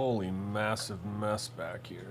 Holy massive mess back here.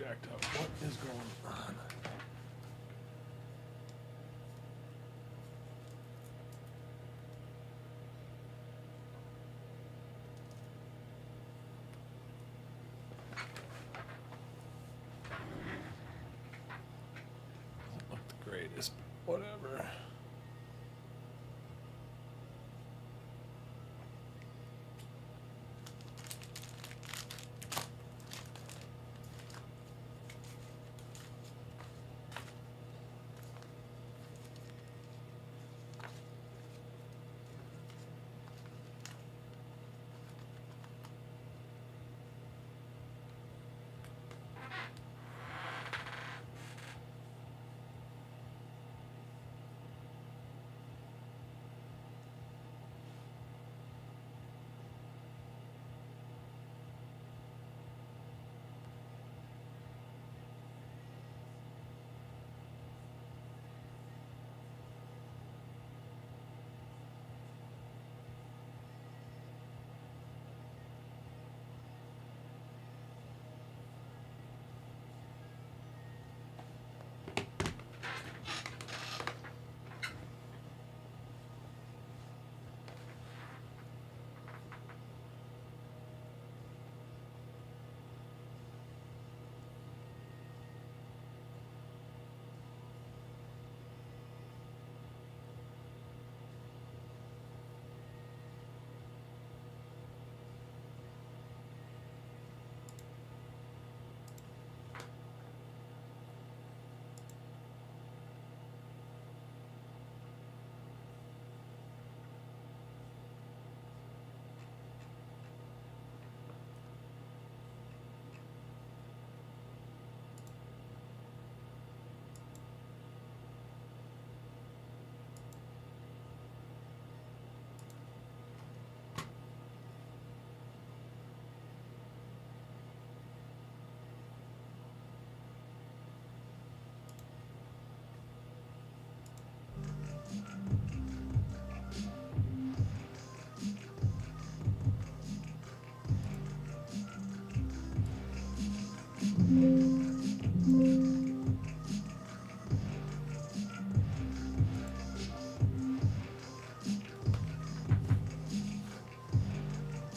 jacked up. What is going on? Doesn't look the greatest, but whatever.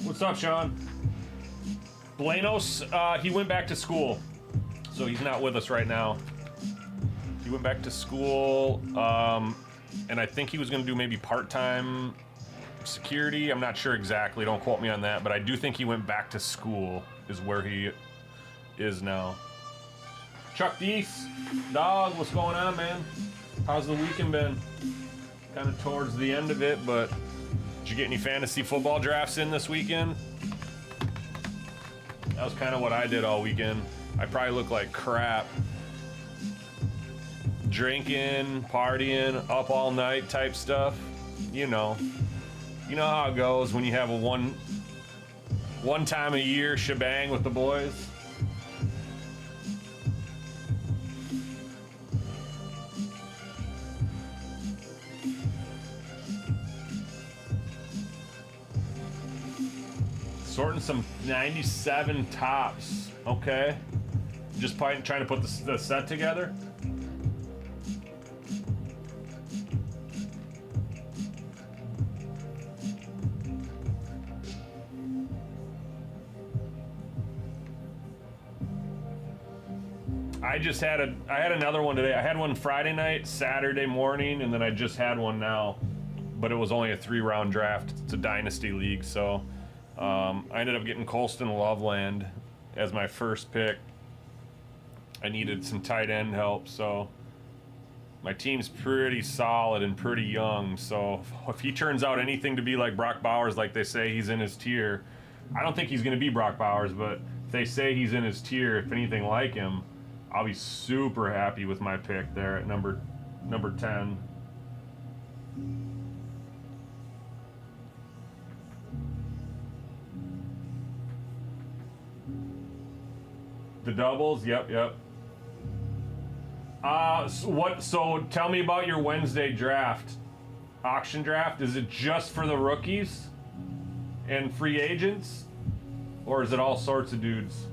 What's up, Sean? Buenos, he went back to school, so he's not with us right now. He went back to school, and I think he was going to do maybe part-time security. I'm not sure exactly, don't quote me on that, but I do think he went back to school is where he is now. Chuck Deese, dog, what's going on, man? How's the weekend been? Kind of towards the end of it, but did you get any fantasy football drafts in this weekend? That was kind of what I did all weekend. I probably look like crap. Drinking, partying, up all night type stuff. You know how it goes when you have a one time a year shebang with the boys. Sorting some 97 tops, okay? Just trying to put the set together. I had another one today. I had one Friday night, Saturday morning, and then I just had one now. But it was only a 3-round draft. It's a dynasty league, so I ended up getting Colston Loveland as my first pick. I needed some tight end help, so my team's pretty solid and pretty young. So if he turns out anything to be like Brock Bowers, like they say he's in his tier, I don't think he's going to be Brock Bowers, but if they say he's in his tier, if anything like him, I'll be super happy with my pick there at number 10. The doubles, yep. So tell me about your Wednesday draft, auction draft. Is it just for the rookies and free agents, or is it all sorts of dudes?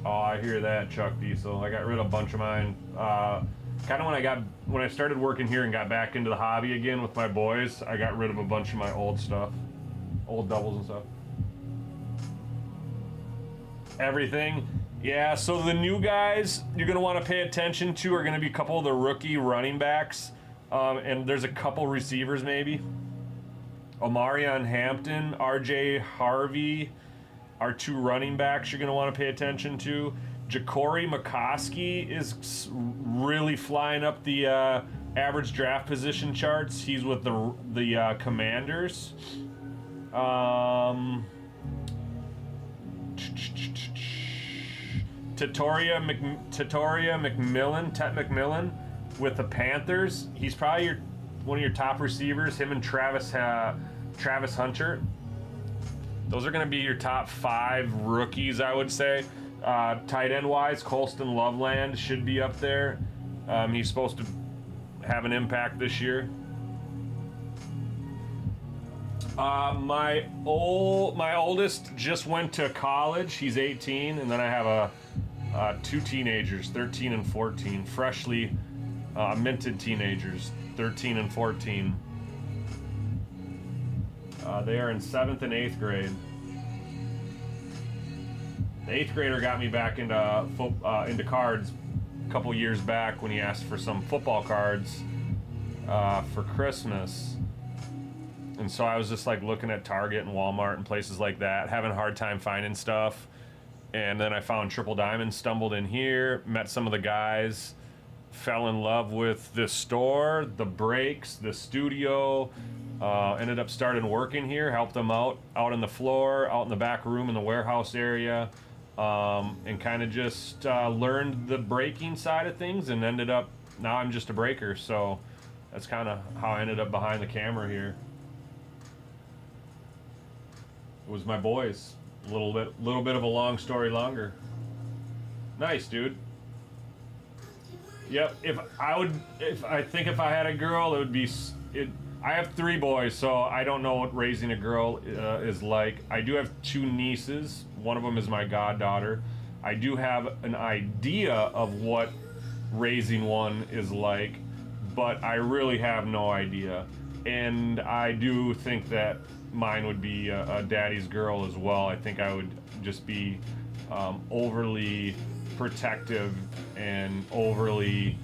Oh, I hear that, Chuck Diesel. I got rid of a bunch of mine. Kind of when I started working here and got back into the hobby again with my boys, I got rid of a bunch of my old stuff, old doubles and stuff. Everything. Yeah, so the new guys you're going to want to pay attention to are going to be a couple of the rookie running backs, and there's a couple receivers maybe. Omarion Hampton, RJ Harvey are 2 running backs you're going to want to pay attention to. Ja'Cory McCoskey is really flying up the average draft position charts. He's with the Commanders. Tatoria McMillan with the Panthers. He's probably one of your top receivers. Him and Travis Hunter. Those are going to be your top 5 rookies, I would say. Tight end wise, Colston Loveland should be up there. He's supposed to have an impact this year. My oldest just went to college. He's 18, and then I have 2 teenagers, 13 and 14, freshly minted teenagers, 13 and 14. They are in 7th and 8th grade. The 8th grader got me back into cards a couple years back when he asked for some football cards for Christmas. And so I was just like looking at Target and Walmart and places like that, having a hard time finding stuff. And then I found Triple Diamond, stumbled in here, met some of the guys, fell in love with this store, the breaks, the studio. Ended up starting working here, helped them out on the floor, out in the back room in the warehouse area, and kind of just learned the breaking side of things, and ended up, now I'm just a breaker. So that's kind of how I ended up behind the camera here. It was my boys. A little bit of a long story longer. Nice, dude. Yep. If I had a girl, it would be it. I have 3 boys, so I don't know what raising a girl is like. I do have 2 nieces. One of them is my goddaughter. I do have an idea of what raising one is like, but I really have no idea. And I do think that mine would be a daddy's girl as well. I think I would just be overly protective and overly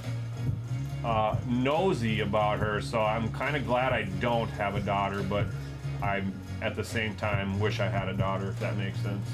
nosy about her, so I'm kind of glad I don't have a daughter, but I at the same time wish I had a daughter, if that makes sense.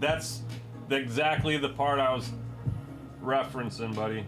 That's exactly the part I was referencing, buddy.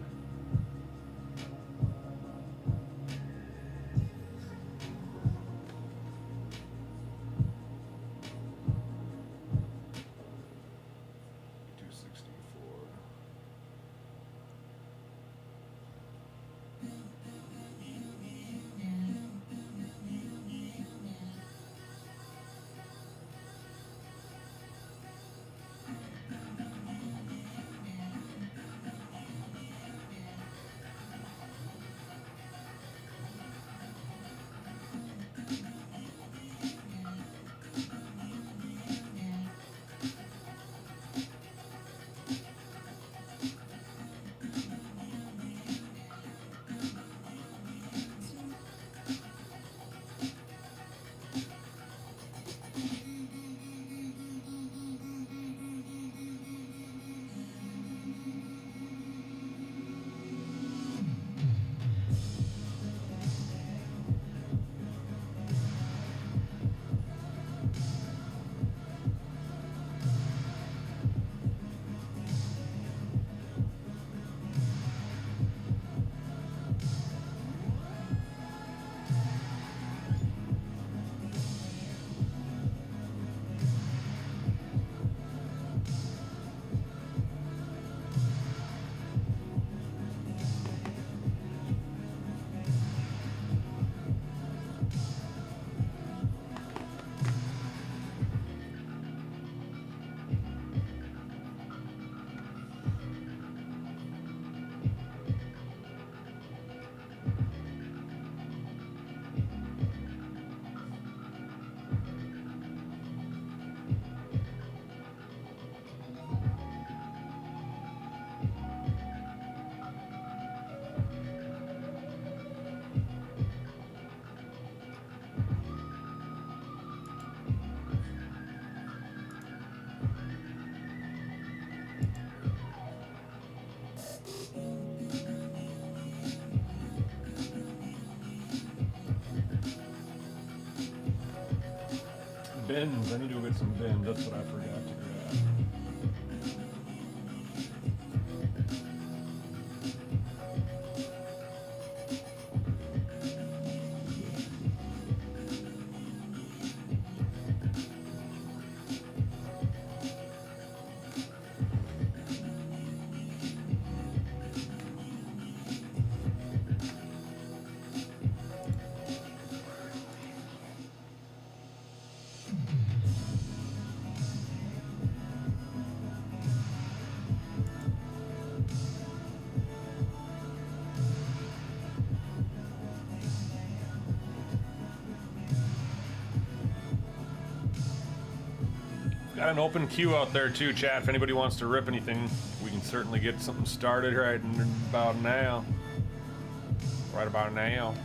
bins. I need to go get some bins. That's what I forgot to grab. Got an open queue out there too, chat. If anybody wants to rip anything, we can certainly get something started right about now. Right about now.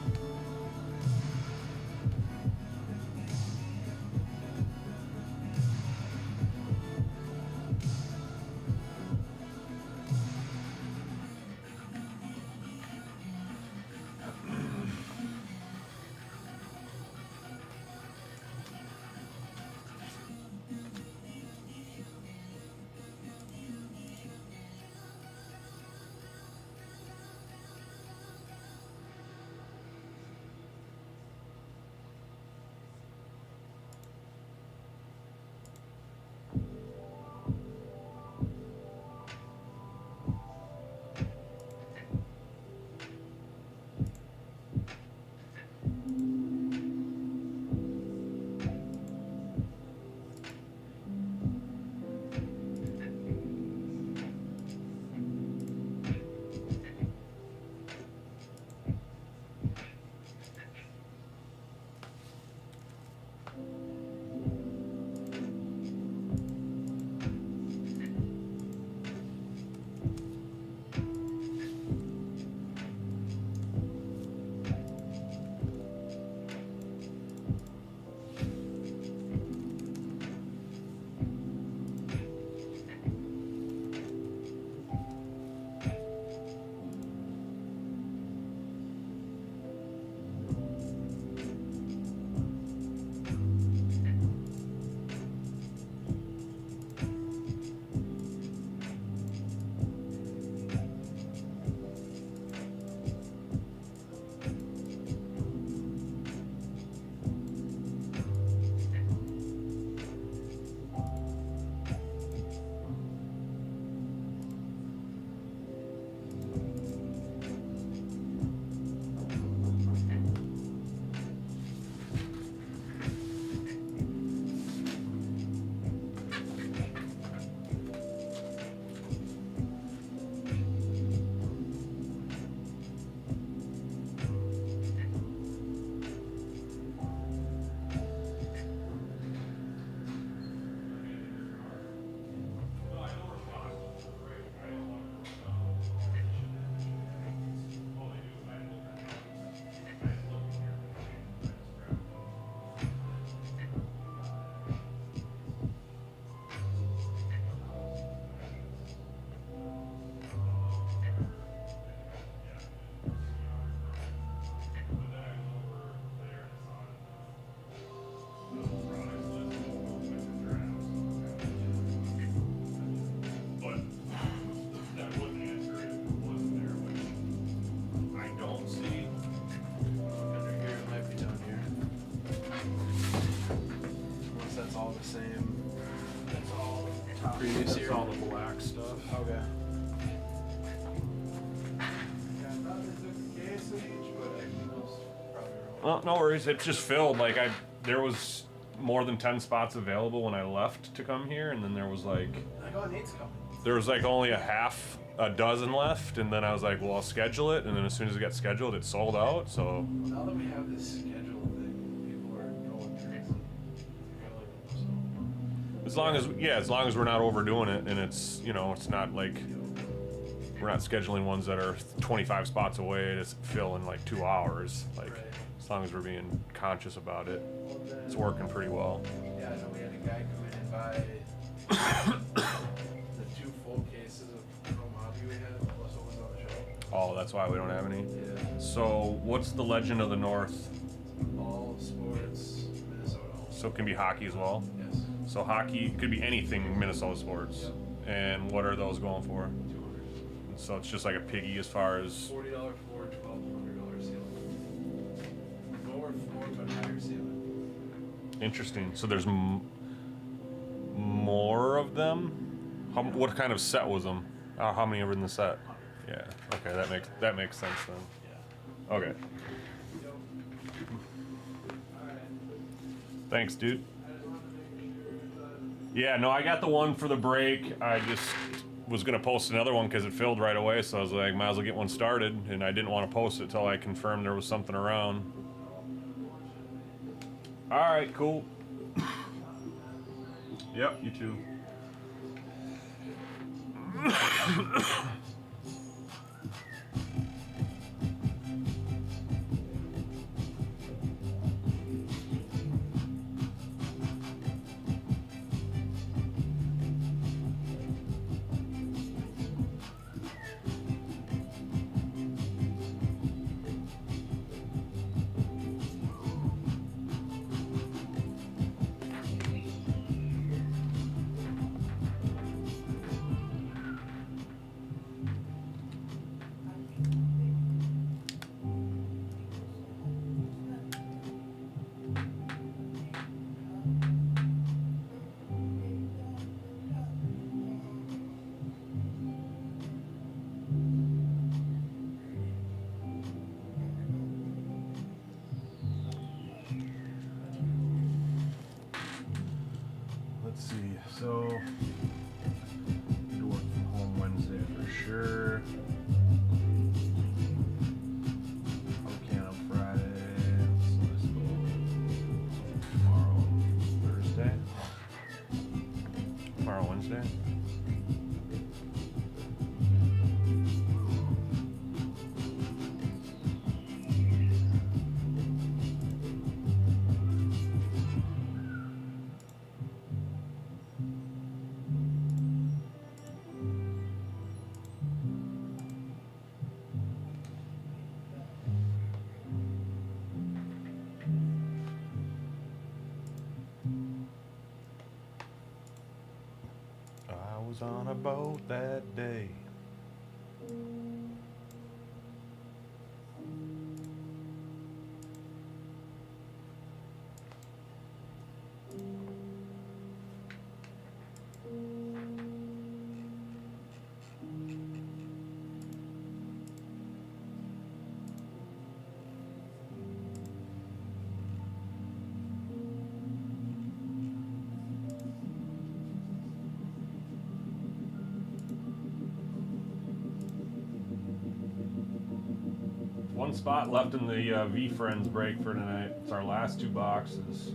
Previous That's all the black stuff. Okay. Well, no worries. It's just filled. Like there was more than 10 spots available when I left to come here, and then there was like only a dozen left, and then I was like, well, I'll schedule it, and then as soon as it got scheduled, it sold out. So Now that we have this schedule thing, people are going crazy. as long as we're not overdoing it, and it's it's not like we're not scheduling ones that are 25 spots away to fill in like 2 hours. Like Right. as long as we're being conscious about it, it's working pretty well. Yeah, I know we had a guy come in and buy the 2 full cases of Chrome Hobby we had, plus what was on the shelf. Oh, that's why we don't have any. Yeah. So what's the Legend of the North? All sports, Minnesota. So it can be hockey as well. Yes. So hockey could be anything Minnesota sports. Yep. And what are those going for? 200. So it's just like a piggy as far as. $40 floor, $1,200 ceiling. Lower floor, but higher ceiling. Interesting. So there's more of them. What kind of set was them? How many were in the set? Yeah. Okay, that makes sense then. Yeah. Okay. Yep. Alright. Thanks, dude. I just wanted to make sure that. Yeah, no, I got the one for the break. I just was gonna post another one because it filled right away, so I was like, might as well get one started, and I didn't want to post it till I confirmed there was something around. All right, cool. Yep, you too. Let's see. So, need to work from home Wednesday for sure. Probably can on Friday. So let's go tomorrow, Thursday. Tomorrow, Wednesday. I was on a boat that day. One spot left in the V Friends break for tonight. It's our last two boxes.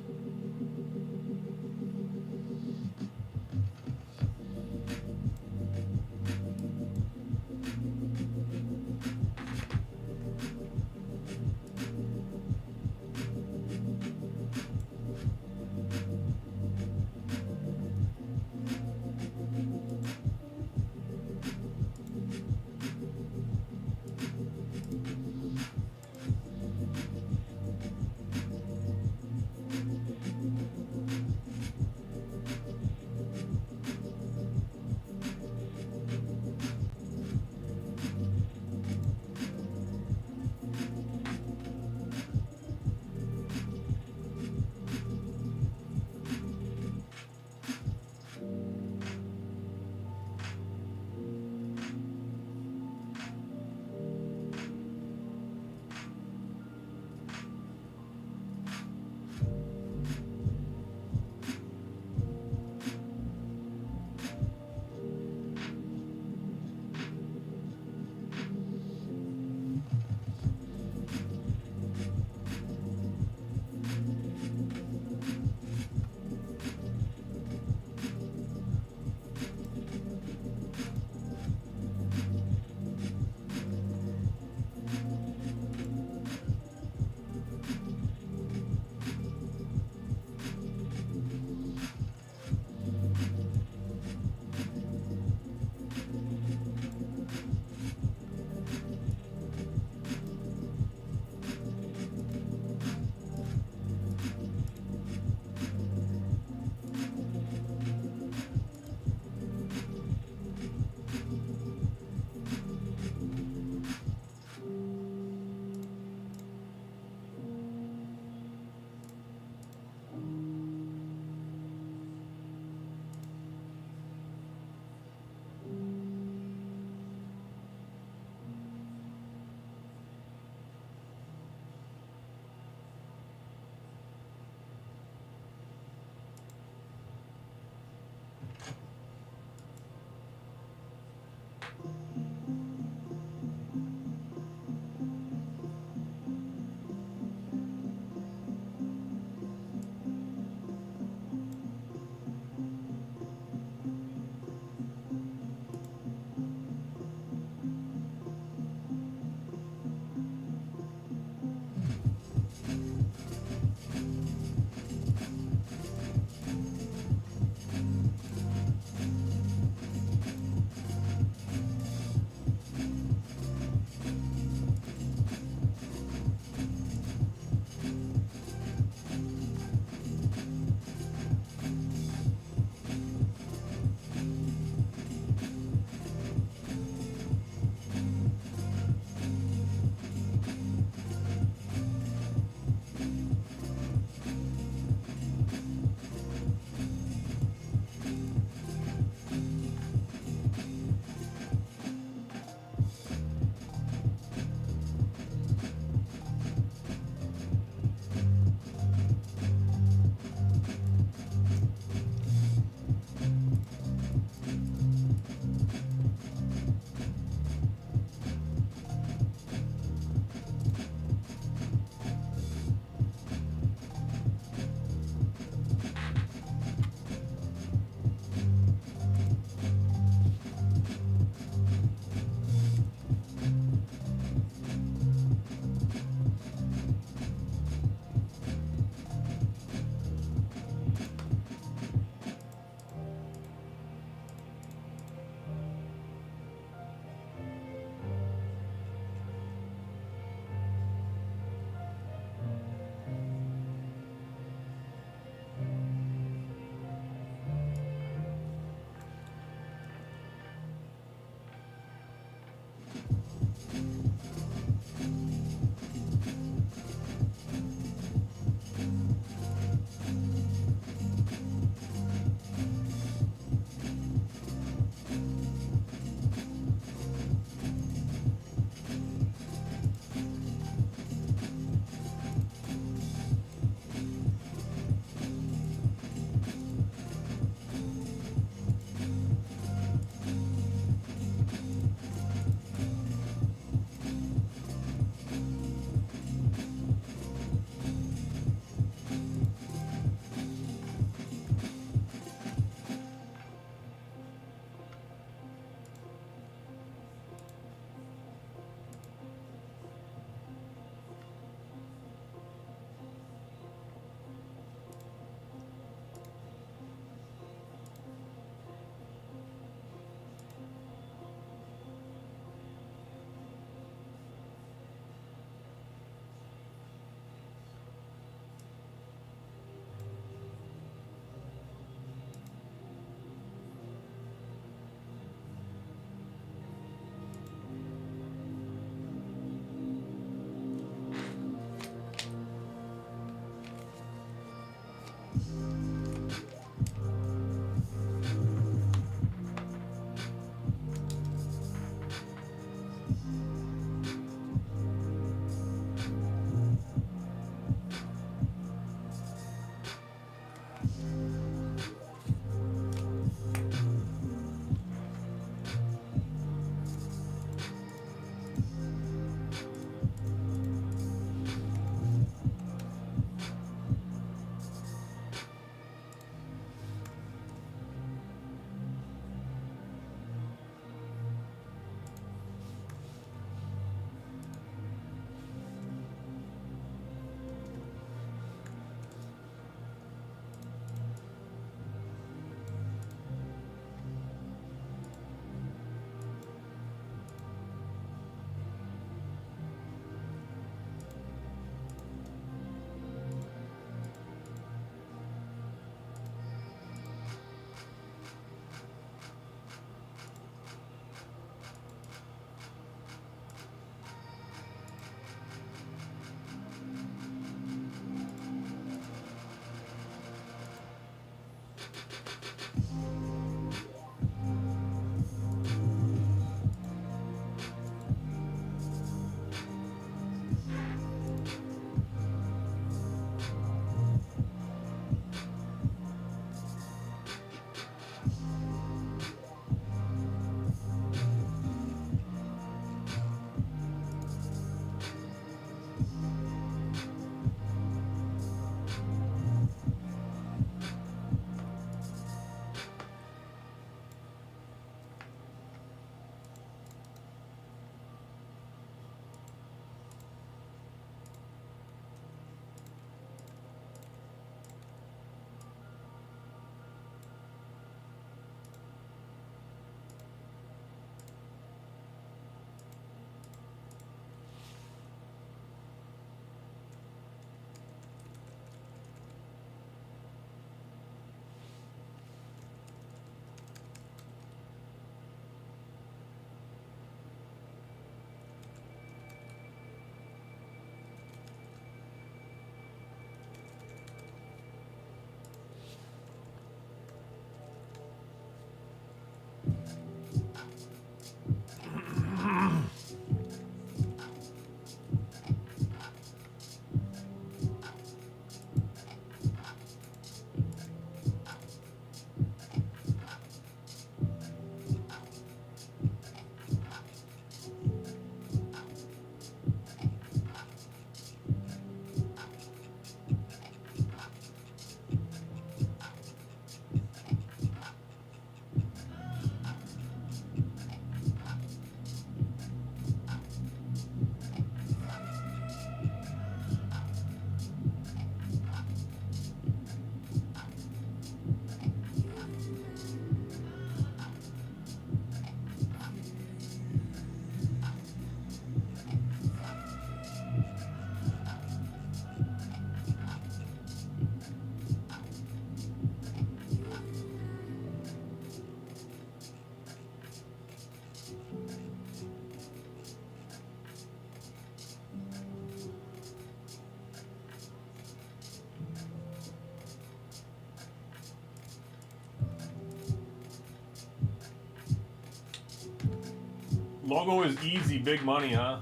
Logo is easy, big money, huh?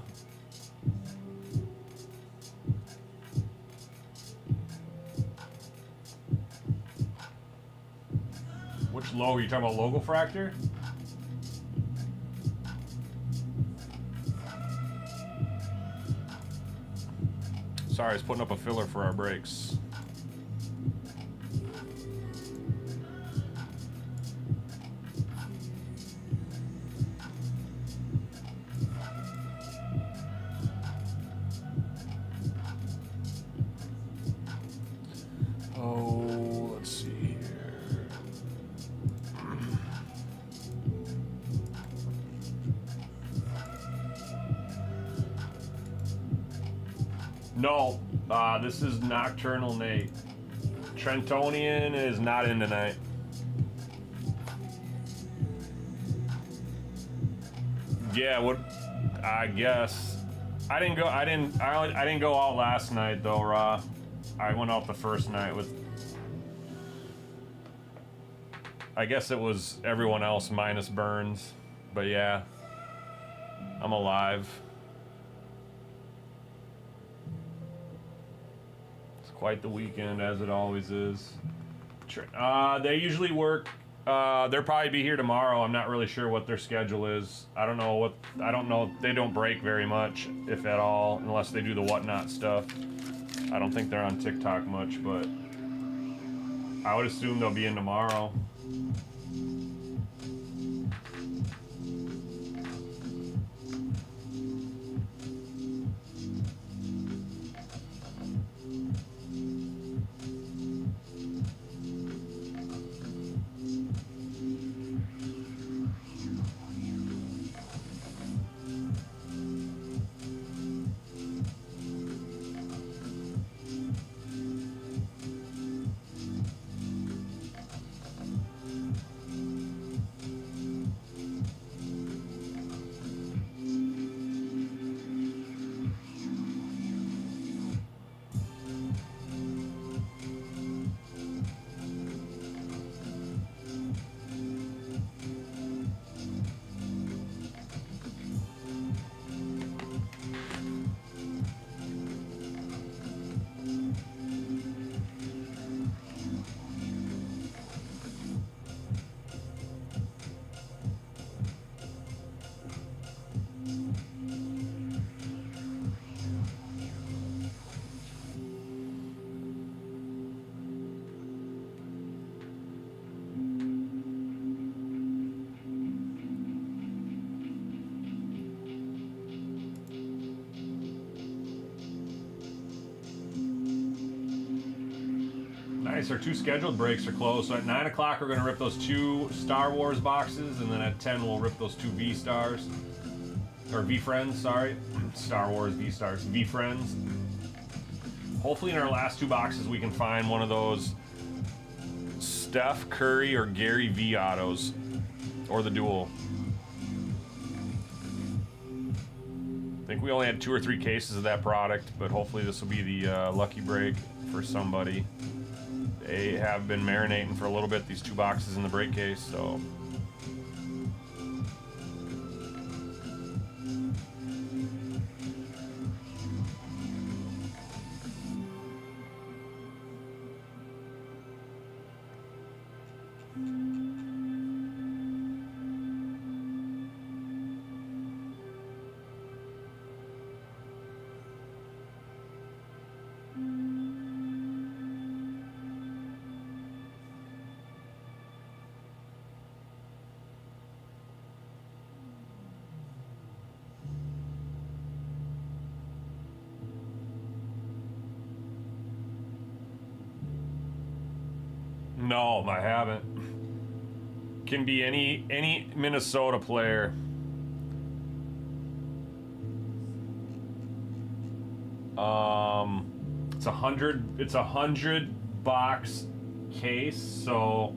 Which logo? You talking about Logo Fractor? Sorry, I was putting up a filler for our brakes. Oh, let's see here. No, this is Nocturnal Nate. Trentonian is not in tonight. Yeah, what? I guess I didn't go. I didn't go out last night though, Raw. I went out the first night with. I guess it was everyone else minus Burns, but yeah. I'm alive. It's quite the weekend, as it always is. They usually work. They'll probably be here tomorrow. I'm not really sure what their schedule is. I don't know. They don't break very much, if at all, unless they do the whatnot stuff. I don't think they're on TikTok much, but I would assume they'll be in tomorrow. Nice, our 2 scheduled breaks are closed. So at 9 o'clock, we're going to rip those 2 Star Wars boxes, and then at 10, we'll rip those 2 V-Stars. Or V-Friends, sorry. Star Wars V-Stars. V-Friends. Hopefully in our last 2 boxes, we can find one of those Steph Curry or Gary V autos. Or the dual. I think we only had 2 or 3 cases of that product, but hopefully this will be the lucky break for somebody. They have been marinating for a little bit, these 2 boxes in the break case, so. No, I haven't. Can be any Minnesota player. It's a 100 box case, so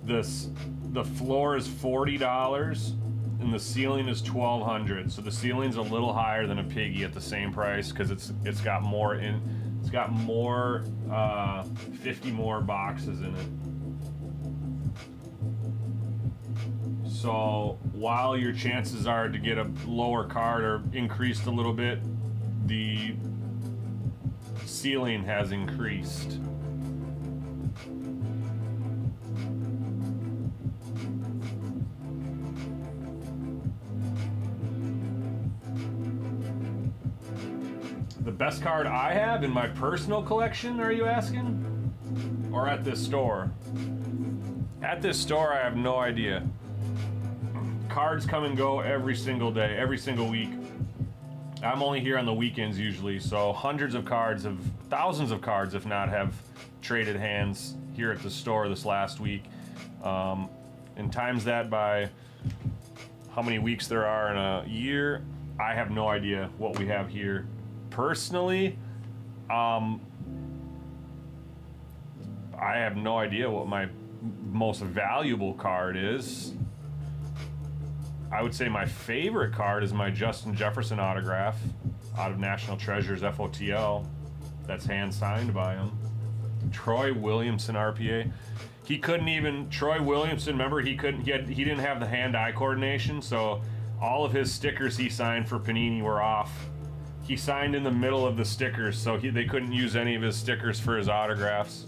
the floor is $40 and the ceiling is $1,200. So the ceiling's a little higher than a Piggy at the same price because it's got more 50 more boxes in it. So while your chances are to get a lower card are increased a little bit, the ceiling has increased. The best card I have in my personal collection, are you asking? Or at this store? At this store, I have no idea. Cards come and go every single day, every single week. I'm only here on the weekends usually, so hundreds of cards, thousands of cards, if not, have traded hands here at the store this last week. And times that by how many weeks there are in a year, I have no idea what we have here. Personally, I have no idea what my most valuable card is. I would say my favorite card is my Justin Jefferson autograph out of National Treasures FOTL. That's hand signed by him. Troy Williamson RPA. He couldn't even, Troy Williamson, remember he didn't have the hand-eye coordination, so all of his stickers he signed for Panini were off. He signed in the middle of the stickers, so they couldn't use any of his stickers for his autographs.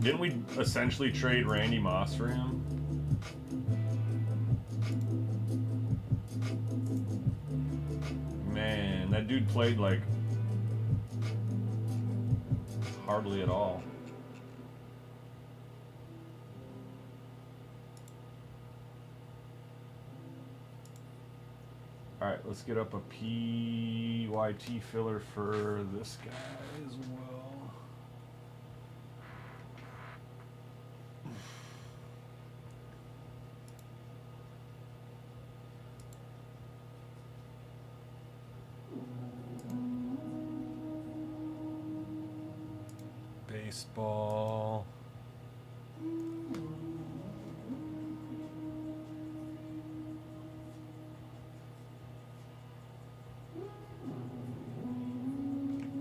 Didn't we essentially trade Randy Moss for him? Man, that dude played like hardly at all. All right, let's get up a PYT filler for this guy as well. Baseball.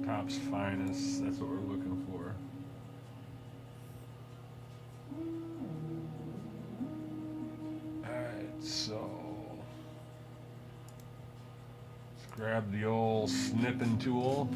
Topps finest, that's what we're looking for. Alright, so let's grab the old snipping tool.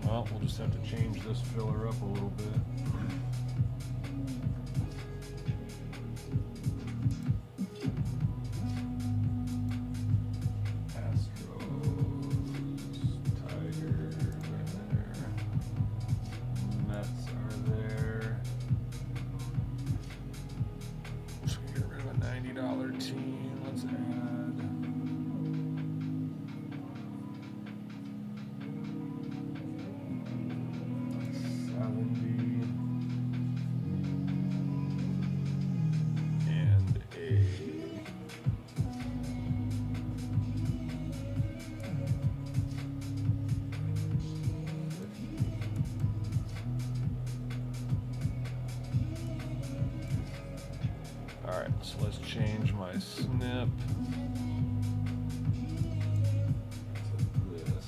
Well, we'll just have to change this filler up a little bit. Alright, so let's change my snip to this.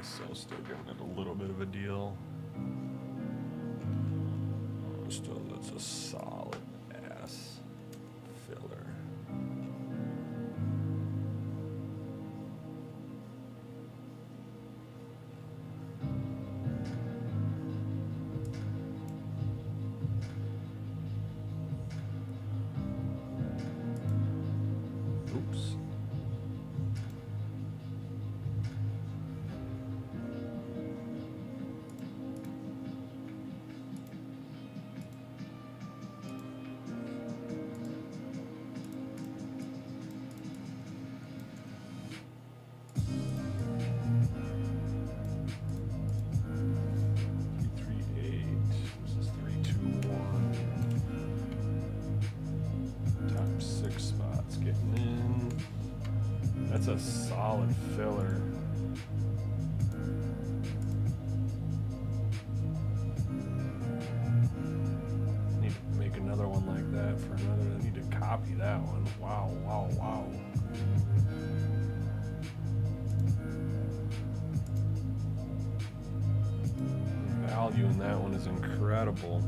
so still giving it a little bit of a deal. Still, that's a solid ass filler. Oops. That's a solid filler. Need to make another one like that for another. I need to copy that one. Wow, wow, wow. The value in that one is incredible.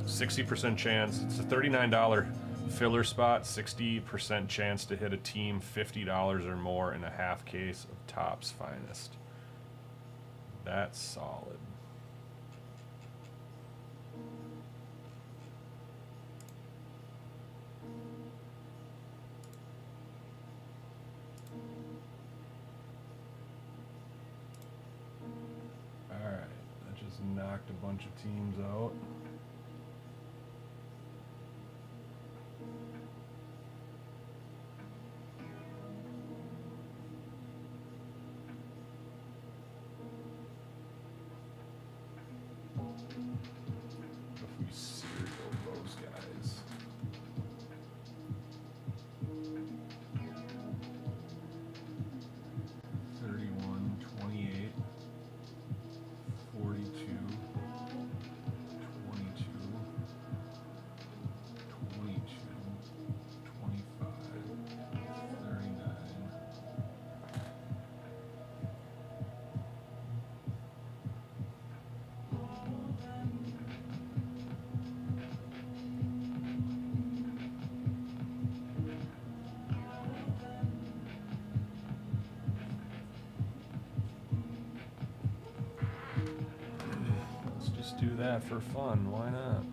60% chance. It's a $39 filler spot, 60% chance to hit a team, $50 or more in a half case of Topps Finest. That's solid. All right, that just knocked a bunch of teams out. If we serial those guys. Do that for fun, why not?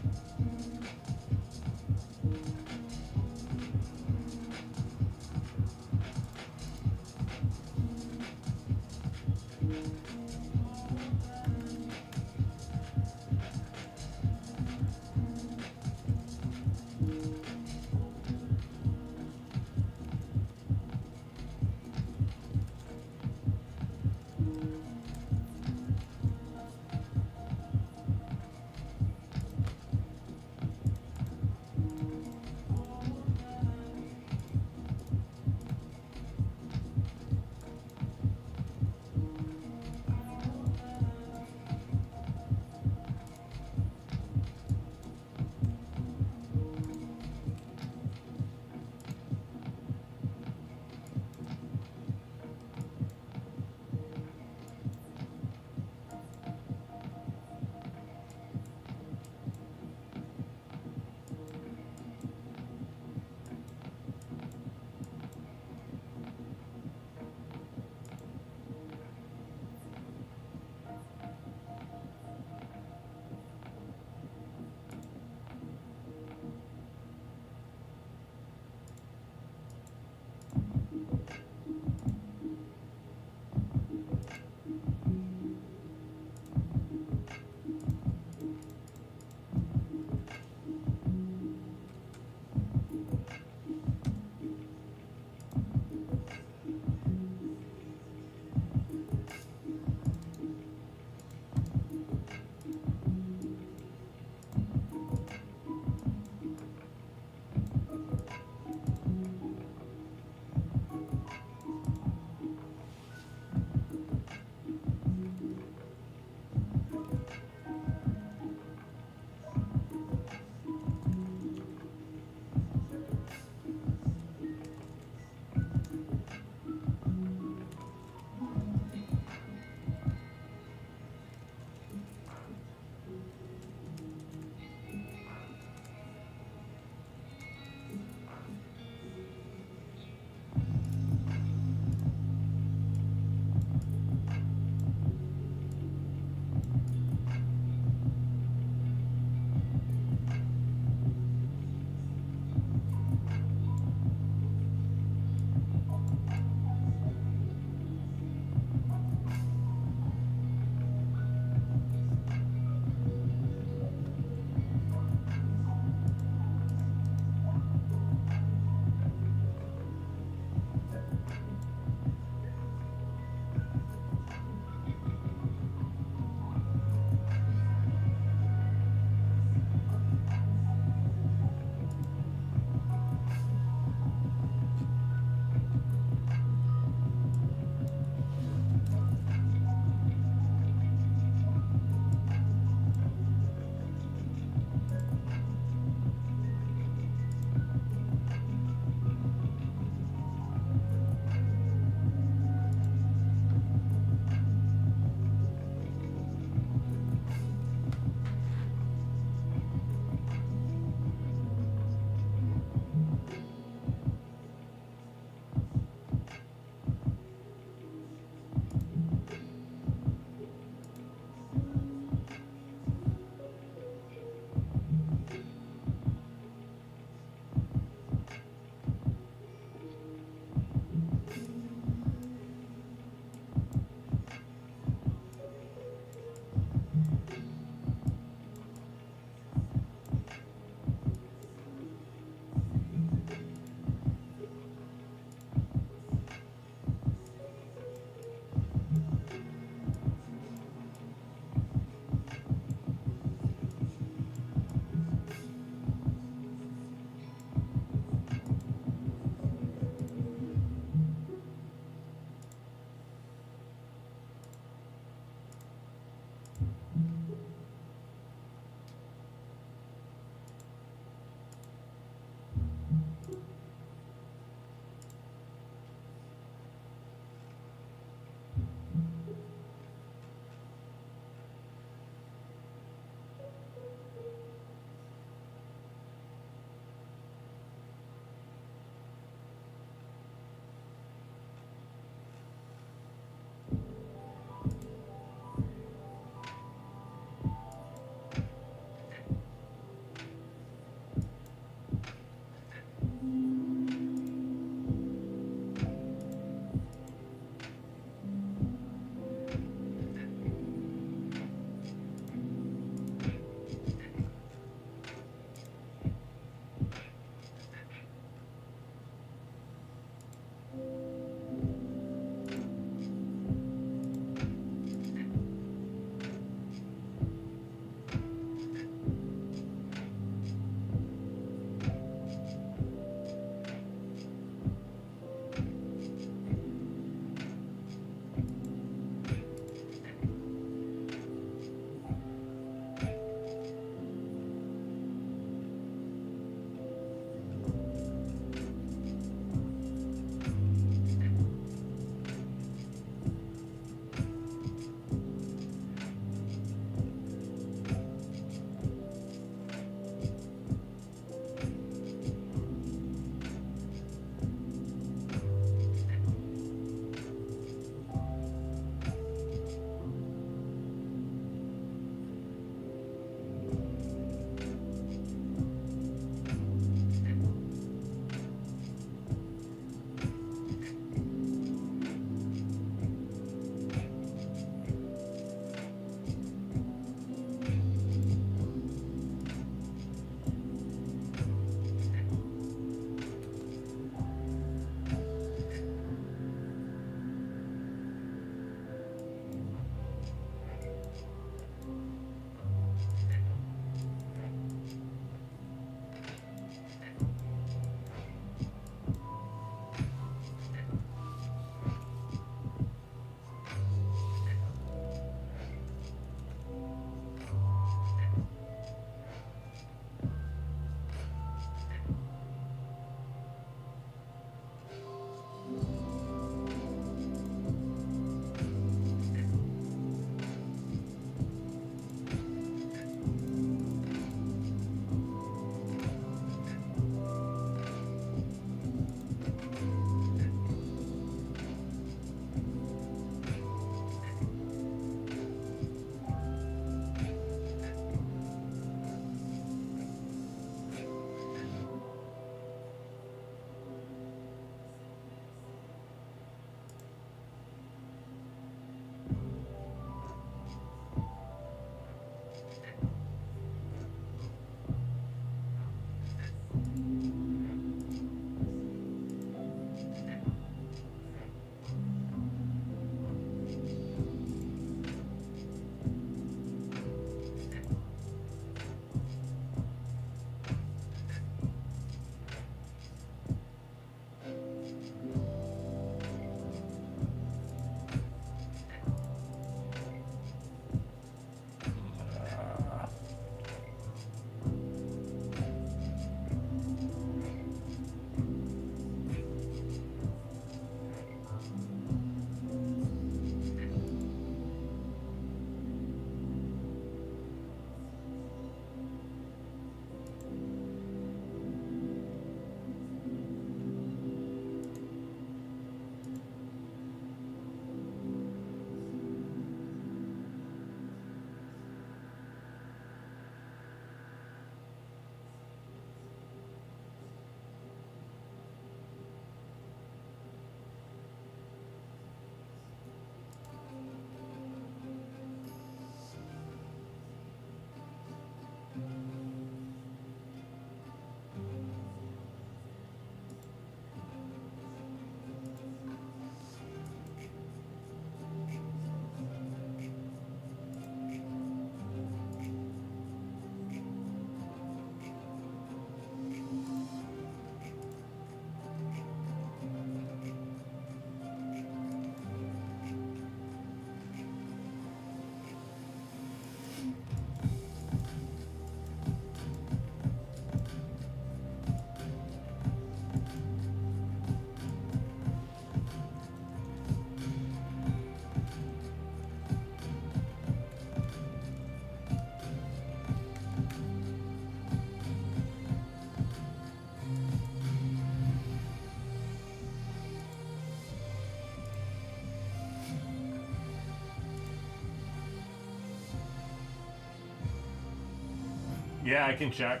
Yeah, I can check.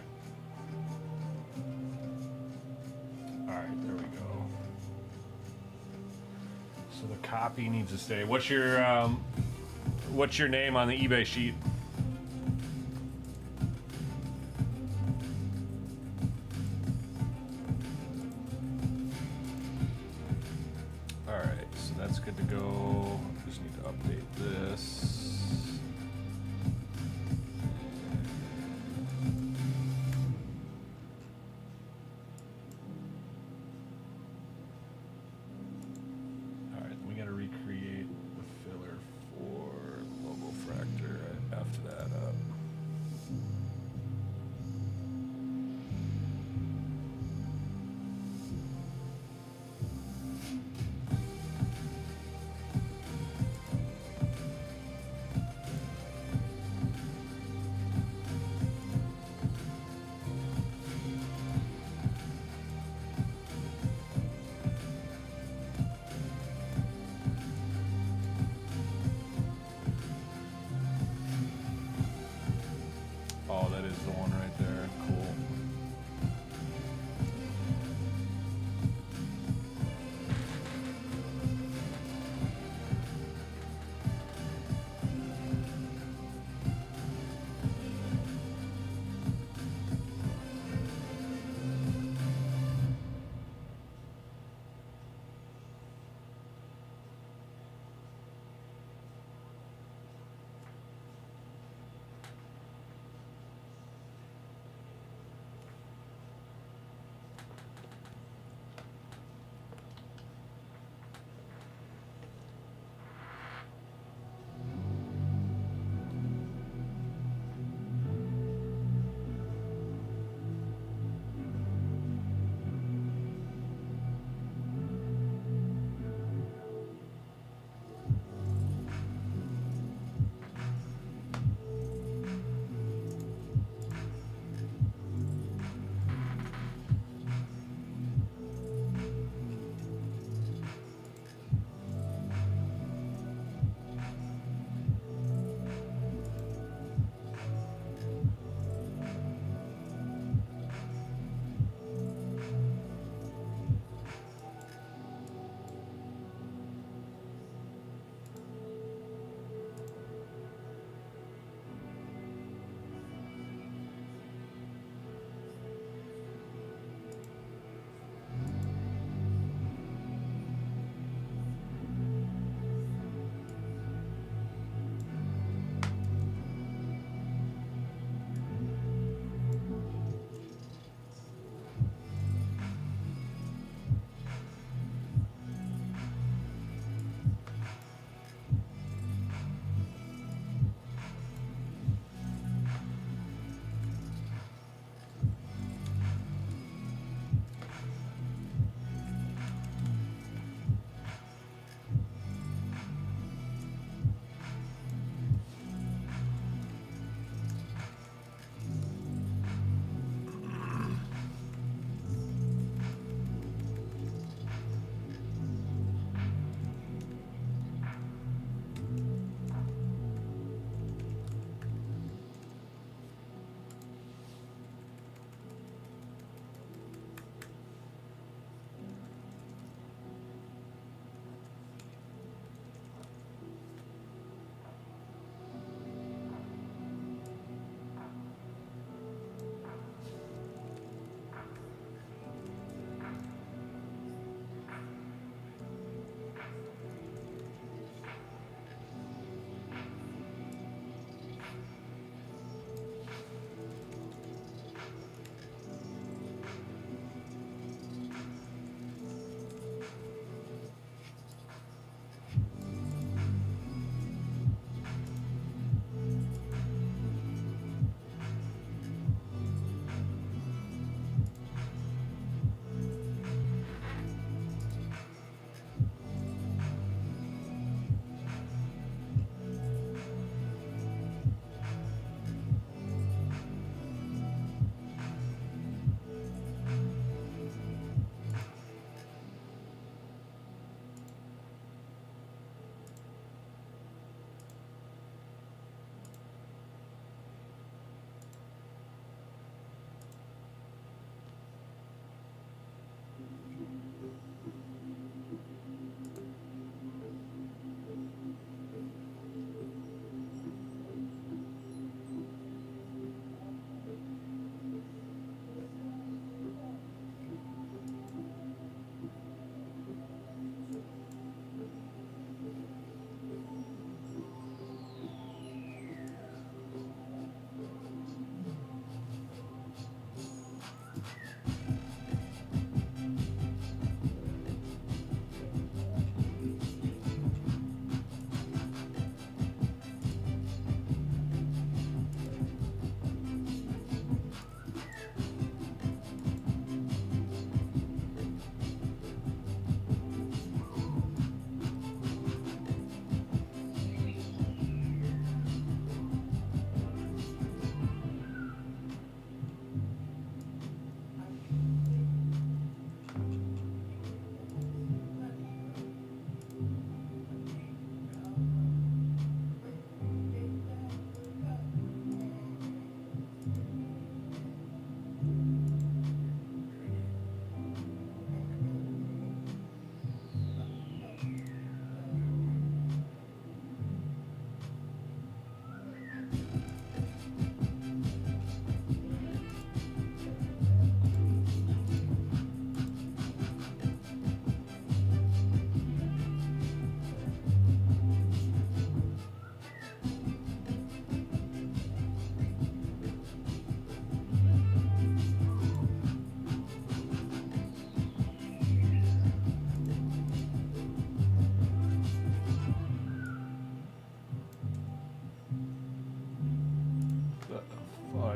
All right, there we go. So the copy needs to stay. What's your name on the eBay sheet? All right, so that's good to go. Just need to update this. All right, we got to recreate the filler for logo fractor. I effed that up.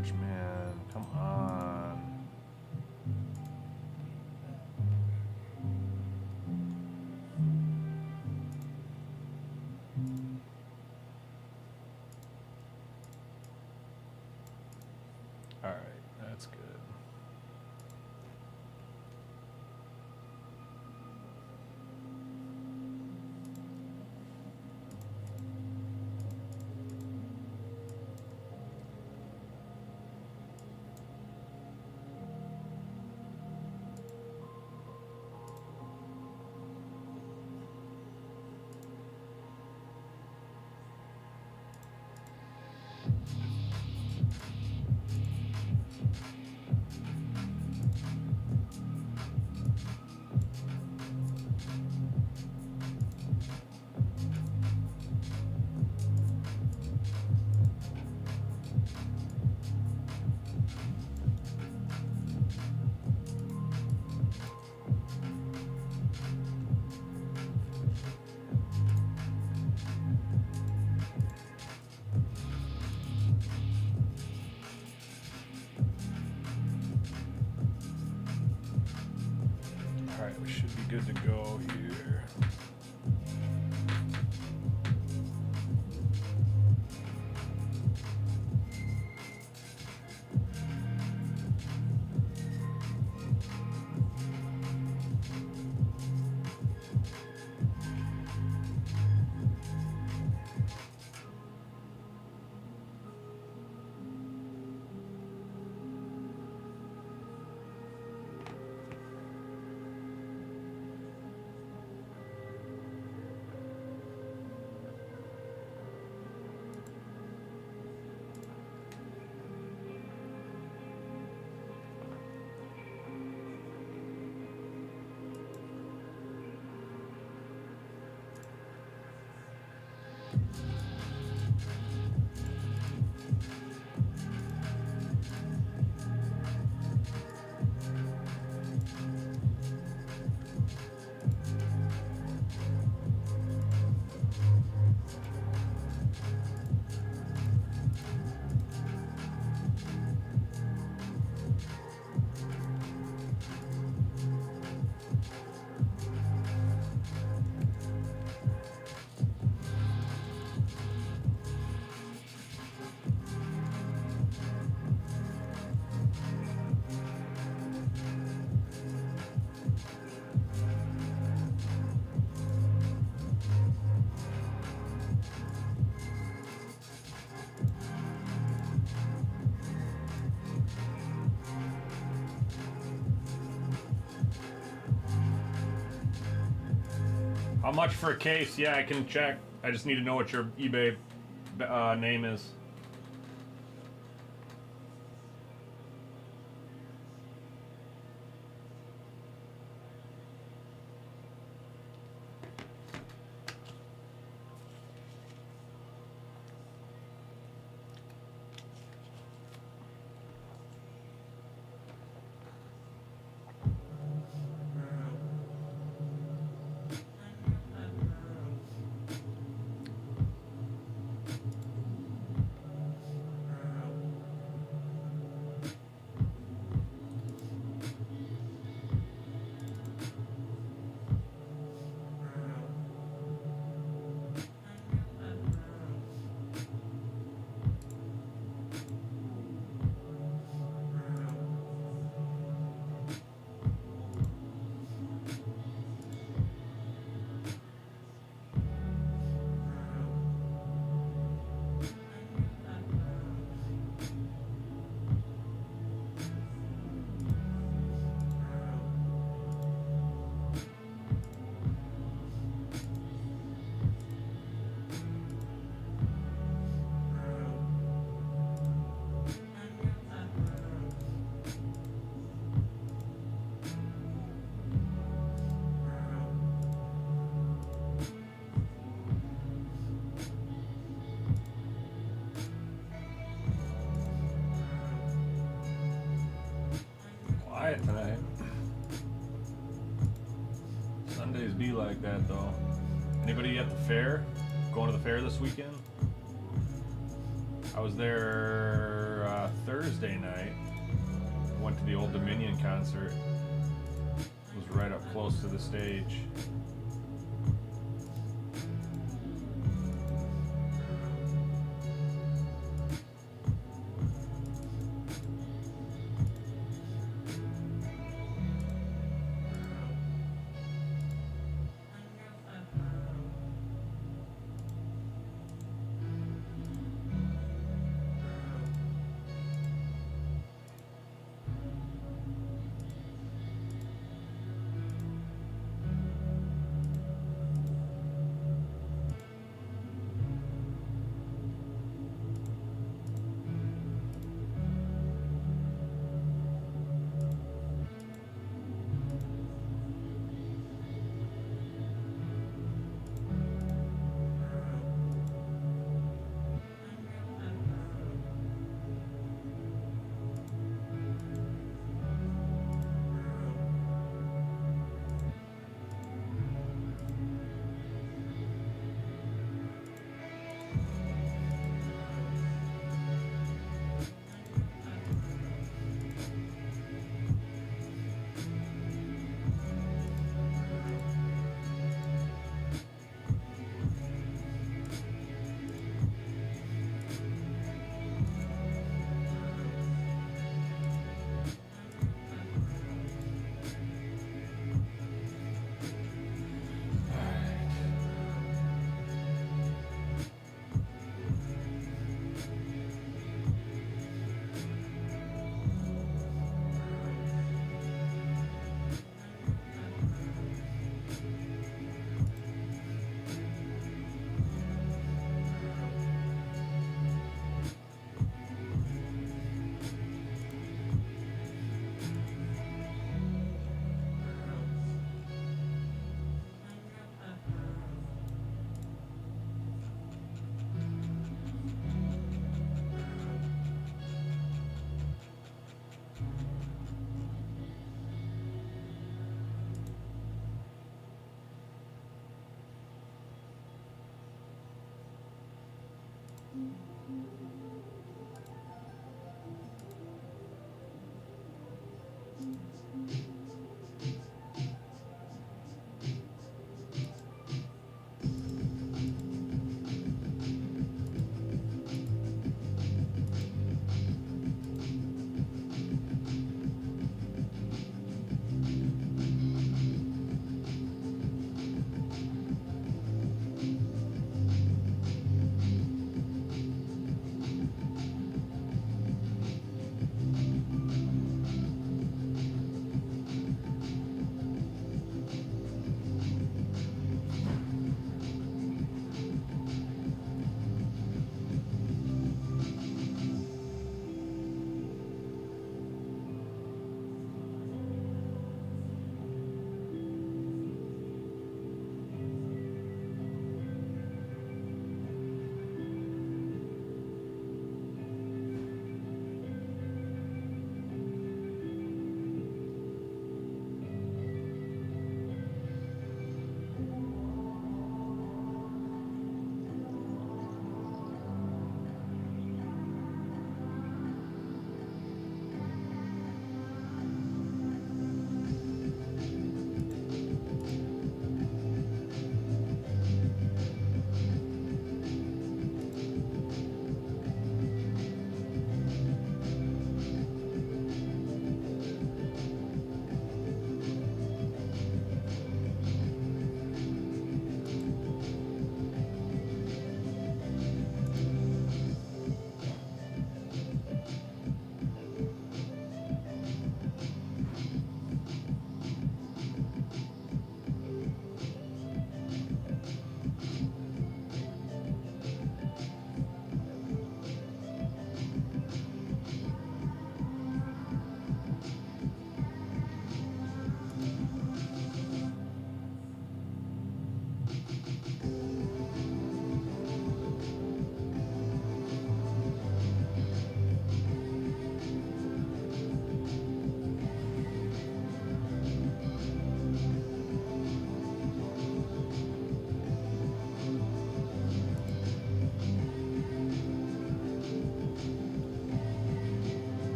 fudge, man. Come on. All right, that's good. All right, we should be good to go here. How much for a case? Yeah, I can check. I just need to know what your eBay name is. Quiet tonight. Sundays be like that though. Anybody at the fair? Going to the fair this weekend? I was there Thursday night. Went to the Old Dominion concert. It was right up close to the stage.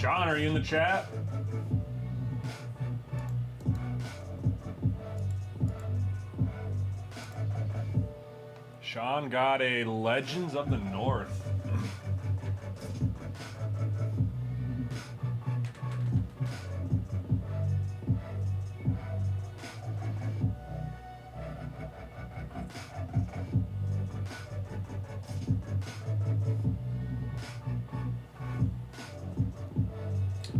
Sean, are you in the chat? Sean got a Legends of the North.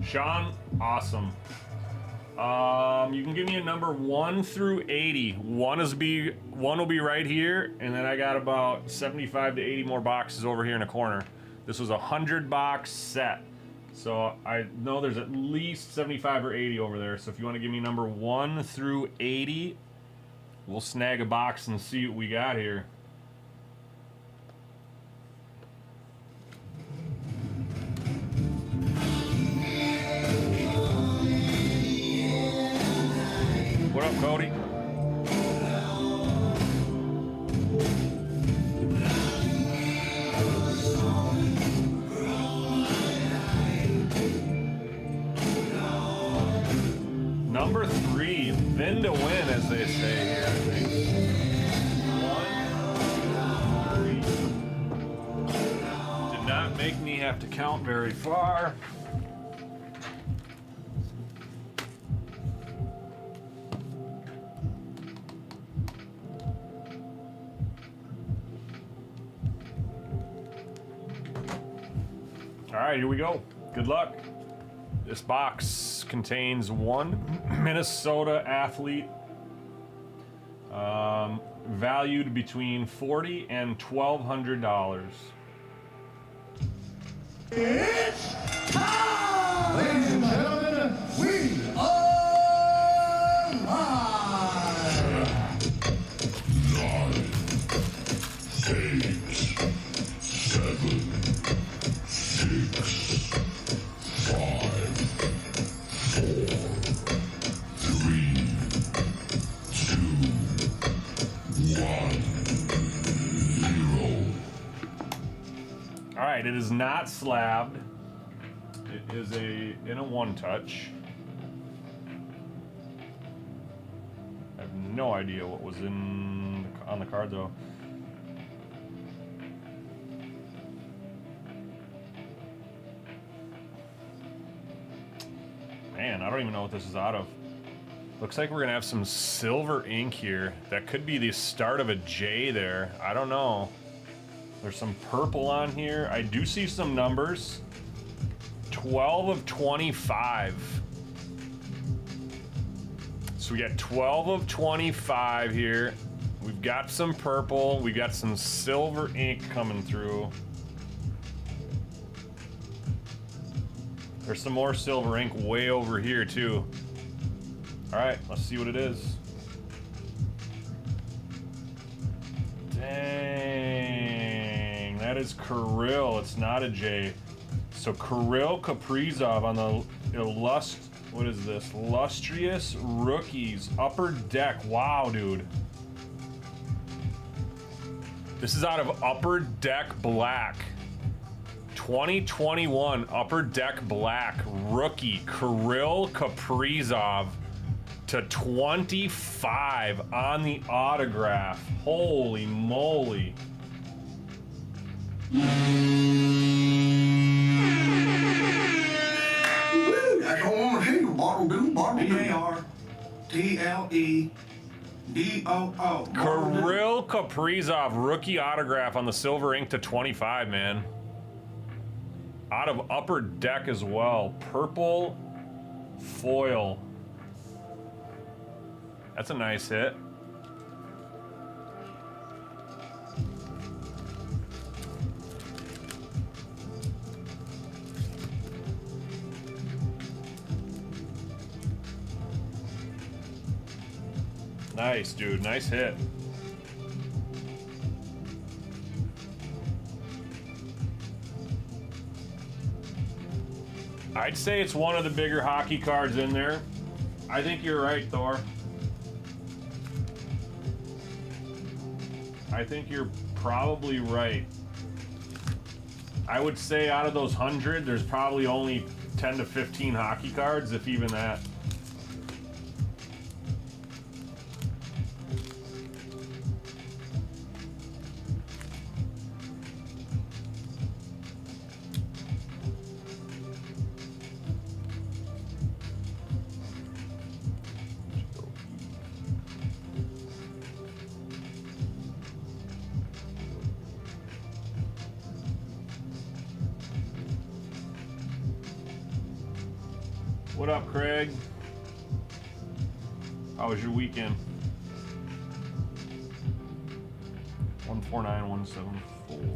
Sean, awesome. You can give me a number 1 through 80. One will be right here, and then I got about 75 to 80 more boxes over here in a corner. This was a 100-box set, so I know there's at least 75 or 80 over there. So if you want to give me number 1 through 80, we'll snag a box and see what we got here. What up, Cody? Number 3, then to win, as they say here, I think. 1, 2, 3. Did not make me have to count very far. All right, here we go. Good luck. This box contains 1 Minnesota athlete, valued between $40 and $1,200. It's time! Ladies and gentlemen, we are live! 9, 8, 7, 6, 5, 4, 3, 2, 1, 0. All right, it is not slabbed. It is in a 1-touch. I have no idea what was on the card though. Man, I don't even know what this is out of. Looks like we're gonna have some silver ink here. That could be the start of a J there. I don't know. There's some purple on here. I do see some numbers. 12 of 25. So we got 12 of 25 here. We've got some purple. We got some silver ink coming through. There's some more silver ink way over here too. All right, let's see what it is. Dang, that is Kirill. It's not a J. So Kirill Kaprizov on the what is this? Illustrious Rookies Upper Deck. Wow, dude. This is out of Upper Deck Black. 2021 Upper Deck Black rookie Kirill Kaprizov to 25 on the autograph. Holy moly. That's all I want to see. Bottle do, B-A-R-T-L-E-D-O-O. Kirill Kaprizov rookie autograph on the silver ink to 25, man. Out of Upper Deck as well. Purple foil. That's a nice hit. Nice, dude. Nice hit. I'd say it's one of the bigger hockey cards in there. I think you're right, Thor. I think you're probably right. I would say out of those 100, there's probably only 10 to 15 hockey cards, if even that. What up, Craig? How was your weekend? 149174.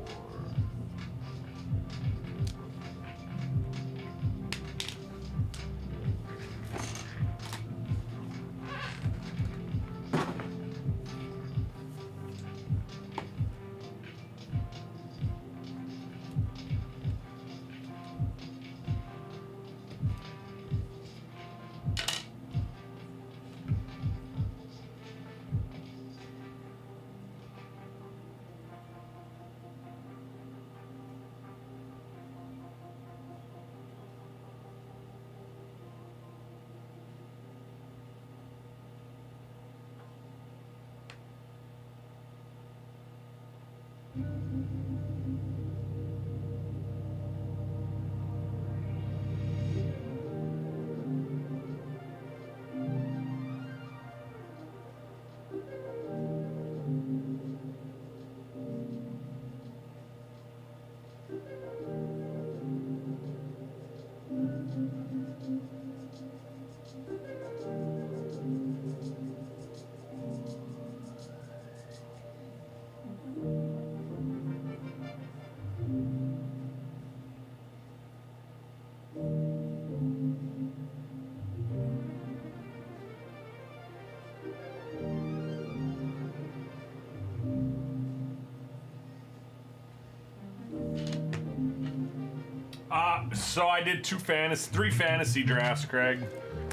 So I did three fantasy drafts, Craig.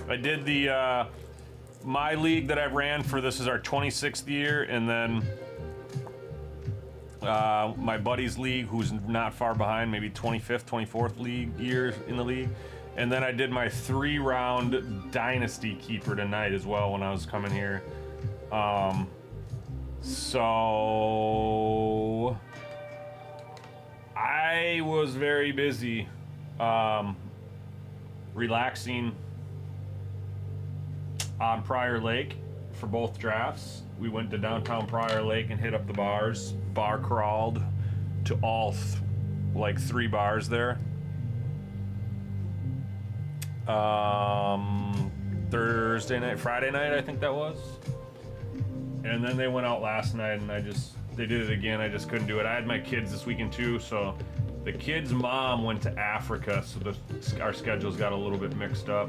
I did the my league that I ran for. This is our 26th year, and then my buddy's league, who's not far behind, maybe 25th, 24th league year in the league, and then I did my 3-round dynasty keeper tonight as well when I was coming here. So I was very busy. Relaxing on Prior Lake for both drafts. We went to downtown Prior Lake and hit up the bars. Bar crawled to all like 3 bars there. Thursday night, Friday night, I think that was. And then they went out last night, and they did it again. I just couldn't do it. I had my kids this weekend too, so. The kid's mom went to Africa, so our schedules got a little bit mixed up.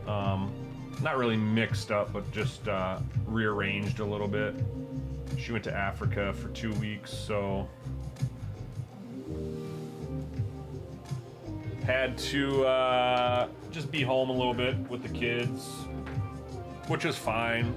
Not really mixed up, but just rearranged a little bit. She went to Africa for 2 weeks, so had to just be home a little bit with the kids, which is fine.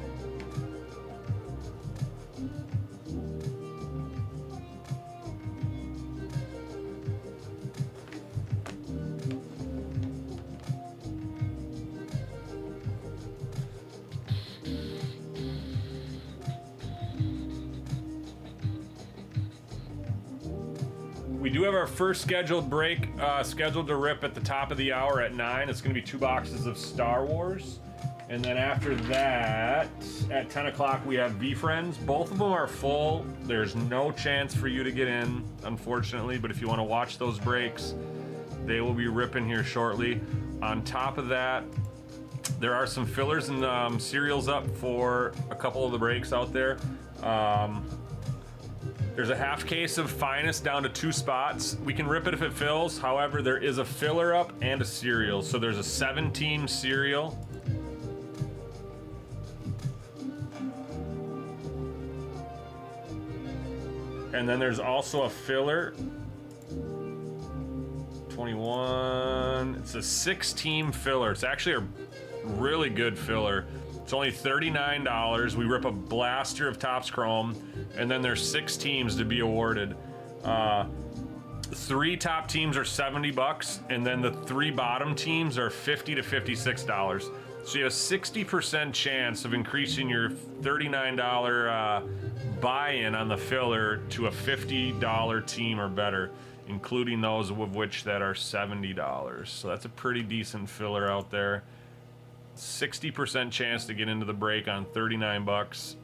We do have our first scheduled break scheduled to rip at the top of the hour at 9. It's going to be 2 boxes of Star Wars. And then after that, at 10 o'clock, we have V-Friends. Both of them are full. There's no chance for you to get in, unfortunately. But if you want to watch those breaks, they will be ripping here shortly. On top of that, there are some fillers and cereals up for a couple of the breaks out there. There's a half case of Finest down to 2 spots. We can rip it if it fills. However, there is a filler up and a cereal. So there's a 7-team cereal. And then there's also a filler. 21. It's a 6-team filler. It's actually a really good filler. It's only $39. We rip a blaster of Topps Chrome, and then there's 6 teams to be awarded. 3 top teams are $70, and then the 3 bottom teams are $50 to $56. So you have a 60% chance of increasing your $39 buy-in on the filler to a $50 team or better, including those of which that are $70. So that's a pretty decent filler out there. 60% chance to get into the break on $39.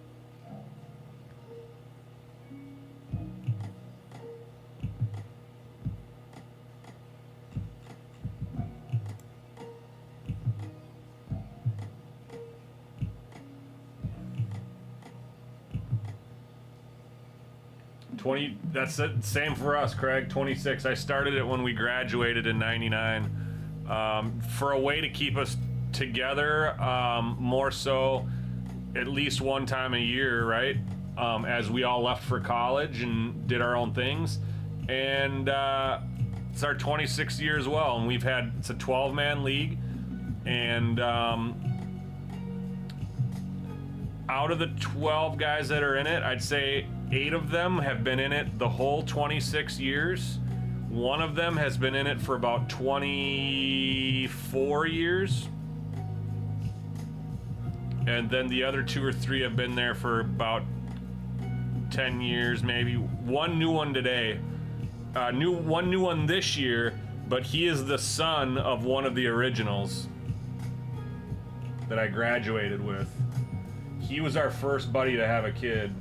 That's it. Same for us, Craig. 26. I started it when we graduated in '99. For a way to keep us together, more so at least one time a year, right? As we all left for college and did our own things. And it's our 26th year as well. And it's a 12-man league. And out of the 12 guys that are in it, I'd say 8 of them have been in it the whole 26 years. One of them has been in it for about 24 years. And then the other 2 or 3 have been there for about 10 years, maybe. One new one today. One new one this year, but he is the son of one of the originals that I graduated with. He was our first buddy to have a kid.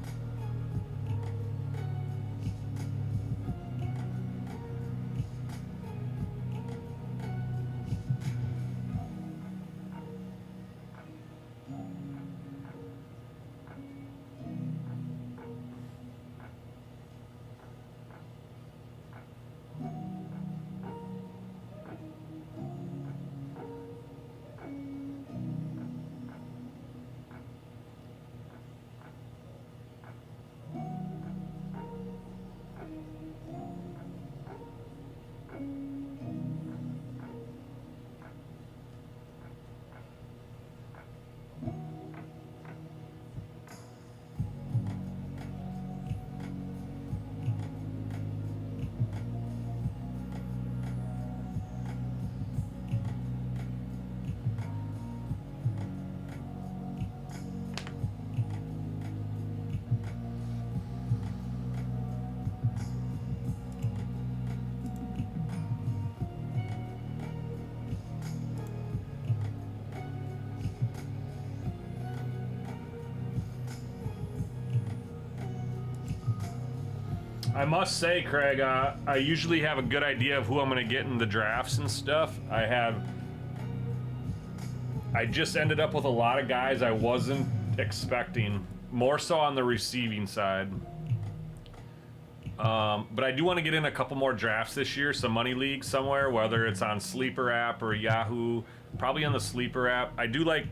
I must say, Craig, I usually have a good idea of who I'm going to get in the drafts and stuff. I just ended up with a lot of guys I wasn't expecting, more so on the receiving side. But I do want to get in a couple more drafts this year, some money leagues somewhere, whether it's on Sleeper app or Yahoo, probably on the Sleeper app. I do like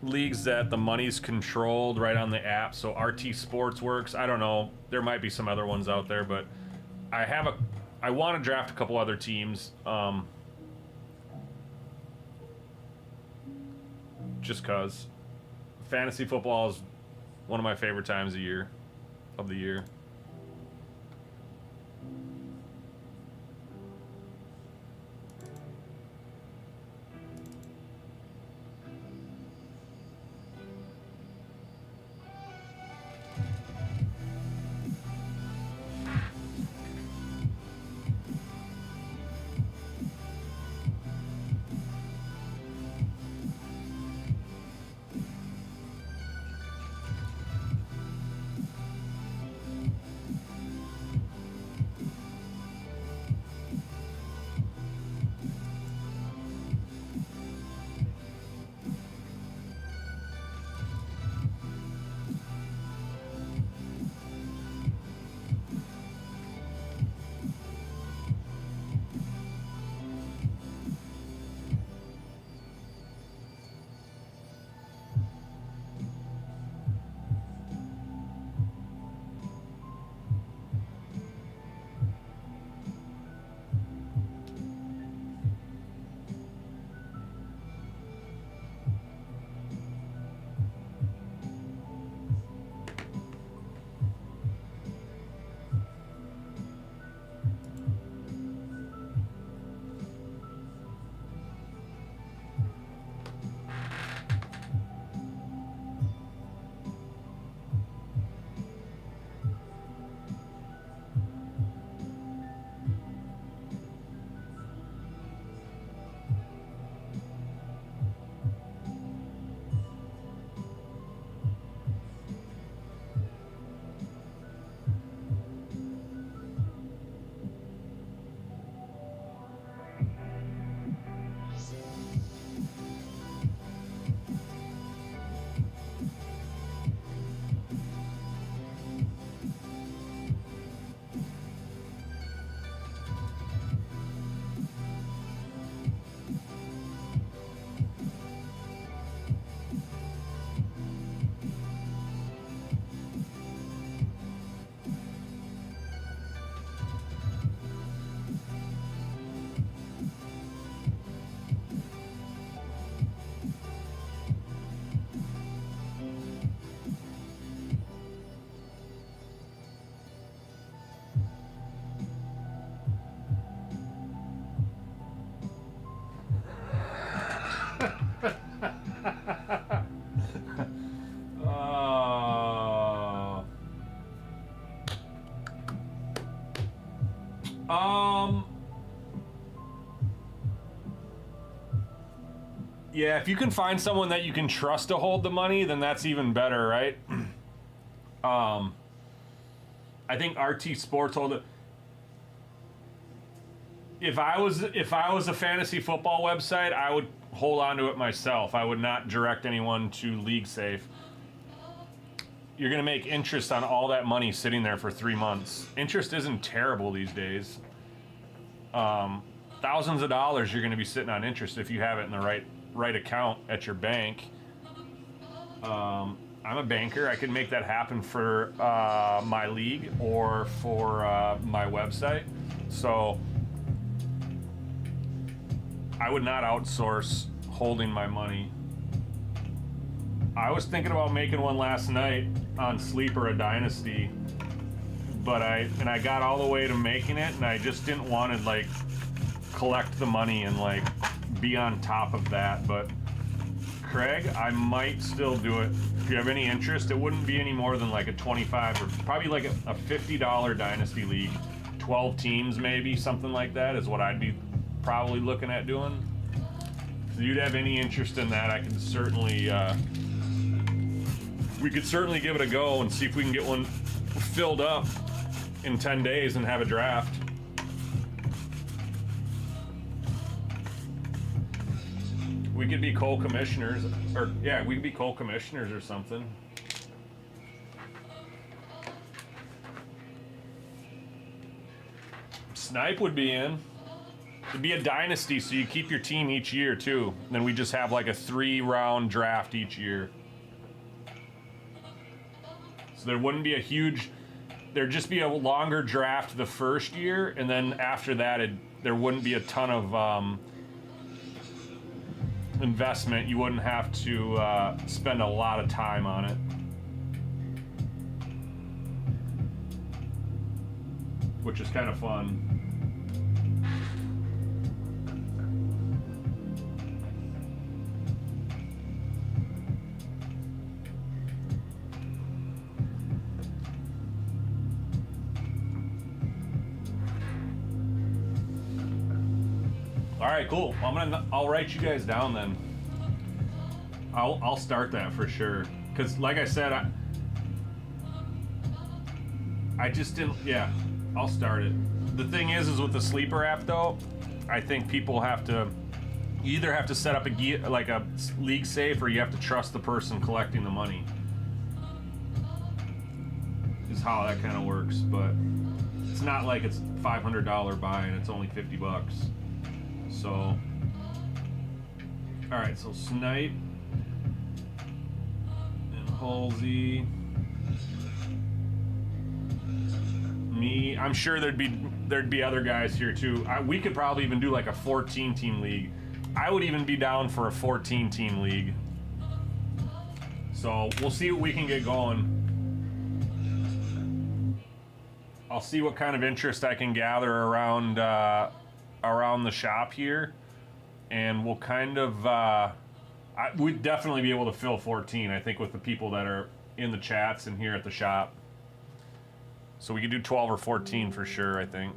leagues that the money's controlled right on the app, so RT Sports works. I don't know, there might be some other ones out there, but I want to draft a couple other teams, just cause fantasy football is one of my favorite times of the year. Yeah, if you can find someone that you can trust to hold the money, then that's even better, right? I think RT Sports hold it. If I was a fantasy football website, I would hold on to it myself. I would not direct anyone to League Safe. You're gonna make interest on all that money sitting there for 3 months. Interest isn't terrible these days. Thousands of dollars you're gonna be sitting on interest if you have it in the right account at your bank. I'm a banker. I could make that happen for my league or for my website. So I would not outsource holding my money. I was thinking about making one last night on Sleeper, a Dynasty, but I got all the way to making it, and I just didn't want to like collect the money and like be on top of that. But Craig, I might still do it. If you have any interest, it wouldn't be any more than like a 25 or probably like a $50 Dynasty league. 12 teams maybe, something like that is what I'd be probably looking at doing. If you'd have any interest in that, I could certainly we could certainly give it a go and see if we can get one filled up in 10 days and have a draft. We could be co-commissioners, or yeah, we could be co-commissioners or something. Snipe would be in. It'd be a dynasty, so you keep your team each year too. And then we just have like a 3-round draft each year. So there wouldn't be a huge, there'd just be a longer draft the first year, and then after that, there wouldn't be a ton of investment. You wouldn't have to spend a lot of time on it, which is kind of fun. All right, cool. I'll write you guys down then. I'll start that for sure. Cause like I said, I just didn't. Yeah, I'll start it. The thing is with the Sleeper app though, I think people have to. You either have to set up like a league safe, or you have to trust the person collecting the money. Is how that kind of works, but it's not like it's $500 buy and it's only $50. So, all right, so Snipe and Halsey, me. I'm sure there'd be other guys here too. We could probably even do like a 14-team league. I would even be down for a 14-team league. So we'll see what we can get going. I'll see what kind of interest I can gather around the shop here, and we'll kind of we'd definitely be able to fill 14, I think, with the people that are in the chats and here at the shop. So we could do 12 or 14 for sure, I think.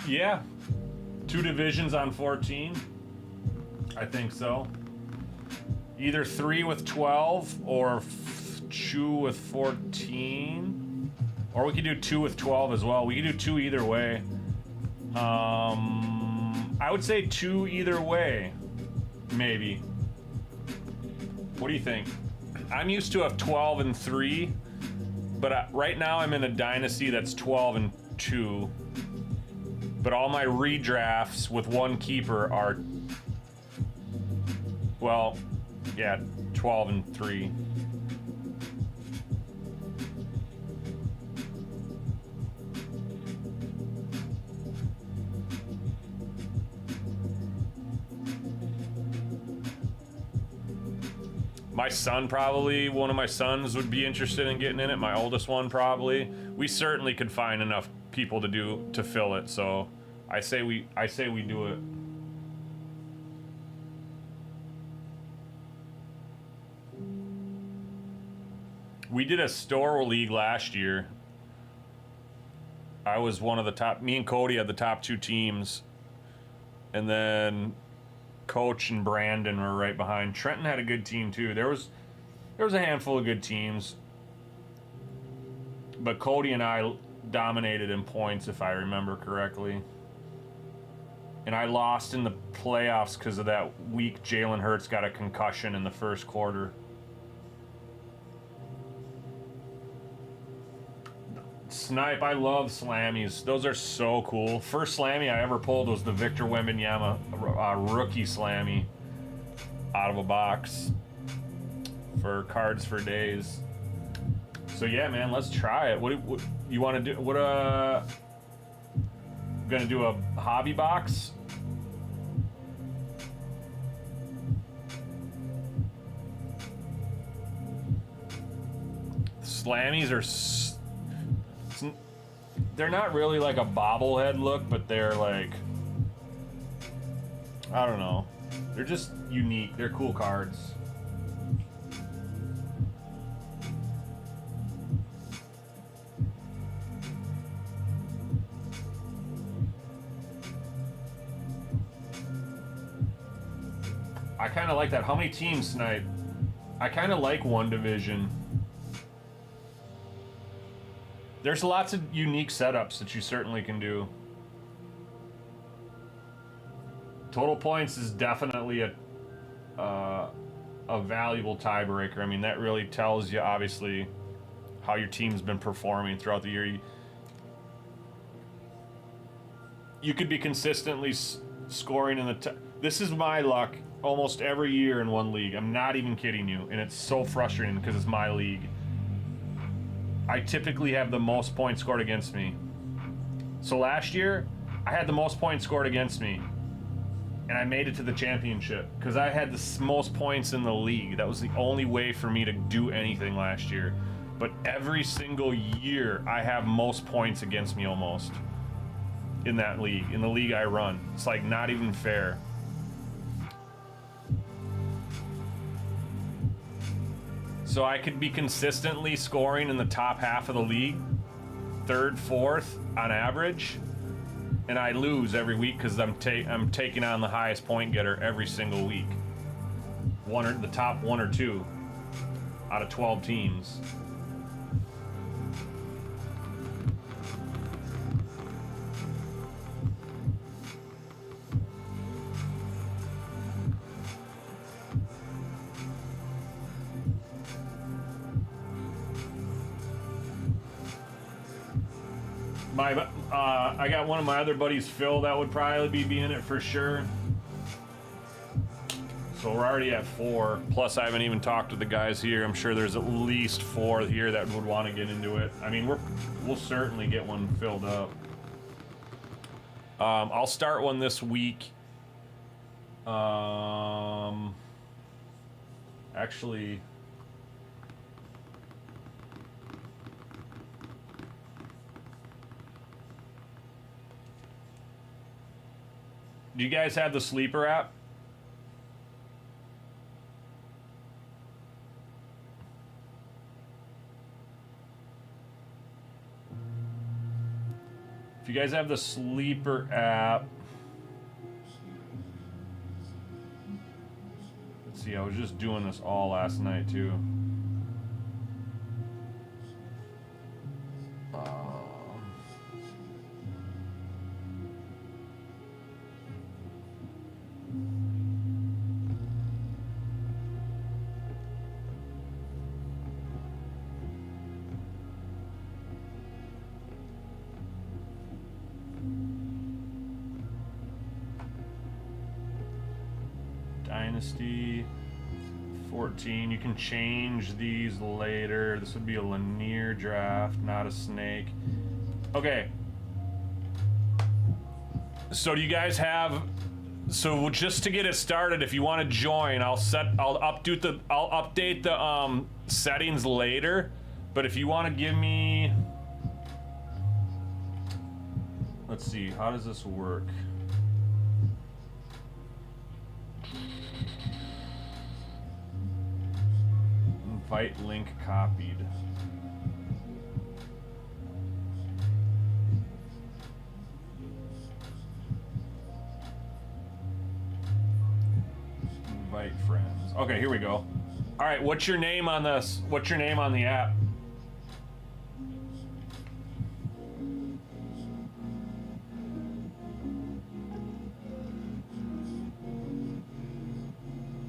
Yeah. 2 divisions on 14. I think so. Either 3 with 12 or 2 with 14. Or we could do 2 with 12 as well. We could do 2 either way. I would say 2 either way. Maybe. What do you think? I'm used to a 12 and 3, but right now I'm in a dynasty that's 12 and 2. But all my redrafts with 1 keeper are, well, yeah, 12 and 3. My son probably, one of my sons would be interested in getting in it. My oldest one probably. We certainly could find enough people to fill it. So I say we do it. We did a store league last year. I was one of the top. Me and Cody had the top 2 teams, and then Coach and Brandon were right behind. Trenton had a good team too. There was a handful of good teams, but Cody and I dominated in points, if I remember correctly. And I lost in the playoffs because of that week. Jalen Hurts got a concussion in the first quarter. Snipe, I love slammies. Those are so cool. First slammy I ever pulled was the Victor Wembanyama rookie slammy out of a box for Cards for Days. So yeah, man, let's try it. What you want to do? Gonna do a hobby box? Slammies are they're not really like a bobblehead look, but they're like, I don't know. They're just unique. They're cool cards. I kind of like that. How many teams, Snipe? I kind of like 1 division. There's lots of unique setups that you certainly can do. Total points is definitely a valuable tiebreaker. I mean, that really tells you, obviously, how your team's been performing throughout the year. You could be consistently scoring in the this is my luck almost every year in one league. I'm not even kidding you, and it's so frustrating because it's my league. I typically have the most points scored against me. So last year, I had the most points scored against me, and I made it to the championship because I had the most points in the league. That was the only way for me to do anything last year. But every single year, I have most points against me almost in that league, in the league I run. It's like not even fair. So I could be consistently scoring in the top half of the league, 3rd, 4th on average, and I lose every week because I'm taking on the highest point getter every single week. The top 1 or 2 out of 12 teams. I got one of my other buddies, Phil, that would probably be in it for sure. So we're already at 4. Plus, I haven't even talked to the guys here. I'm sure there's at least 4 here that would want to get into it. I mean, we'll certainly get one filled up. I'll start one this week. Actually, do you guys have the Sleeper app? If you guys have the Sleeper app, let's see, I was just doing this all last night too. Dynasty 14. You can change these later. This would be a linear draft, not a snake. Okay. So do you guys have? So just to get it started, if you want to join, I'll update the settings later. But if you want to give me, let's see, how does this work? Invite link copied. Invite friends. Okay, here we go. All right, what's your name on this? What's your name on the app?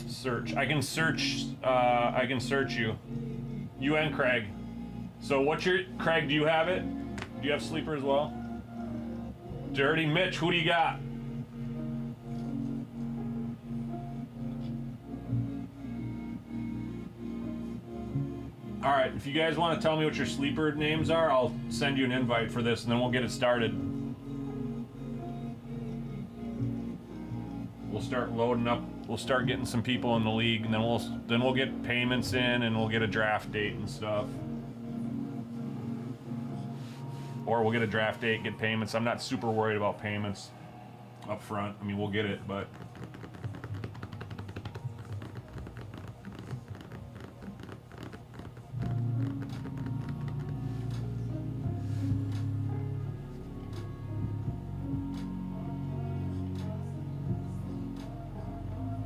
Search. I can search you. You and Craig. So what's your, Craig, do you have it? Do you have Sleeper as well? Dirty Mitch, who do you got? All right, if you guys want to tell me what your Sleeper names are, I'll send you an invite for this and then we'll get it started. We'll start loading up. We'll start getting some people in the league, and then we'll get payments in, and we'll get a draft date and stuff. Or we'll get a draft date, get payments. I'm not super worried about payments up front. I mean, we'll get it, but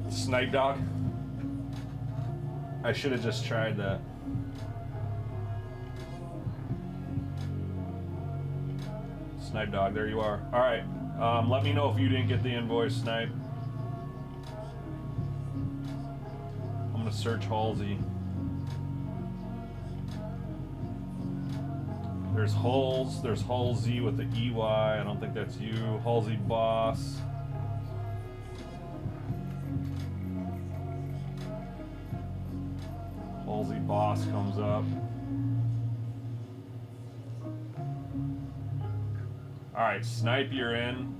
Snipe Dog. I should have just tried that. Snipe Dog, there you are. All right, let me know if you didn't get the invoice, Snipe. I'm gonna search Halsey. There's Halsey with the EY. I don't think that's you. Halsey Boss. Halsey Boss comes up. All right, Snipe, you're in.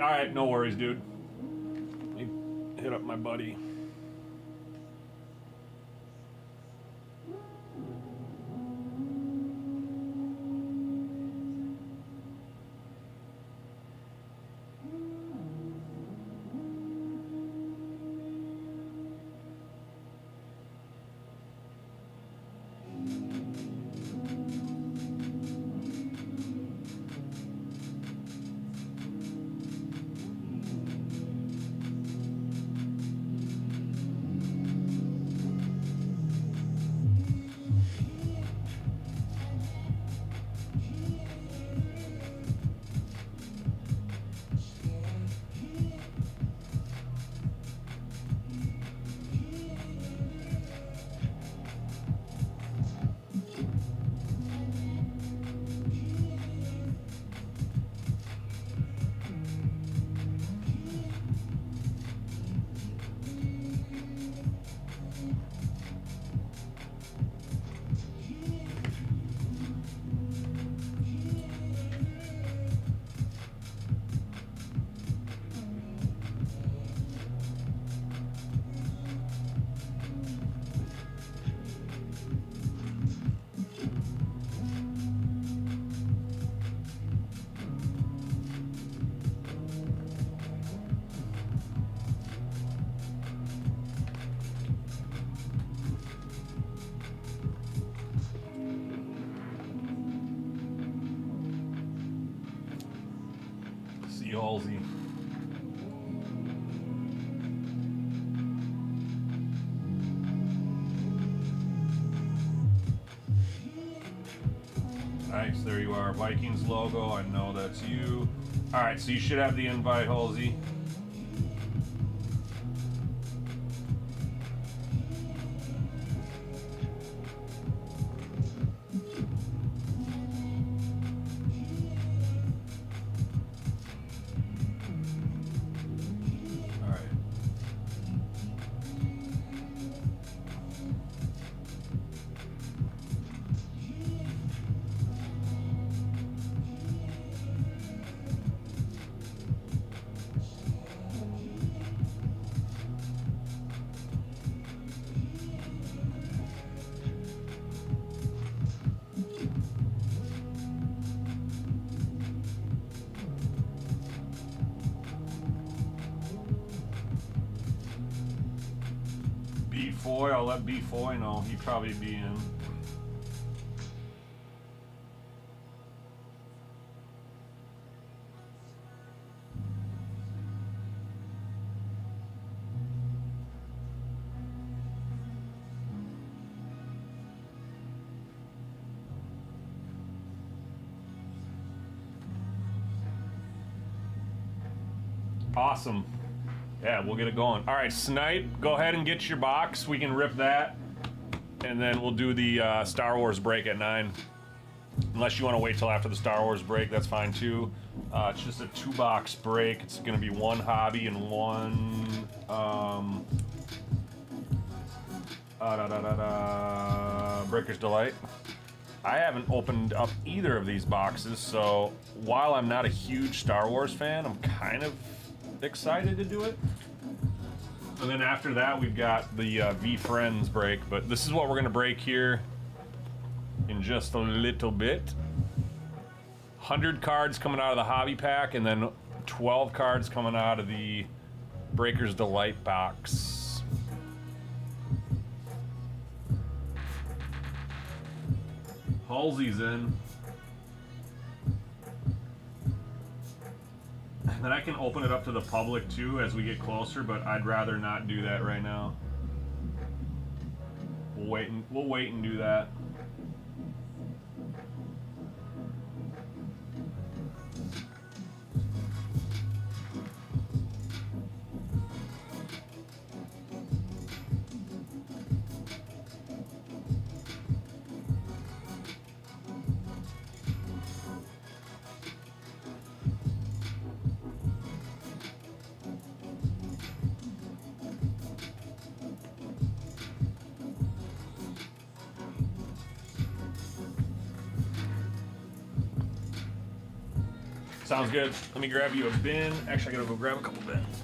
All right, no worries, dude. Let me hit up my buddy. Nice, there you are. Vikings logo, I know that's you. Alright, so you should have the invite, Halsey. B-Foy, I'll let B-Foy know. He'd probably be in. Awesome. Yeah, we'll get it going. All right, Snipe, go ahead and get your box. We can rip that, and then we'll do the Star Wars break at 9. Unless you want to wait till after the Star Wars break, that's fine too. It's just a 2-box break. It's going to be 1 hobby and 1 Breaker's Delight. I haven't opened up either of these boxes, so while I'm not a huge Star Wars fan, I'm kind of excited to do it. And then after that, we've got the V Friends break, but this is what we're gonna break here in just a little bit. 100 cards coming out of the hobby pack, and then 12 cards coming out of the Breaker's Delight box. Halsey's in. Then I can open it up to the public too as we get closer, but I'd rather not do that right now. We'll wait and do that. Sounds good. Let me grab you a bin. Actually, I gotta go grab a couple bins.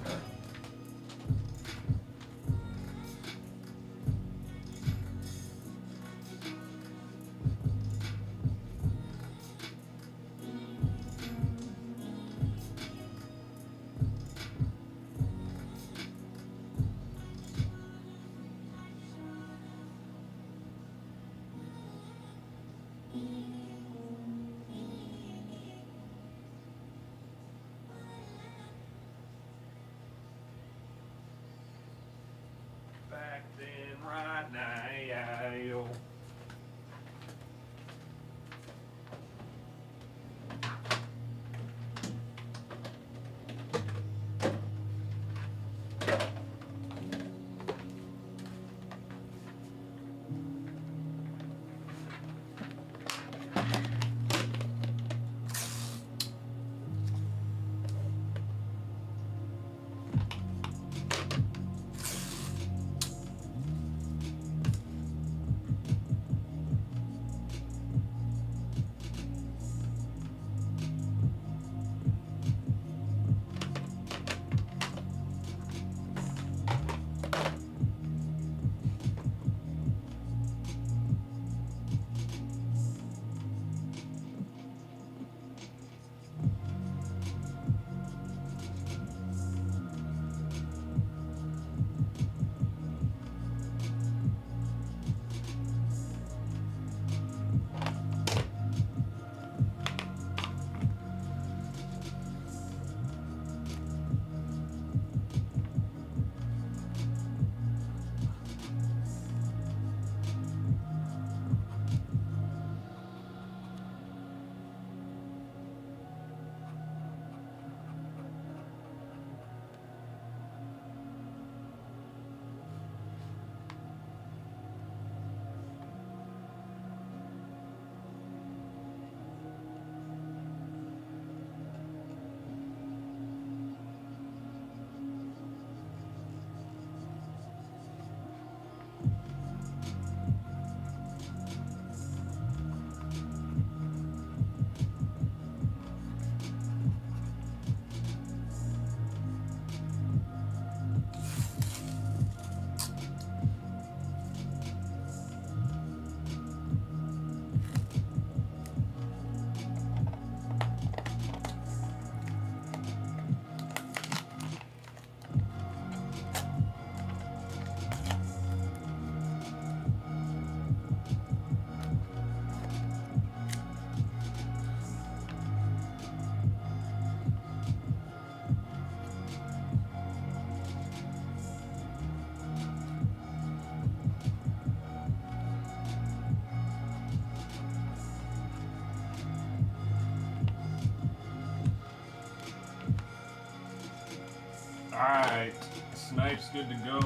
Alright, snipe's good to go.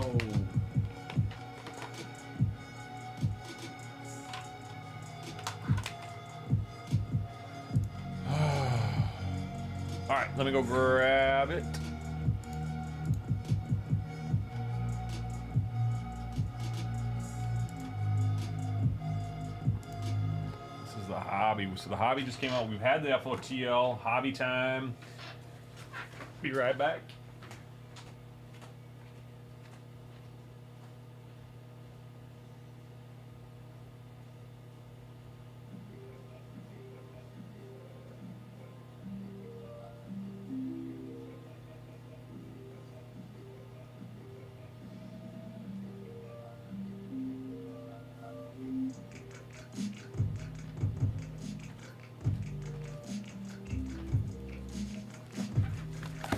Alright, let me go grab it. This is the hobby. So the hobby just came out. We've had the FOTL hobby time. Be right back.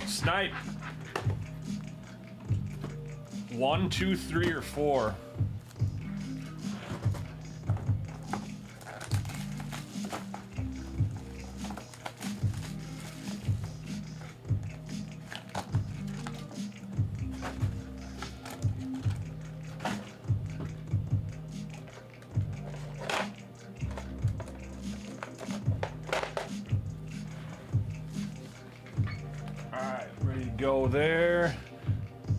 Snipe. 1, 2, 3, or 4. Go there.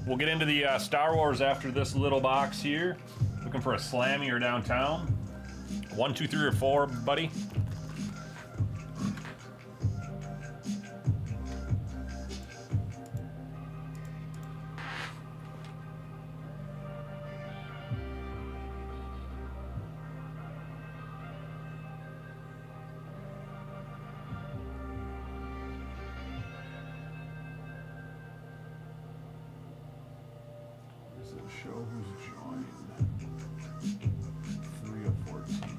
We'll get into the Star Wars after this little box here. Looking for a Slammy or downtown. 1, 2, 3, or 4, buddy. Show who's joined. 3 of 14.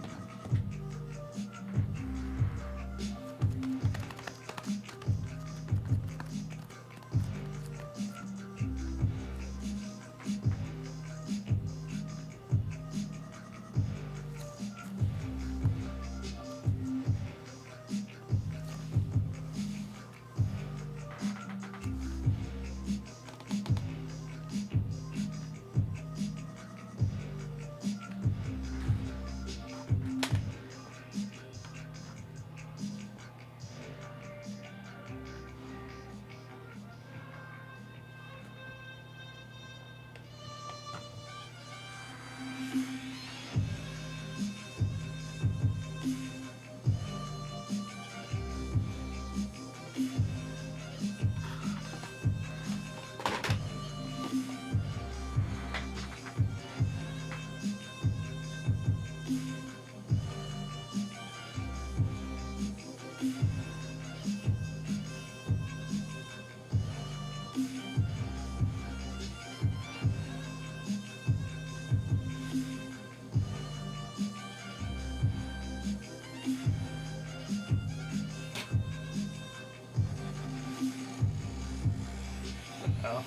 Oh.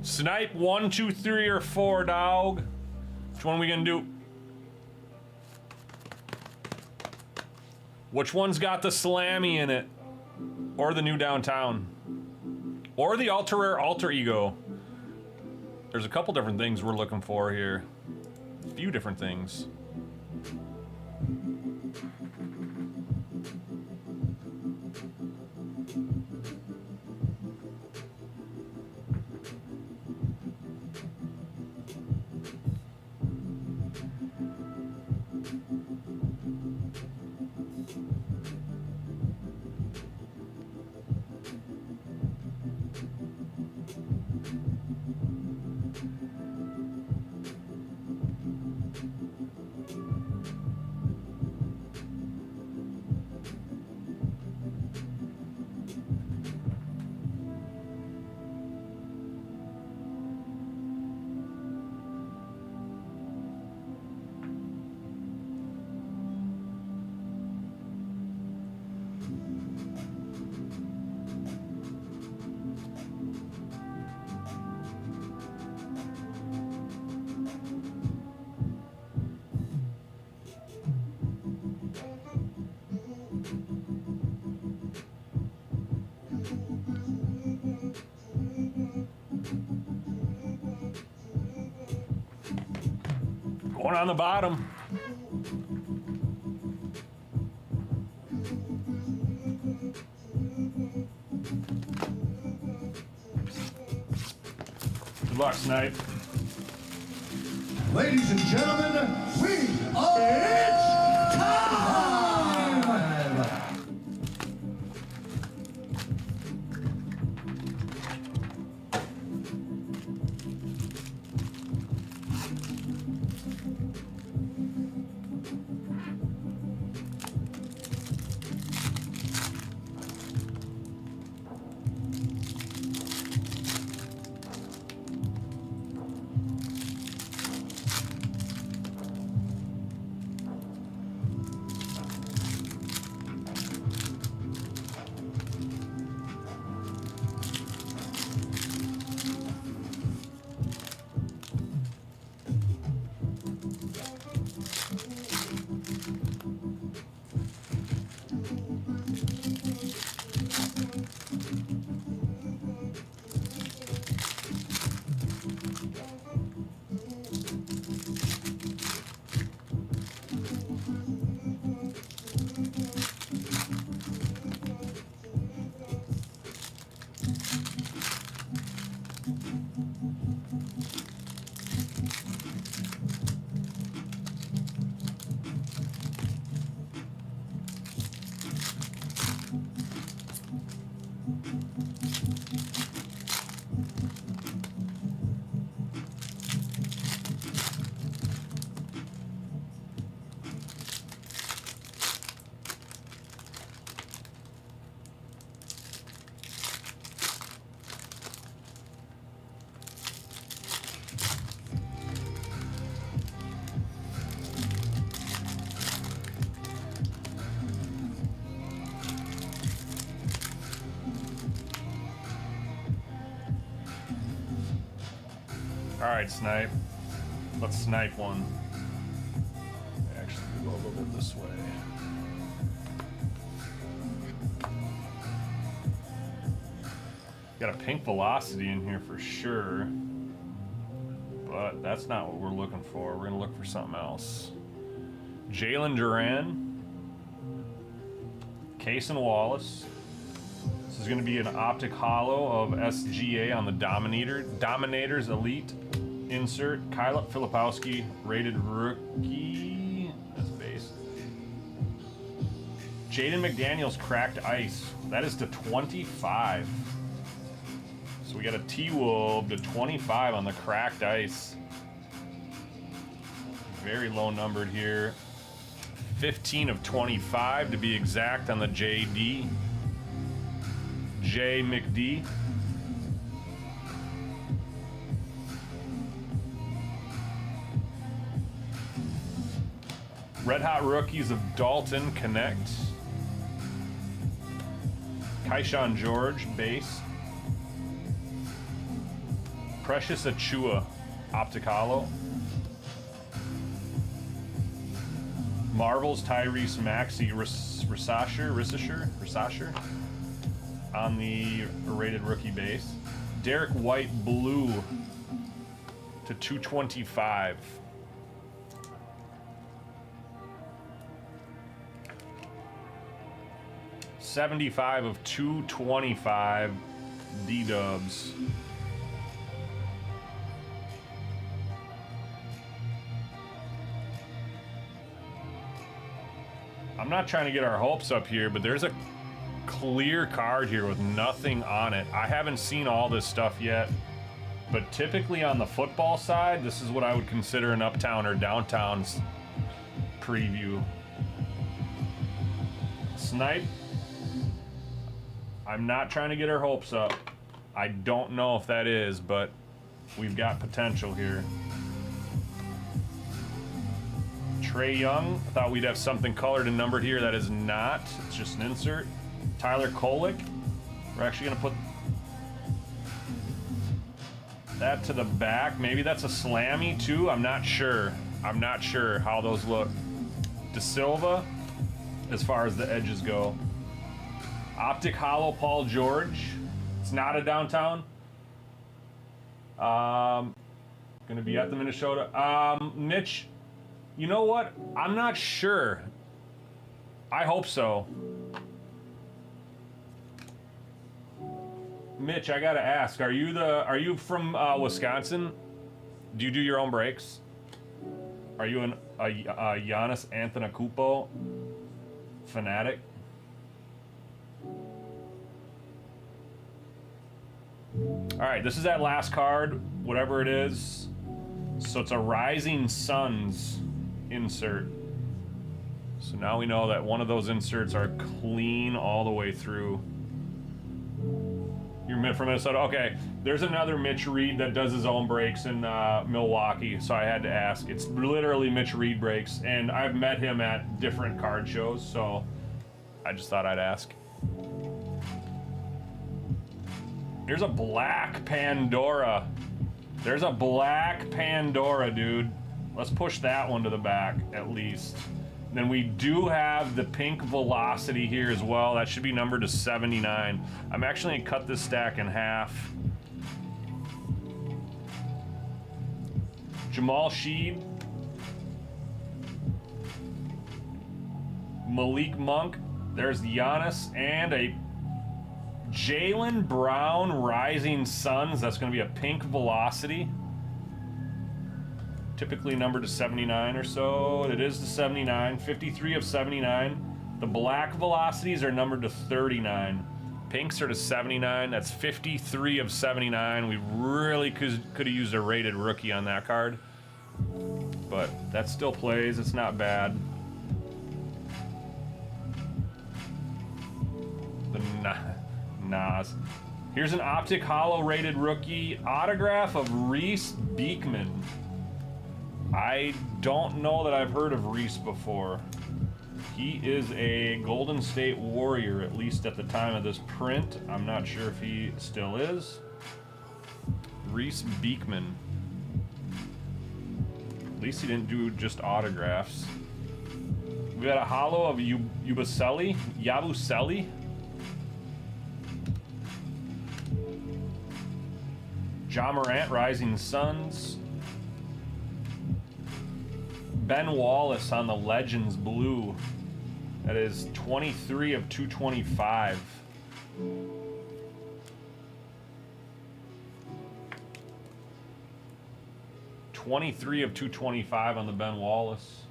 Snipe 1, 2, 3, or 4, dog. Which one are we gonna do? Which one's got the Slammy in it? Or the new downtown? Or the ultra rare alter ego? There's a couple different things we're looking for here. A few different things. One on the bottom. Good luck, Snipe. Ladies and gentlemen, it's time! Alright, Snipe. Let's snipe one. Actually, we'll go a little bit this way. Got a pink velocity in here for sure. But that's not what we're looking for. We're gonna look for something else. Jalen Duran. Cason Wallace. This is gonna be an Optic Hollow of SGA on the Dominators Elite insert. Kyle Filipowski, rated rookie. That's base. Jaden McDaniels, cracked ice. That is to 25. So we got a T-Wolf to 25 on the cracked ice. Very low numbered here. 15 of 25 to be exact on the JD. J McD. Red Hot Rookies of Dalton Connect. Kaishan George, base. Precious Achua, Optic Hollow. Marvel's Tyrese Maxey Risasher on the rated rookie base. Derek White blue to 225. $75 of 225 D-dubs. I'm not trying to get our hopes up here, but there's a clear card here with nothing on it. I haven't seen all this stuff yet, but typically on the football side, this is what I would consider an uptown or downtown's preview. Snipe. I'm not trying to get our hopes up. I don't know if that is, but we've got potential here. Trey Young, I thought we'd have something colored and numbered here. That is not. It's just an insert. Tyler Kolick. We're actually going to put that to the back. Maybe that's a slammy too. I'm not sure. I'm not sure how those look. De Silva, as far as the edges go. Optic Hollow Paul George. It's not a downtown. Gonna be at the Minnesota. Mitch You know what? I'm not sure. I hope so. Mitch, I gotta ask, are you from Wisconsin? Do you do your own brakes? Are you a Giannis Antetokounmpo fanatic? All right, this is that last card, whatever it is. So it's a Rising Suns insert. So now we know that one of those inserts are clean all the way through. You're from Minnesota? Okay. There's another Mitch Reed that does his own brakes in Milwaukee, so I had to ask. It's literally Mitch Reed brakes, and I've met him at different card shows, so I just thought I'd ask. There's a black Pandora. There's a black Pandora, dude. Let's push that one to the back, at least. Then we do have the pink Velocity here as well. That should be numbered to 79. I'm actually gonna cut this stack in half. Jamal Sheed. Malik Monk. There's Giannis and a Jaylen Brown Rising Suns. That's gonna be a pink Velocity. Typically numbered to 79 or so. It is to 79, 53 of 79. The black Velocities are numbered to 39. Pinks are to 79. That's 53 of 79. We really could have used a rated rookie on that card. But that still plays. It's not bad. The Nas. Here's an Optic Hollow rated rookie autograph of Reese Beekman. I don't know that I've heard of Reese before. He is a Golden State Warrior, at least at the time of this print. I'm not sure if he still is. Reese Beekman. At least he didn't do just autographs. We got a hollow of Yabusele. Ja Morant, Rising Suns. Ben Wallace on the Legends Blue. That is 23 of 225. (23 of 225 on the Ben Wallace.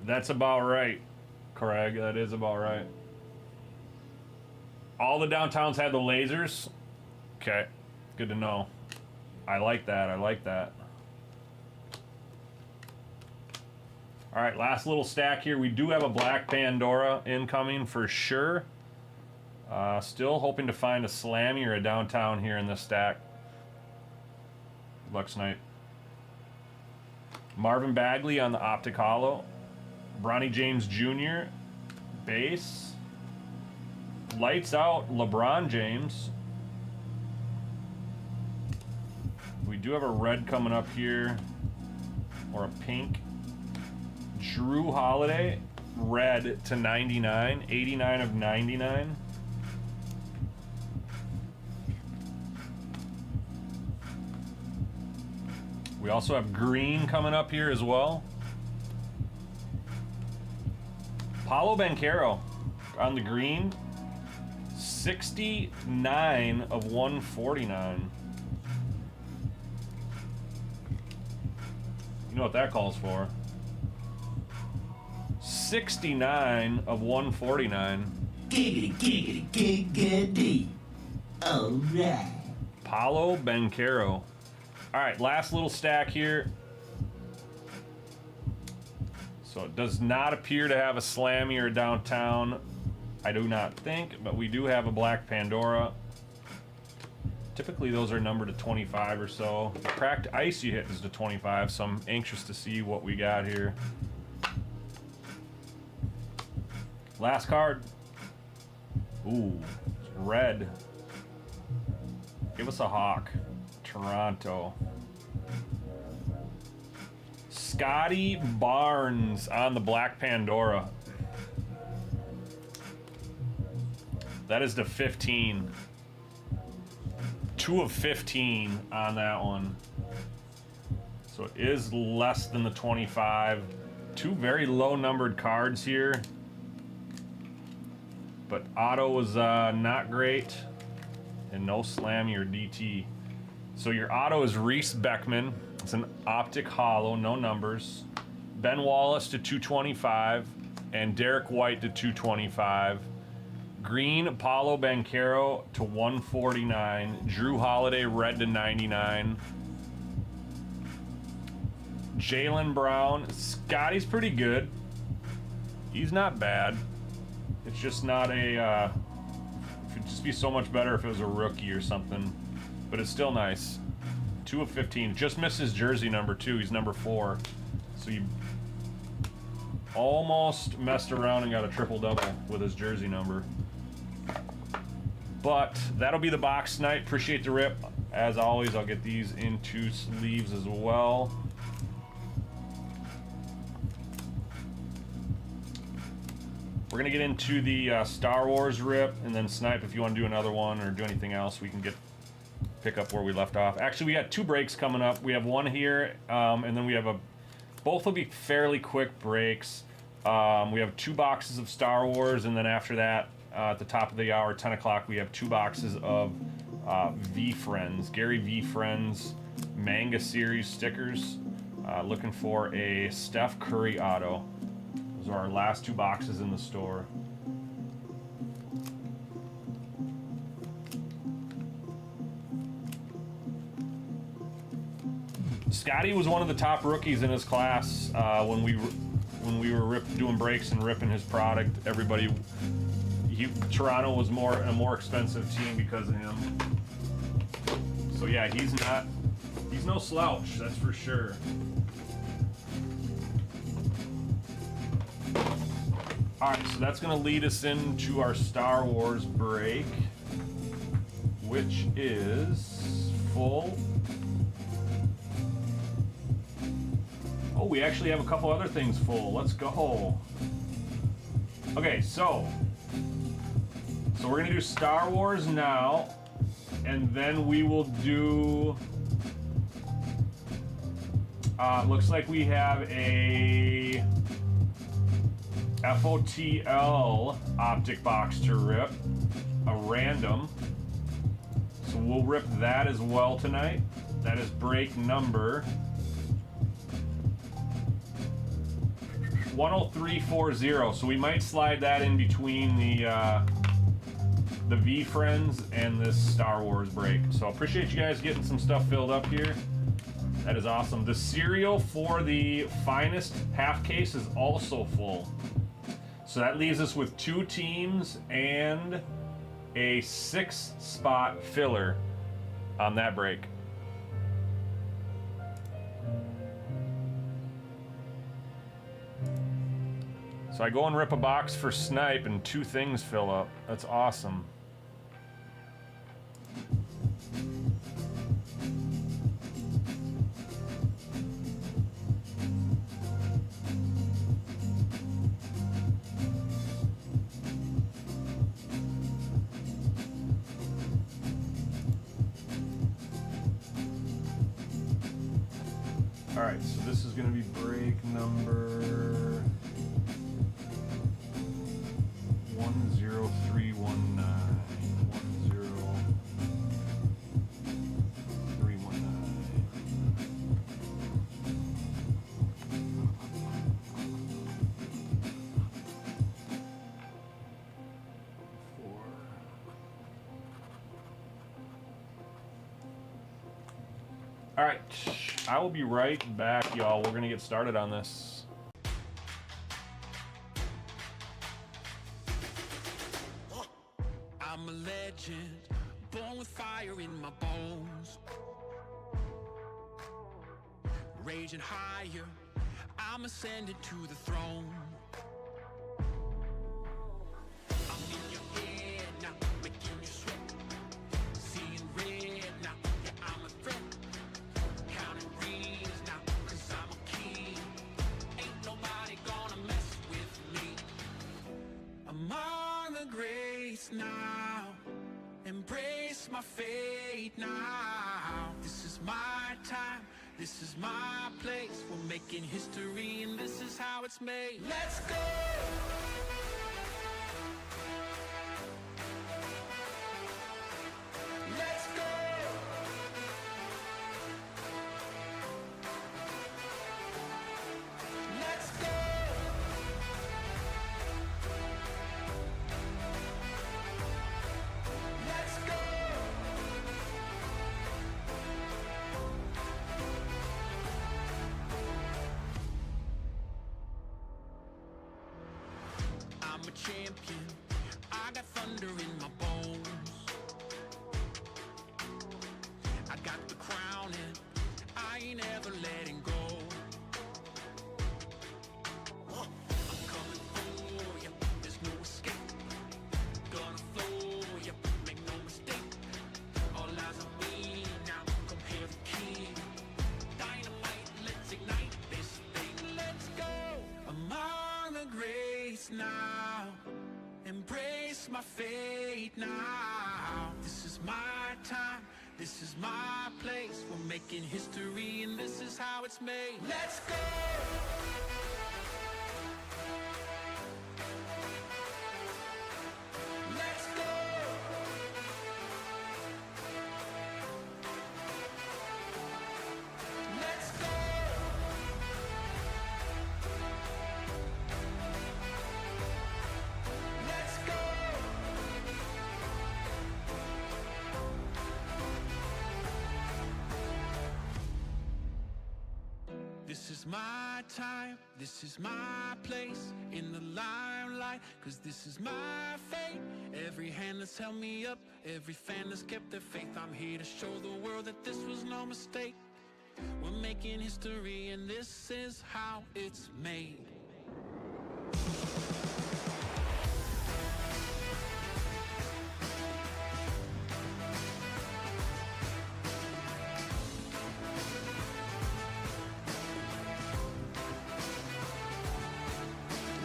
That's about right, Craig. That is about right. All the downtowns had the lasers. Okay, good to know. I like that. I like that. All right, last little stack here. We do have a black Pandora incoming for sure. Still hoping to find a Slammy or a downtown here in this stack. Good luck, Snipe. Marvin Bagley on the Optic Hollow. Bronny James Jr. Base. Lights out LeBron James. We do have a red coming up here. Or a pink. Drew Holiday, red to 99, 89 of 99. We also have green coming up here as well. Paolo Banchero on the green, 69 of 149. You know what that calls for. 69 of 149. Giggity, giggity, giggity. All right. Paolo Banchero. All right, last little stack here. So it does not appear to have a Slammy or a downtown. I do not think, but we do have a black Pandora. Typically those are numbered to 25 or so. The cracked ice you hit is to 25, so I'm anxious to see what we got here. Last card. Ooh, it's red. Give us a Hawk. Toronto. Scotty Barnes on the black Pandora. That is the 15. 2 of 15 on that one. So it is less than the 25. Two very low numbered cards here. But auto was not great. And no slammy or DT. So your auto is Reese Beckman. It's an Optic Hollow, no numbers. Ben Wallace to 225. And Derek White to 225. Green, Apollo Banchero to 149. Drew Holiday, red to 99. Jaylen Brown. Scotty's pretty good. He's not bad. It's just not a... it'd just be so much better if it was a rookie or something. But it's still nice. 2 of 15. Just missed his jersey number, too. He's number 4. So you almost messed around and got a triple-double with his jersey number. But that'll be the box tonight. Appreciate the rip. As always, I'll get these into sleeves as well. We're gonna get into the Star Wars rip, and then Snipe, if you want to do another one or do anything else, we can pick up where we left off. Actually, we got 2 breaks coming up. We have one here, and then we have both will be fairly quick breaks. We have 2 boxes of Star Wars, and then after that, at the top of the hour, 10 o'clock, we have 2 boxes of V Friends, Gary V Friends Manga Series stickers. Looking for a Steph Curry auto. Those are our last 2 boxes in the store. Scotty was one of the top rookies in his class when we were doing breaks and ripping his product. Toronto was a more expensive team because of him. So yeah, he's no slouch, that's for sure. Alright, so that's going to lead us into our Star Wars break, which is full. Oh, we actually have a couple other things full. Let's go. Okay, so we're going to do Star Wars now, and then we will do... looks like we have a FOTL Optic box to rip, a random. So we'll rip that as well tonight. That is break number 10340. So we might slide that in between the V Friends and this Star Wars break. So I appreciate you guys getting some stuff filled up here. That is awesome. The cereal for the finest half case is also full. So that leaves us with 2 teams and a 6-spot filler on that break. So I go and rip a box for Snipe and 2 things fill up. That's awesome. Alright, so this is going to be break number 10319. 10319. Alright, I will be right back, y'all. We're gonna get started on this. I'm a legend, born with fire in my bones. Raging higher, I'm ascending to the throne. I'm in your head now, making you sweat. Seeing red now, yeah, I'm a threat. Counting rings now, 'cause I'm a king. Ain't nobody gonna mess with me. Among the greats now, embrace my fate now. This is my time, This is my place. We're making history, and this is how it's made. Let's go. Let's go. Let's go. Let's go. I'm a champion. I got thunder in my bones. I got the crown and I ain't ever letting go. I'm coming for you. There's no escape. Gonna flow you. Make no mistake. All eyes on me now. Come here the king. Dynamite. Let's ignite this thing. Let's go. Among the grace now. Embrace my fate now. This is my time. This is my place. We're making history, and this is how it's made. Let's go. Let's go. Let's go. Let's go. This is my time, this is my place in the limelight, 'cause this is my fate. Every hand that's held me up, every fan that's kept their faith. I'm here to show the world that this was no mistake. We're making history, and this is how it's made.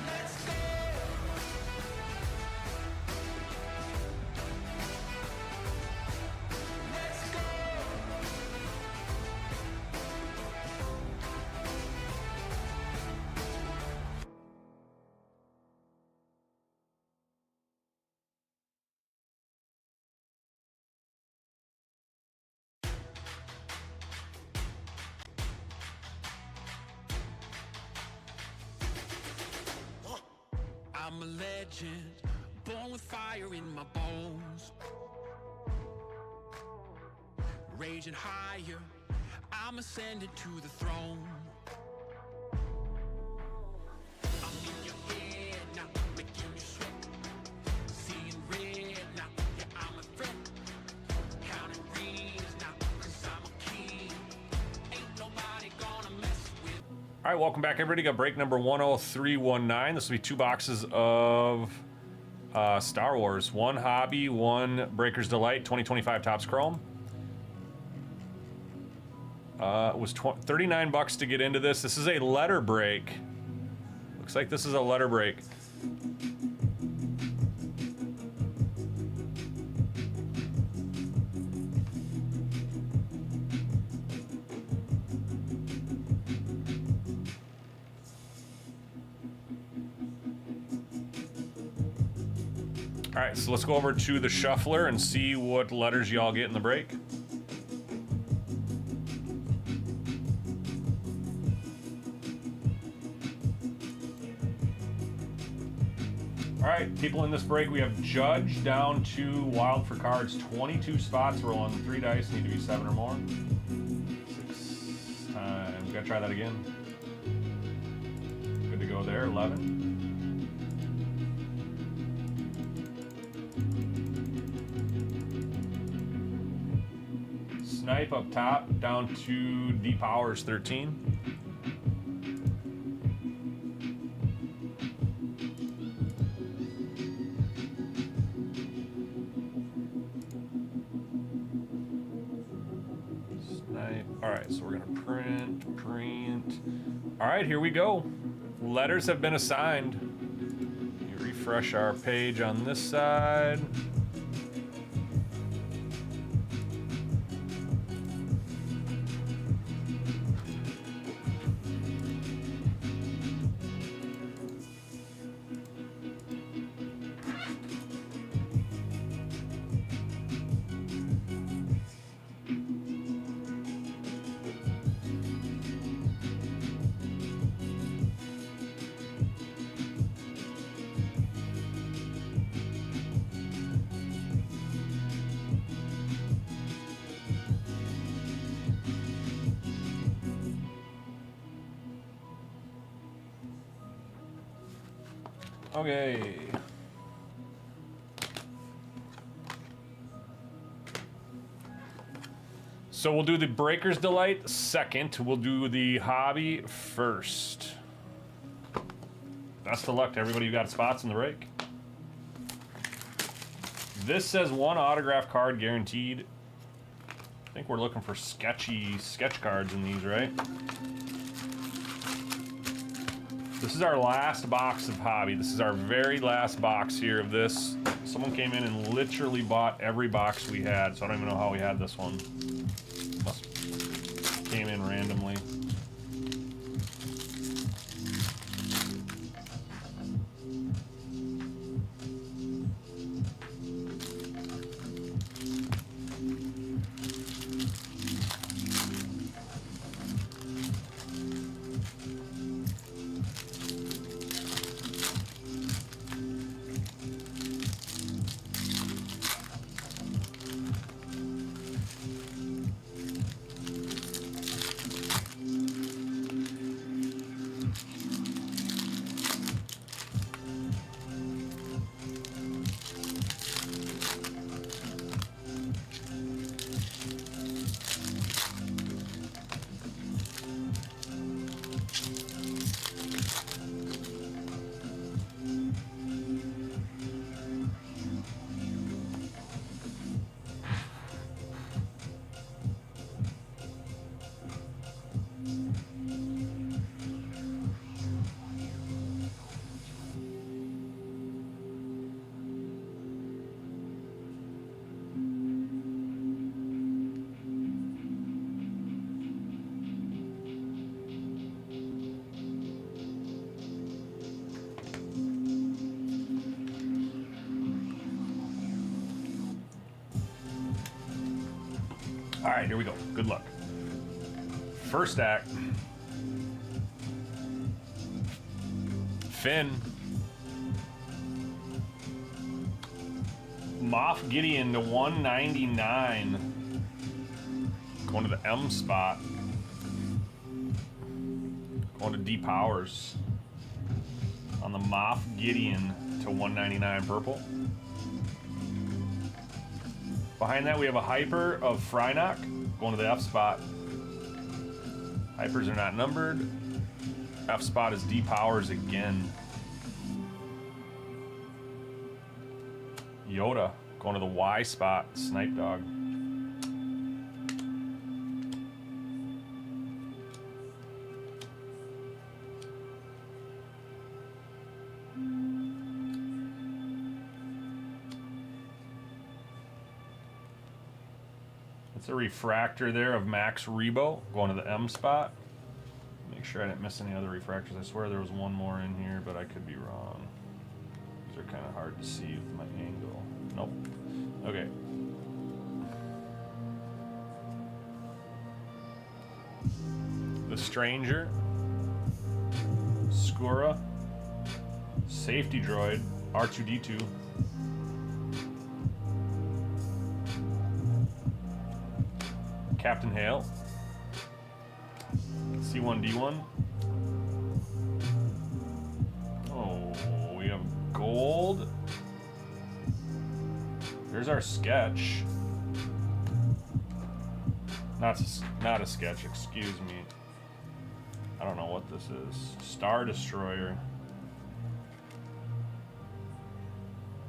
Let's go. Let's go. I'm a legend, born with fire in my bones. Raging higher, I'm ascending to the throne. I'm in your head now, making you sweat. Seeing red now, yeah, I'm a threat. Counting rings now, 'cause I'm a king. Ain't nobody gonna mess with. All right, welcome back, everybody. Got break number 10319. This will be 2 boxes of Star Wars. 1 Hobby, 1 Breaker's Delight, 2025 Topps Chrome. It was $39 to get into this. This is a letter break. Looks like this is a letter break. All right, so let's go over to the shuffler and see what letters y'all get in the break. All right, people in this break, we have Judge down to Wild for cards. 22 spots, rolling 3 dice, need to be 7 or more. 6 times, gotta try that again. Good to go there, 11. Snipe up top, down to Deep Powers, 13. Snipe. All right, so we're gonna print. All right, here we go. Letters have been assigned. You refresh our page on this side. Okay. So we'll do the Breaker's Delight second. We'll do the Hobby first. Best of luck to everybody who got spots in the break. This says 1 autograph card guaranteed. I think we're looking for sketchy sketch cards in these, right? This is our last box of Hobby. This is our very last box here of this. Someone came in and literally bought every box we had, so I don't even know how we had this one. Must came in randomly. All right, here we go. Good luck. First stack. Finn. Moff Gideon to 199. Going to the M spot. Going to D Powers. On the Moff Gideon to 199 purple. Behind that, we have a Hyper of Frynock going to the F spot. Hypers are not numbered. F spot is D Powers again. Yoda going to the Y spot. Snipe Dog. It's a refractor there of Max Rebo going to the M spot. Make sure I didn't miss any other refractors. I swear there was one more in here, but I could be wrong. These are kind of hard to see with my angle. Nope. Okay. The Stranger. Skura. Safety Droid. R2-D2. Captain Hale. C1D1. Oh, we have gold. There's our sketch. Not a sketch, excuse me. I don't know what this is. Star Destroyer.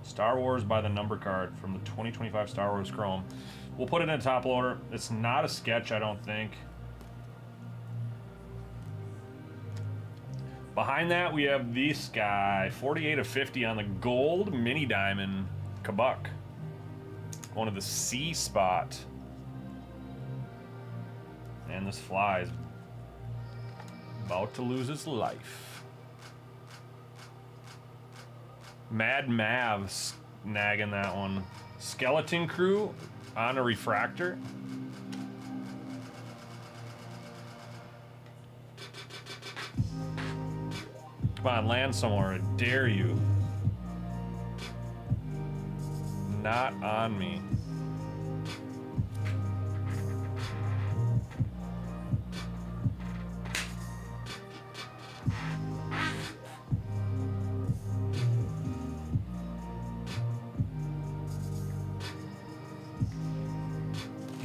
Star Wars by the number card from the 2025 Star Wars Chrome. We'll put it in a top loader. It's not a sketch, I don't think. Behind that, we have this guy, 48 of 50 on the gold mini diamond Kabuk. Going to the C spot. And this fly is about to lose its life. Mad Mav snagging that one. Skeleton Crew on a refractor. Come on, land somewhere. I dare you. Not on me.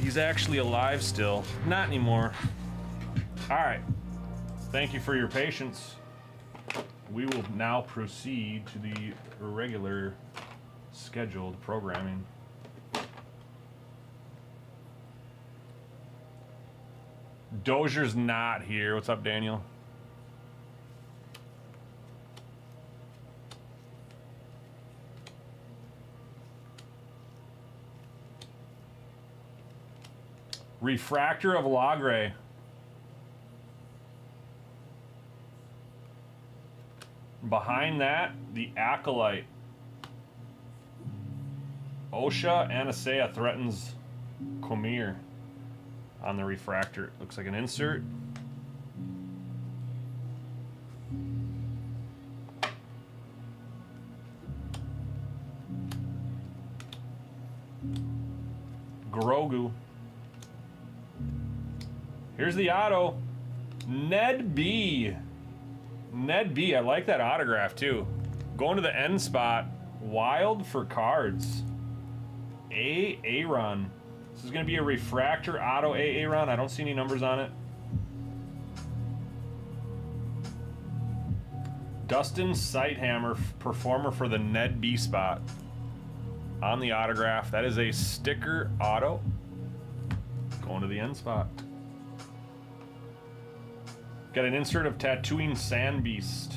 He's actually alive still. Not anymore. All right. Thank you for your patience. We will now proceed to the regular scheduled programming. Dozier's not here. What's up, Daniel? Refractor of Lagre. Behind that, the Acolyte. Osha Anasea threatens Komir on the refractor. Looks like an insert. Grogu. Here's the auto. Ned B. Ned B. I like that autograph too. Going to the end spot. Wild for cards. Aaron. This is going to be a refractor auto Aaron. I don't see any numbers on it. Dustin Sighthammer, performer for the Ned B spot. On the autograph. That is a sticker auto. Going to the end spot. Got an insert of Tattooing Sandbeast.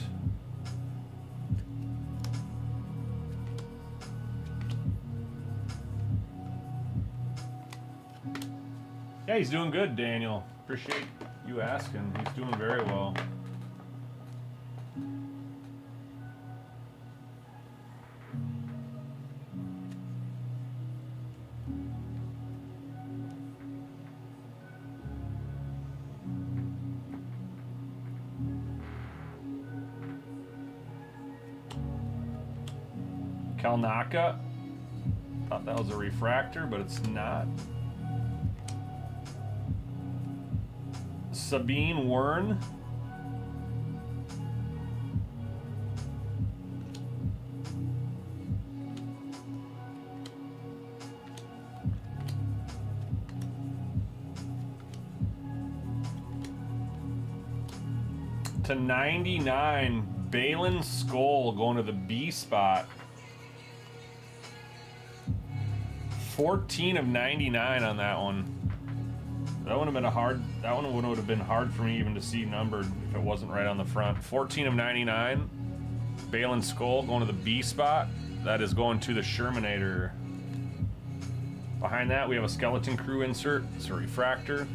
Yeah, he's doing good, Daniel. Appreciate you asking. He's doing very well. Kalnaka. Thought that was a refractor, but it's not. Sabine Wern. To 99, Balin Skull going to the B spot. 14 of 99 on that one. That would have been a hard. That one would have been hard for me even to see numbered if it wasn't right on the front. 14 of 99. Balin Skull going to the B spot. That is going to the Shermanator. Behind that, we have a Skeleton Crew insert. It's a refractor.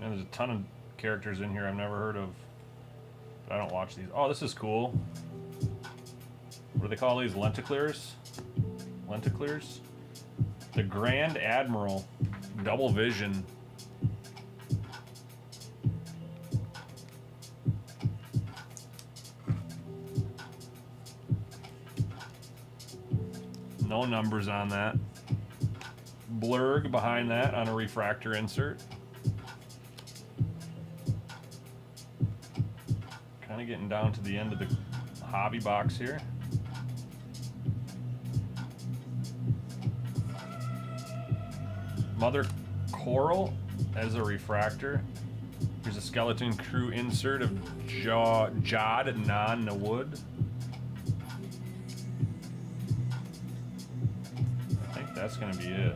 And there's a ton of characters in here I've never heard of. But I don't watch these. Oh, this is cool. What do they call these? Lenticleers? Lenticleers? The Grand Admiral. Double Vision. No numbers on that. Blurg behind that on a refractor insert. Kind of getting down to the end of the hobby box here. Mother Coral as a refractor. Here's a Skeleton Crew insert of Jod Non Nawood. I think that's going to be it.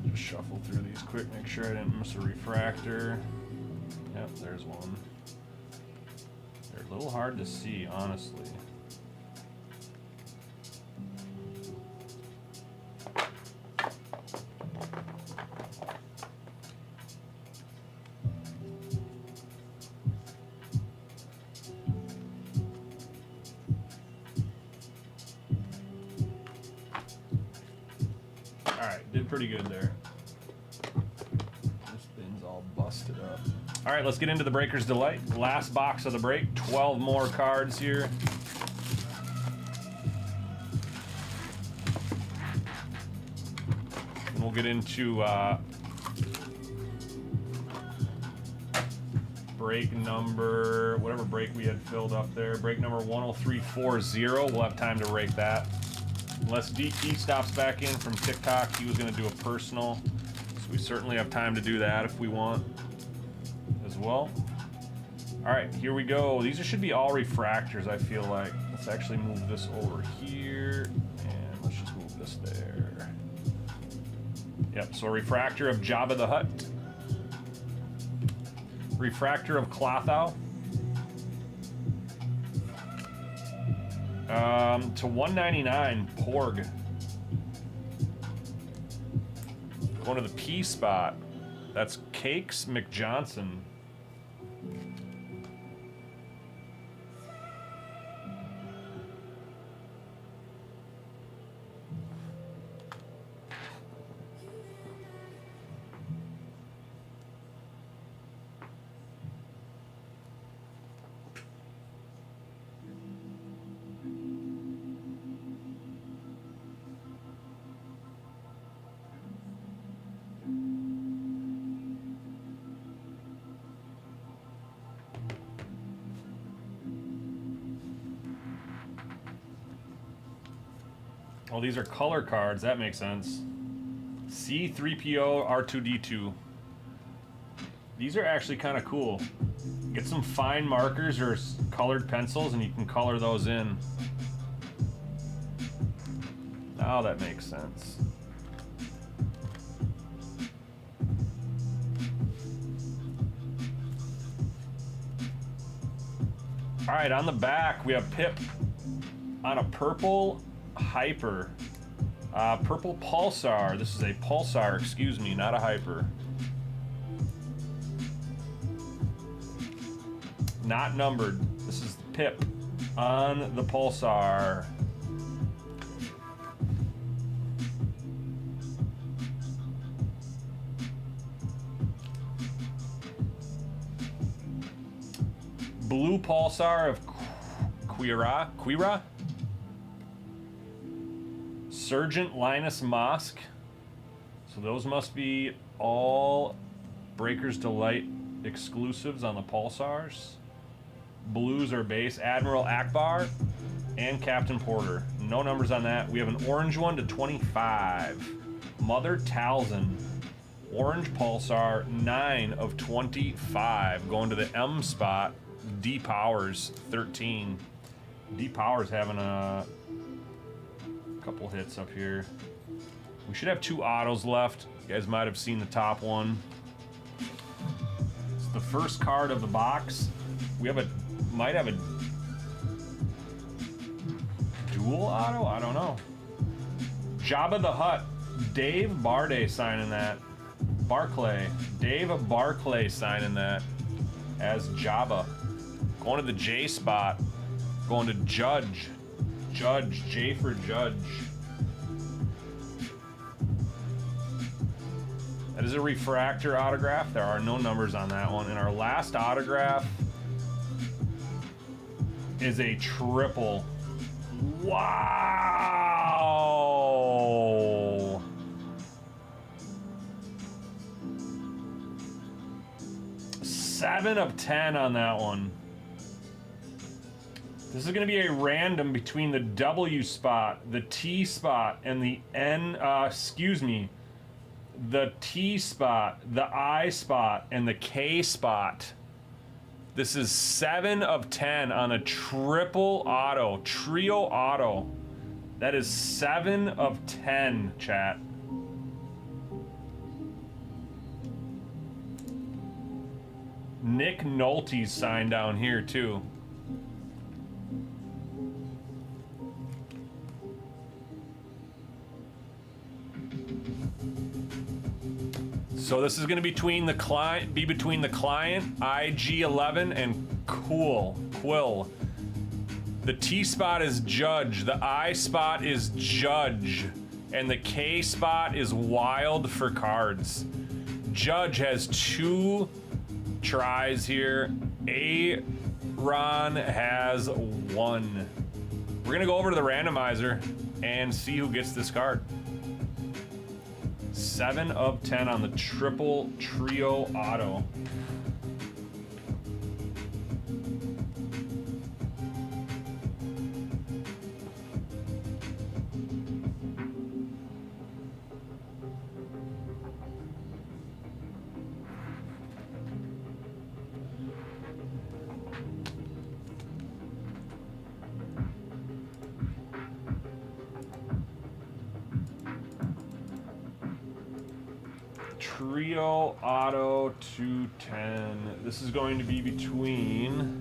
Just shuffle through these quick, make sure I didn't miss a refractor. Yep, there's one. They're a little hard to see, honestly. Alright, did pretty good there. busted up. All right, let's get into the Breaker's Delight. Last box of the break. 12 more cards here. And we'll get into break number, whatever break we had filled up there. Break number 10340. We'll have time to rake that. Unless DT stops back in from TikTok, he was going to do a personal. So we certainly have time to do that if we want as well. All right, here we go. These should be all refractors, I feel like. Let's actually move this over here, and let's just move this there. Yep, so a refractor of Jabba the Hutt. Refractor of Clotho. To 199, Porg. Going to the P spot. That's Cakes McJohnson. Oh, these are color cards. That makes sense. C3PO R2D2. These are actually kind of cool. Get some fine markers or colored pencils and you can color those in. Now that makes sense. All right, on the back, we have Pip on a purple Hyper. Purple Pulsar. This is a Pulsar, excuse me, not a Hyper. Not numbered. This is Pip on the Pulsar. Blue Pulsar of Quira? Sergeant Linus Mosk. So those must be all Breaker's Delight exclusives on the Pulsars. Blues are base. Admiral Akbar and Captain Porter. No numbers on that. We have an orange one to 25. Mother Talzin. Orange Pulsar, 9 of 25. Going to the M spot. D Powers, 13. D Powers having a couple hits up here. We should have 2 autos left. You guys might have seen the top one. It's the first card of the box. We have might have a dual auto? I don't know. Jabba the Hutt. Dave Barday signing that. Barclay. Dave Barclay signing that as Jabba. Going to the J spot. Going to Judge. J for Judge. That is a refractor autograph. There are no numbers on that one. And our last autograph is a triple. Wow! Seven of 10 on that one. This is going to be a random between the W spot, the T spot, and the the T spot, the I spot, and the K spot. This is 7 of 10 on a triple auto, trio auto. That is 7 of 10, chat. Nick Nolte's signed down here, too. So this is going to be between the client, IG11, and Quill. The T spot is Judge, the I spot is Judge, and the K spot is Wild for cards. Judge has 2 tries here. Ron has 1. We're gonna go over to the randomizer and see who gets this card. 7 of 10 on the triple trio auto. Trio auto 210. This is going to be between,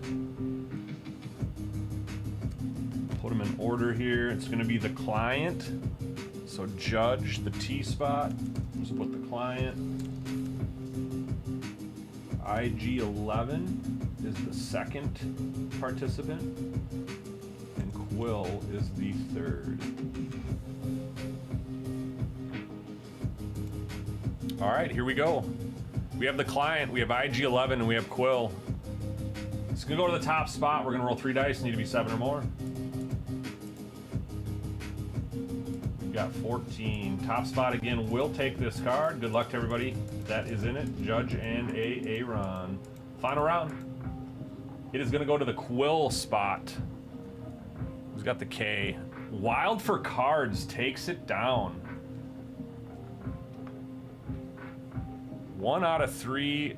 put them in order here. It's going to be the client. So Judge, the T spot. Just put the client. IG11 is the second participant. And Quill is the third. All right, here we go. We have the client, we have IG11, and we have Quill. It's gonna go to the top spot. We're gonna roll 3 dice, need to be 7 or more. We've got 14. Top spot again will take this card. Good luck to everybody that is in it. Judge and Aaron. Final round. It is gonna go to the Quill spot. Who's got the K? Wild for Cards takes it down. 1 out of 3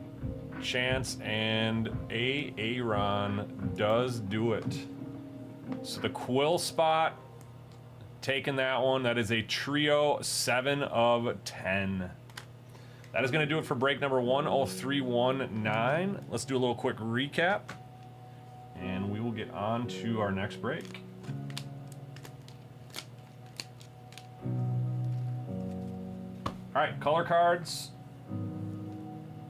chance, and Aaron does it. So the Quill spot, taking that one. That is a trio 7 of 10. That is going to do it for break number 10319. Let's do a little quick recap, and we will get on to our next break. All right, color cards.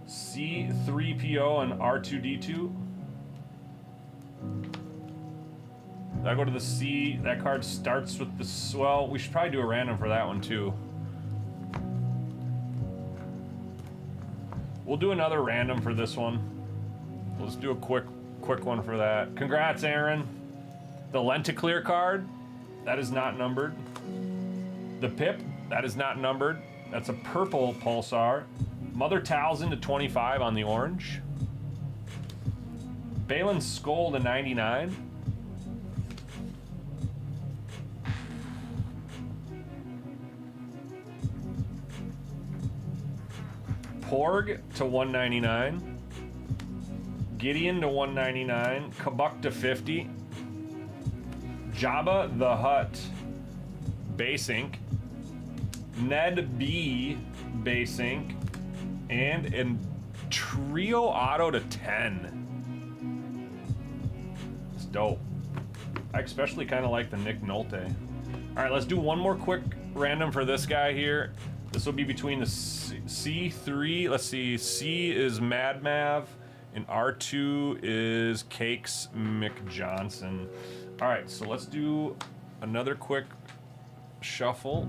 C3PO and R2D2. I go to the C. That card starts with the swell. We should probably do a random for that one too. We'll do another random for this one. Let's do a quick one for that. Congrats, Aaron. The Lenticlear card, that is not numbered. The Pip, that is not numbered. That's a purple Pulsar. Mother Talzin to 25 on the orange. Balin Skull to 99. Porg to 199. Gideon to 199. Kabuk to 50. Jabba the Hutt base ink. Ned B base ink. And in trio auto to 10. It's dope. I especially kind of like the Nick Nolte. All right, let's do one more quick random for this guy here. This will be between the C3. Let's see. C is Mad Mav, and R2 is Cakes McJohnson. All right, so let's do another quick shuffle.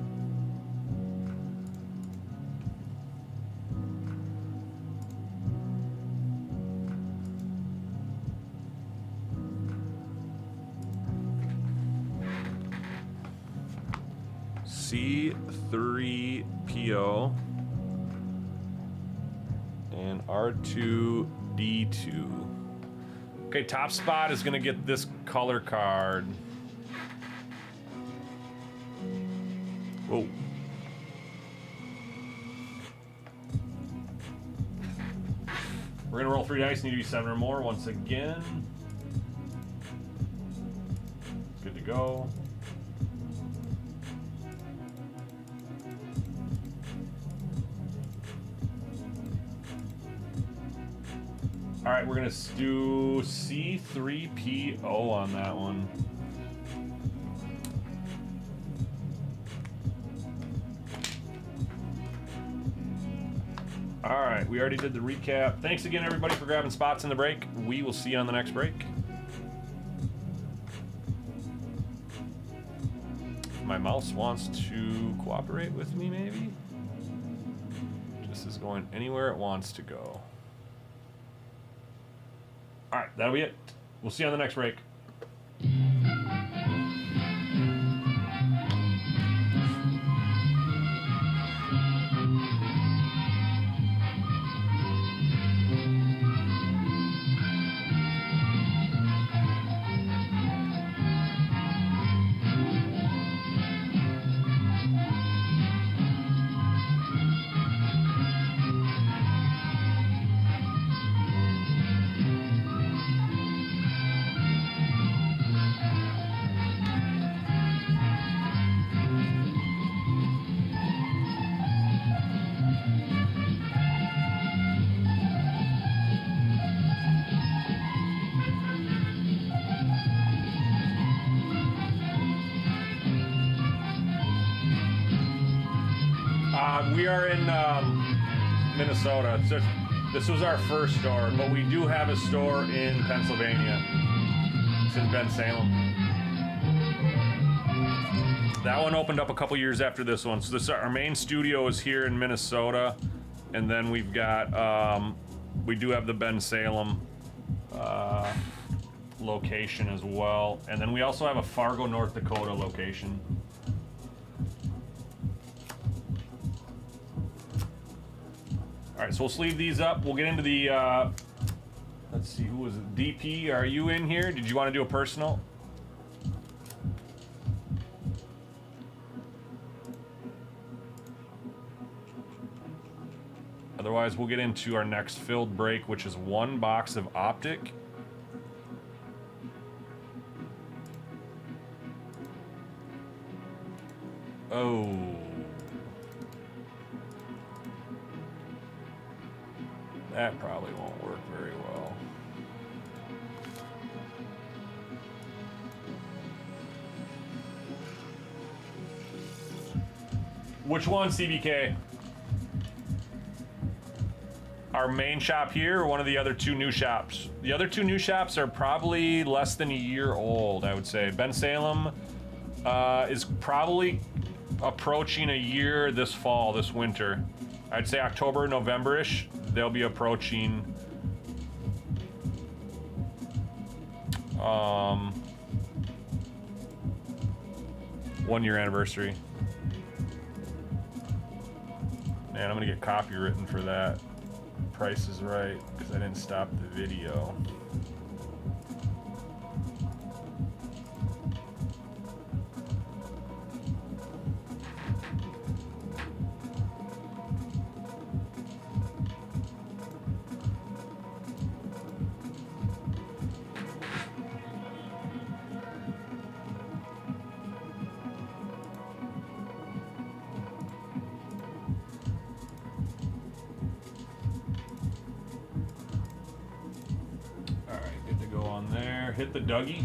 C3PO and R2D2. Okay, top spot is gonna get this color card. Whoa. We're gonna roll 3 dice, need to be 7 or more once again. Good to go. All right, we're gonna do C3PO on that one. All right, we already did the recap. Thanks again, everybody, for grabbing spots in the break. We will see you on the next break. My mouse wants to cooperate with me, maybe? This is going anywhere it wants to go. All right, that'll be it. We'll see you on the next break. We are in Minnesota. This was our first store, but we do have a store in Pennsylvania. It's in Bensalem. That one opened up a couple years after this one. So our main studio is here in Minnesota, and then we've got we do have the Bensalem location as well, and then we also have a Fargo, North Dakota location. All right, so we'll sleeve these up. We'll get into the, let's see, who was it? DP, are you in here? Did you want to do a personal? Otherwise, we'll get into our next filled break, which is 1 box of Optic. Oh. That probably won't work very well. Which one, CBK? Our main shop here or one of the other 2 new shops? The other 2 new shops are probably less than a year old, I would say. Bensalem is probably approaching a year this fall, this winter. I'd say October, November-ish. They'll be approaching 1-year anniversary. Man, I'm gonna get copywritten for that. Price is Right, because I didn't stop the video. Hit the Dougie.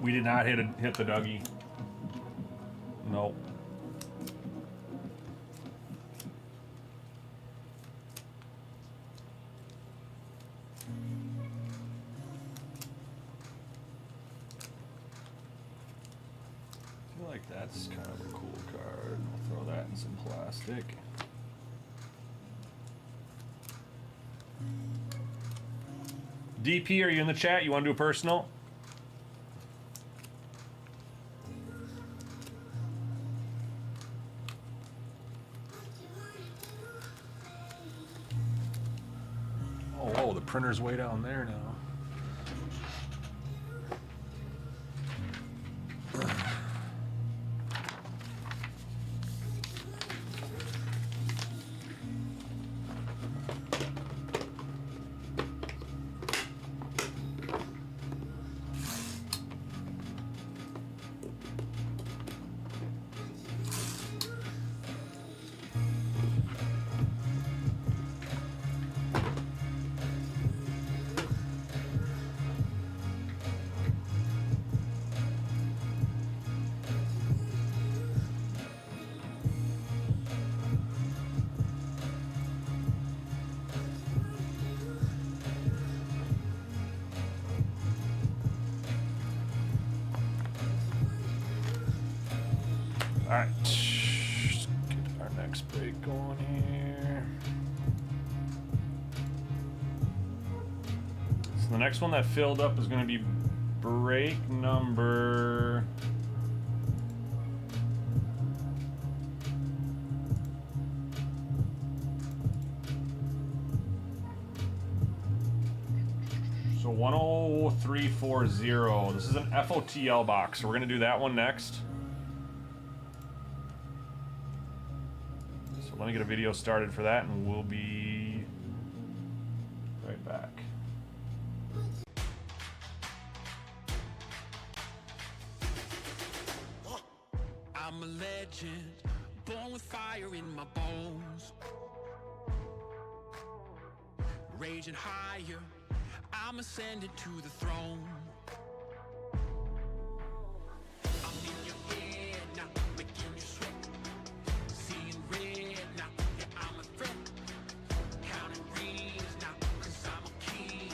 We did not hit the Dougie. Nope. I feel like that's kind of a cool card. I'll throw that in some plastic. DP, are you in the chat? You want to do a personal? Oh, the printer's way down there now. All right, let's get our next break going here. So the next one that filled up is going to be break number. So 10340. This is an FOTL box, so we're going to do that one next. So let me get a video started for that, and we'll be right back. I'm a legend, born with fire in my bones. Raging higher, I'm ascending to the throne. I'm in your head now, making you sweat. Seeing red now, yeah, I'm a threat. Counting rings now, cause I'm a king.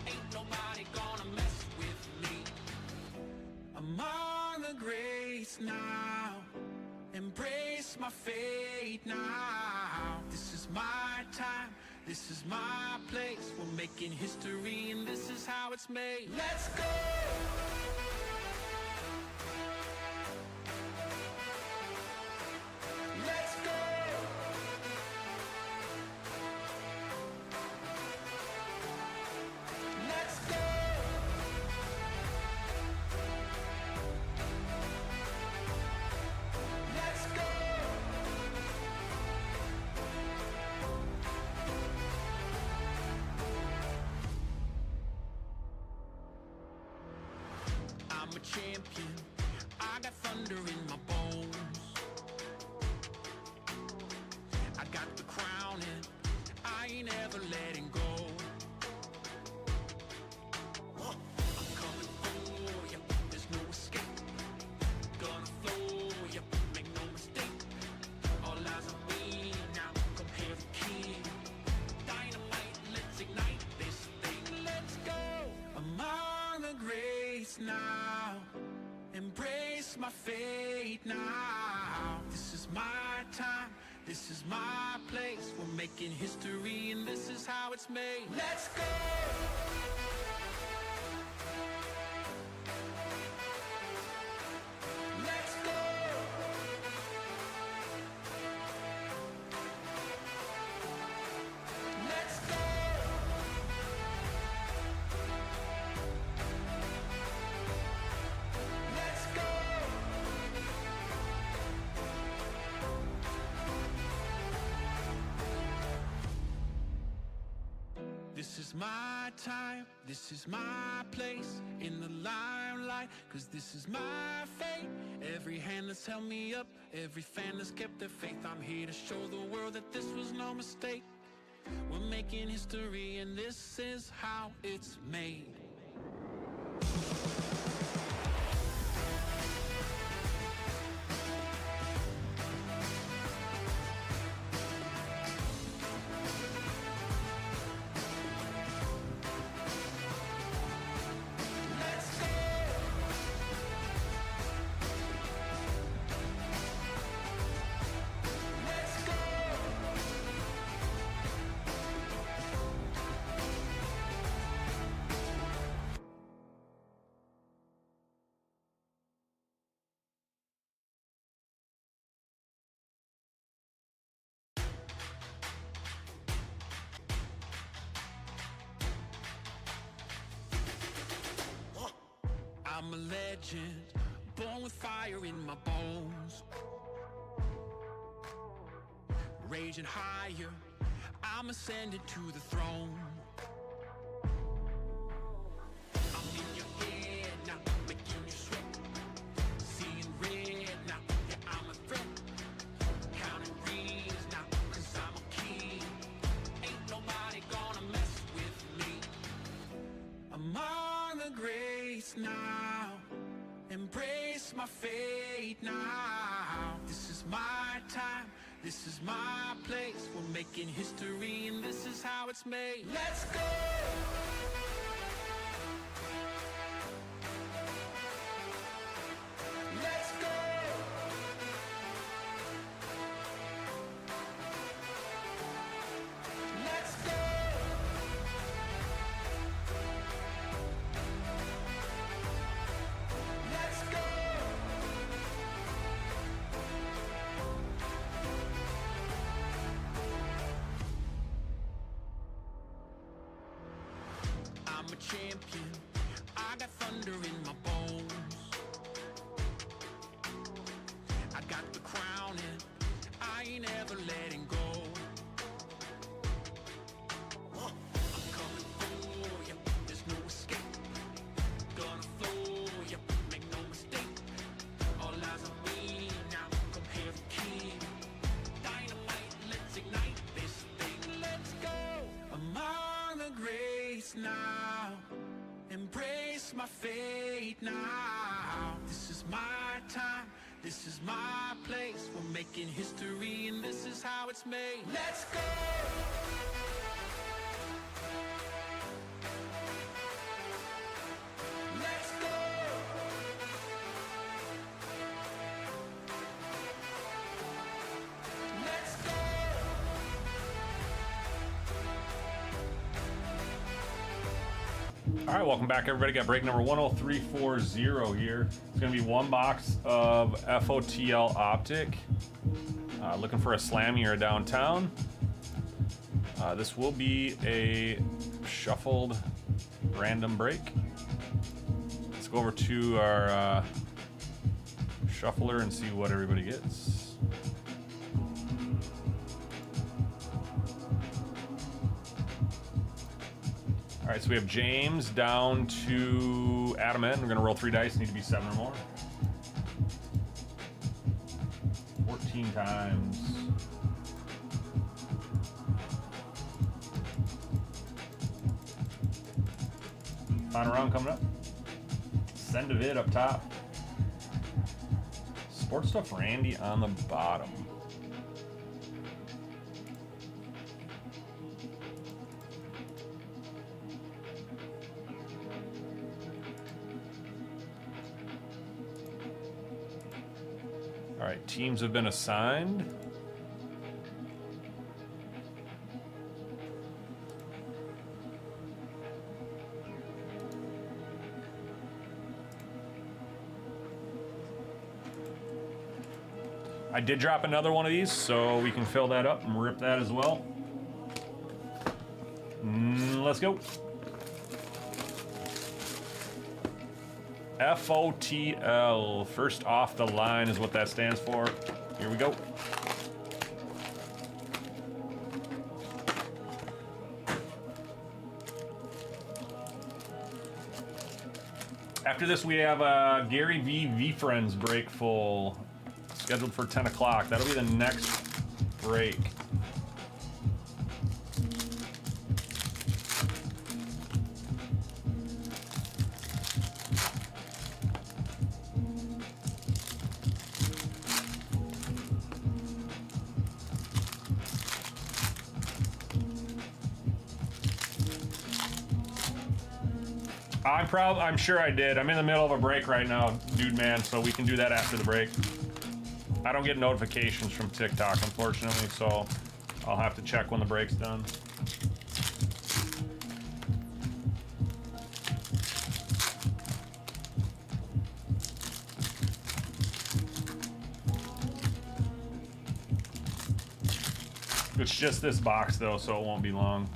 Ain't nobody gonna mess with me. Among the greats now, embrace my fate now. This is my time, this is my place. We're making history and this is how it's made. Let's go! Let's go! Let's go! Let's go! I'm a champion, I got thunder in my bones. I got the crown and I ain't ever letting go. I'm coming for ya, there's no escape. Gonna flow ya, make no mistake. All eyes on me now, come hail the king. Dynamite, let's ignite this thing. Let's go! Among the greats now, embrace my fate now. This is my time, this is my place. We're making history and this is how it's made. Let's go! Let's go! Let's go! Let's go! This is my time, this is my place in the limelight, cause this is my fate. Every hand that's held me up, every fan that's kept their faith. I'm here to show the world that this was no mistake. We're making history and this is how it's made. Let's go! Let's go! I'm a legend, born with fire in my bones. Raging higher, I'm ascending to the throne. I'm in your head now, making you sweat. Seeing red now, yeah, I'm a threat. Counting rings now, cause I'm a king. Ain't nobody gonna mess with me. Among the greats now, embrace my fate now. This is my time, this is my place. We're making history and this is how it's made. Let's go! Let's go! champion. I got thunder in my bones. I got the crown and I ain't ever letting go. I'm coming for you, there's no escape. Gonna flow you, make no mistake. All eyes on me now, come here the king. Dynamite, let's ignite this thing, let's go. Among the greats now, embrace my fate now. This is my time, this is my place. We're making history and this is how it's made. Let's go! Let's go! Let's go! All right, welcome back, everybody. Got break number 10340 here. It's going to be one box of FOTL Optic. Looking for a slammy or a downtown. This will be a shuffled random break. Let's go over to our shuffler and see what everybody gets. All right, so we have James down to Adam N. We're gonna roll 3 dice, need to be 7 or more. 14 times. Final round coming up. Send a vid up top. Sports Stuff Randy on the bottom. All right, teams have been assigned. I did drop another one of these, so we can fill that up and rip that as well. Let's go. FOTL, first off the line is what that stands for. Here we go. After this, we have Gary V Friends break full, scheduled for 10 o'clock. That'll be the next break. I'm sure I did. I'm in the middle of a break right now, dude, man, so we can do that after the break. I don't get notifications from TikTok, unfortunately, so I'll have to check when the break's done. It's just this box, though, so it won't be long.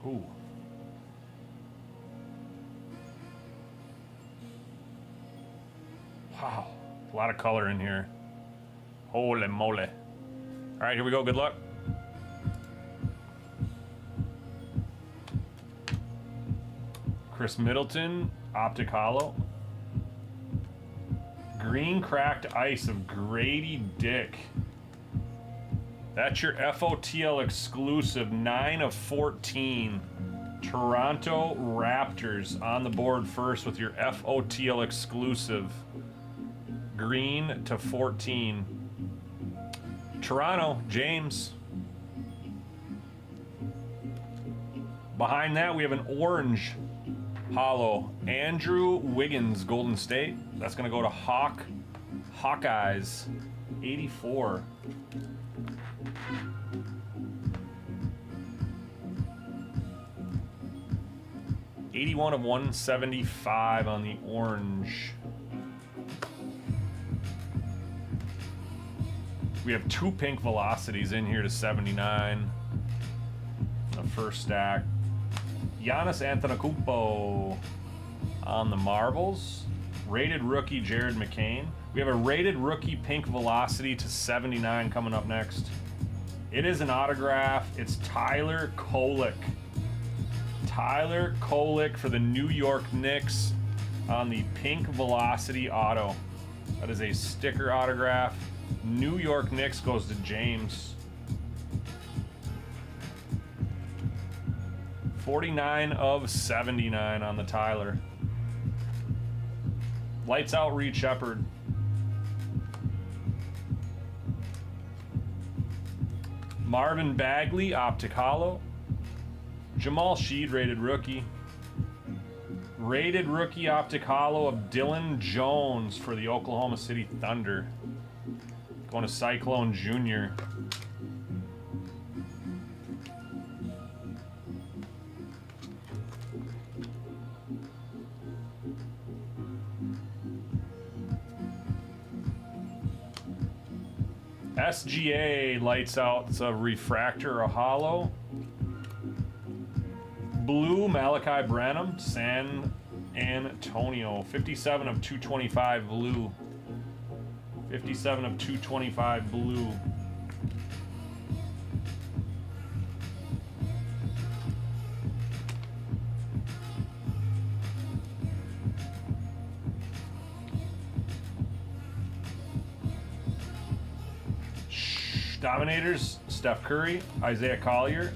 Ooh. Wow. A lot of color in here. Holy moly. All right, here we go. Good luck. Chris Middleton, Optic Hollow. Green Cracked Ice of Grady Dick. That's your FOTL exclusive, 9 of 14. Toronto Raptors on the board first with your FOTL exclusive. Green to 14. Toronto, James. Behind that, we have an orange hollow. Andrew Wiggins, Golden State. That's going to go to Hawkeyes, 84. '81 of 175 on the orange. We have 2 pink velocities in here to 79. The first stack. Giannis Antetokounmpo on the marbles. Rated rookie Jared McCain. We have a rated rookie pink velocity to 79 coming up next. It is an autograph. It's Tyler Kolek. Tyler Kolek for the New York Knicks on the pink velocity auto. That is a sticker autograph. New York Knicks goes to James. 49 of 79 on the Tyler. Lights out, Reed Shepard. Marvin Bagley, Optic Hollow. Jamal Sheed, rated rookie. Rated rookie Optic Hollow of Dylan Jones for the Oklahoma City Thunder. Going to Cyclone Jr. SGA lights out. It's a refractor, a hollow. Blue Malachi Branham, San Antonio. 57 of 225 blue. 57 of 225 blue. Dominators, Steph Curry, Isaiah Collier.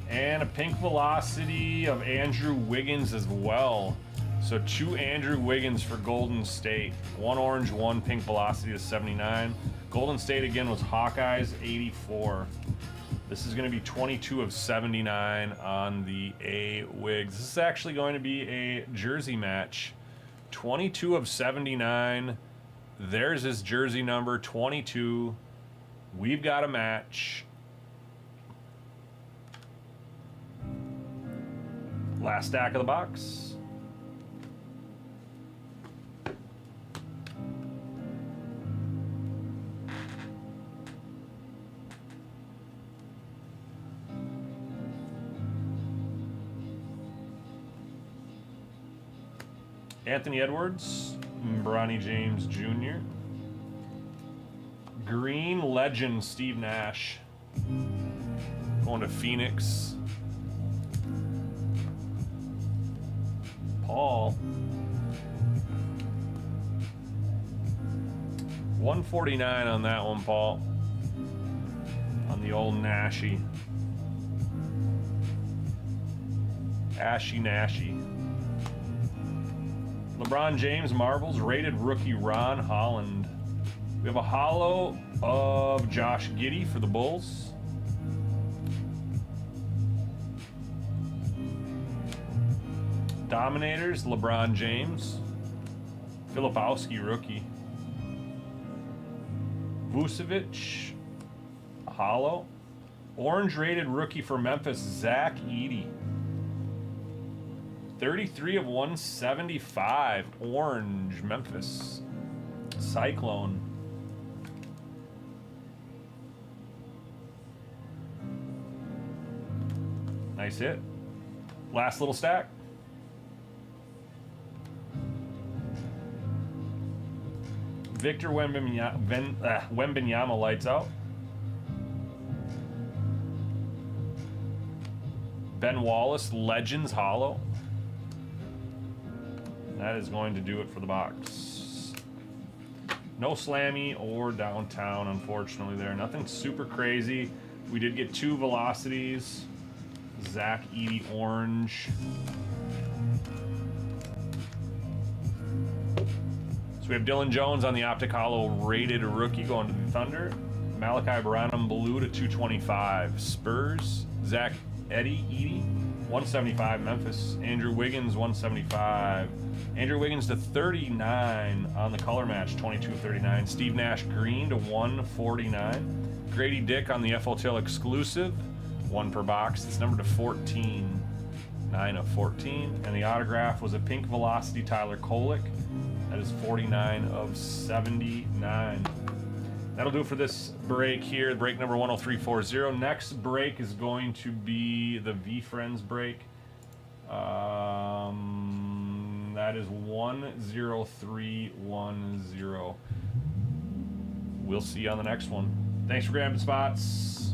And a pink velocity of Andrew Wiggins as well. So 2 Andrew Wiggins for Golden State. 1 orange, 1 pink velocity to 79. Golden State again was Hawkeyes, 84. This is going to be 22 of 79 on the A Wigs. This is actually going to be a jersey match. 22 of 79. There's his jersey number, 22. We've got a match. Last stack of the box. Anthony Edwards, Bronny James Jr. Green legend Steve Nash. Going to Phoenix. Paul. 149 on that one, Paul. On the old Nashy. Ashy Nashy. LeBron James marbles, rated rookie Ron Holland. We have a hollow of Josh Giddey for the Bulls. Dominators, LeBron James. Filipowski, rookie. Vucevic, hollow. Orange rated rookie for Memphis, Zach Edey. 33 of 175, orange, Memphis. Cyclone. Nice hit. Last little stack. Victor Wembanyama lights out. Ben Wallace, Legends hollow. That is going to do it for the box. No slammy or downtown, unfortunately, there. Nothing super crazy. We did get 2 velocities. Zach Edie Orange. So we have Dylan Jones on the Optic Hollow rated rookie going to the Thunder. Malachi Branham Blue to 225. Spurs. Zach Edie 175. Memphis. Andrew Wiggins 175. Andrew Wiggins to 39 on the color match, 22-39. Steve Nash Green to 149. Grady Dick on the FOTL exclusive, 1 per box. It's numbered to 14, 9 of 14. And the autograph was a pink velocity Tyler Kolek. That is 49 of 79. That'll do it for this break here, break number 10340. Next break is going to be the V-Friends break. That is 10310. We'll see you on the next one. Thanks for grabbing spots.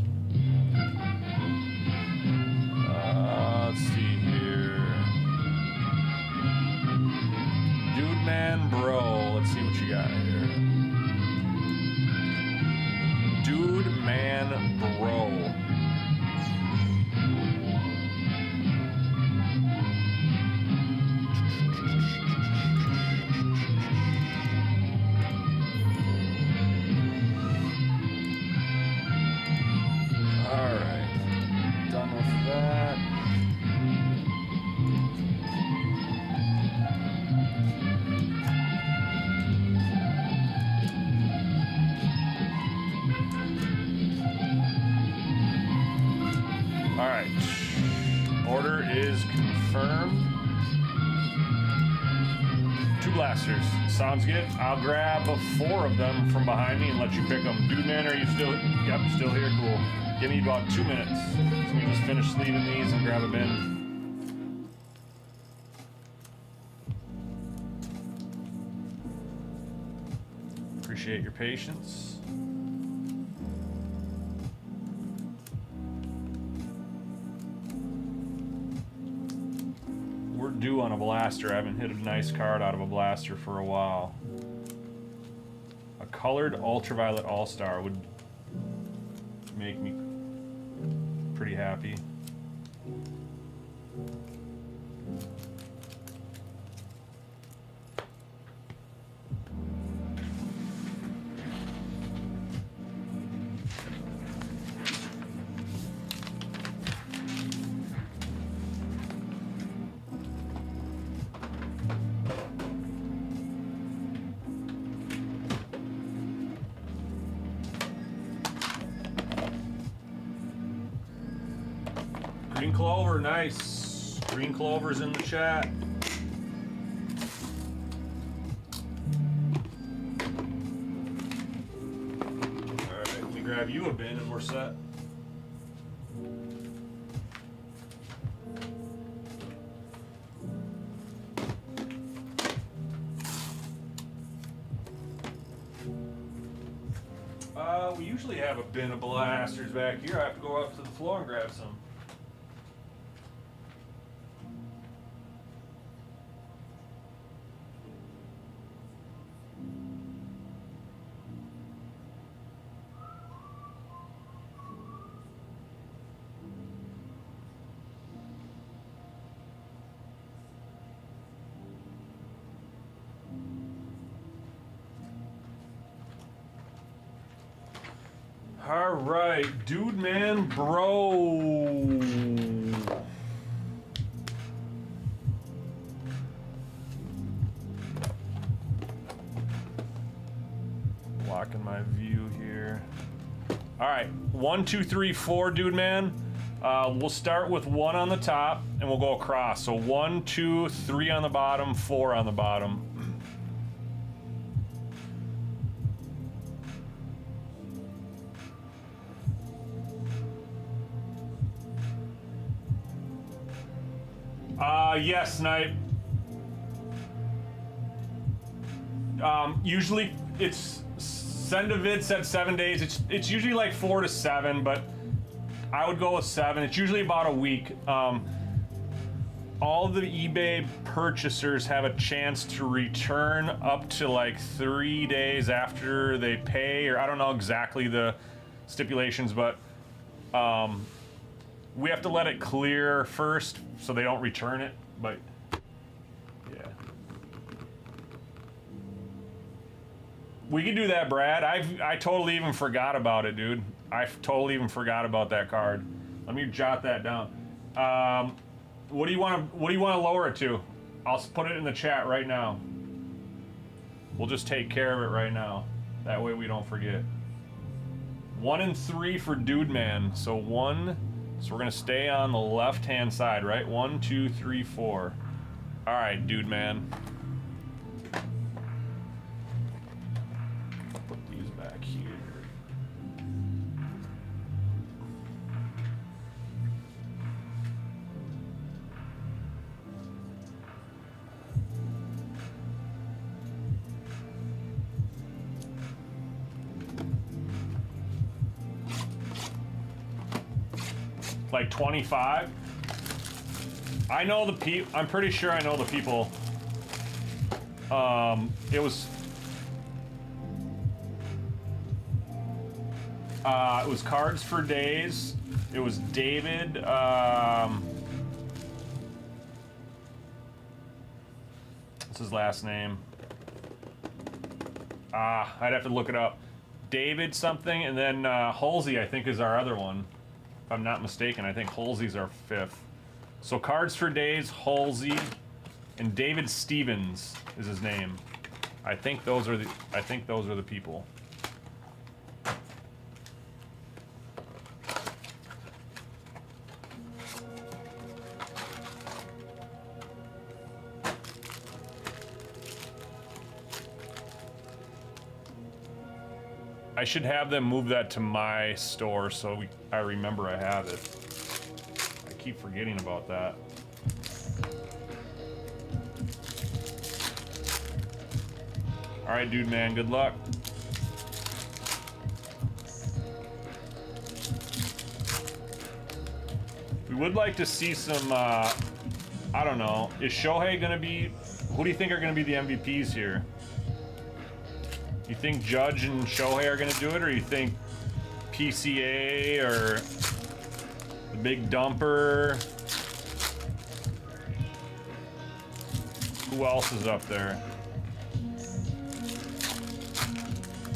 Let's see here. Dude Man Bro. Let's see what you got here. Dude Man Bro. Alright. Done with that. Alright. Order is confirmed. 2 blasters. Sounds good. I'll grab 4 of them from behind me and let you pick them. Dude Man, are you still? Yep, still here. Cool. Give me about 2 minutes. So we just finish sleeving these and grab a bin. Appreciate your patience. We're due on a blaster. I haven't hit a nice card out of a blaster for a while. A colored ultraviolet all-star would make me pretty happy. Green Clover, nice. Green Clover's in the chat. Alright, let me grab you a bin and we're set. We usually have a bin of blasters back here. I have to go up to the floor and grab some. All right, Dude Man Bro. Blocking my view here. All right, 1, 2, 3, 4, Dude Man. We'll start with 1 on the top and we'll go across. So 1, 2, 3 on the bottom, 4 on the bottom. Yes, Snipe. Usually it's send a vid said 7 days. It's usually like 4 to 7, but I would go with 7. It's usually about a week. all the eBay purchasers have a chance to return up to like 3 days after they pay, or I don't know exactly the stipulations, but we have to let it clear first so they don't return it. But yeah, we can do that, Brad. I totally even forgot about it, dude. I totally even forgot about that card. Let me jot that down. What do you want to lower it to? I'll put it in the chat right now. We'll just take care of it right now. That way we don't forget. 1 and 3 for Dude Man. So 1. So we're gonna stay on the left-hand side, right? 1, 2, 3, 4. All right, Dude Man. Put these back here. Like 25. I know the people. I'm pretty sure I know the people. It was Cards for Days. It was David. What's his last name? I'd have to look it up. David something, and then Halsey, I think, is our other one. If I'm not mistaken, I think Halsey's our 5th. So Cards for Days, Halsey, and David Stevens is his name. I think those are the people. I should have them move that to my store so I remember I have it. I keep forgetting about that. All right, Dude Man, good luck. We would like to see some, I don't know, is Shohei gonna be, who do you think are gonna be the MVPs here? You think Judge and Shohei are going to do it, or you think PCA or the Big Dumper? Who else is up there?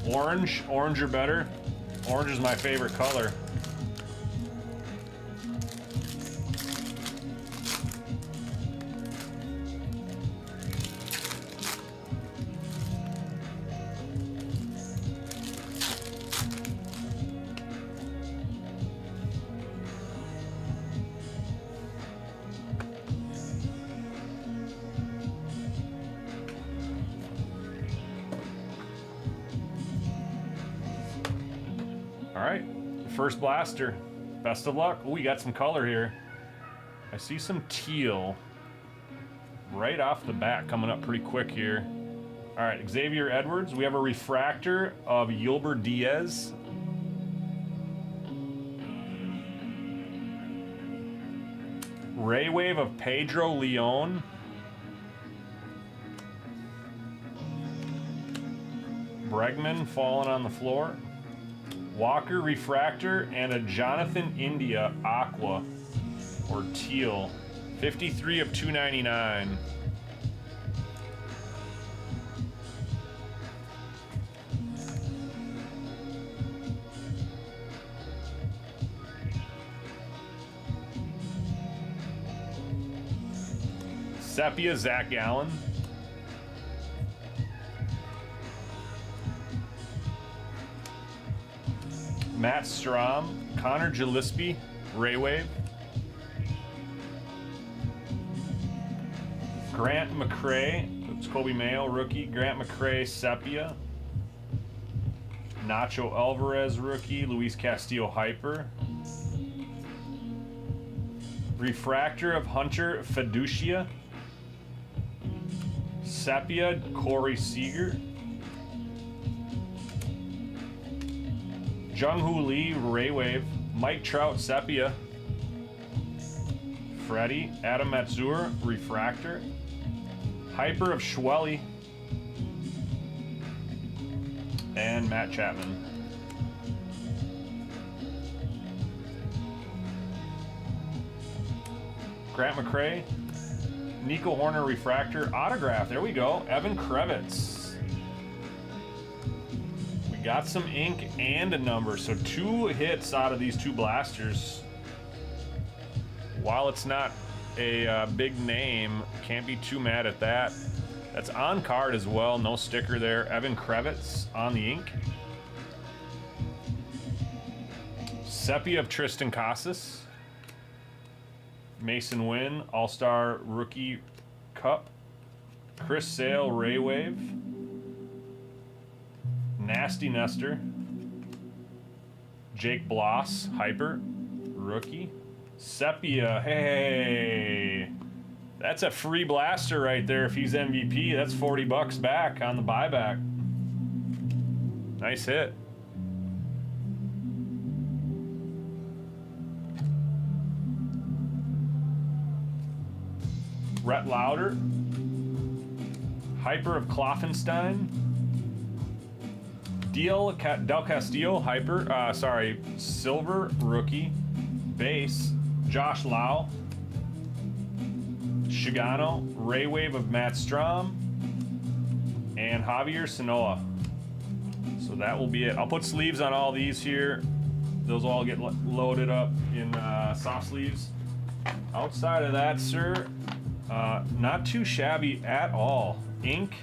Orange? Orange or better? Orange is my favorite color. First blaster. Best of luck. Oh, we got some color here. I see some teal right off the bat coming up pretty quick here. All right, Xavier Edwards. We have a refractor of Yulber Diaz. Ray Wave of Pedro Leon. Bregman falling on the floor. Walker Refractor, and a Jonathan India Aqua or Teal. 53 of 299. Sepia Zach Gallen. Matt Strom, Connor Gillespie, Ray Wave, Grant McCrae, it's Kobe Mayo, rookie, Grant McCrae, Sepia, Nacho Alvarez, rookie, Luis Castillo, Hyper, Refractor of Hunter Fiducia, Sepia, Corey Seager, Jung Hoo Lee, Ray Wave, Mike Trout, Sepia, Freddie. Adam Matsur, Refractor. Hyper of Schwelly. And Matt Chapman. Grant McCrae. Nico Horner Refractor. Autograph. There we go. Evan Kravitz. We got some ink and a number. So 2 hits out of these 2 blasters. While it's not a big name, can't be too mad at that. That's on card as well. No sticker there. Evan Kravitz on the ink. Sepia of Tristan Casas. Mason Wynn, All-Star Rookie Cup. Chris Sale, Ray Wave. Nasty Nestor. Jake Bloss, Hyper, Rookie. Sepia, hey. That's a free blaster right there if he's MVP. That's 40 bucks back on the buyback. Nice hit. Rhett Lauder. Hyper of Kloffenstein. Del Castillo, Hyper, Silver, Rookie. Base, Josh Lau. Shigano, Ray Wave of Matt Strom. And Javier Sanoa. So that will be it. I'll put sleeves on all these here. Those all get loaded up in soft sleeves. Outside of that, sir, not too shabby at all. Ink.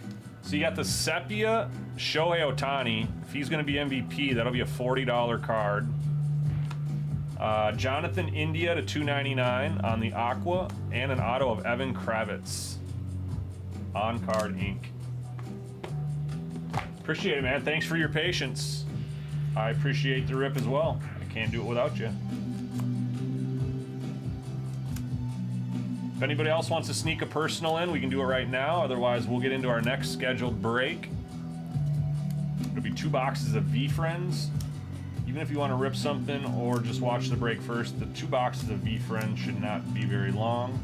So you got the Sepia Shohei Ohtani. If he's going to be MVP, that'll be a $40 card. Jonathan India to $2.99 on the Aqua, and an auto of Evan Kravitz. On card ink. Appreciate it, man. Thanks for your patience. I appreciate the rip as well. I can't do it without you. If anybody else wants to sneak a personal in, we can do it right now. Otherwise, we'll get into our next scheduled break. It'll be 2 boxes of V-Friends. Even if you want to rip something or just watch the break first, the 2 boxes of V-Friends should not be very long.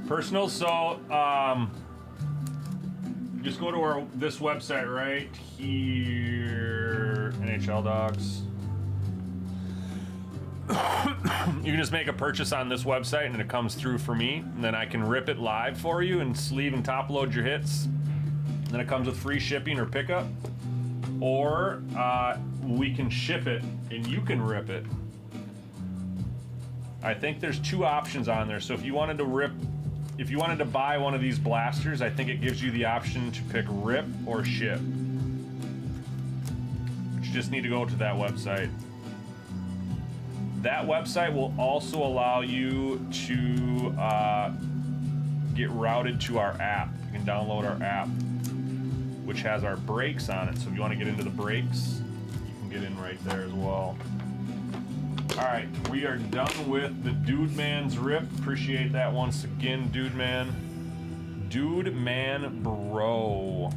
Personal, so just go to this website right here, NHL Dogs. You can just make a purchase on this website and it comes through for me, and then I can rip it live for you and sleeve and top load your hits. And then it comes with free shipping or pickup, or we can ship it and you can rip it. I think there's 2 options on there. So if you wanted to buy one of these blasters, I think it gives you the option to pick rip or ship. But you just need to go to that website. That website will also allow you to get routed to our app. You can download our app, which has our breaks on it. So if you want to get into the breaks, you can get in right there as well. All right, we are done with the Dude Man's rip. Appreciate that once again, Dude Man. Dude Man Bro.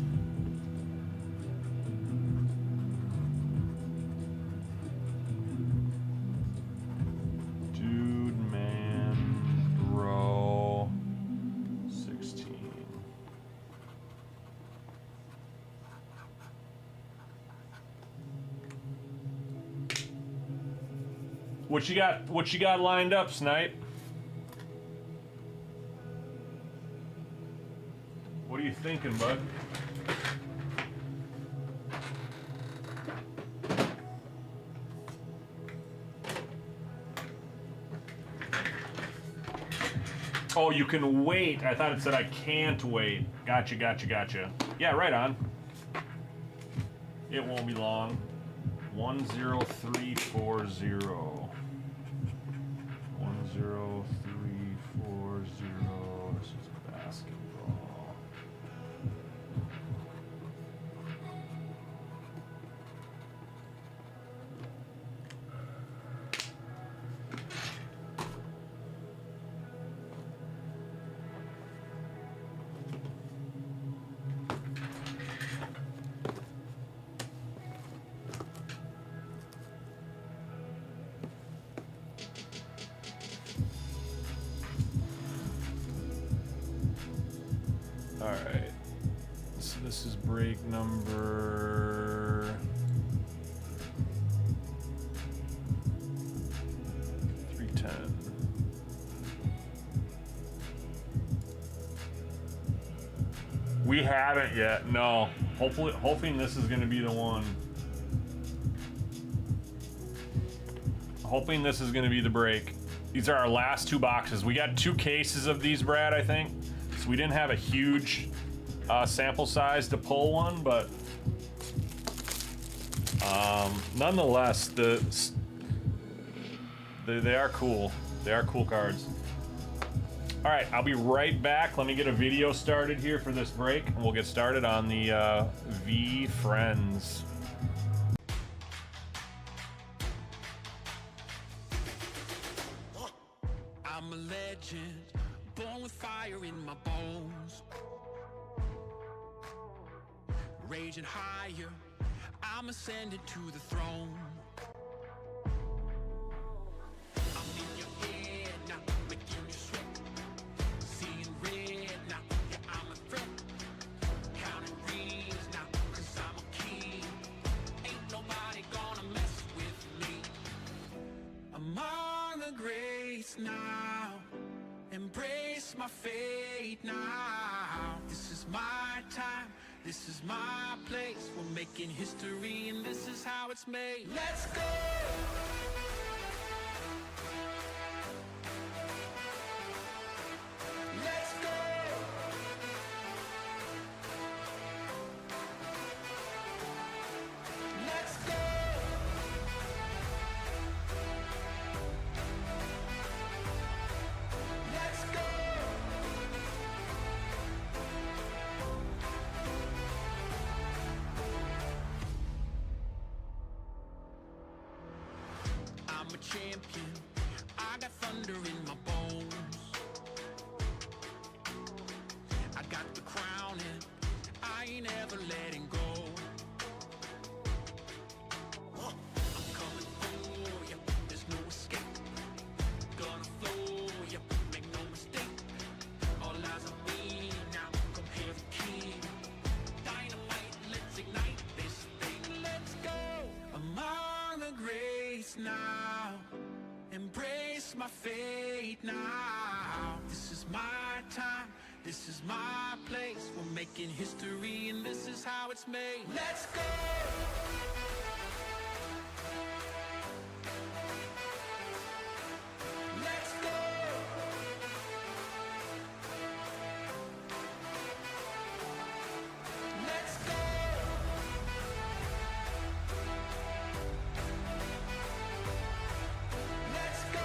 Dude Man Bro 16. What you got lined up, Snipe? you thinking, bud? Oh, you can wait. I thought it said I can't wait. Gotcha, gotcha, gotcha. Yeah, right on. It won't be long. 10340. 10340. This is basketball. All right. So this is break number 310. We haven't yet. No. Hoping this is going to be the one. Hoping this is going to be the break. These are our last two boxes. We got 2 cases of these, Brad, I think. So we didn't have a huge sample size to pull one, but nonetheless, they are cool. They are cool cards. All right, I'll be right back. Let me get a video started here for this break, and we'll get started on the V Friends. I'm a legend, born with fire in my bones. Raging higher, I'm ascending to the throne. I'm in your head now, making you sweat. Seeing red now, yeah, I'm a threat. Counting rings now, cause I'm a king. Ain't nobody gonna mess with me. Among the greats now, embrace my fate now. This is my time, this is my place. We're making history and this is how it's made. Let's go! Let's go! Let's go! Let's go! I'm a champion. I got thunder in my bones. I got the crown and I ain't ever letting go. I'm coming for you. There's no escape. Gonna flow you. Make no mistake. All eyes on me now. Come here, the king. Dynamite, let's ignite this thing. Let's go. Among the greats now. Embrace my fate now. This is my time. This is my place. We're making history and this is how it's made. Let's go! Let's go! Let's go! Let's go!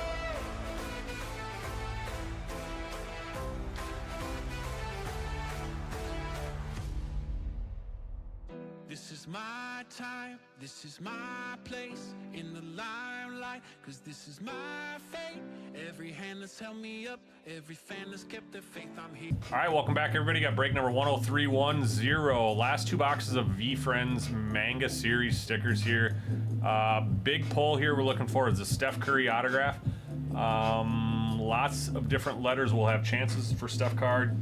This is my time, this is my place in the limelight, cause this is my fate. Every hand that's held me up, every fan that's kept their faith, I'm here. All right, welcome back, everybody. Got break number 10310. Last 2 boxes of V Friends manga series stickers here. Big pull here we're looking for is the Steph Curry autograph. Lots of different letters will have chances for Steph cards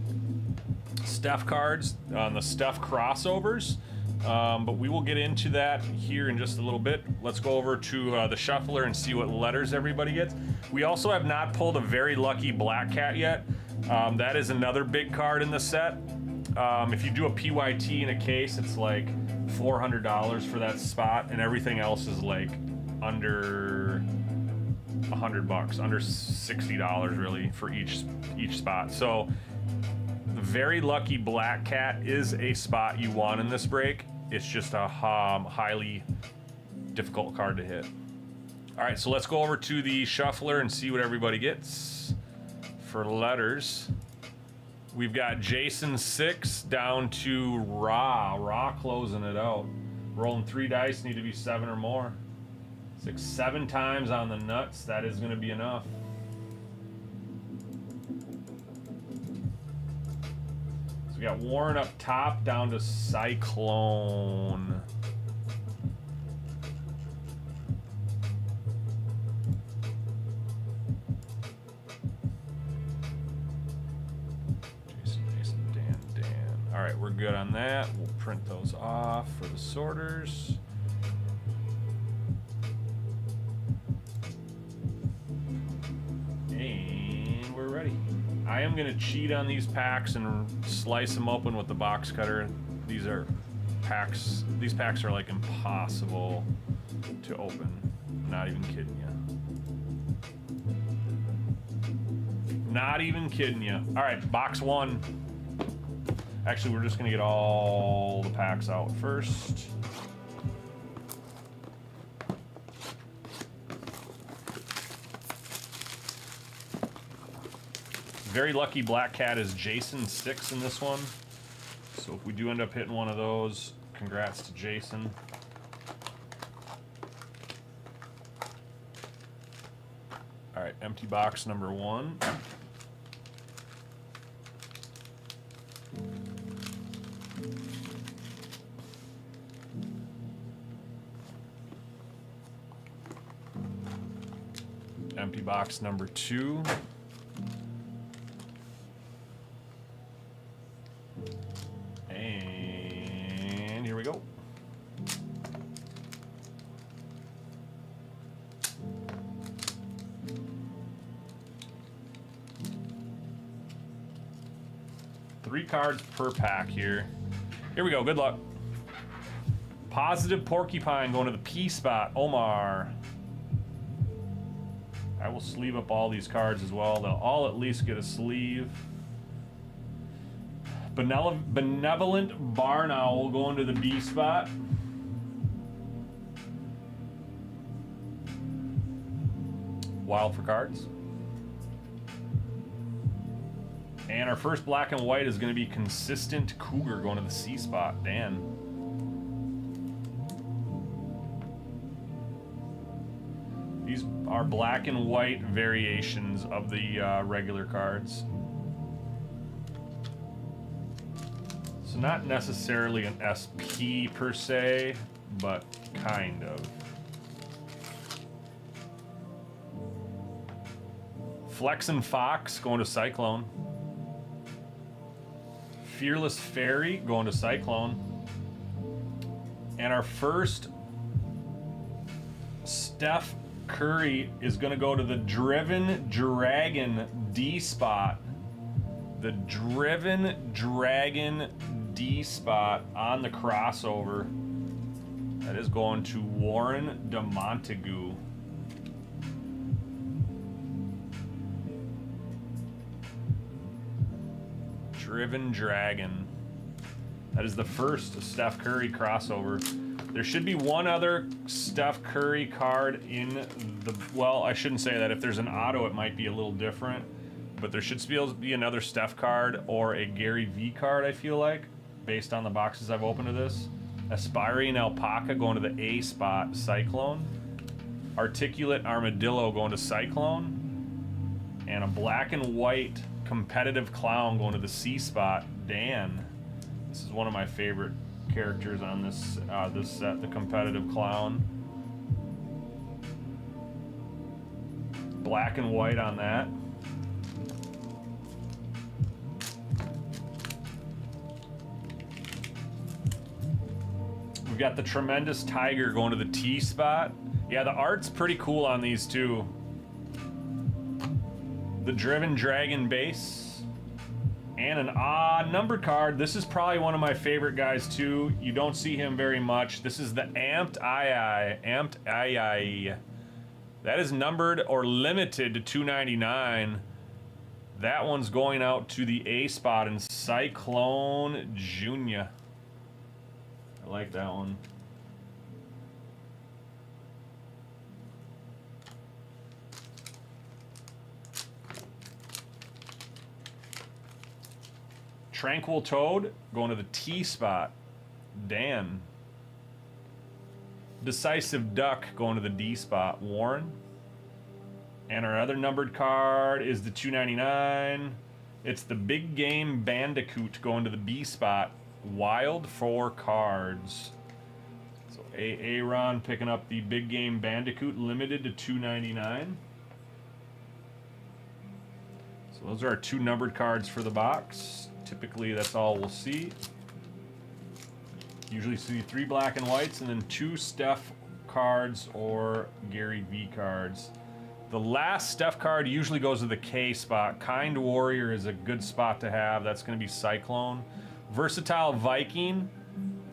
on the Steph crossovers. But we will get into that here in just a little bit. Let's go over to the shuffler and see what letters everybody gets. We also have not pulled a very lucky Black Cat yet. That is another big card in the set. If you do a PYT in a case, it's like $400 for that spot, and everything else is like under $100, under $60 really for each spot. So Very Lucky Black Cat is a spot you want in this break. It's just a highly difficult card to hit. All right, so let's go over to the shuffler and see what everybody gets. For letters, we've got Jason 6 down to Raw closing it out. Rolling 3 dice, need to be 7 or more. 7 times on the nuts, that is gonna be enough. So we got Warren up top down to Cyclone. Dan. All right, we're good on that. We'll print those off for the sorters. And we're ready. I am gonna cheat on these packs and slice them open with the box cutter. These packs are like impossible to open. Not even kidding you. Not even kidding you. All right, box 1. Actually, we're just gonna get all the packs out first. Very Lucky Black Cat is Jason 6 in this one. So if we do end up hitting one of those, congrats to Jason. All right, empty box number 1. Empty box number 2. And here we go. Three cards per pack here. Here we go, good luck. Positive Porcupine going to the P spot, Omar. I will sleeve up all these cards as well. They'll all at least get a sleeve. Benevolent Barn Owl going to the B spot. Wild for cards. And our first black and white is going to be Consistent Cougar going to the C spot. Dan. These are black and white variations of the regular cards. So not necessarily an SP per se, but kind of. Flexin' Fox going to Cyclone. Fearless Fairy going to Cyclone. And our first Steph Curry is going to go to the Driven Dragon D spot. The Driven Dragon D spot on the crossover. That is going to Warren DeMontague. Driven Dragon. That is the first Steph Curry crossover. There should be one other Steph Curry card in the, well, I shouldn't say that. If there's an auto, it might be a little different. But there should be another Steph card or a Gary V card, I feel like, based on the boxes I've opened to this. Aspiring Alpaca going to the A spot, Cyclone. Articulate Armadillo going to Cyclone. And a black and white Competitive Clown going to the C spot, Dan. This is one of my favorite characters on this this set, the Competitive Clown. Black and white on that. We've got the Tremendous Tiger going to the T spot. Yeah, the art's pretty cool on these too. The Driven Dragon base And an odd numbered card. This is probably one of my favorite guys too. You don't see him very much. This is the Amped II. Amped II. That is numbered or limited to 299. That one's going out to the A spot in Cyclone Junior. I like that one. Tranquil Toad going to the T spot. Dan. Decisive Duck going to the D spot. Warren. And our other numbered card is the 299. It's the Big Game Bandicoot going to the B spot. Wild 4 cards. So Aaron picking up the Big Game Bandicoot limited to 299. So those are our 2 numbered cards for the box. Typically, that's all we'll see. Usually see 3 black and whites and then 2 Steph cards or Gary V cards. The last Steph card usually goes to the K spot. Kind Warrior is a good spot to have. That's going to be Cyclone. Versatile Viking.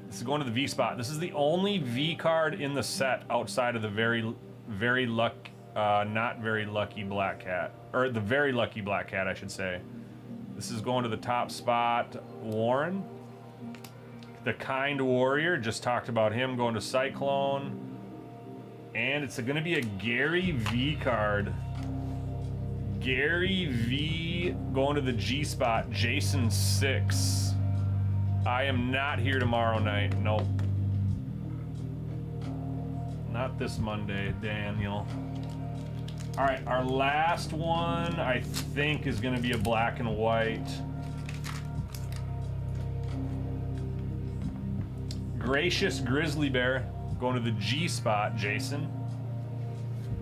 This is going to the V spot. This is the only V card in the set outside of the not very lucky Black Cat. Or the very lucky Black Cat, I should say. This is going to the top spot, Warren. The Kind Warrior, just talked about him going to Cyclone. And it's going to be a Gary V card. Gary V going to the G spot, Jason 6. I am not here tomorrow night, nope. Not this Monday, Daniel. All right, our last one, I think, is going to be a black and white. Gracious Grizzly Bear going to the G spot, Jason.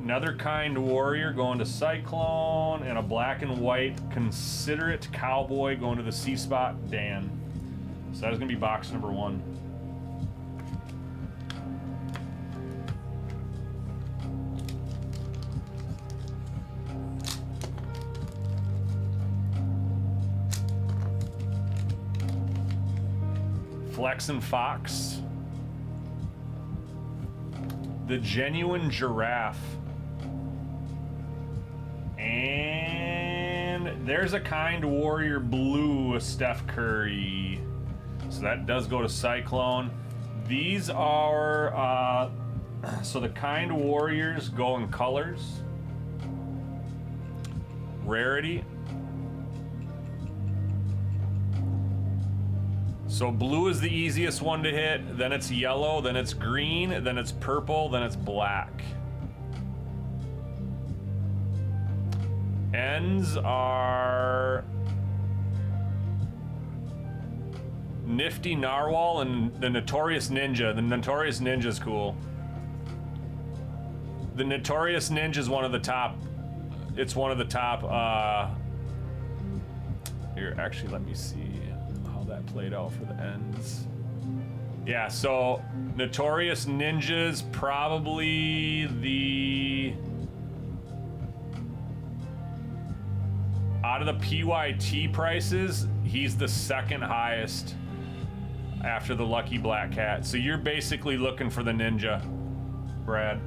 Another Kind Warrior going to Cyclone, and a black and white Considerate Cowboy going to the C spot, Dan. So that is going to be box number 1. Flexin' Fox. The Genuine Giraffe. And there's a Kind Warrior Blue, Steph Curry. So that does go to Cyclone. These are, so the Kind Warriors go in colors. Rarity. So blue is the easiest one to hit, then it's yellow, then it's green, then it's purple, then it's black. Ends are Nifty Narwhal and the Notorious Ninja. The Notorious Ninja is cool. The Notorious Ninja is one of the top, it's one of the top, here, actually, let me see that played out for the ends. Yeah, so Notorious Ninja's probably the, out of the PYT prices, he's the second highest after the Lucky Black Cat. So you're basically looking for the Ninja, Brad.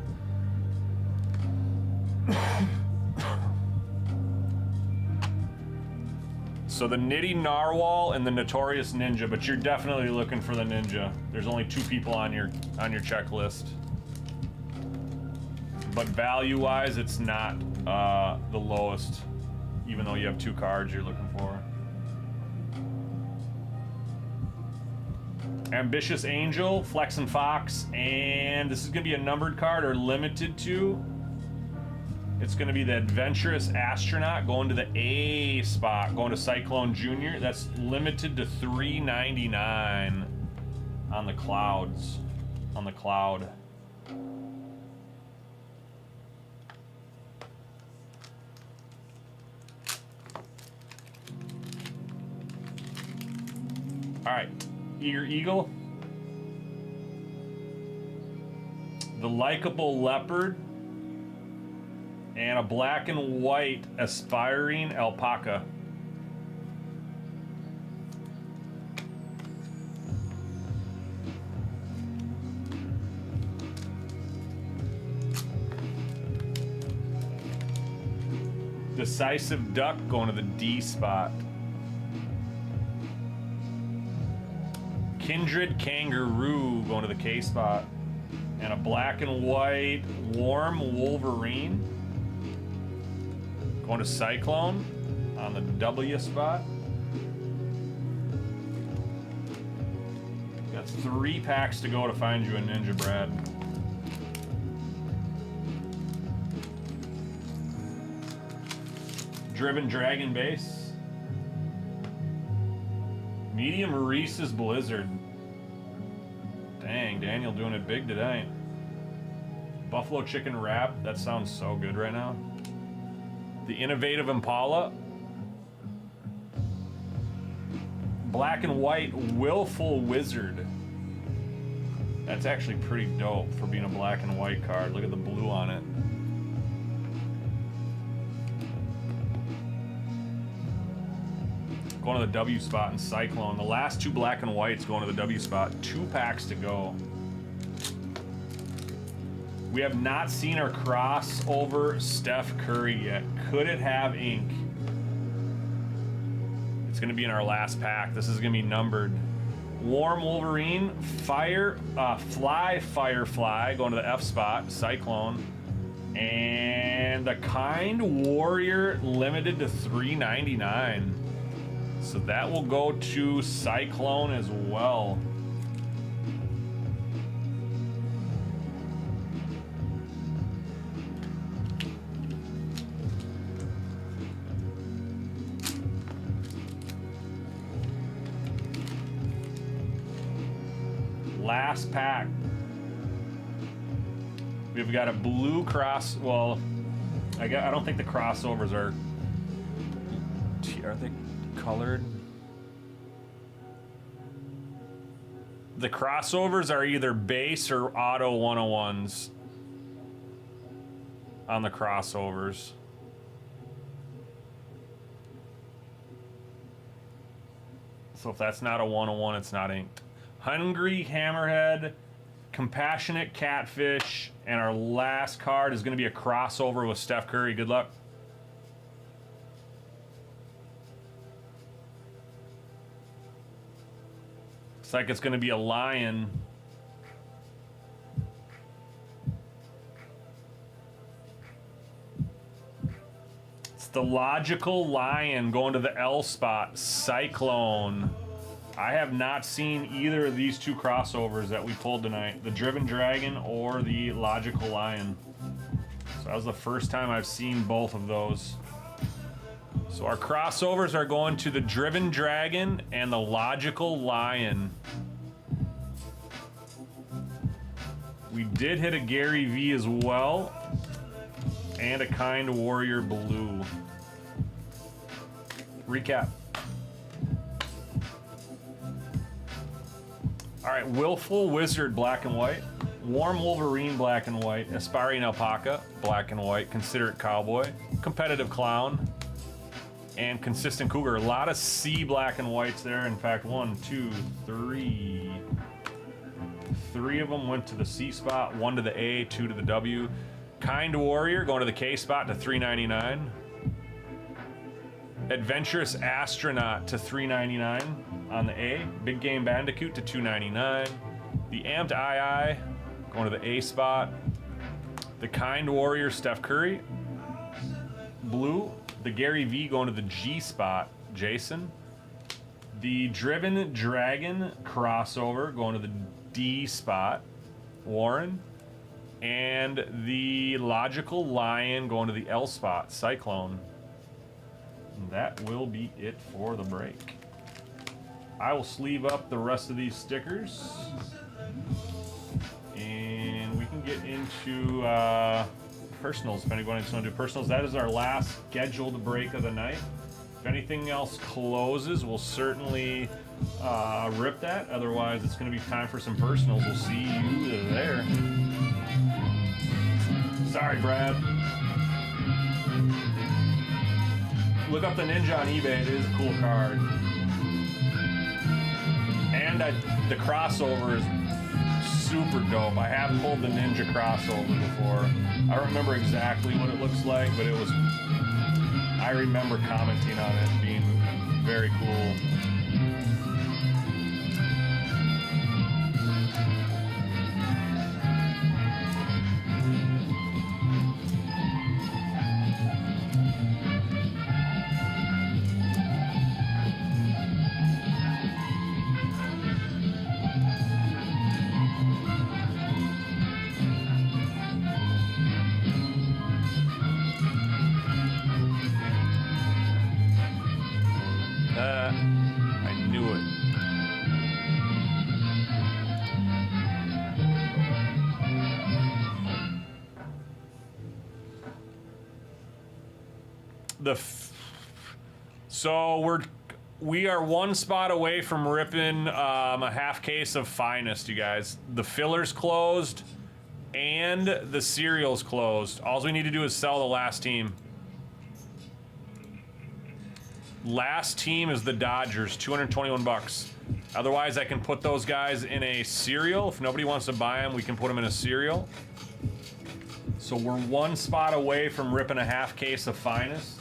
So the Nitty Narwhal and the Notorious Ninja, but you're definitely looking for the Ninja. There's only 2 people on your checklist. But value-wise, it's not the lowest, even though you have 2 cards you're looking for. Ambitious Angel, Flexin' Fox, and this is gonna be a numbered card or limited to. It's going to be the Adventurous Astronaut going to the A spot, going to Cyclone Junior. That's limited to $3.99 on the clouds, on the cloud. All right, Eager Eagle. The Likeable Leopard. And a black and white Aspiring Alpaca. Decisive Duck going to the D spot. Kindred Kangaroo going to the K spot. And a black and white Warm Wolverine going to Cyclone on the W spot. Got 3 packs to go to find you a Ninja, Brad. Driven Dragon Base. Medium Reese's Blizzard. Dang, Daniel doing it big today. Buffalo Chicken Wrap. That sounds so good right now. The Innovative Impala. Black and white Willful Wizard. That's actually pretty dope for being a black and white card. Look at the blue on it. Going to the W spot in Cyclone. The last 2 black and whites going to the W spot. 2 packs to go. We have not seen our crossover Steph Curry yet. Could it have ink? It's going to be in our last pack. This is going to be numbered. Warm Wolverine, Fly Firefly going to the F spot, Cyclone. And the Kind Warrior limited to $3.99. So that will go to Cyclone as well. Last pack. We've got a blue cross. Well, I don't think the crossovers are they colored? The crossovers are either base or auto 101s on the crossovers. So if that's not a 101, it's not inked. Hungry Hammerhead, Compassionate Catfish, and our last card is going to be a crossover with Steph Curry. Good luck. Looks like it's going to be a lion. It's the Logical Lion going to the L spot, Cyclone. I have not seen either of these 2 crossovers that we pulled tonight, the Driven Dragon or the Logical Lion. So that was the first time I've seen both of those. So our crossovers are going to the Driven Dragon and the Logical Lion. We did hit a Gary V as well, and a Kind Warrior Blue. Recap. All right, Willful Wizard, black and white. Warm Wolverine, black and white. Aspiring Alpaca, black and white. Considerate Cowboy. Competitive Clown. And Consistent Cougar. A lot of C black and whites there. In fact, 1, 2, 3. 3 of them went to the C spot. 1 to the A, 2 to the W. Kind Warrior going to the K spot to $3.99. Adventurous Astronaut to $3.99 on the A. Big Game Bandicoot to $2.99. The Amped II going to the A spot. The Kind Warrior Steph Curry, blue. The Gary V going to the G spot, Jason. The Driven Dragon crossover going to the D spot, Warren. And the Logical Lion going to the L spot, Cyclone. And that will be it for the break. I will sleeve up the rest of these stickers. And we can get into personals if anybody wants to do personals. That is our last scheduled break of the night. If anything else closes, we'll certainly rip that. Otherwise, it's going to be time for some personals. We'll see you there. Sorry, Brad. Look up the Ninja on eBay. It is a cool card. And the crossover is super dope. I have pulled the Ninja crossover before. I don't remember exactly what it looks like, but it was remember commenting on it being very cool. I knew it. So we are one spot away from ripping a half case of Finest, you guys. The filler's closed and the cereal's closed. All we need to do is sell the last team. Last team is the Dodgers, 221 bucks. Otherwise, I can put those guys in a cereal. If nobody wants to buy them, we can put them in a cereal. So we're one spot away from ripping a half case of Finest.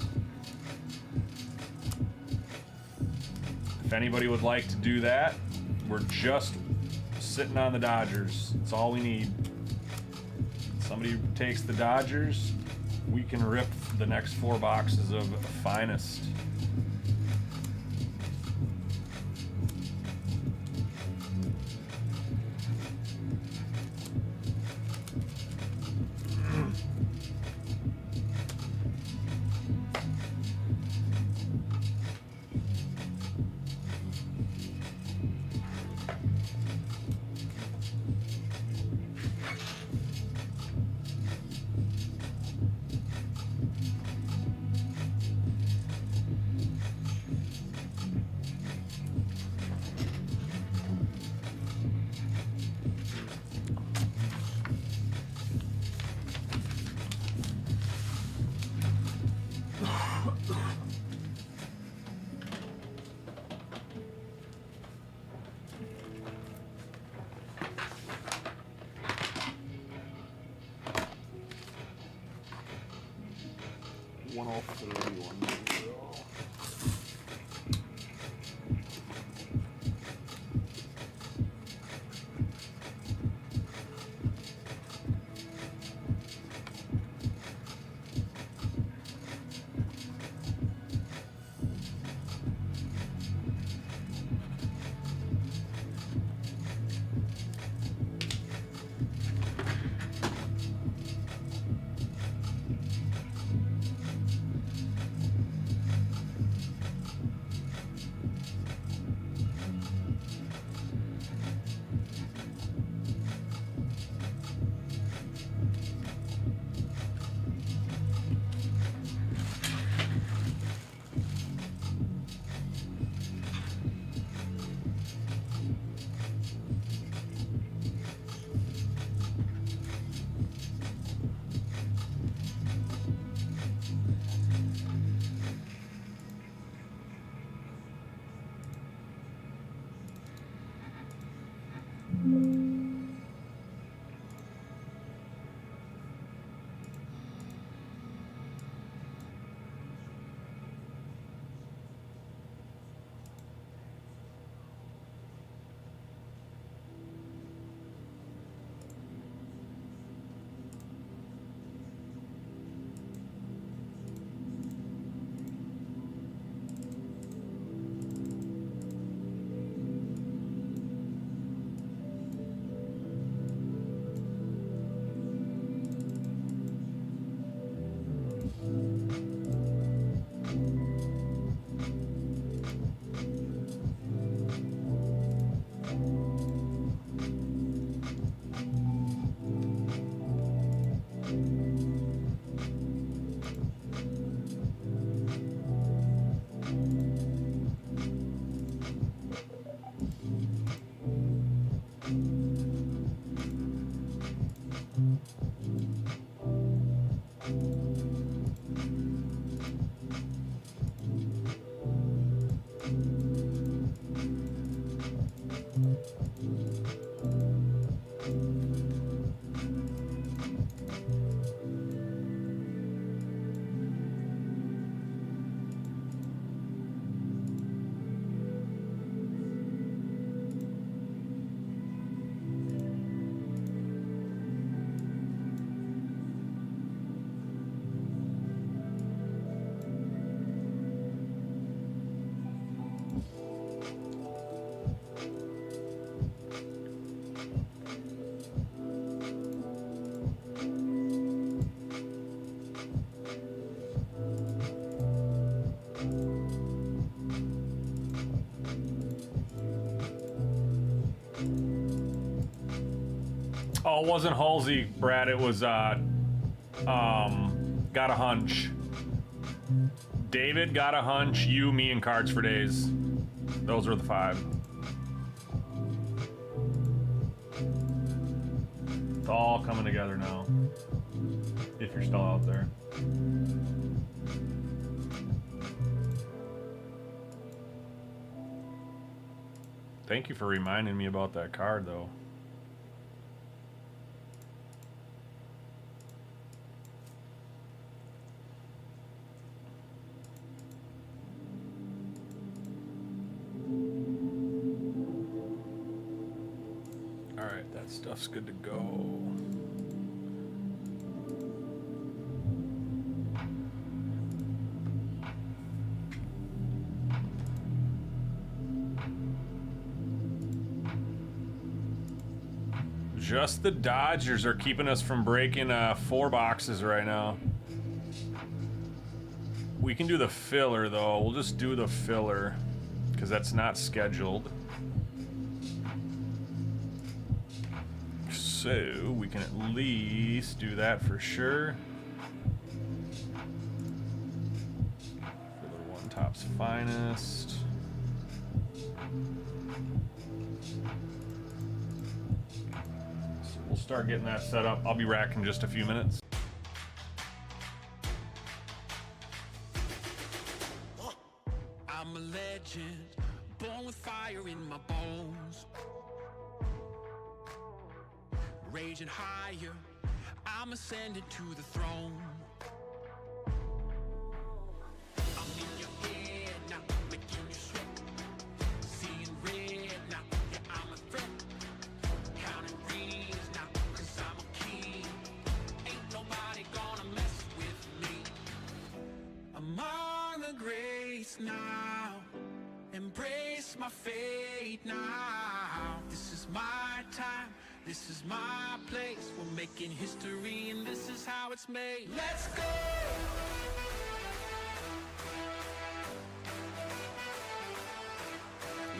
If anybody would like to do that, we're just sitting on the Dodgers. That's all we need. Somebody takes the Dodgers, we can rip the next 4 boxes of Finest. Oh, it wasn't Halsey, Brad. It was Got a Hunch. David, Got a Hunch, you, me, and Cards for Days. Those were the 5. It's all coming together now. If you're still out there. Thank you for reminding me about that card, though. All right, that stuff's good to go. Just the Dodgers are keeping us from breaking 4 boxes right now. We can do the filler, though. We'll just do the filler, because that's not scheduled. So we can at least do that for sure. Filler 1 Topps Finest. We'll start getting that set up. I'll be back in just a few minutes. I'm a legend, born with fire in my bones. Raging higher, I'm ascending to the throne. I'm in your head now, making you sweat. Seeing red now, yeah, I'm a threat. Counting rings now, cause I'm a king. Ain't nobody gonna mess with me. Among the greats now, embrace my fate now. This is my time, this is my place. We're making history and this is how it's made. Let's go!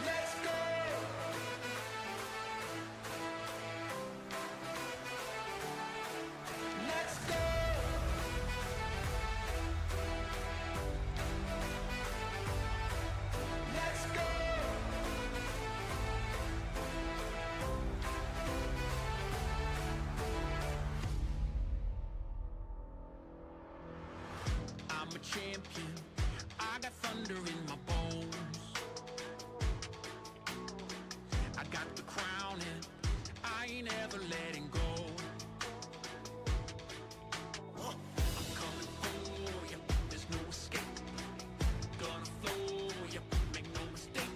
Let's go! Let's go! Let's go! I'm a champion, I got thunder in my bones. I got the crown and I ain't ever letting go. I'm coming for you, there's no escape. Gonna flow you, make no mistake.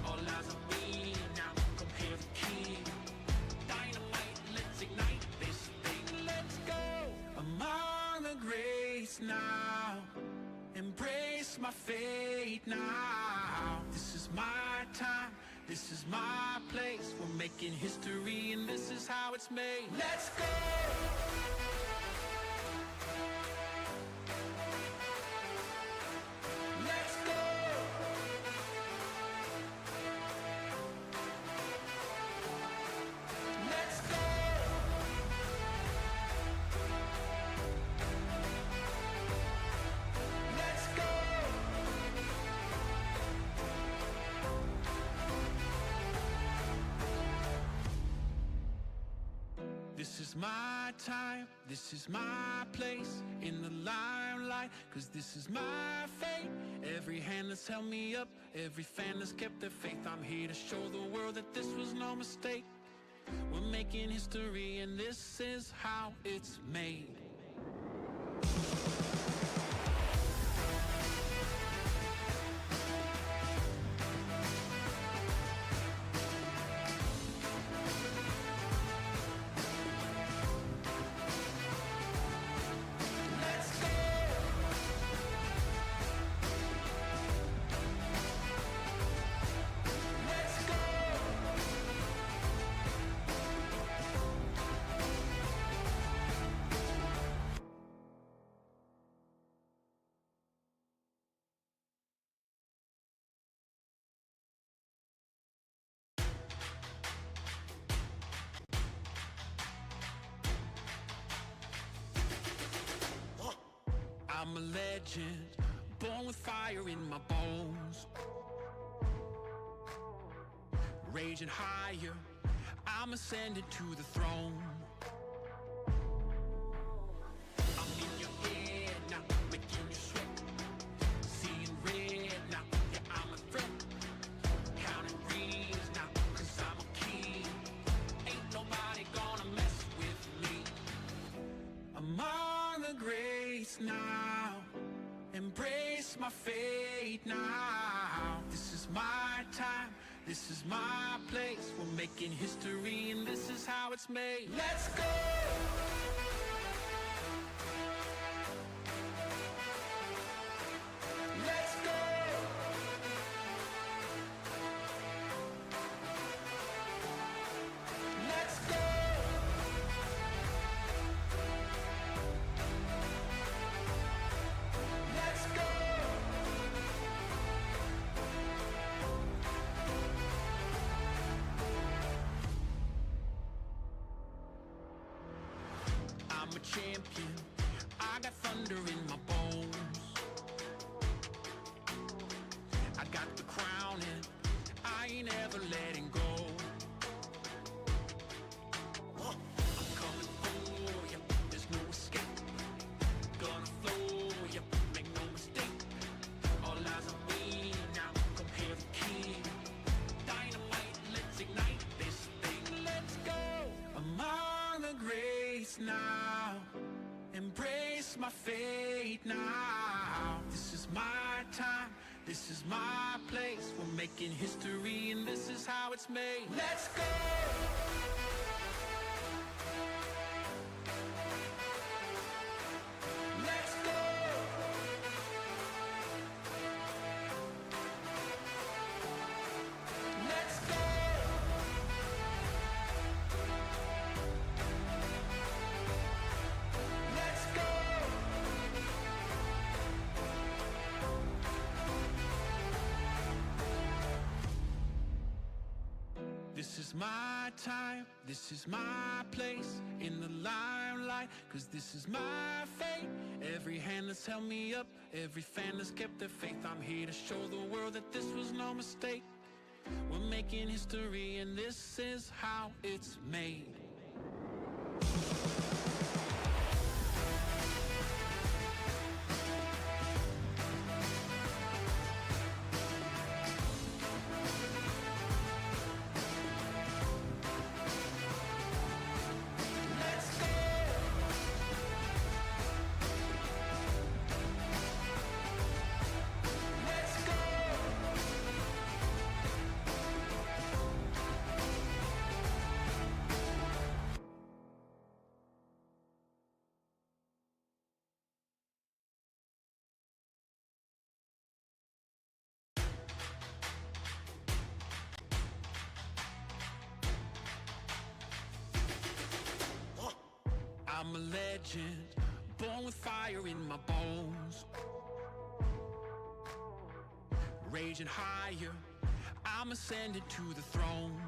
All eyes on me now, come here the king. Dynamite, let's ignite this thing. Let's go! Among the greats now, embrace my fate now. This is my time, this is my place. We're making history and this is how it's made. Let's go! Let's go! Let's go! Let's go! This is my time, this is my place in the limelight, cause this is my fate. Every hand that's held me up, every fan that's kept their faith. I'm here to show the world that this was no mistake. We're making history and this is how it's made. Let's go! Let's go! legend, born with fire in my bones. Raging higher, I'm ascending to the throne. I'm in your head now, making you sweat. Seeing red now, yeah, I'm a threat. Counting rings now, cause I'm a king. Ain't nobody gonna mess with me. Among the greats now, embrace my fate now. This is my time, this is my place. We're making history and this is how it's made. Let's go! Let's go! Let's go! Let's go! I'm a champion, I got thunder in my bones. I got the crown and I ain't ever letting go. I'm coming for ya, there's no escape. Gonna flow ya, make no mistake. All eyes on me now, come hear the king. Dynamite, let's ignite this thing, let's go. Among the greats now, embrace my fate now. This is my time, this is my place. We're making history and this is how it's made. Let's go! Let's go! Let's go! Let's go! This is my time, this is my place in the limelight, cause this is my fate. Every hand that's held me up, every fan that's kept their faith. I'm here to show the world that this was no mistake. We're making history and this is how it's made. Let's go! Let's go! I'm a legend, born with fire in my bones. Raging higher, I'm ascending to the throne.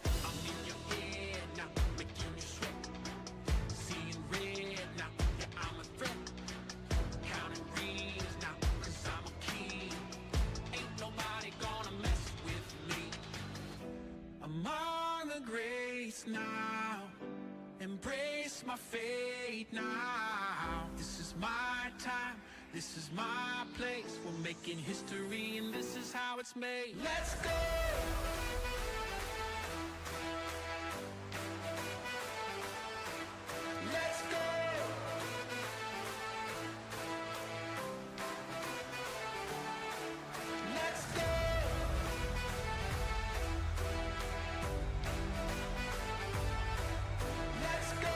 I'm in your head now, making you sweat. Seeing red now, yeah, I'm a threat. Counting rings now, cause I'm a king. Ain't nobody gonna mess with me. Among the greats now, embrace my fate now. This is my time, this is my place. We're making history and this is how it's made. Let's go! Let's go! Let's go! Let's go!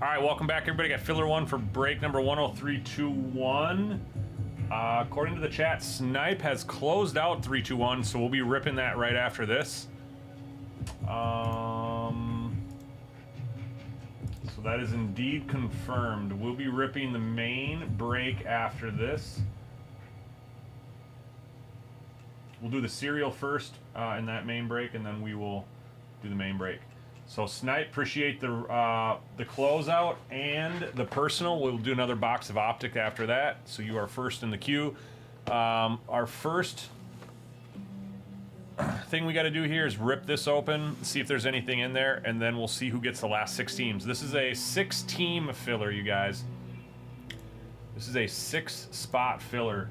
All right, welcome back, everybody. Got filler one for break number 10321. According to the chat, Snipe has closed out 321, so we'll be ripping that right after this. So that is indeed confirmed. We'll be ripping the main break after this. We'll do the serial first in that main break, and then we will do the main break. So Snipe, appreciate the closeout and the personal. We'll do another box of Optic after that. So you are first in the queue. Our first thing we got to do here is rip this open, see if there's anything in there, and then we'll see who gets the last 6 teams. This is a 6-team filler, you guys. This is a 6-spot filler.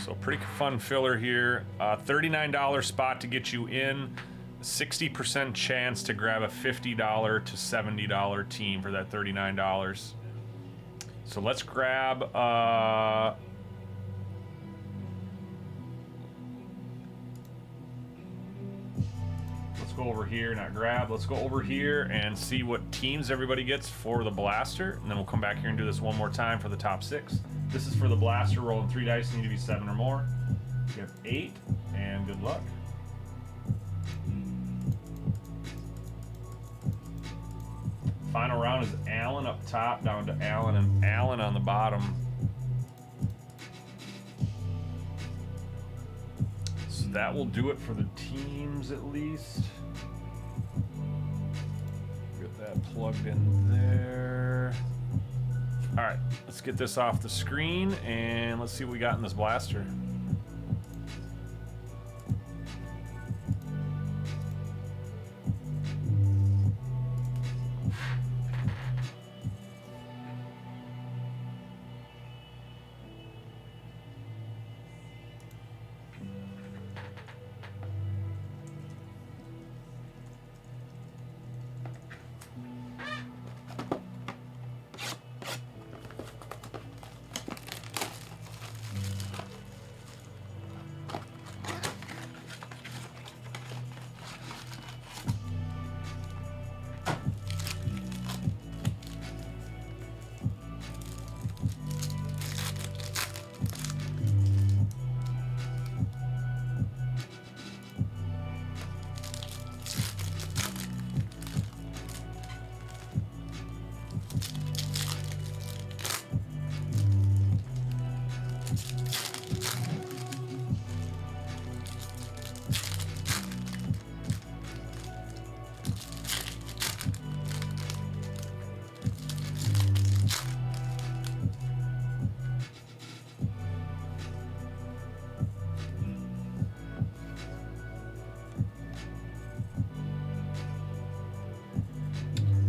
So pretty fun filler here. $39 spot to get you in. 60% chance to grab a $50 to $70 team for that $39. So let's grab let's go over here, not grab. Let's go over here and see what teams everybody gets for the blaster, and then we'll come back here and do this one more time for the top 6. This is for the blaster, rolling 3 dice, need to be 7 or more. You have 8, and good luck. Final round is Allen up top, down to Allen, and Allen on the bottom. So that will do it for the teams at least. Get that plugged in there. All right, let's get this off the screen and let's see what we got in this blaster.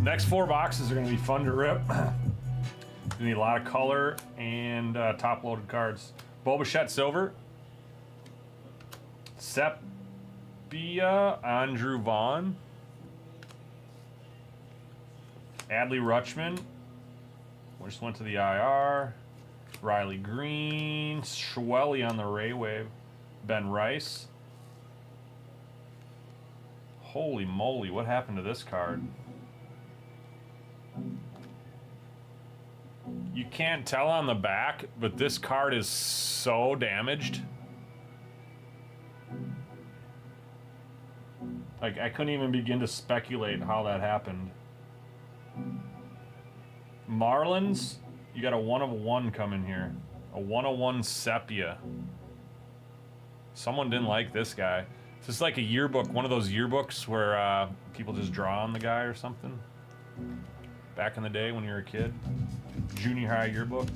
Next 4 boxes are going to be fun to rip. You need a lot of color and top-loaded cards. Boba Silver, Sepia, Andrew Vaughn, Adley Rutschman, just went to the IR, Riley Green, Schwelly on the Ray Wave, Ben Rice. Holy moly, what happened to this card? You can't tell on the back, but this card is so damaged. Like, I couldn't even begin to speculate how that happened. Marlins, you got a 1 of 1 coming here. A 1 of 1 Sepia. Someone didn't like this guy. This is like a yearbook, one of those yearbooks where people just draw on the guy or something. Back in the day when you were a kid. Junior high yearbook.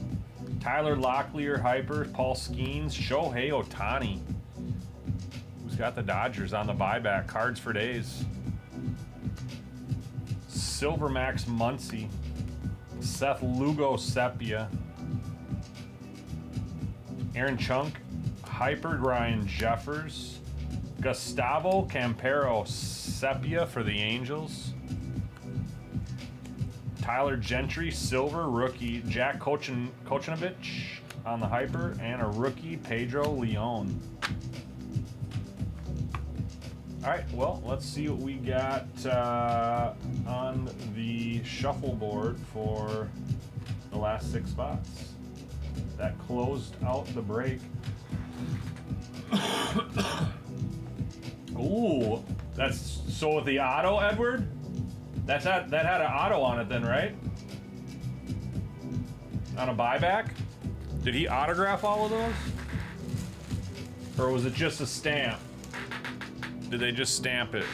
Tyler Locklear, Hyper, Paul Skeens, Shohei Ohtani. Who's got the Dodgers on the buyback? Cards for days. Silver Max Muncy. Seth Lugo Sepia. Aaron Chunk, Hyper Ryan Jeffers. Gustavo Campero Sepia for the Angels. Tyler Gentry, Silver, rookie. Jack Kochanovich on the Hyper, and a rookie, Pedro Leon. All right, well, let's see what we got on the shuffleboard for the last 6 spots. That closed out the break. Ooh, that's so with the auto, Edward? That had an auto on it then, right? On a buyback? Did he autograph all of those? Or was it just a stamp? Did they just stamp it?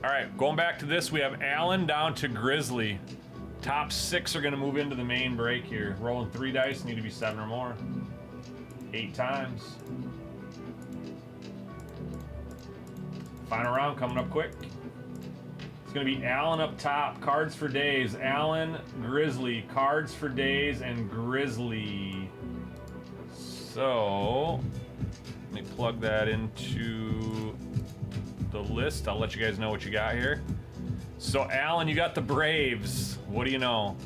All right, going back to this, we have Allen down to Grizzly. Top 6 are gonna move into the main break here. Rolling 3 dice, need to be 7 or more. 8 times. Final round coming up quick. It's gonna be Allen up top, cards for days. Allen, Grizzly, cards for days, and Grizzly. So, let me plug that into the list. I'll let you guys know what you got here. So, Allen, you got the Braves. What do you know?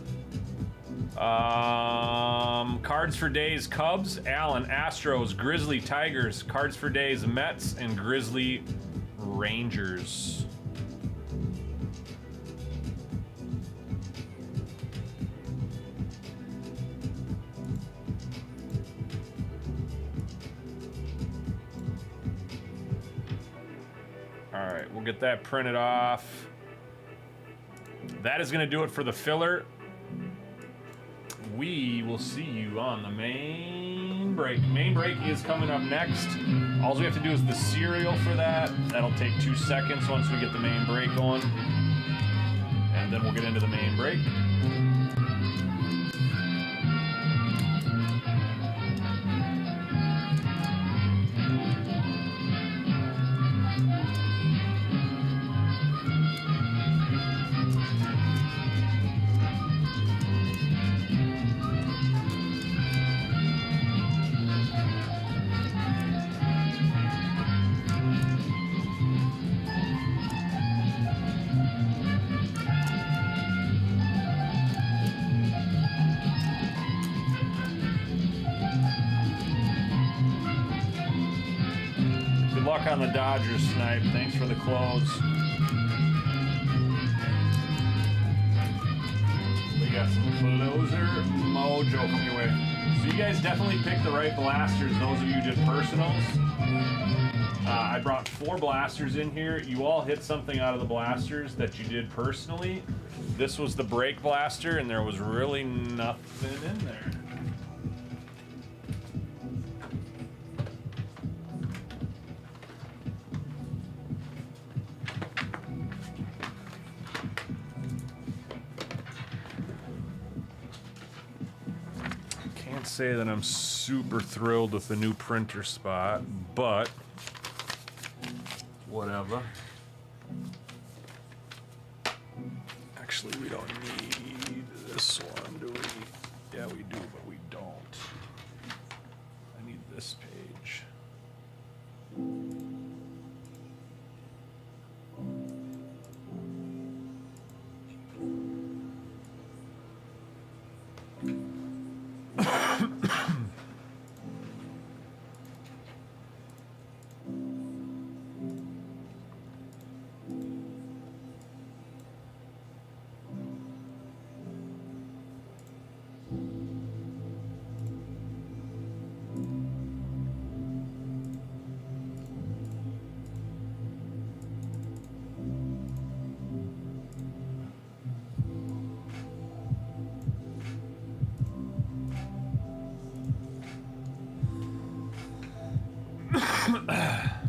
Cards for days, Cubs. Allen, Astros, Grizzly, Tigers. Cards for days, Mets, and Grizzly, Rangers. All right, we'll get that printed off. That is going to do it for the filler. We will see you on the main break. Main break is coming up next. All we have to do is the serial for that. That'll take 2 seconds once we get the main break going. And then we'll get into the main break. Good luck on the Dodgers, Snipe. Thanks for the close. We got some closer mojo coming your way. So you guys definitely picked the right blasters, those of you who did personals. I brought 4 blasters in here. You all hit something out of the blasters that you did personally. This was the brake blaster, and there was really nothing in there. Can't say that I'm super thrilled with the new printer spot, but whatever. Actually, we don't need this one, do we? Yeah, we do, but we don't. I need this page.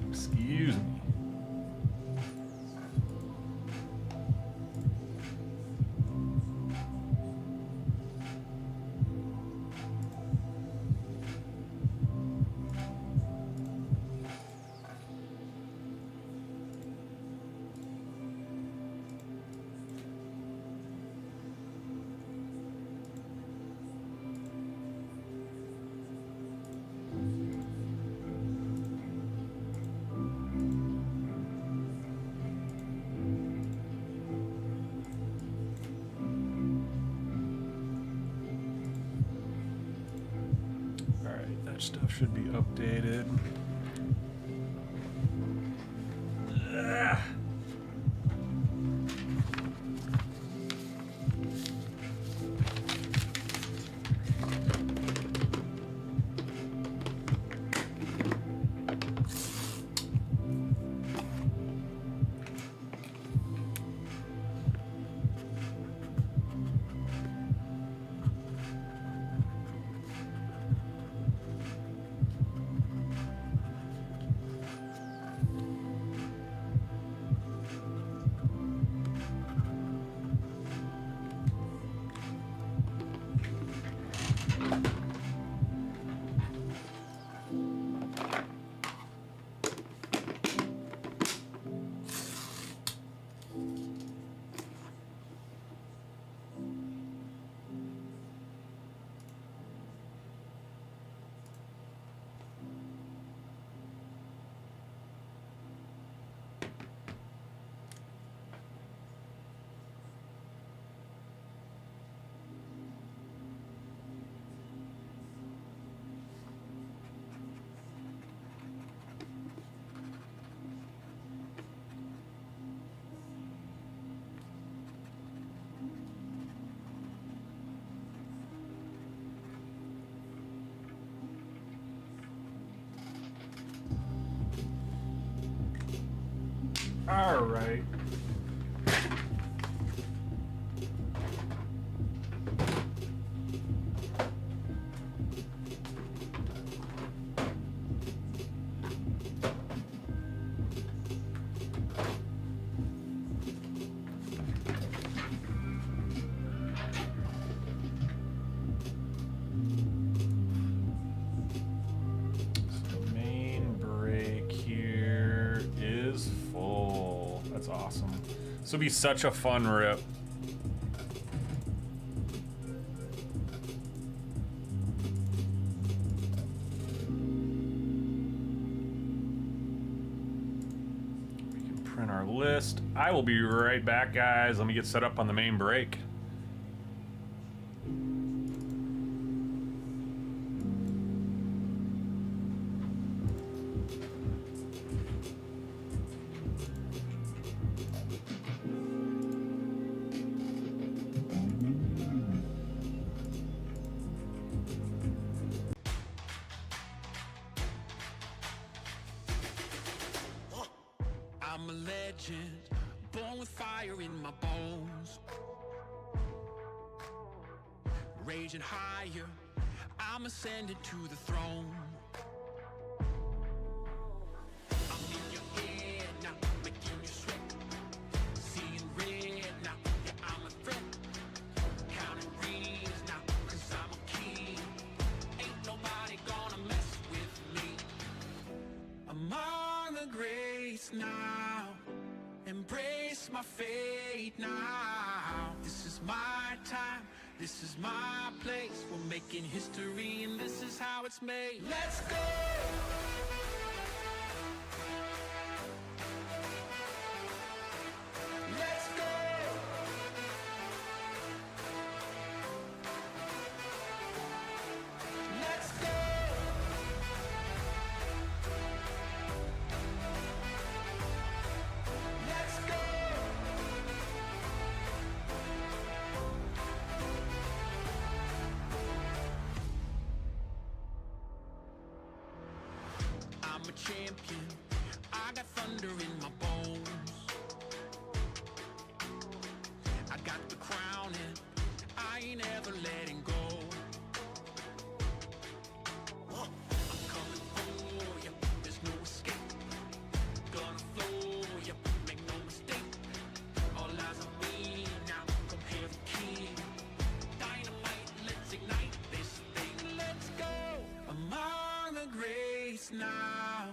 Excuse me. Stuff should be updated. All right. Main brake here is full. That's awesome. This will be such a fun rip. We can print our list. I will be right back, guys. Let me get set up on the main brake. I'm a legend, born with fire in my bones. Raging higher, I'm ascending to the throne. I'm in your head now, making you sweat. Seeing red now, yeah, I'm a threat. Counting rings now, cause I'm a king. Ain't nobody gonna mess with me. Among the greats now, embrace my fate now. This is my time, this is my place. We're making history and this is how it's made. Let's go! Let's go! Let's go! Let's go! I'm a champion. I got thunder in my bones. I got the crown and I ain't ever letting go. I'm coming for you. There's no escape. Gonna flow you. Make no mistake. All eyes on me now. Come here, the king. Dynamite, let's ignite this thing. Let's go. Among the greats now.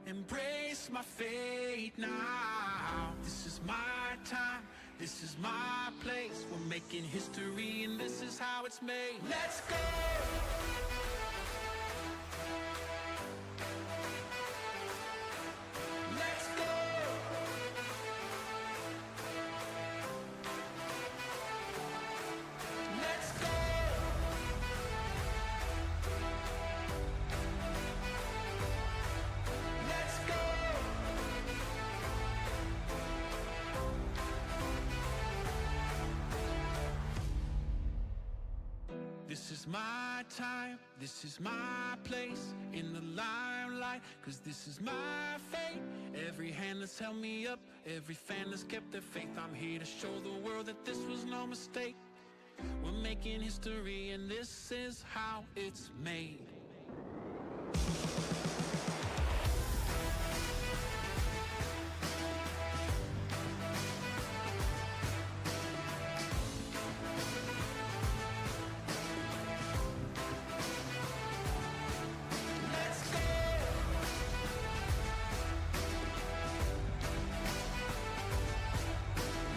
Embrace my fate now. This is my time. This is my place. We're making history and this is how it's made. Let's go! Let's go! Let's go! Let's go! This is my time, this is my place in the limelight, cause this is my fate. Every hand that's held me up, every fan that's kept their faith. I'm here to show the world that this was no mistake. We're making history and this is how it's made. Let's go!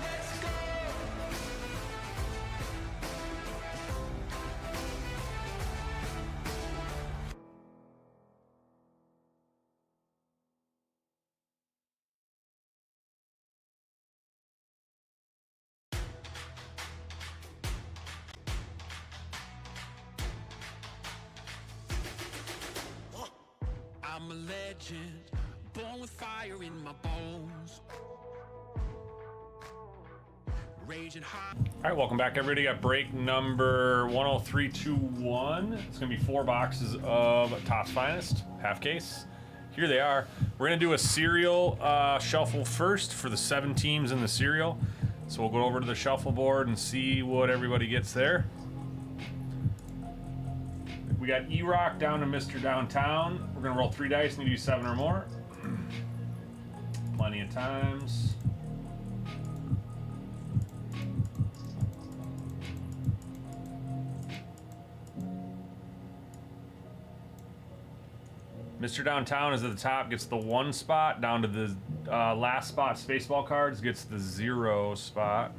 Let's go! I'm a legend, born with fire in my bones. Raging high. All right, welcome back, everybody. Got break number 10321. It's gonna be 4 boxes of Topps Finest, half case. here they are. We're gonna do a serial shuffle first for the 7 teams in the serial. So we'll go over to the shuffleboard and see what everybody gets there. We got E-Rock down to Mr. Downtown. We're gonna roll 3 dice, need to do 7 or more. Plenty of times. Mr. Downtown is at the top, gets the 1 spot. Down to the last spot, Spaceball cards, gets the 0 spot.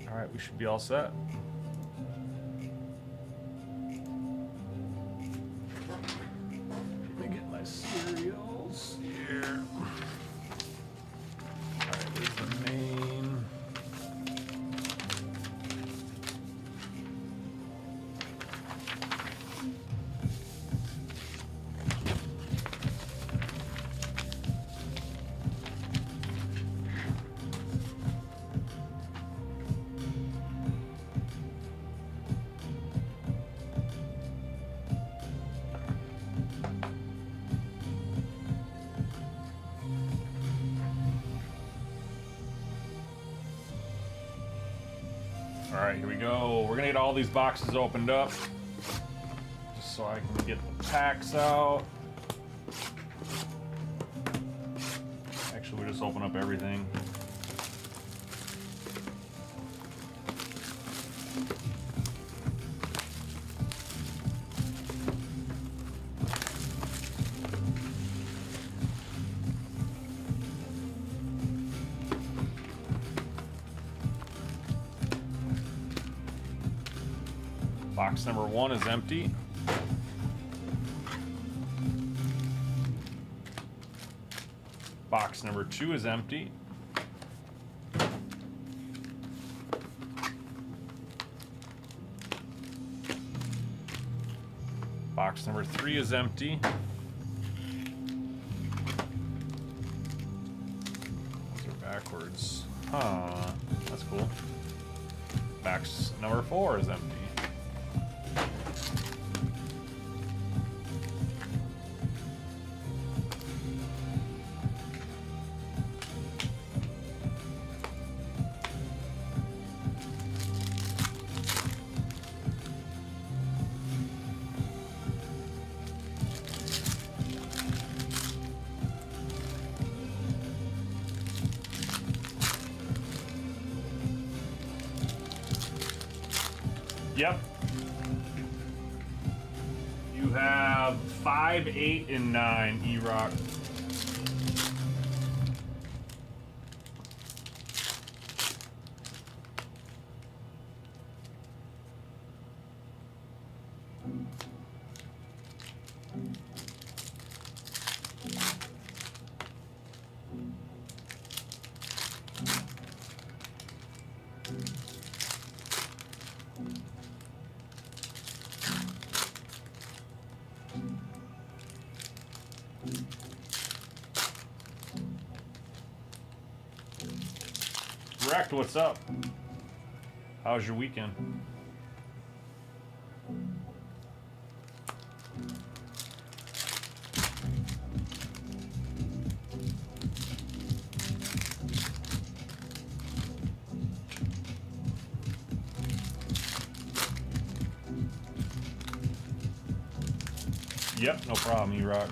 All right, we should be all set. Let me get my cereals here. All right, there's the main. All right, here we go. We're gonna get all these boxes opened up, just so I can get the packs out. Actually, we just open up everything. Box number 1 is empty. Box number 2 is empty. Box number 3 is empty. Those are backwards. Huh, that's cool. Box number 4 is empty. Yep. You have 5, 8, and 9, E-Rock. Wrecked, what's up? How's your weekend? Yep, no problem, you rock.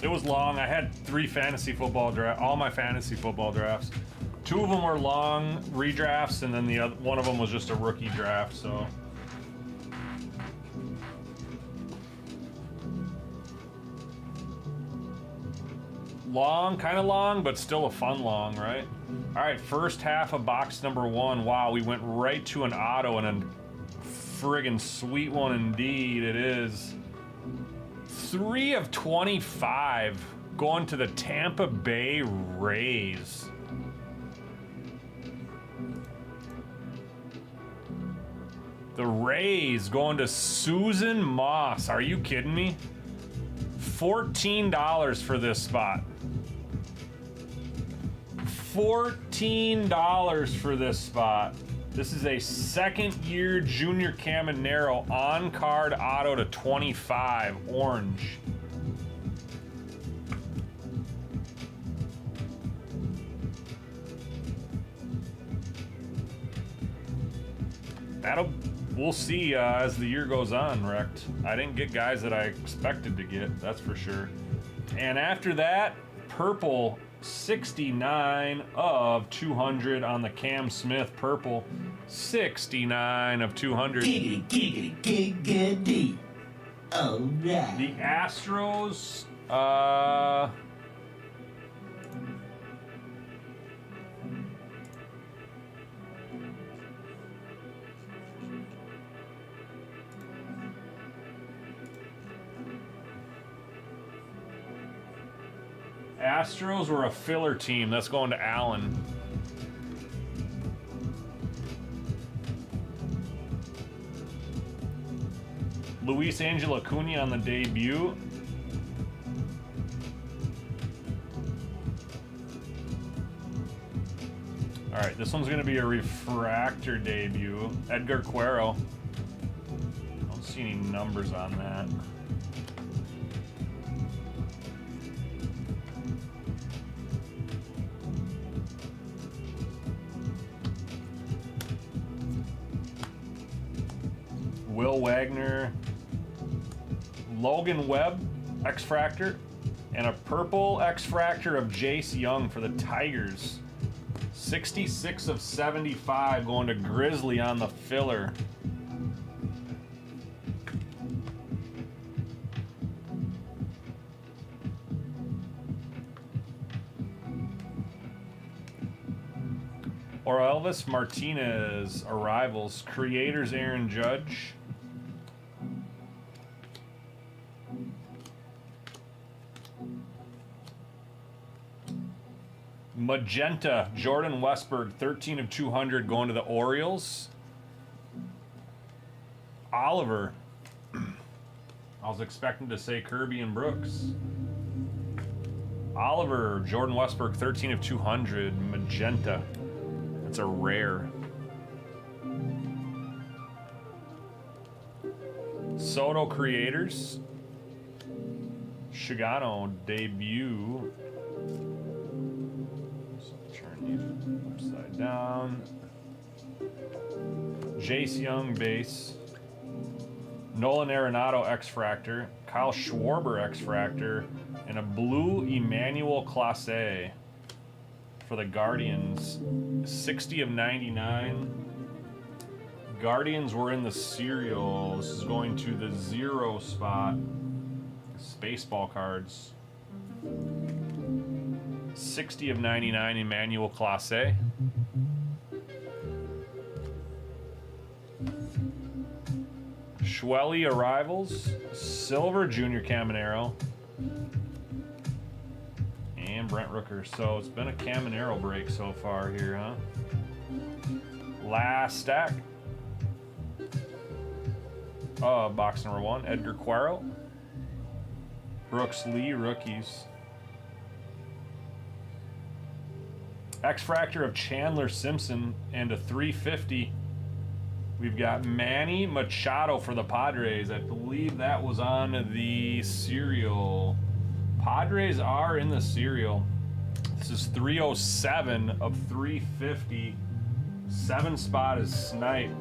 It was long. I had 3 fantasy football draft, all my fantasy football drafts. 2 of them were long redrafts, and then the other one of them was just a rookie draft. So. Long, kind of long, but still a fun long, right? All right, first half of box number 1. Wow, we went right to an auto, and a friggin' sweet one indeed it is. 3 of 25 going to the Tampa Bay Rays. The Rays going to Susan Moss. Are you kidding me? $14 for this spot. $14 for this spot. This is a second-year Junior Caminero on-card auto to 25, orange. We'll see as the year goes on, Wrecked. I didn't get guys that I expected to get, that's for sure. And after that, purple, 69 of 200 on the Cam Smith purple. 69 of 200. Giggity, giggity, giggity. All right. The Astros, Astros were a filler team. That's going to Allen. Luis Angel Acuna on the debut. All right, this one's going to be a refractor debut. Edgar Cuero. I don't see any numbers on that. Will Wagner, Logan Webb, X-Fractor, and a purple X-Fractor of Jace Young for the Tigers. 66 of 75 going to Grizzly on the filler. Or Elvis Martinez, Arrivals, Creators Aaron Judge. Magenta, Jordan Westberg, 13 of 200 going to the Orioles. Oliver. I was expecting to say Kirby and Brooks. Oliver, Jordan Westberg, 13 of 200, Magenta. That's a rare. Soto Creators. Shigano debut. Upside down. Jace Young base. Nolan Arenado X-Fractor. Kyle Schwarber X-Fractor. And a blue Emmanuel Clase for the Guardians. 60 of 99. Guardians were in the serial. This is going to the 0 spot. Spaceball cards. 60 of 99, Emmanuel Clase. Schwelly Arrivals, Silver Junior Caminero, and Brent Rooker. So it's been a Caminero break so far here, huh? Last stack. Box number 1, Edgar Cuero. Brooks Lee, rookies. X-Fractor of Chandler Simpson and a 350. We've got Manny Machado for the Padres. I believe that was on the serial. Padres are in the serial. This is 307 of 350. 7 spot is Snipe.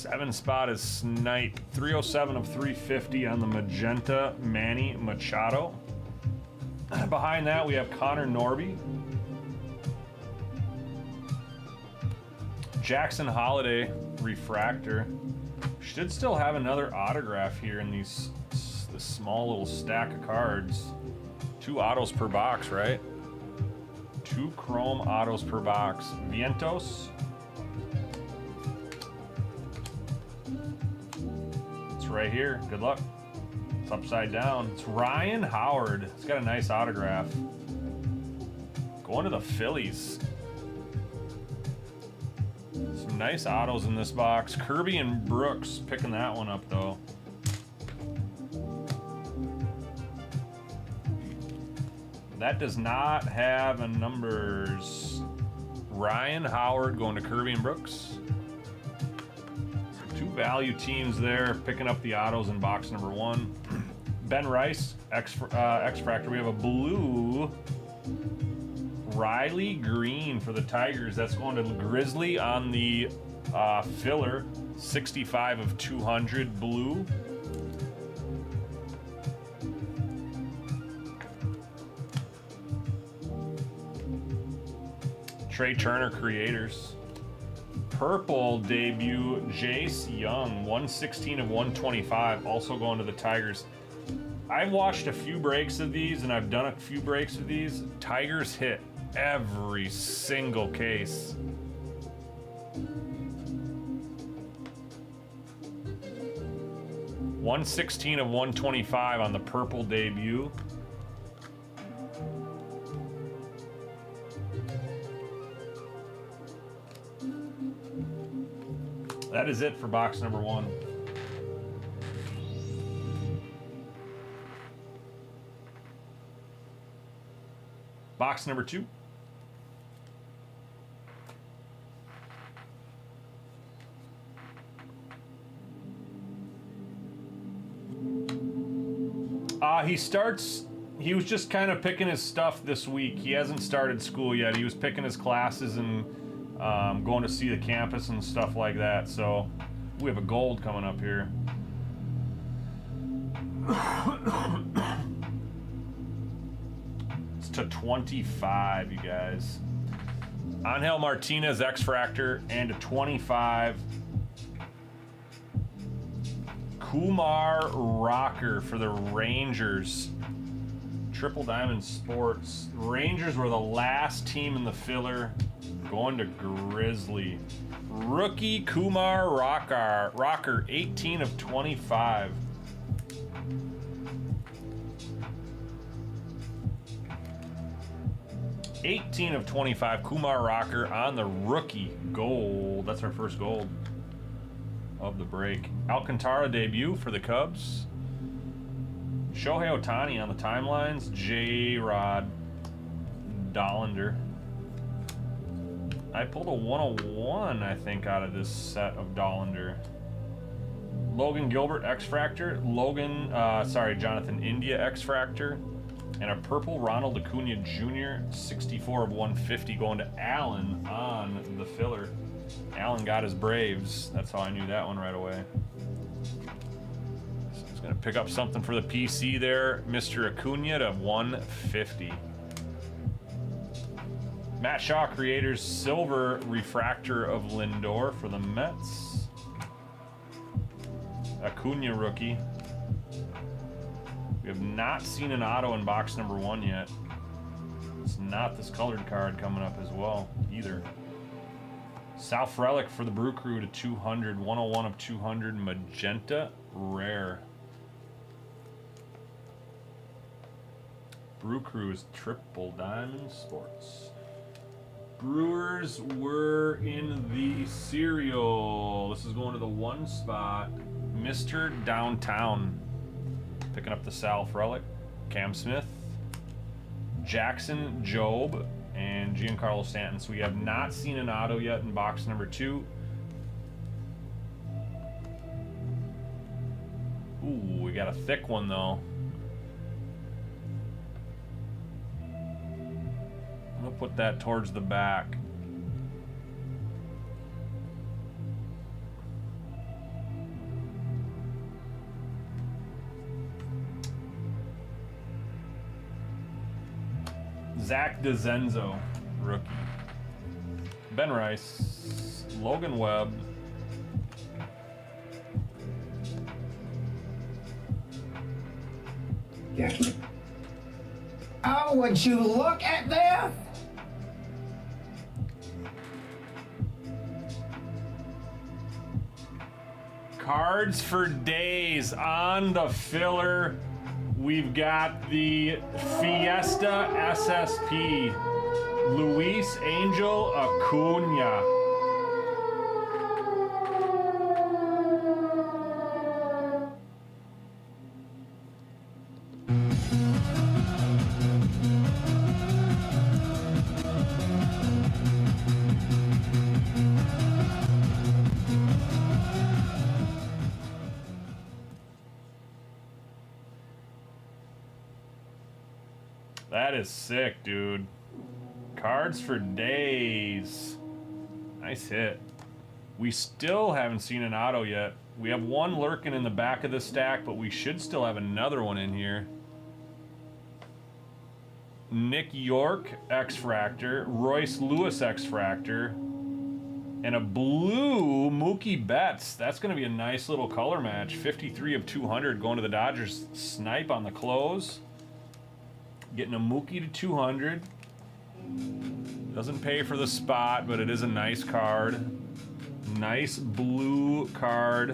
7 spot is Snipe. 307 of 350 on the magenta Manny Machado. Behind that, we have Connor Norby. Jackson Holiday refractor. Should still have another autograph here in this small little stack of cards. 2 autos per box, right? 2 chrome autos per box. Vientos. It's right here. Good luck. It's upside down. It's Ryan Howard. It's got a nice autograph. Going to the Phillies. Some nice autos in this box. Kirby and Brooks picking that one up though. That does not have a numbers. Ryan Howard going to Kirby and Brooks. So 2 value teams there picking up the autos in box number 1. Ben Rice, X-Fractor. We have a blue Riley Green for the Tigers. That's going to Grizzly on the filler. 65 of 200 blue. Trey Turner Creators. Purple debut, Jace Young, 116 of 125, also going to the Tigers. I've watched a few breaks of these, and I've done a few breaks of these. Tigers hit every single case. $116 of 125 on the purple debut. That is it for box number 1. Box number 2. He was just kind of picking his stuff this week. He hasn't started school yet. He was picking his classes and going to see the campus and stuff like that. So we have a gold coming up here. It's to 25, you guys. Angel Martinez X-Fractor and a 25. Kumar Rocker for the Rangers. Triple Diamond Sports. Rangers were the last team in the filler. Going to Grizzly. Rookie Kumar Rocker, 18 of 25. $18 of 25, Kumar Rocker on the rookie gold. That's our first gold of the break. Alcantara debut for the Cubs. Shohei Ohtani on the timelines. J-Rod Dollander. I pulled a 101, I think, out of this set of Dollander. Logan Gilbert X-Fractor. Jonathan India X-Fractor. And a purple Ronald Acuna Jr., 64 of 150, going to Allen on the filler. Allen got his Braves. That's how I knew that one right away. So he's going to pick up something for the PC there. Mr. Acuna to 150. Matt Shaw Creators silver refractor of Lindor for the Mets. Acuna rookie. We have not seen an auto in box number 1 yet. It's not this colored card coming up as well either. South Relic for the Brew Crew to 200. 101 of 200 magenta rare. Brew Crew is Triple Diamond Sports. Brewers were in the cereal. This is going to the 1 spot. Mr. Downtown. Picking up the South Relic. Cam Smith. Jackson Job. And Giancarlo Stanton. So we have not seen an auto yet in box number 2. Ooh, we got a thick one though. I'm gonna put that towards the back. Zach DeZenzo, rookie. Ben Rice, Logan Webb. Oh, would you look at this? Cards for days on the filler. We've got the Fiesta SSP. Luis Angel Acuna. That is sick, dude. Cards for days. Nice hit. We still haven't seen an auto yet. We have one lurking in the back of the stack, but we should still have another one in here. Nick York, X-Fractor. Royce Lewis, X-Fractor. And a blue Mookie Betts. That's going to be a nice little color match. 53 of 200 going to the Dodgers. Snipe on the close. Getting a Mookie to 200. Doesn't pay for the spot, but it is a nice card. Nice blue card.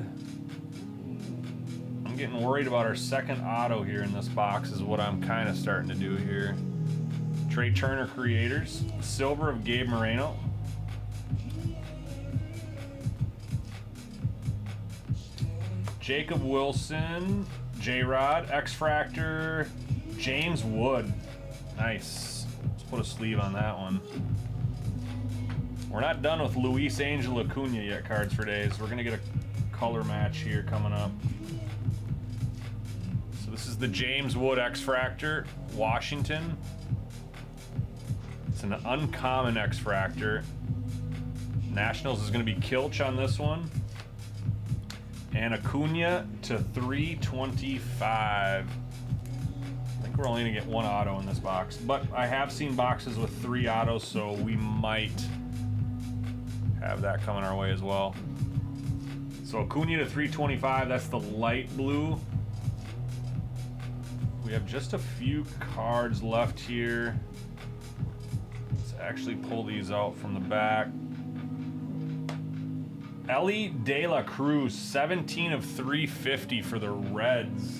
I'm getting worried about our second auto here in this box is what I'm kind of starting to do here. Trey Turner Creators. Silver of Gabe Moreno. Jacob Wilson. J-Rod. X-Fractor. James Wood. Nice. Let's put a sleeve on that one. We're not done with Luis Angel Acuna yet, cards for days. We're going to get a color match here coming up. So this is the James Wood X-Fractor, Washington. It's an uncommon X-Fractor. Nationals is going to be Kilch on this one. And Acuna to 325. We're only gonna get one auto in this box, but I have seen boxes with 3 autos, so we might have that coming our way as well. So Acuna to 325, that's the light blue. We have just a few cards left here. Let's actually pull these out from the back. Ellie De La Cruz, 17 of 350 for the Reds.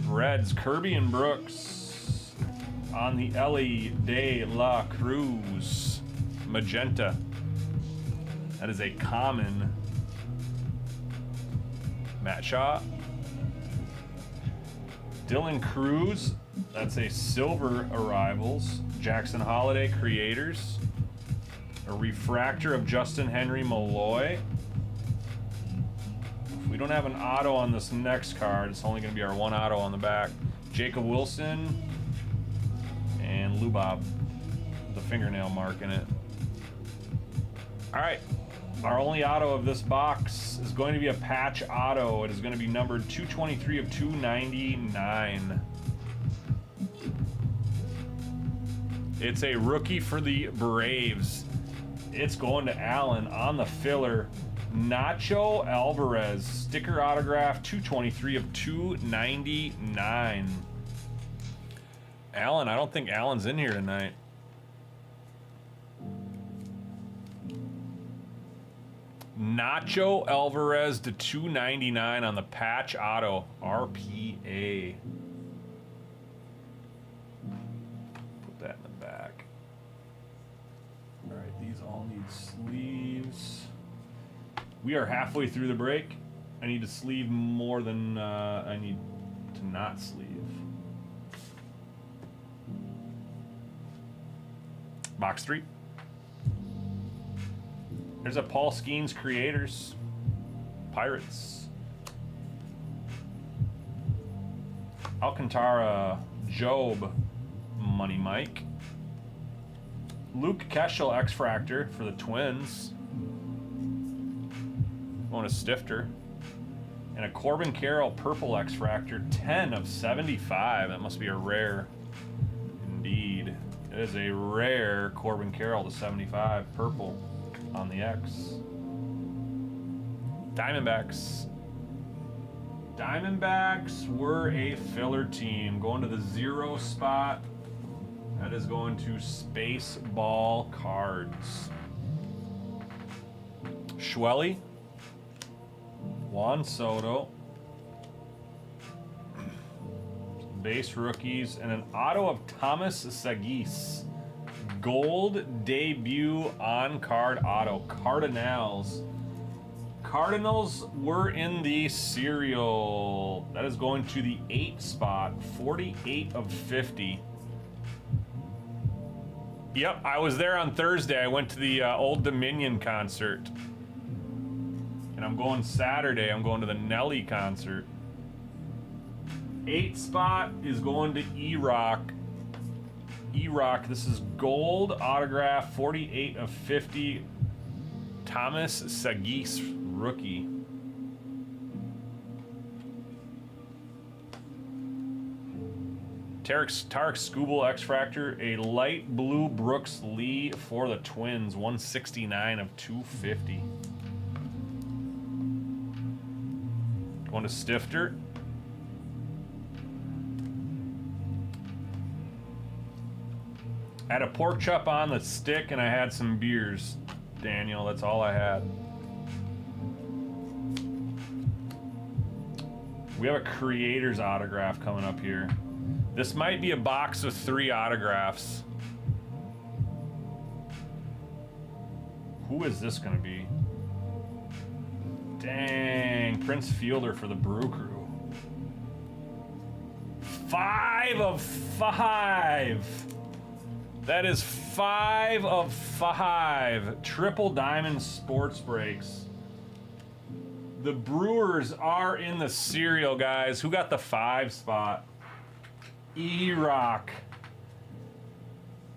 Reds, Kirby and Brooks on the Ellie De La Cruz. Magenta. That is a common. Matt Shaw. Dylan Cruz. That's a silver Arrivals. Jackson Holiday Creators. A refractor of Justin Henry Malloy. We don't have an auto on this next card. It's only going to be our one auto on the back. Jacob Wilson and Lubob, the fingernail mark in it. All right, our only auto of this box is going to be a patch auto. It is going to be numbered 223 of 299. It's a rookie for the Braves. It's going to Allen on the filler. Nacho Alvarez, sticker autograph, 223 of 299. Allen, I don't think Allen's in here tonight. Nacho Alvarez to 299 on the patch auto, RPA. Put that in the back. All right, these all need sleeves. We are halfway through the break. I need to sleeve more than I need to not sleeve. Box 3. There's a Paul Skeens Creators. Pirates. Alcantara Job Money Mike. Luke Keschel X-Fractor for the Twins. On a Stifter. And a Corbin Carroll purple X-Fractor, 10 of 75. That must be a rare. Indeed. It is a rare Corbin Carroll to 75, purple on the X. Diamondbacks. Diamondbacks were a filler team. Going to the 0 spot. That is going to Spaceball Cards. Schwelly. Juan Soto. Base rookies. And an auto of Thomas Sagis. Gold debut on-card auto. Cardinals. Cardinals were in the serial. That is going to the 8 spot. 48 of 50. Yep, I was there on Thursday. I went to the Old Dominion concert. And I'm going Saturday. I'm going to the Nelly concert. 8 spot is going to E-Rock. E-Rock, this is gold autograph, 48 of 50. Thomas Sagis, rookie. Tarek Skubal X-Fractor, a light blue Brooks Lee for the Twins, 169 of 250. Going to Stifter. I had a pork chop on the stick and I had some beers, Daniel. That's all I had. We have a creator's autograph coming up here. This might be a box of 3 autographs. Who is this going to be? Dang, Prince Fielder for the Brew Crew. 5 of 5. That is 5 of 5. Triple Diamond Sports Breaks. The Brewers are in the serial, guys. Who got the 5 spot? E-Rock.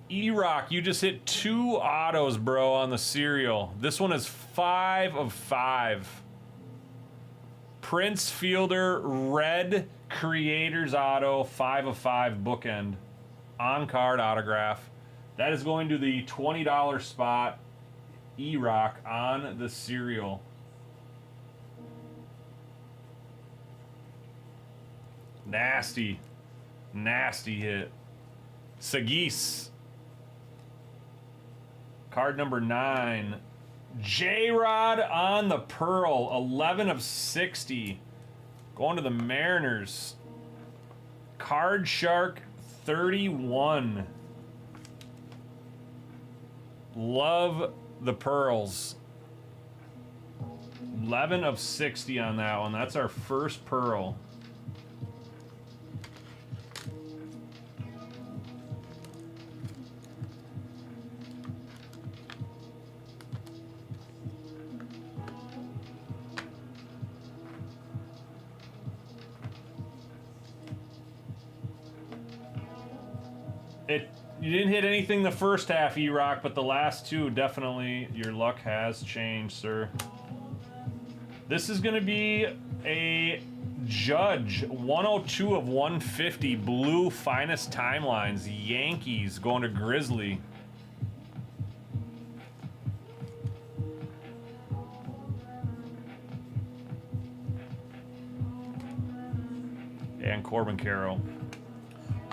E-Rock, you just hit 2 autos, bro, on the serial. This one is 5 of 5. Prince Fielder, red creators auto, 5 of 5 bookend. On-card autograph. That is going to the $20 spot. E-Rock on the serial. Nasty. Nasty hit. Sagis. Card number 9. J-Rod on the Pearl. 11 of 60. Going to the Mariners. Card Shark 31. Love the Pearls. 11 of 60 on that one. That's our first Pearl. You didn't hit anything the first half, E-Rock, but the last 2, definitely your luck has changed, sir. This is going to be a Judge, 102 of 150, blue finest timelines, Yankees going to Grizzly. And Corbin Carroll.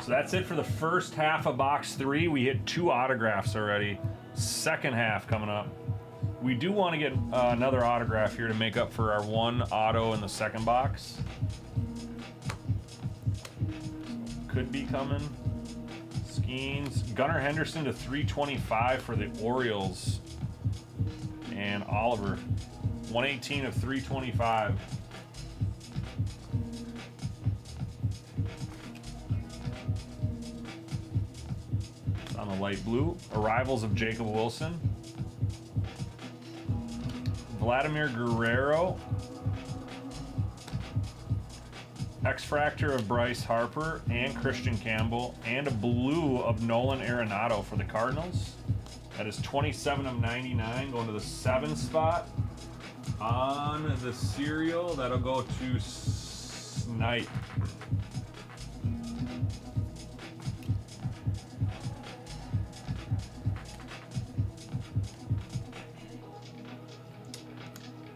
So that's it for the first half of box 3. We hit 2 autographs already. Second half coming up. We do want to get another autograph here to make up for our 1 auto in the second box. Could be coming. Skeens. Gunnar Henderson to 325 for the Orioles. And Oliver. 118 of 325. On the light blue. Arrivals of Jacob Wilson. Vladimir Guerrero. X-Fractor of Bryce Harper and Christian Campbell. And a blue of Nolan Arenado for the Cardinals. That is 27 of 99 going to the 7 spot. On the cereal, that'll go to Snipe.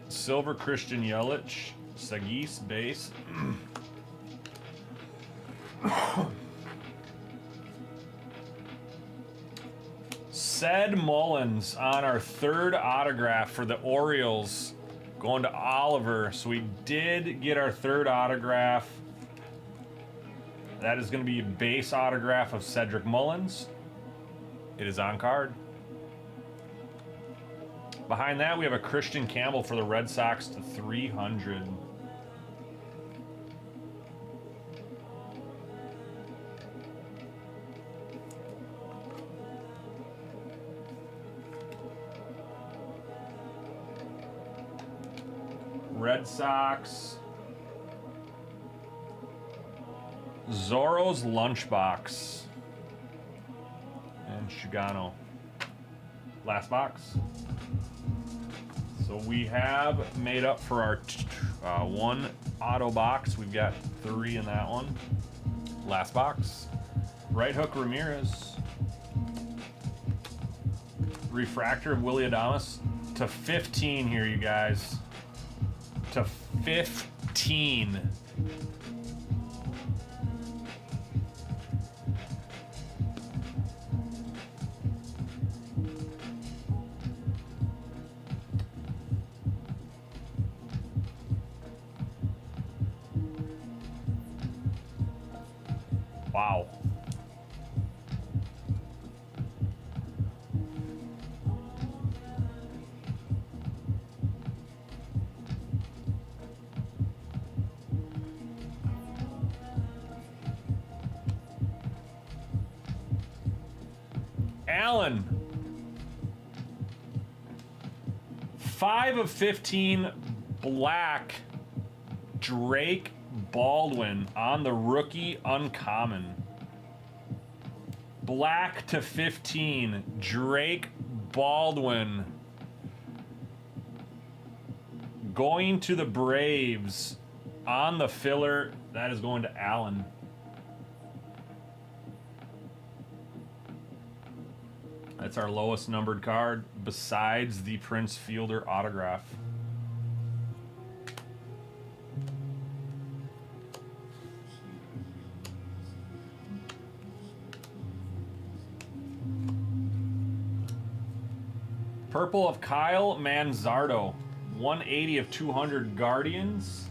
Silver Christian Yelich, Sagis base. Ced Mullins on our third autograph for the Orioles, going to Oliver. So we did get our third autograph. That is going to be a base autograph of Cedric Mullins. It is on card. Behind that, we have a Christian Campbell for the Red Sox to 300. Red Sox. Zorro's Lunchbox. And Shigano. Last box. So we have made up for our one auto box. We've got 3 in that one. Last box. Right hook Ramirez. Refractor of Willy Adames to 15 here, you guys. To 15. Wow. Allen. 5 of 15 black Drake Baldwin on the rookie uncommon. Black to 15 Drake Baldwin. Going to the Braves on the filler. That is going to Allen. That's our lowest numbered card besides the Prince Fielder autograph. Purple of Kyle Manzardo. 180 of 200 Guardians.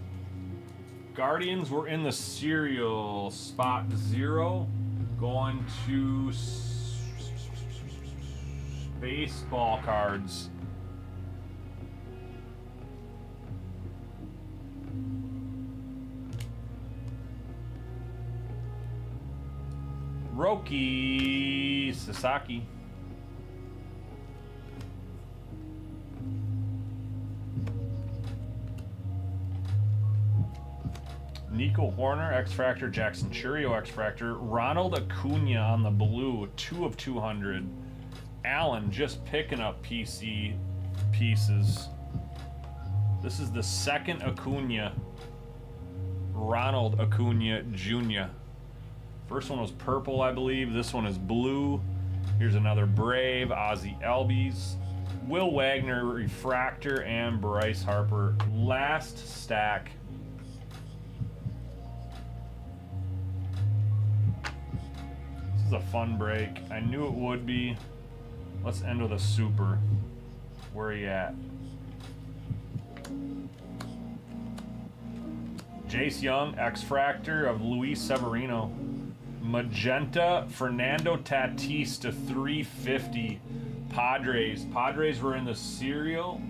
Guardians were in the serial spot 0. Going to baseball cards. Roki Sasaki. Nico Horner, X-Fractor, Jackson Churio, X-Fractor, Ronald Acuna on the blue, 2 of 200. Allen just picking up PC pieces. This is the second Acuna. Ronald Acuna Jr. First one was purple, I believe. This one is blue. Here's another Brave, Ozzie Albies, Will Wagner, Refractor, and Bryce Harper. Last stack. This is a fun break. I knew it would be. Let's end with a super. Where are you at? Jace Young, X-Fractor of Luis Severino. Magenta, Fernando Tatis to 350. Padres. Padres were in the serial.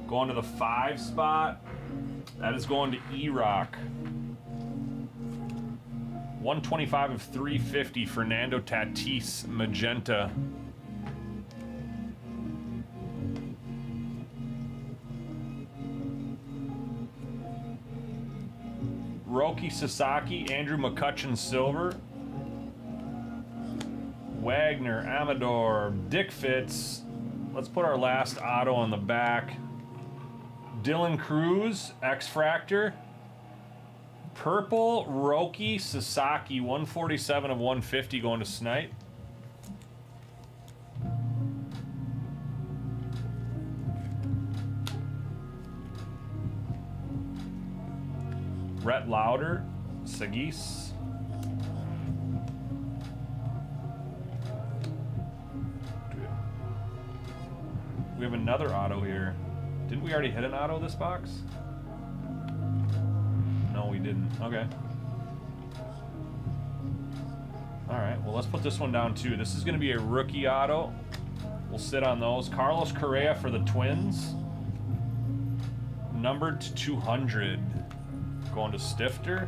Going to the 5 spot. That is going to E-Rock. 125 of 350, Fernando Tatis, Magenta. Roki Sasaki, Andrew McCutcheon, Silver. Wagner, Amador, Dick Fitz. Let's put our last auto on the back. Dylan Cruz, X-Fractor. Purple Roki Sasaki, 147 of 150 going to Snipe. Rhett Lauder, Sagis. We have another auto here. Didn't we already hit an auto this box? No, we didn't. Okay. Alright, well, let's put this one down too. This is going to be a rookie auto. We'll sit on those. Carlos Correa for the Twins. Numbered to 200. Going to Stifter.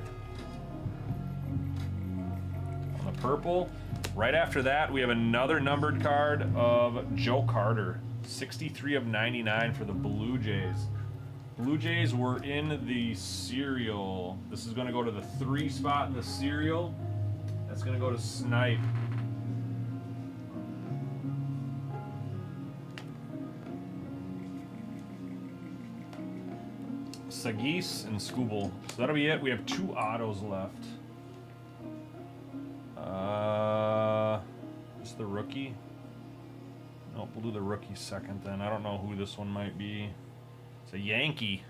On the purple. Right after that, we have another numbered card of Joe Carter. 63 of 99 for the Blue Jays. Blue Jays were in the cereal. This is going to go to the 3 spot in the cereal. That's going to go to Snipe. Sagis and Scooble. So that'll be it. We have 2 autos left. Just the rookie. Nope, we'll do the rookie second then. I don't know who this one might be. It's a Yankee.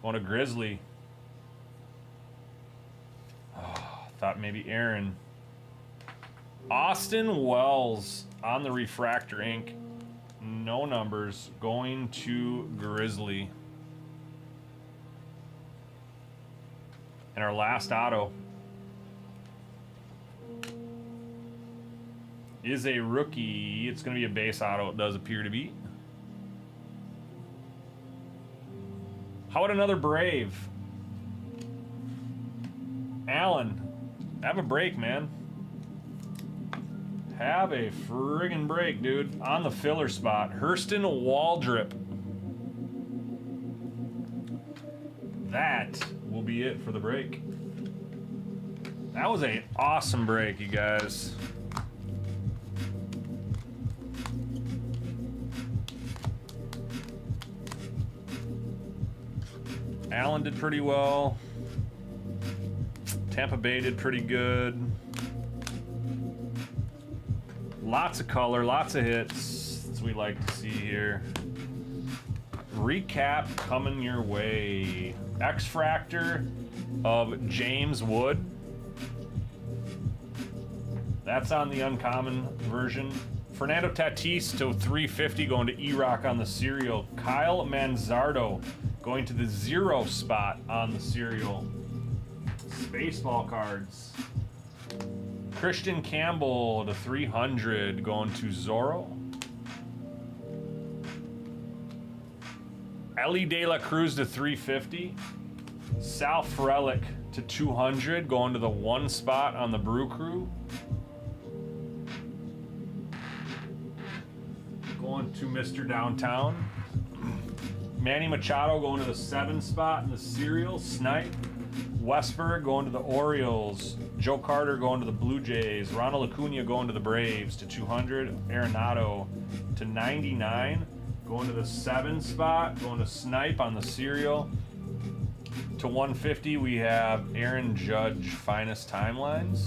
Going to Grizzly. Oh, thought maybe Aaron. Austin Wells on the refractor ink. No numbers. Going to Grizzly. And our last auto is a rookie. It's going to be a base auto, it does appear to be. How about another Brave? Allen, have a break, man. Have a friggin' break, dude. On the filler spot. Hurston Waldrip. That will be it for the break. That was an awesome break, you guys. Allen did pretty well. Tampa Bay did pretty good. Lots of color, lots of hits. That's what we like to see here. Recap coming your way. X-Fractor of James Wood. That's on the uncommon version. Fernando Tatis to 350 going to E-Rock on the serial. Kyle Manzardo going to the 0 spot on the serial. Baseball cards. Christian Campbell to 300 going to Zorro. Ellie De La Cruz to 350. Sal Frelick to 200 going to the 1 spot on the Brew Crew. Going to Mr. Downtown. Manny Machado going to the 7 spot in the serial. Snipe. Westberg going to the Orioles. Joe Carter going to the Blue Jays. Ronald Acuna going to the Braves to 200. Arenado to 99. Going to the 7 spot. Going to Snipe on the serial. To 150 we have Aaron Judge Finest Timelines.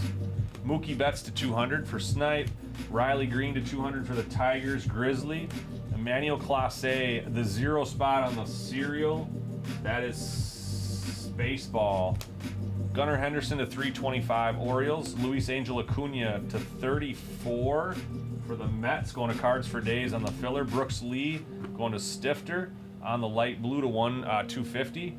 Mookie Betts to 200 for Snipe. Riley Green to 200 for the Tigers. Grizzly. Emmanuel Clase, the 0 spot on the serial. That is baseball. Gunnar Henderson to 325 Orioles. Luis Angel Acuna to 34 for the Mets. Going to Cards for Days on the filler. Brooks Lee going to Stifter on the light blue to 250.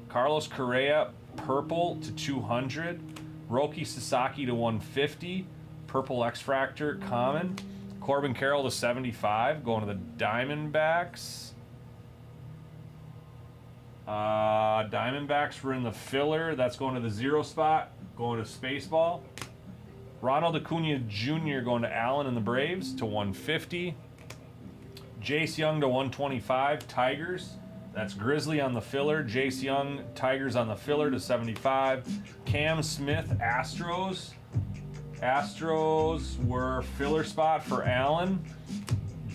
Carlos Correa, purple to 200. Roki Sasaki to 150. Purple X-Fractor, common. Corbin Carroll to 75, going to the Diamondbacks. Diamondbacks were in the filler. That's going to the 0 spot, going to Spaceball. Ronald Acuna Jr. going to Allen and the Braves to 150. Jace Young to 125, Tigers. That's Grizzly on the filler. Jace Young, Tigers on the filler to 75. Cam Smith, Astros. Astros were filler spot for Allen.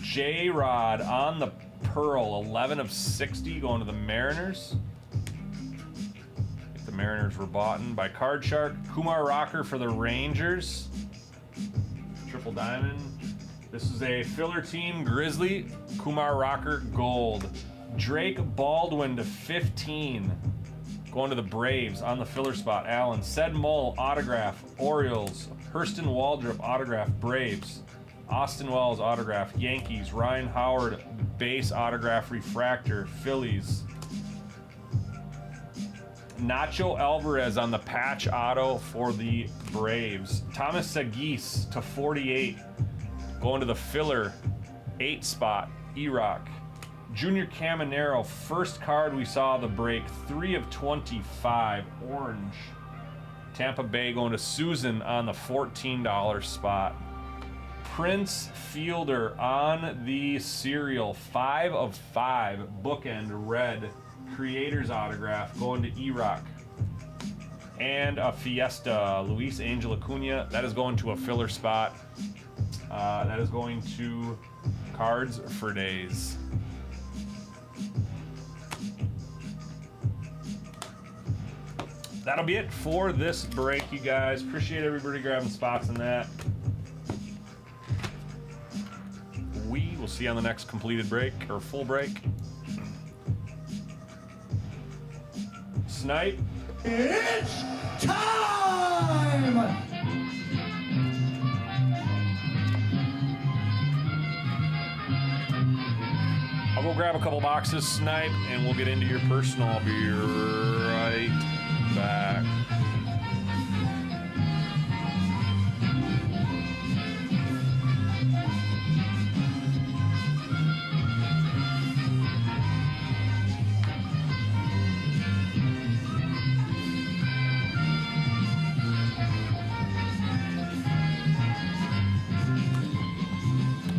J-Rod on the Pearl, 11 of 60 going to the Mariners. I think the Mariners were bought in by Card Shark. Kumar Rocker for the Rangers. Triple diamond. This is a filler team, Grizzly, Kumar Rocker, gold. Drake Baldwin to 15. Going to the Braves on the filler spot. Allen. Ced Mull, autograph, Orioles. Hurston Waldrop, autograph, Braves. Austin Wells, autograph, Yankees. Ryan Howard, base autograph, refractor, Phillies. Nacho Alvarez on the patch auto for the Braves. Thomas Sagis to 48. Going to the filler, 8 spot, E-Rock. Junior Caminero, first card we saw the break, 3 of 25, orange. Tampa Bay going to Susan on the $14 spot. Prince Fielder on the serial, 5 of 5, bookend, red. Creator's autograph going to E-Rock. And a Fiesta, Luis Angel Acuna. That is going to a filler spot. That is going to Cards for Days. That'll be it for this break, you guys. Appreciate everybody grabbing spots in that. We will see you on the next completed break, or full break. Snipe. It's time! I'll go grab a couple boxes, Snipe, and we'll get into your personal. I'll be right back.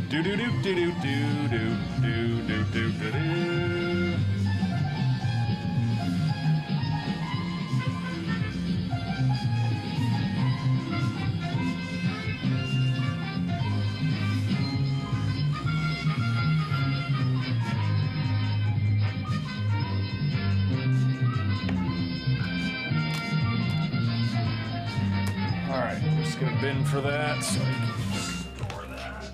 Do do do do do do do do do do do do. All right, just get a bin for that so I can store that.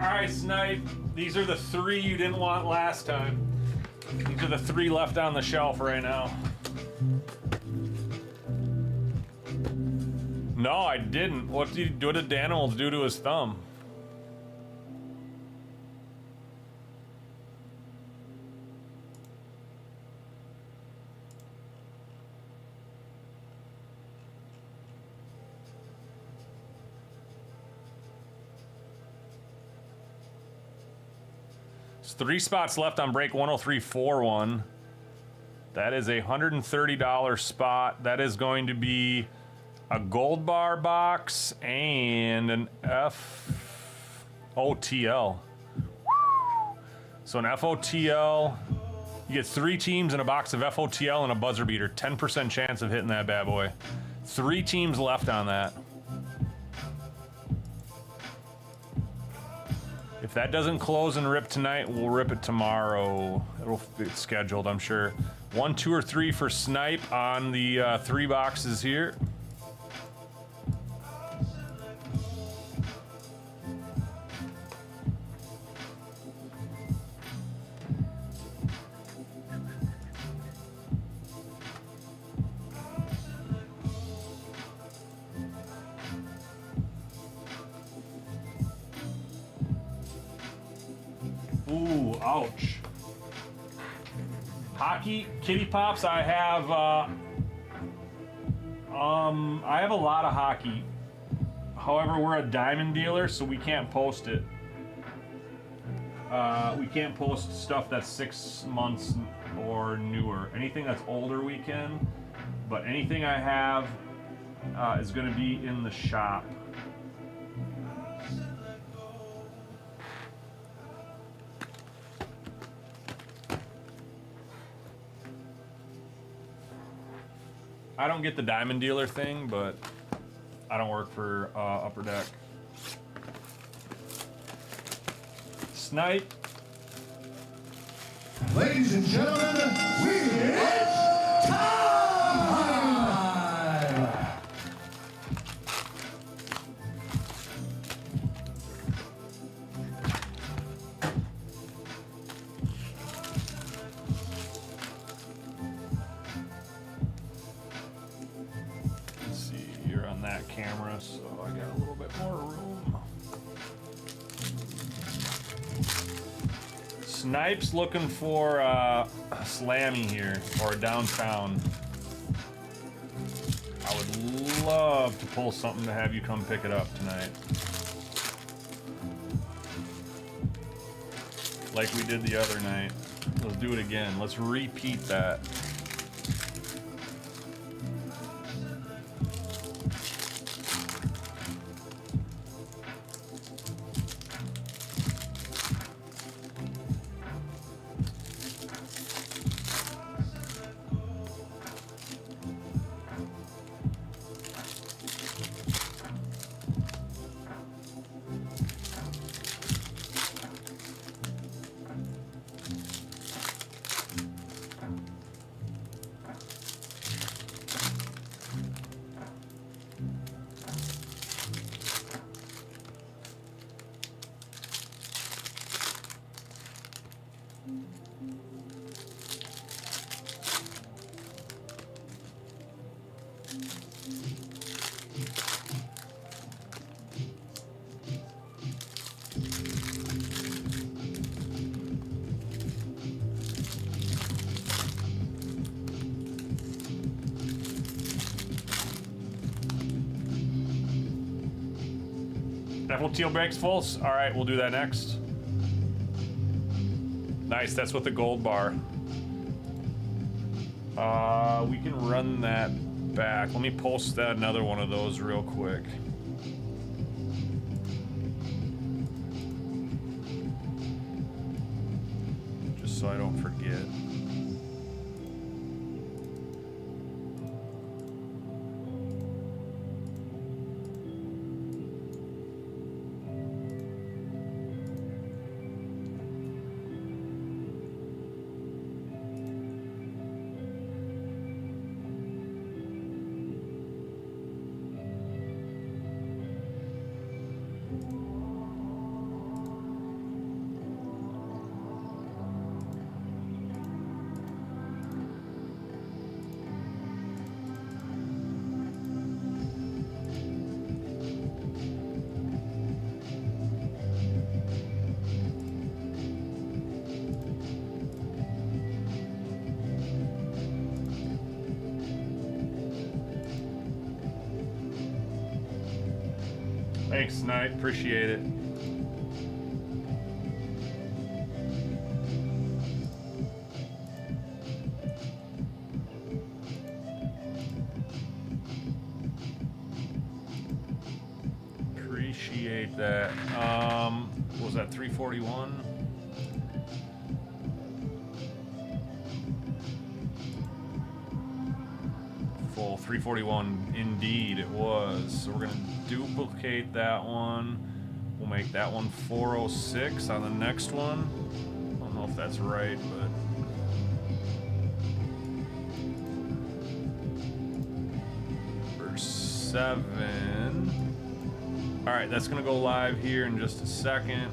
Alright, Snipe. These are the 3 you didn't want last time. These are the 3 left on the shelf right now. No, I didn't. What did Danimals do to his thumb? There's 3 spots left on break 10341. That is a $130 spot. That is going to be a gold bar box and an FOTL. So an FOTL, you get 3 teams in a box of FOTL and a buzzer beater. 10% chance of hitting that bad boy. 3 teams left on that. If that doesn't close and rip tonight, we'll rip it tomorrow. It'll be scheduled, I'm sure. 1, 2, or 3 for Snipe on the 3 boxes here. Ooh, ouch. Hockey, Kitty Pops, I have a lot of hockey. However, we're a diamond dealer, so we can't post it. We can't post stuff that's 6 months or newer. Anything that's older we can, but anything I have is gonna be in the shop. I don't get the diamond dealer thing, but I don't work for Upper Deck. Snipe. Ladies and gentlemen, it's time! Let's see, you're on that camera, so I got a little bit more room. Snipe's looking for a slammy here, or a downtown. I would love to pull something to have you come pick it up tonight. Like we did the other night. Let's do it again. Let's repeat that. FOTL breaks full. All right, we'll do that next. Nice, that's with the gold bar. We can run that back. Let me post that another one of those real quick. Just so I don't forget. Thanks, Snipe. Appreciate it. Appreciate that. What was that, 341? Full 341 indeed it was. So we're gonna duplicate that one. We'll make that one 406 on the next one. I don't know if that's right, but verse 7. All right, that's gonna go live here in just a second.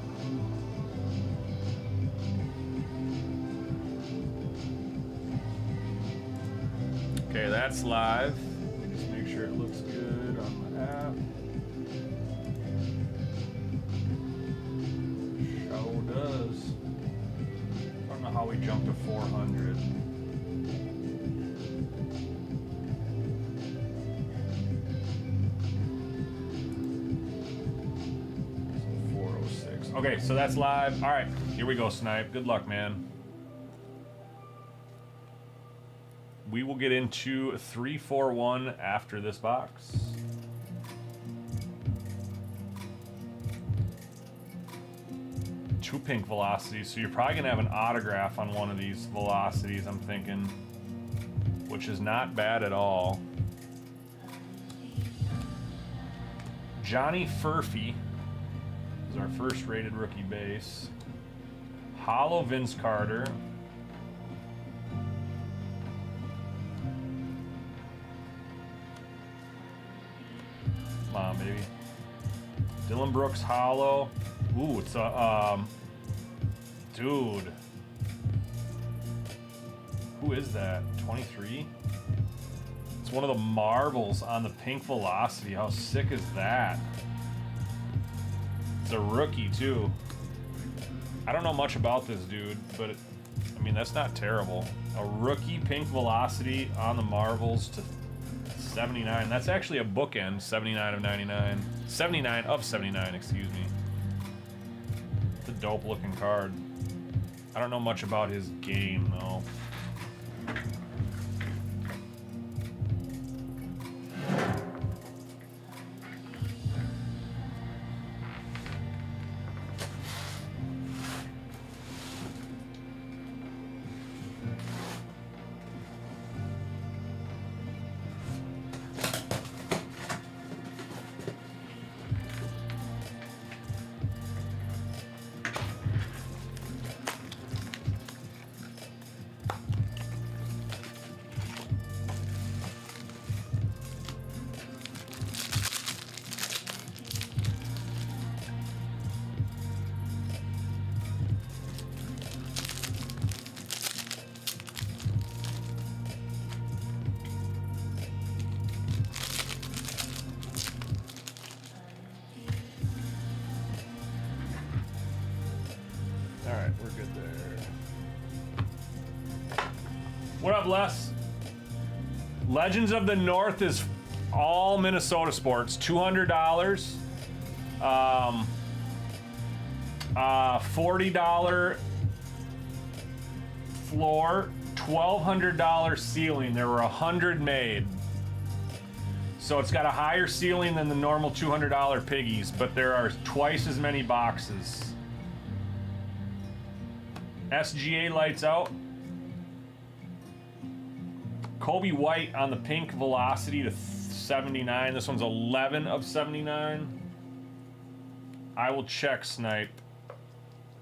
Okay, that's live. Let me just make sure it looks good on the app. Show does. I don't know how we jumped to 400. 406. Okay, so that's live. All right, here we go, Snipe. Good luck, man. We will get into 341 after this box. Two pink velocities, so you're probably gonna have an autograph on one of these velocities, I'm thinking, which is not bad at all. Johnny Furphy is our first rated rookie base. Hollow Vince Carter. Come on, baby. Dylan Brooks hollow. Ooh, it's a dude. Who is that? 23? It's one of the marbles on the pink velocity. How sick is that? It's a rookie too. I don't know much about this dude, but I mean, that's not terrible. A rookie pink velocity on the marbles to 79. That's actually a bookend. 79 of 99. 79 of 79, excuse me. It's a dope looking card. I don't know much about his game though. Alright, we're good there. What up, Les? Legends of the North is all Minnesota sports. $200. $40 floor, $1,200 ceiling. There were 100 made. So it's got a higher ceiling than the normal $200 piggies, but there are twice as many boxes. SGA lights out. Kobe White on the pink velocity to 79. This one's 11 of 79. I will check, Snipe.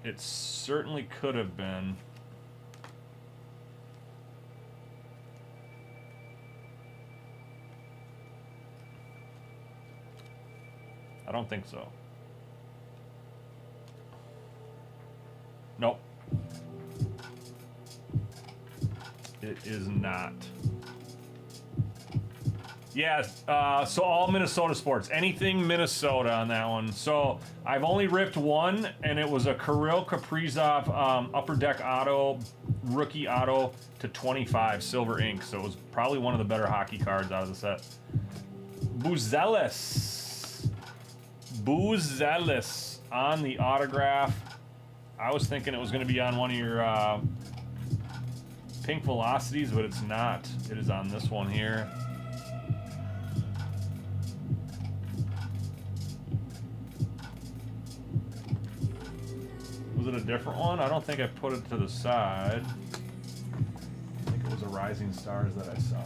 It certainly could have been. I don't think so. Nope. It is not. Yeah, so all Minnesota sports. Anything Minnesota on that one. So I've only ripped one, and it was a Kirill Kaprizov Upper Deck Auto, Rookie Auto to 25, silver ink. So it was probably one of the better hockey cards out of the set. Buzelis. Boozelis on the autograph. I was thinking it was going to be on one of your Pink Velocities, but it's not. It is on this one here. Was it a different one? I don't think I put it to the side. I think it was a Rising Stars that I saw.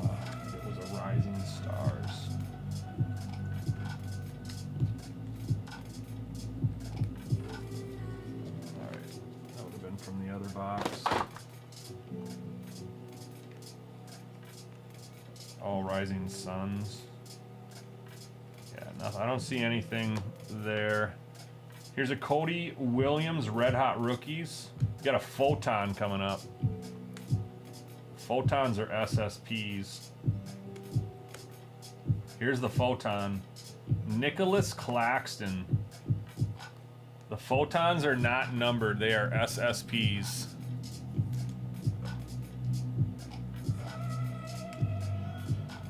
It was a Rising Stars. Alright, that would have been from the other box. Oh, Rising Suns. Yeah, nothing. I don't see anything there. Here's a Cody Williams Red Hot Rookies. You got a Photon coming up. Photons are SSPs. Here's the Photon. Nicholas Claxton. The Photons are not numbered. They are SSPs.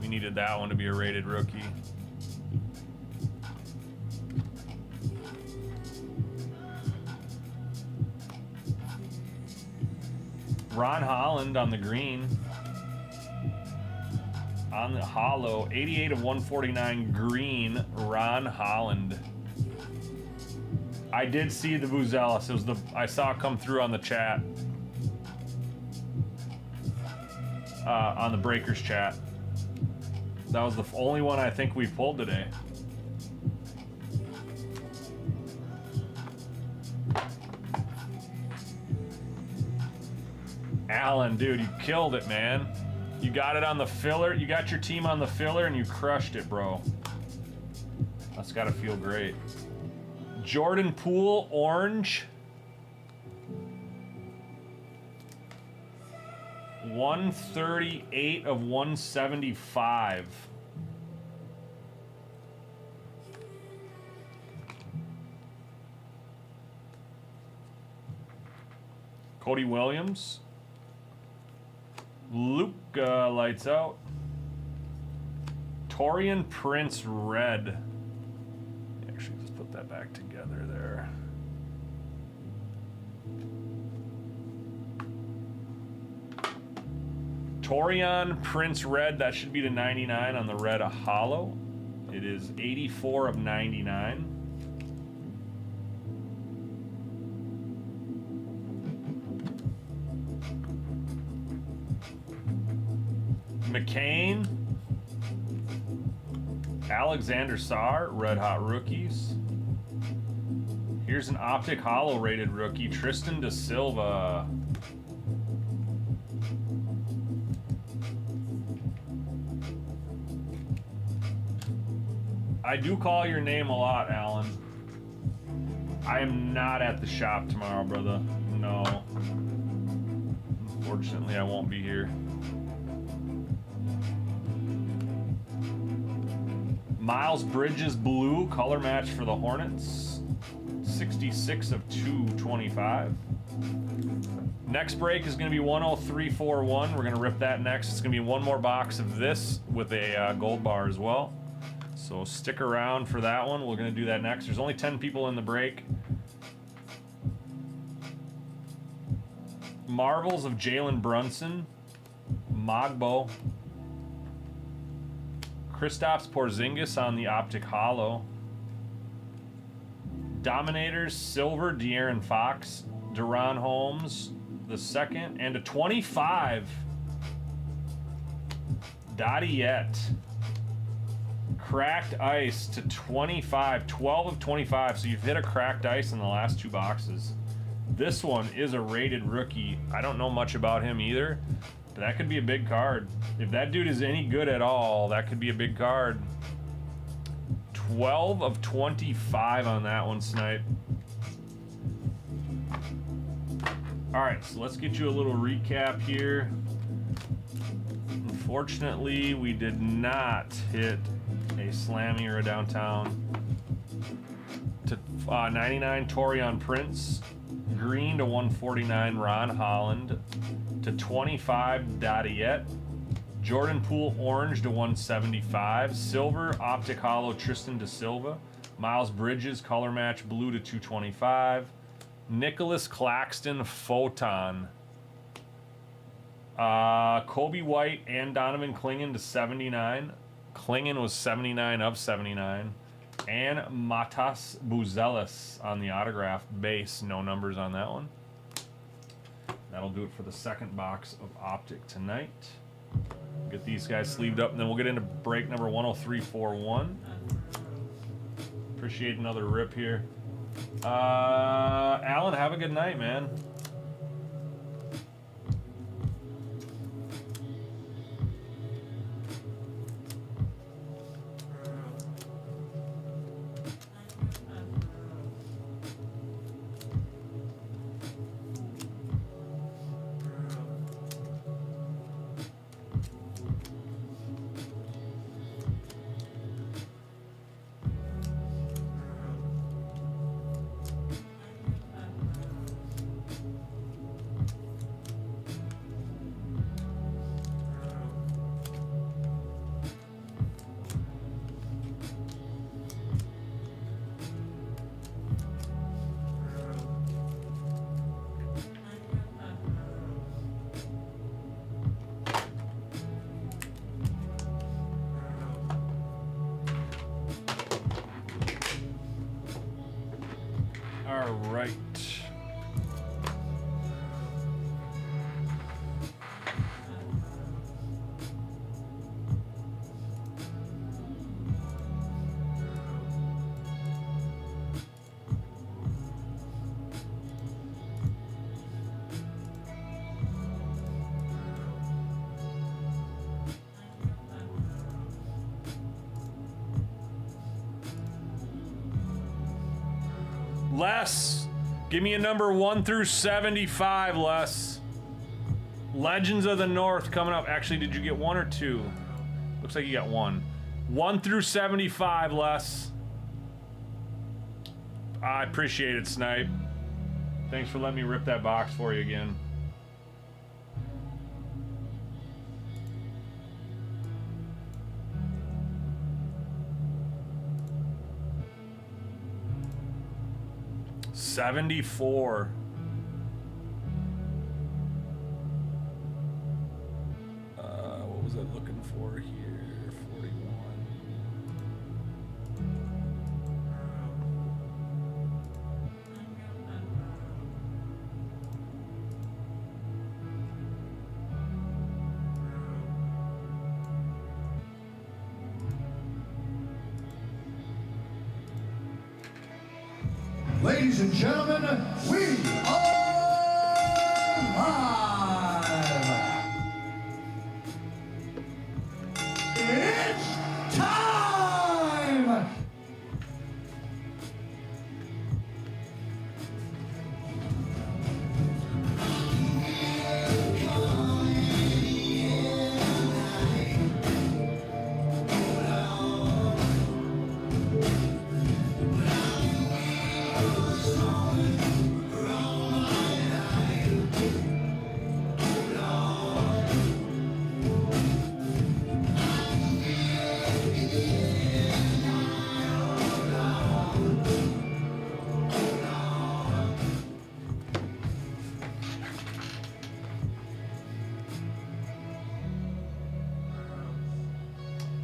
We needed that one to be a rated rookie. Ron Holland on the green. On the hollow, 88 of 149 green, Ron Holland. I did see the Buzelis. It was I saw it come through on the chat. On the Breakers chat. That was the only one I think we pulled today. Allen, dude, you killed it, man. You got it on the filler. You got your team on the filler and you crushed it, bro. That's gotta feel great. Jordan Poole, orange. 138 of 175. Cody Williams. Luca lights out. Torian Prince red. Actually, let's put that back together there. Torian Prince red. That should be the 99 on the red hollow. It is 84 of 99. McCain, Alexander Sarr, Red Hot Rookies. Here's an Optic Hollow rated rookie, Tristan Da Silva. I do call your name a lot, Alan. I am not at the shop tomorrow, brother. No. Unfortunately, I won't be here. Miles Bridges blue, color match for the Hornets. 66 of 225. Next break is going to be 10341. We're going to rip that next. It's going to be one more box of this with a gold bar as well. So stick around for that one. We're going to do that next. There's only 10 people in the break. Marvels of Jalen Brunson. Mogbo. Kristaps Porzingis on the Optic Hollow. Dominators, silver, De'Aaron Fox. Deron Holmes, the second. And a 25. Dadiet. Cracked ice to 25. 12 of 25. So you've hit a cracked ice in the last two boxes. This one is a rated rookie. I don't know much about him either. But that could be a big card. If that dude is any good at all, that could be a big card. 12 of 25 on that one, Snipe. All right, so let's get you a little recap here. Unfortunately, we did not hit a Slammy or a Downtown. To 99 Torian Prince. Green to 149 Ron Holland. To 25 Dadiet. Jordan Poole orange to 175. Silver Optic Hollow Tristan Da Silva. Miles Bridges, color match blue to 225. Nicholas Claxton, Photon. Kobe White and Donovan Clingan to 79. Clingan was 79 of 79. And Matas Buzelis on the autograph base. No numbers on that one. That'll do it for the second box of Optic tonight. Get these guys sleeved up, and then we'll get into break number 10341. Appreciate another rip here. Alan, have a good night, man. All right. Les, give me a number 1 through 75, Les. Legends of the North coming up. Actually, did you get 1 or 2? Looks like you got 1. 1 through 75, Les. I appreciate it, Snipe. Thanks for letting me rip that box for you again. $74. What was I looking for here? 41. Ladies and gentlemen, we are live! It's time!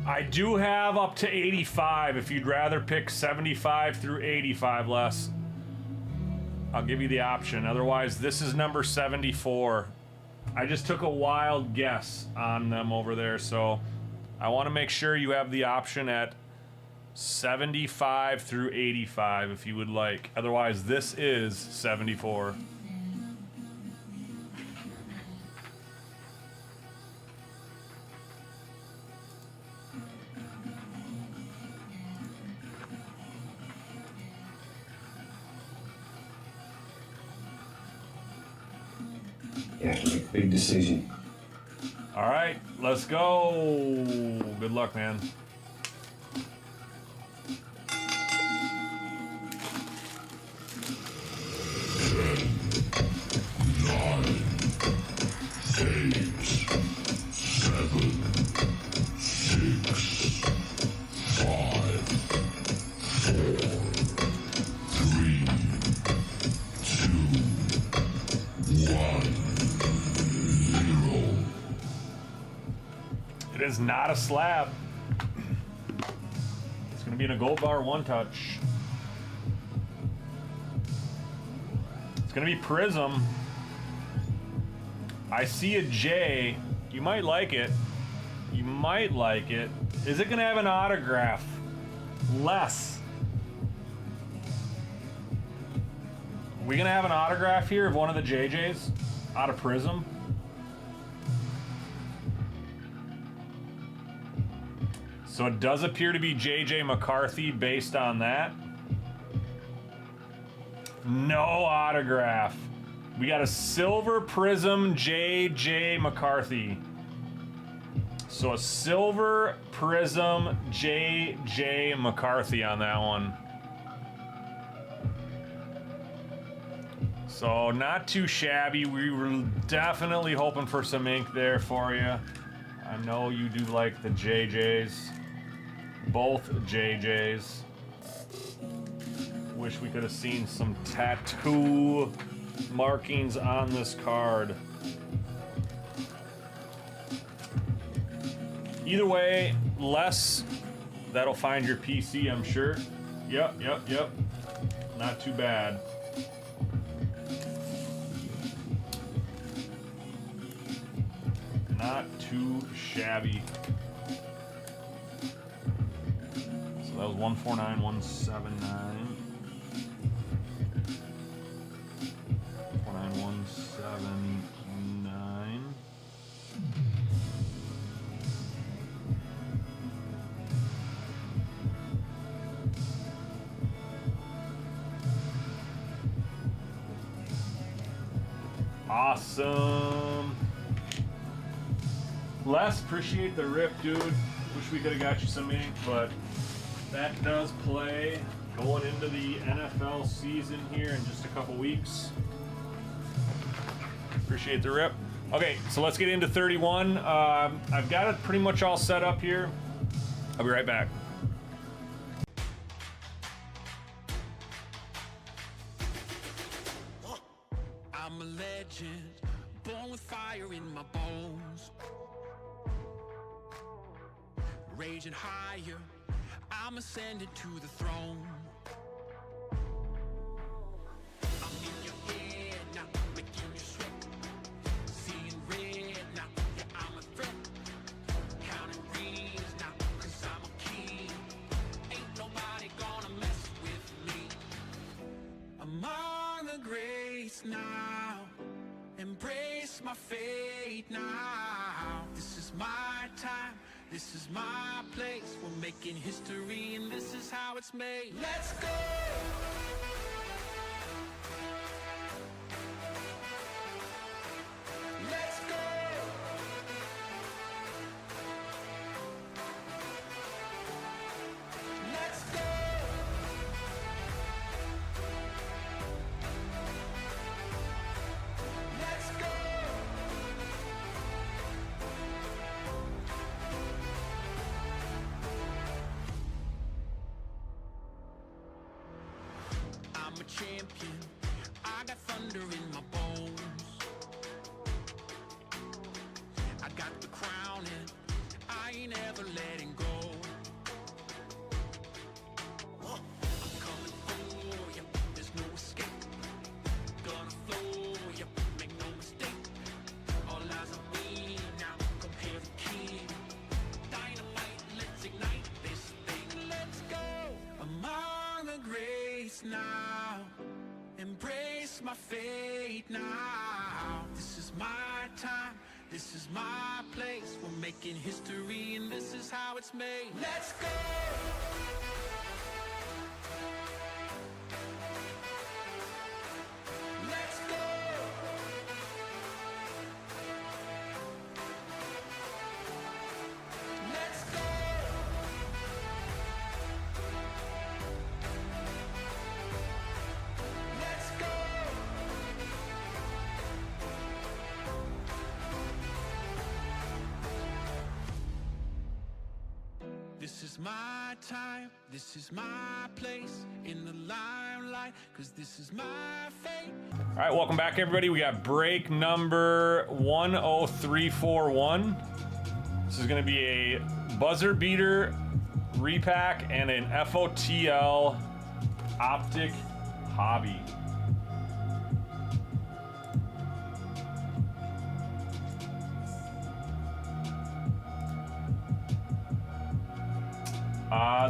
I do have up to 85 if you'd rather pick 75 through 85, Les. I'll give you the option. Otherwise, this is number 74. I just took a wild guess on them over there, so I want to make sure you have the option at 75 through 85 if you would like. Otherwise, this is 74. You have to make a big decision. All right, let's go. Good luck, man. Five, four, is not a slab. It's gonna be in a gold bar one touch. It's gonna be Prism. I see a J. You might like it. You might like it. Is it gonna have an autograph? Less. We gonna have an autograph here of one of the JJs out of Prism? So it does appear to be JJ McCarthy based on that. No autograph. We got a silver Prism JJ McCarthy. So a silver Prism JJ McCarthy on that one. So not too shabby. We were definitely hoping for some ink there for you. I know you do like the JJs. Both JJs. Wish we could have seen some tattoo markings on this card. Either way, less, that'll find your PC, I'm sure. Yep. Not too bad. Not too shabby. So that was 149,179. 149,179. Awesome. Les, appreciate the rip, dude. Wish we could have got you some ink, but that does play going into the NFL season here in just a couple weeks. Appreciate the rip. Okay, so let's get into 31. I've got it pretty much all set up here. I'll be right back. I'm a legend, born with fire in my bones. Raging higher, I'm ascending to the throne. I'm in your head now, making you sweat. Seeing red now, yeah, I'm a threat. Counting rings now, cause I'm a king. Ain't nobody gonna mess with me. Among the greats now, embrace my fate now. This is my time, this is my place. We're making history and this is how it's made. Let's go! Let's go! Let's go! Let's go! I'm a champion. I got thunder in my bones. I got the crown and I ain't ever letting go. I'm coming for you. There's no escape. Gonna flow you. Make no mistake. All eyes on me now. Compare the king. Dynamite. Let's ignite this thing. Let's go. Among the greats now. Embrace my fate now. This is my time. This is my place. We're making history and this is how it's made. Let's go! Let's go! Let's go! Let's go! This is my time, this is my place in the limelight, cause this is my fate. All right, welcome back, everybody. We got break number 10341. This is going to be a buzzer beater repack and an FOTL Optic hobby.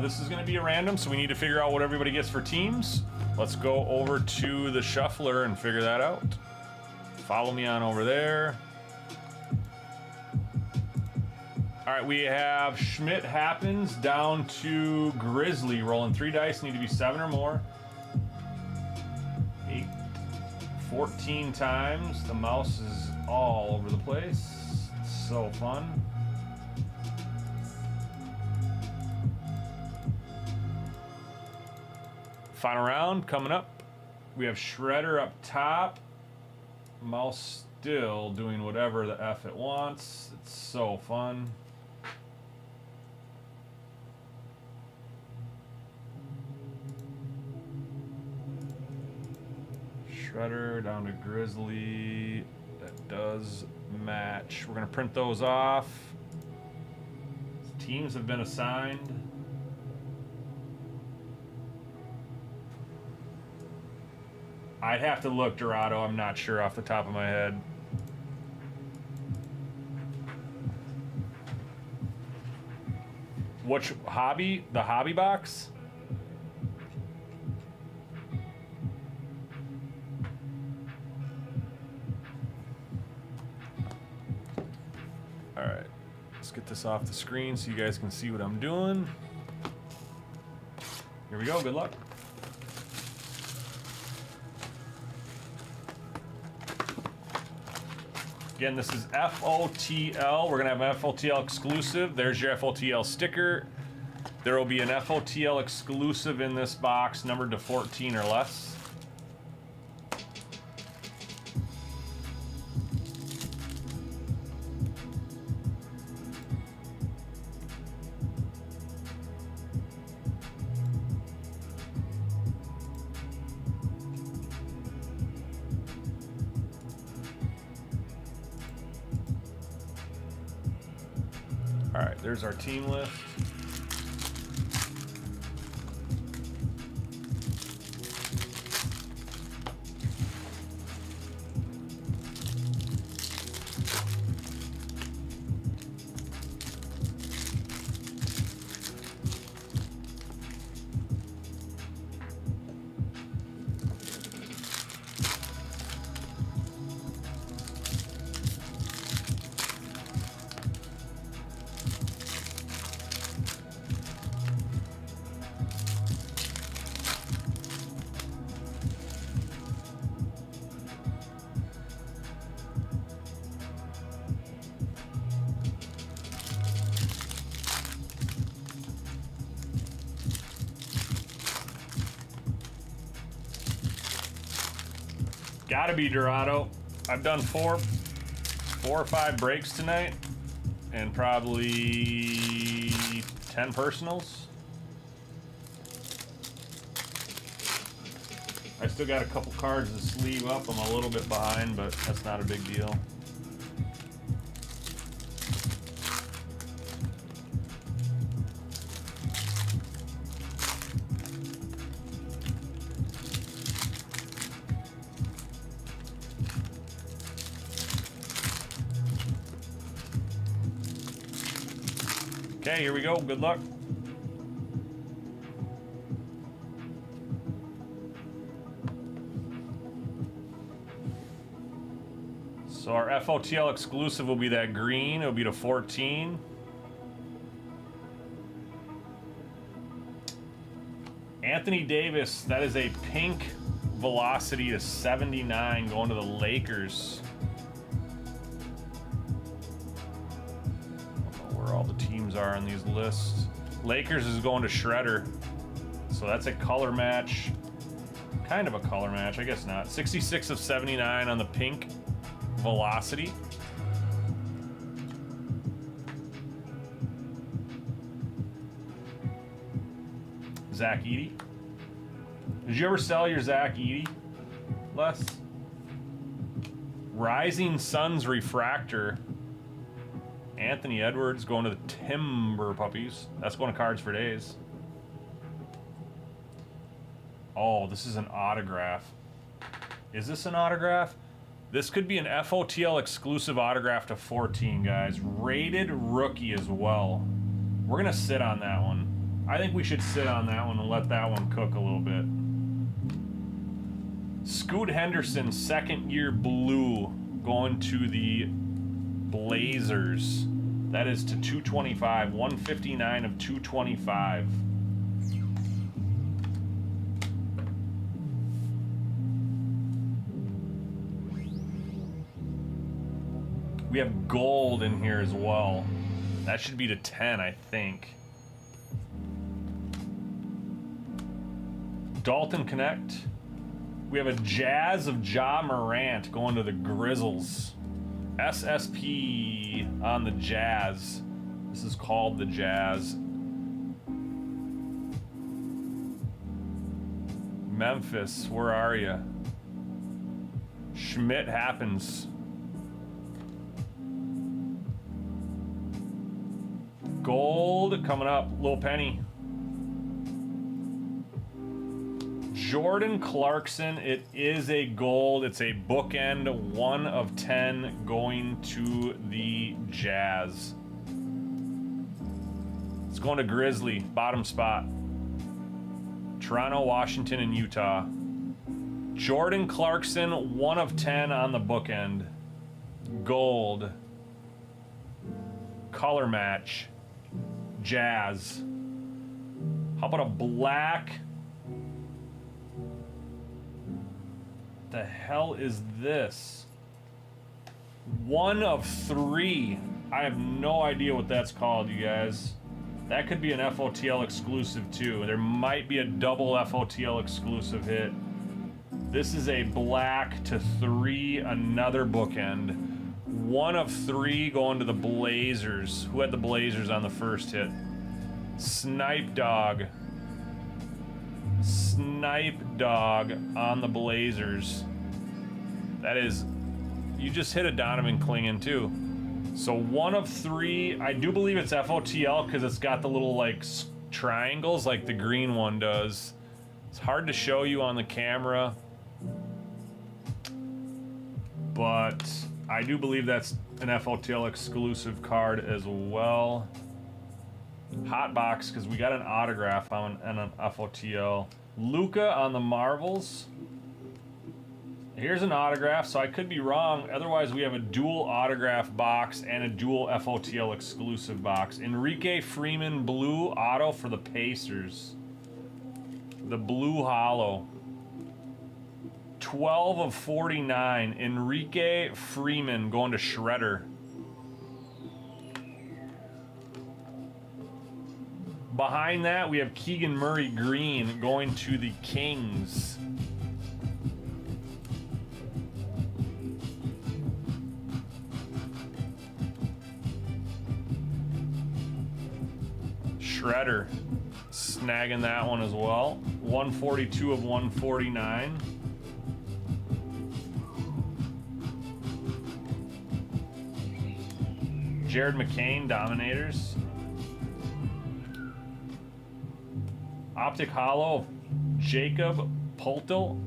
This is going to be a random, so we need to figure out what everybody gets for teams. Let's go over to the shuffler and figure that out. Follow me on over there. All right, we have Schmidt happens down to Grizzly. Rolling 3 dice, need to be 7 or more. 8, 14 times. The mouse is all over the place. It's so fun. Final round coming up. We have Shredder up top. Mouse still doing whatever the F it wants. It's so fun. Shredder down to Grizzly. That does match. We're gonna print those off. Teams have been assigned. I'd have to look, Dorado. I'm not sure off the top of my head. Which hobby? The hobby box? All right. Let's get this off the screen so you guys can see what I'm doing. Here we go. Good luck. Again, this is FOTL. We're gonna have an FOTL exclusive. There's your FOTL sticker. There will be an FOTL exclusive in this box, numbered to 14 or less. All right, there's our team list. Gotta be Dorado. I've done four or five breaks tonight, and probably 10 personals. I still got a couple cards to sleeve up. I'm a little bit behind, but that's not a big deal. Okay, here we go. Good luck. So our FOTL exclusive will be that green. It'll be to 14. Anthony Davis, that is a pink velocity to 79 going to the Lakers. All the teams are on these lists. Lakers is going to Shredder, so that's a color match, kind of a color match, I guess not. 66 of 79 on the pink velocity. Zach Edey. Did you ever sell your Zach Edey, Les? Rising Suns refractor. Anthony Edwards going to the Timber Puppies. That's going to Cards for Days. Oh, this is an autograph. Is this an autograph? This could be an FOTL exclusive autograph to 14, guys. Rated rookie as well. We're going to sit on that one. I think we should sit on that one and let that one cook a little bit. Scoot Henderson, second year blue, going to the Blazers. That is to 225. 159 of 225. We have gold in here as well. That should be to 10, I think. Dalton Connect. We have a Jazz of Ja Morant going to the Grizzlies. SSP on the Jazz. This is called the Jazz. Memphis, where are you? Schmidt happens. Gold coming up, Lil Penny. Jordan Clarkson, it is a gold. It's a bookend, 1 of 10 going to the Jazz. It's going to Grizzly, bottom spot. Toronto, Washington, and Utah. Jordan Clarkson, 1 of 10 on the bookend. Gold. Color match. Jazz. How about a black? The hell is this? 1 of 3. I have no idea what that's called, you guys. That could be an FOTL exclusive too. There might be a double FOTL exclusive hit. This is a black to 3, another bookend. 1 of 3 going to the Blazers. Who had the Blazers on the first hit? Snipe Dog. Snipe Dog on the Blazers. That is, you just hit a Donovan Clingan too. So 1 of 3. I do believe it's FOTL because it's got the little like triangles like the green one does. It's hard to show you on the camera, but I do believe that's an FOTL exclusive card as well. Hot box because we got an autograph on an FOTL. Luka on the Marvels. Here's an autograph, so I could be wrong. Otherwise, we have a dual autograph box and a dual FOTL exclusive box. Enrique Freeman blue auto for the Pacers. The blue hollow. 12 of 49. Enrique Freeman going to Shredder. Behind that, we have Keegan Murray green going to the Kings. Shredder snagging that one as well. 142 of 149. Jared McCain, Dominators. Optic Hollow, Jacob Poltel.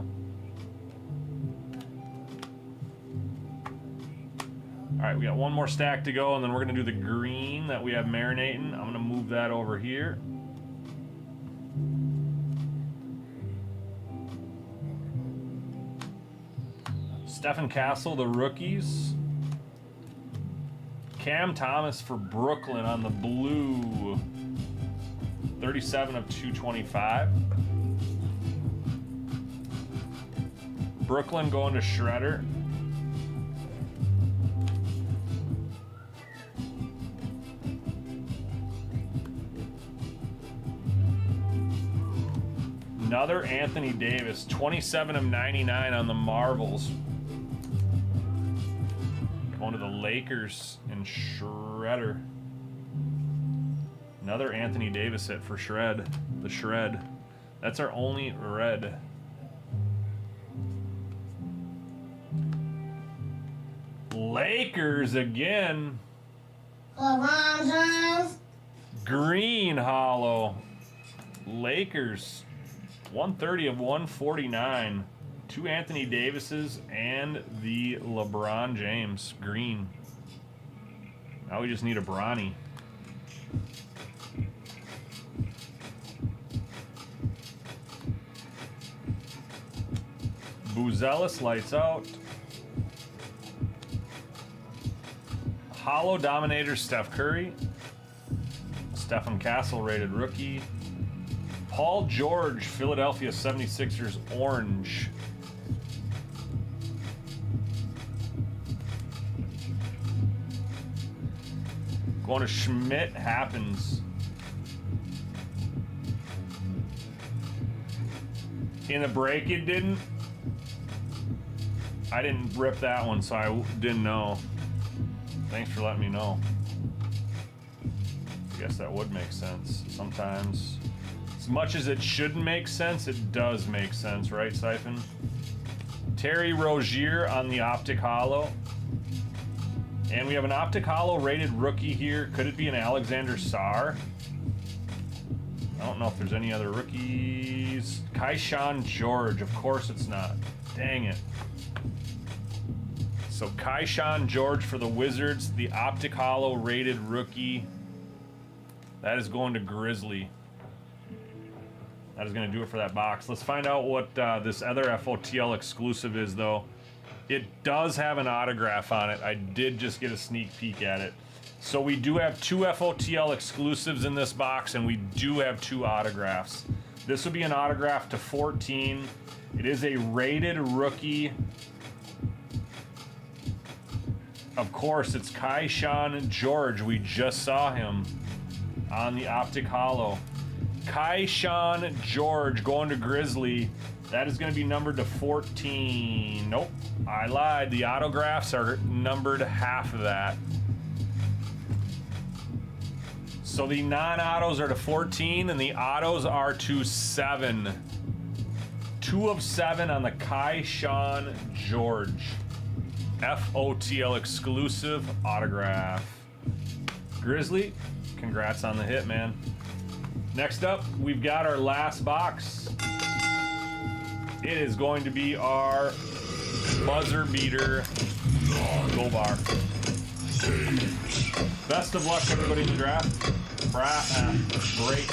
All right, we got one more stack to go, and then we're gonna do the green that we have marinating. I'm gonna move that over here. Stephen Castle, the rookies. Cam Thomas for Brooklyn on the blue. 37 of 225. Brooklyn going to Shredder. Another Anthony Davis, 27 of 99 on the Marvels. Going to the Lakers and Shredder. Another Anthony Davis hit for Shred. The Shred. That's our only red. Lakers again. LeBron James. Green hollow. Lakers. 130 of 149. 2 Anthony Davises and the LeBron James. Green. Now we just need a Bronny. Buzelis lights out. Hollow Dominator Steph Curry. Stephen Castle rated rookie. Paul George, Philadelphia 76ers orange. Going to Schmidt happens. In the break it didn't. I didn't rip that one, so I didn't know. Thanks for letting me know. I guess that would make sense. Sometimes, as much as it shouldn't make sense, it does make sense, right, Siphon? Terry Rozier on the Optic Hollow. And we have an Optic Hollow rated rookie here. Could it be an Alexander Sarr? I don't know if there's any other rookies. Kaishan George. Of course it's not. Dang it. So Kaishan George for the Wizards. The Optic Hollow rated rookie. That is going to Grizzly. That is going to do it for that box. Let's find out what this other FOTL exclusive is, though. It does have an autograph on it. I did just get a sneak peek at it. So we do have 2 FOTL exclusives in this box, and we do have 2 autographs. This will be an autograph to 14. It is a rated rookie. Of course, it's Kaishan George. We just saw him on the Optic Hollow. Kaishan George going to Grizzly. That is going to be numbered to 14. Nope, I lied. The autographs are numbered half of that. So the non-autos are to 14 and the autos are to 7. 2 of 7 on the Kaishan George. FOTL exclusive autograph. Grizzly, congrats on the hit, man. Next up, we've got our last box. It is going to be our buzzer beater gold bar. Best of luck, everybody, in the draft. Break.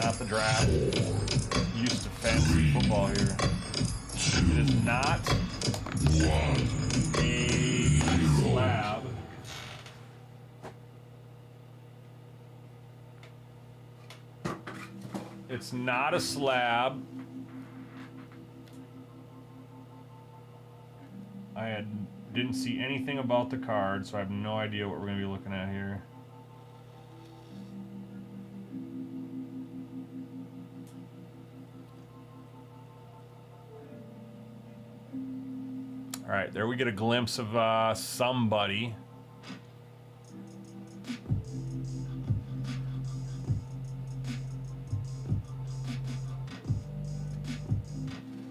Not the draft. Used to fantasy football here. It is not a slab. It's not a slab. Didn't see anything about the card, so I have no idea what we're going to be looking at here. All right, there we get a glimpse of somebody.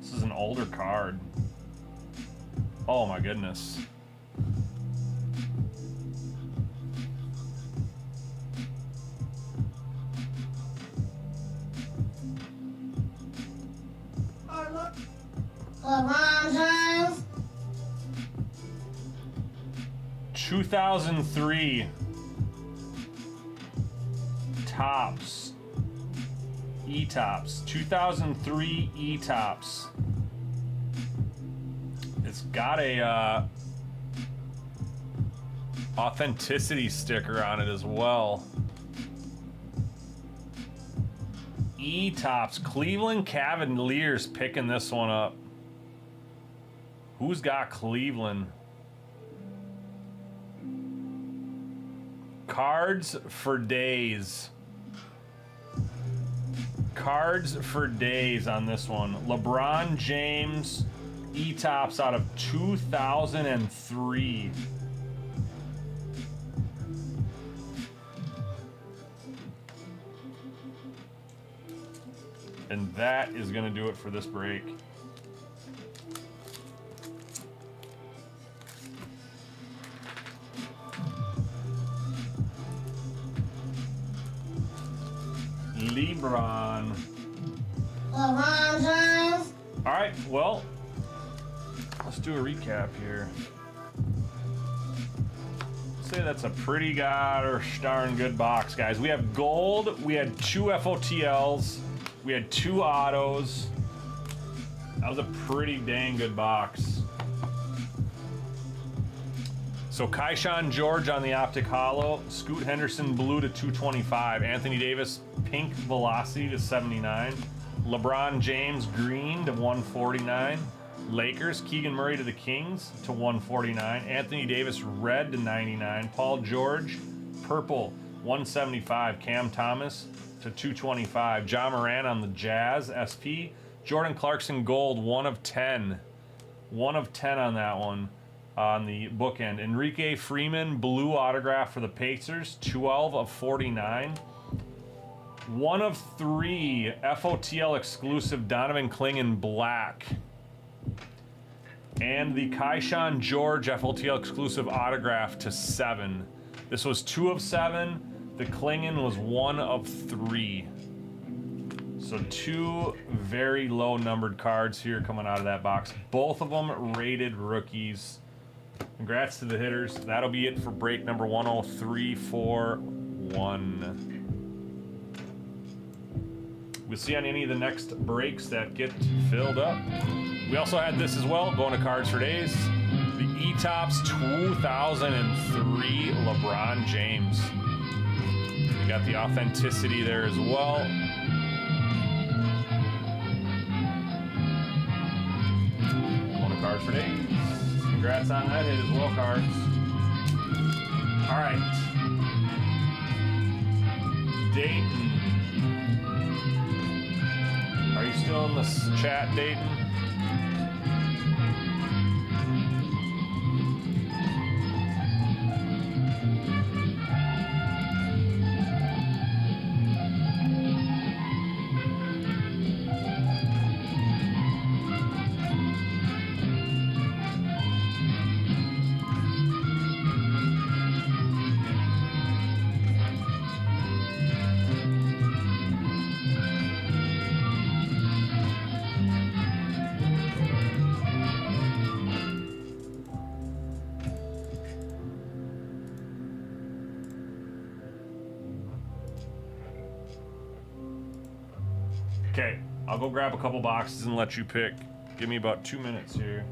This is an older card. Oh my goodness. LeBron James. 2003 Tops. E-Tops. 2003 E-Tops. It's got a authenticity sticker on it as well. E-Tops. Cleveland Cavaliers picking this one up. Who's got Cleveland? Cards for days. Cards for days on this one. LeBron James E-Tops out of 2003. And that is going to do it for this break. LeBron. LeBron James. All right, well, let's do a recap here. Say that's a pretty gosh darn good box, guys. We have gold, we had 2 FOTLs, we had 2 autos. That was a pretty dang good box. So Kaishan George on the Optic Hollow, Scoot Henderson blue to 225, Anthony Davis pink velocity to 79, LeBron James green to 149, Lakers Keegan Murray to the Kings to 149, Anthony Davis red to 99, Paul George purple 175, Cam Thomas to 225, John Moran on the Jazz SP, Jordan Clarkson gold 1 of 10 on that one. On the bookend, Enrique Freeman blue autograph for the Pacers, 12 of 49. 1 of 3 FOTL exclusive Donovan Clingan black. And the Kaishan George FOTL exclusive autograph to 7. This was 2 of 7. The Clingan was 1 of 3. So 2 very low numbered cards here coming out of that box. Both of them rated rookies. Congrats to the hitters. That'll be it for break number 10341. We'll see on any of the next breaks that get filled up. We also had this as well, going to Cards for Days. The E-Tops 2003 LeBron James. You got the authenticity there as well. Going to Cards for Days. Congrats on that hit as well, Cards. All right. Dayton. Are you still in the chat, Dayton? Okay, I'll go grab a couple boxes and let you pick. Give me about 2 minutes here.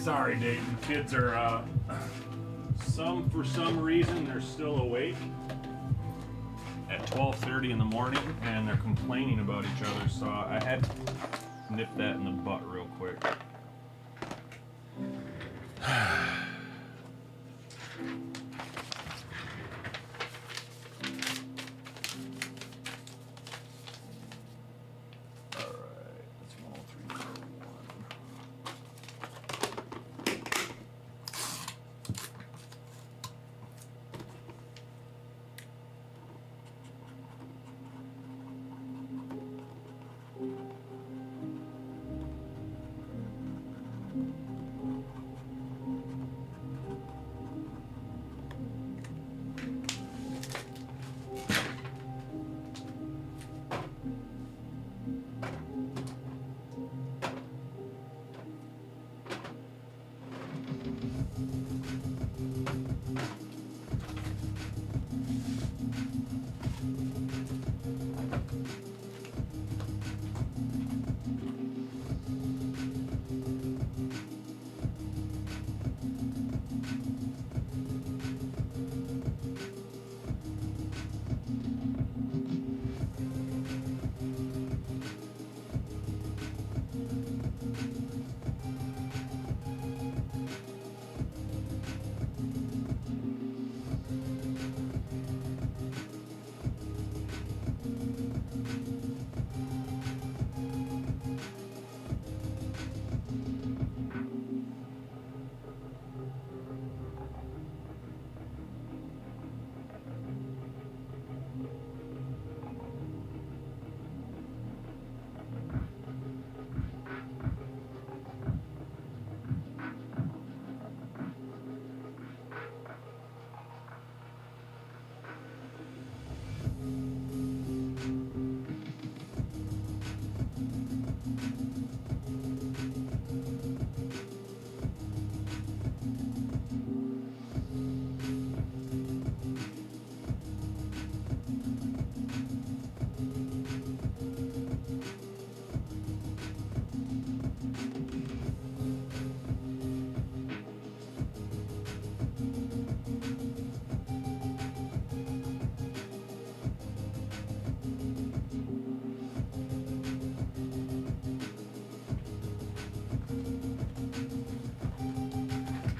Sorry, Dayton. Kids are, for some reason, they're still awake at 12:30 in the morning, and they're complaining about each other, so I had to nip that in the butt real quick.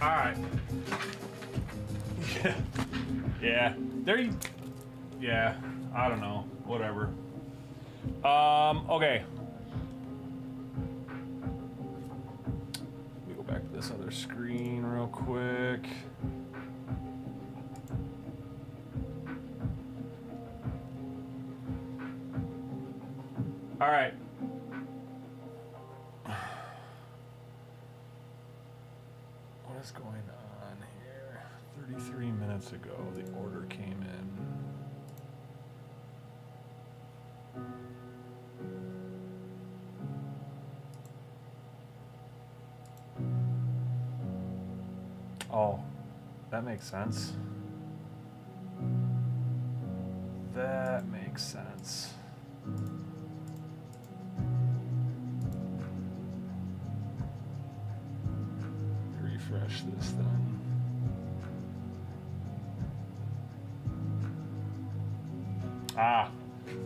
Alright. Yeah. There you... Yeah. I don't know. Whatever. Okay. Let me go back to this other screen real quick. Alright. What is going on here? 33 minutes ago, the order came in. Oh, that makes sense. That makes sense. Refresh this then. Ah,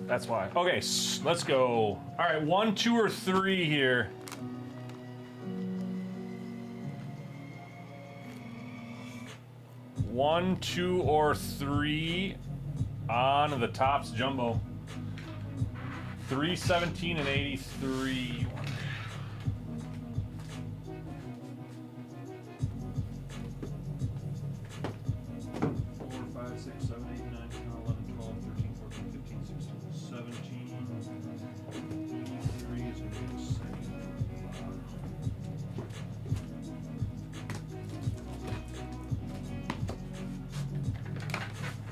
that's why. Okay, let's go. All right, 1, 2, or 3 here. One, 2, or 3 on the Topps Jumbo. 317 and 83. 4, 5, 6, 7, 8, 9, 10, 11, 12, 13, 14, 15, 16, 17. 83 is going to be the same.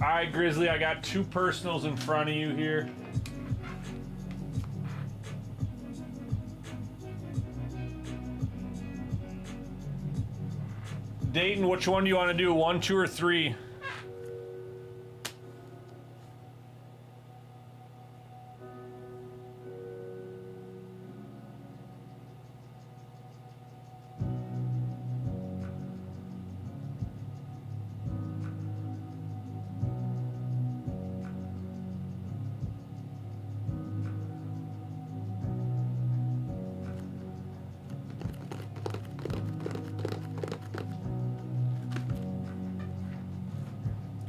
All right, Grizzly, I got 2 personals in front of you here. Dayton, which one do you want to do? 1, 2, or 3?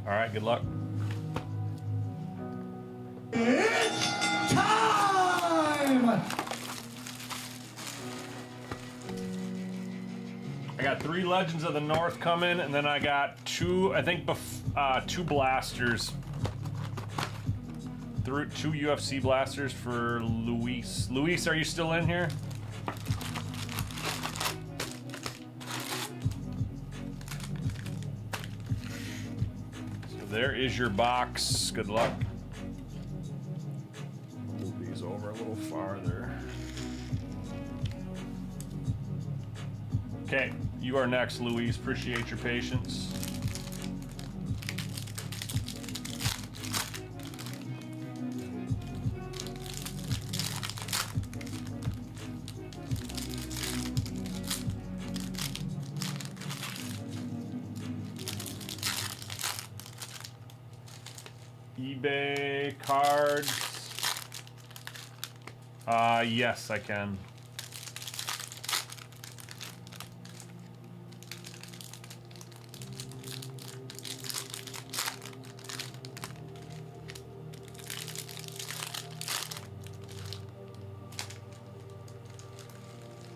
All right, good luck. It's time! I got 3 Legends of the North coming, and then I got 2, I think, 2 blasters. 2 UFC blasters for Luis. Luis, are you still in here? So there is your box. Good luck. Move these over a little farther. Okay, you are next, Luis. Appreciate your patience. eBay cards. Yes, I can.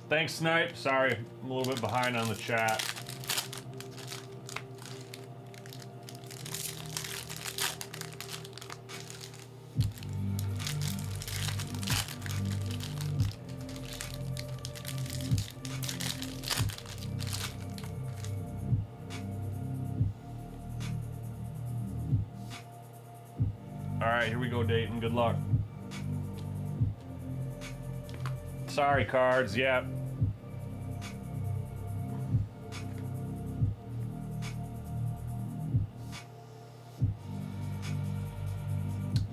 Thanks, Snipe. Sorry, I'm a little bit behind on the chat. All right, here we go, Dayton. Good luck. Sorry, cards. Yeah.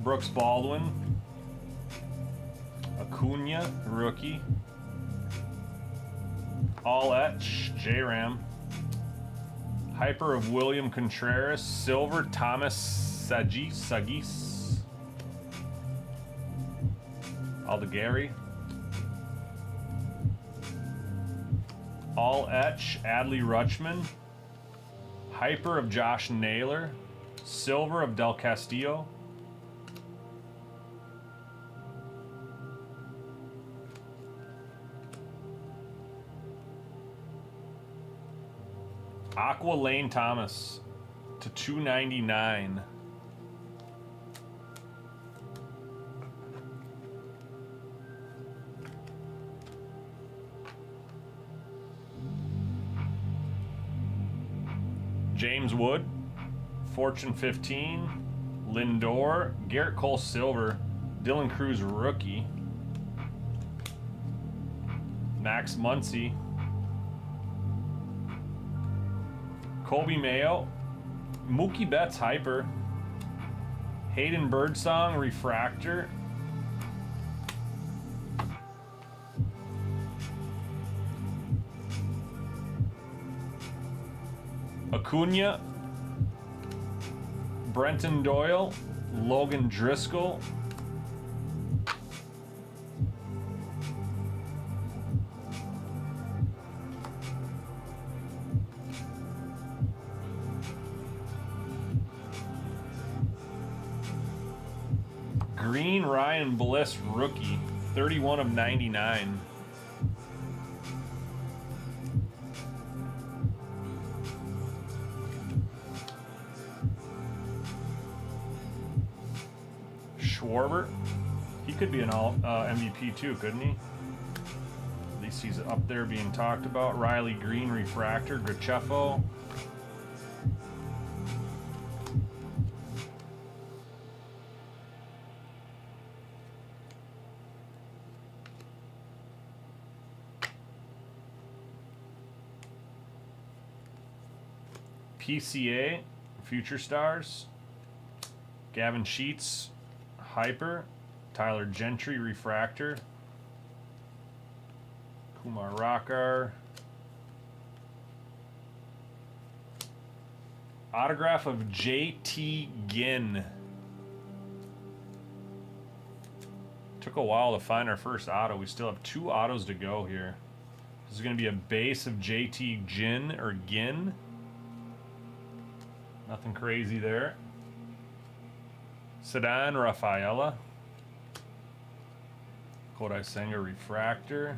Brooks Baldwin. Acuna, rookie. All etch, J-Ram. Hyper of William Contreras. Silver, Thomas Sagis. Aldegari. All etch, Adley Rutschman. Hyper of Josh Naylor. Silver of Del Castillo. Aqua Lane Thomas to 299. James Wood, Fortune 15, Lindor, Garrett Cole Silver, Dylan Cruz rookie, Max Muncy, Colby Mayo, Mookie Betts Hyper, Hayden Birdsong Refractor, Acuna, Brenton Doyle, Logan Driscoll, Green Ryan Bliss rookie, 31 of 99. Schwarber, he could be an all MVP too, couldn't he? At least he's up there being talked about. Riley Green refractor, Grachefo. PCA, Future Stars. Gavin Sheets, Hyper. Tyler Gentry, Refractor. Kumar Rockar. Autograph of JT Ginn. Took a while to find our first auto. We still have 2 autos to go here. This is going to be a base of JT Ginn or Ginn. Nothing crazy there. Sedan Rafaela. Kodai Senga refractor.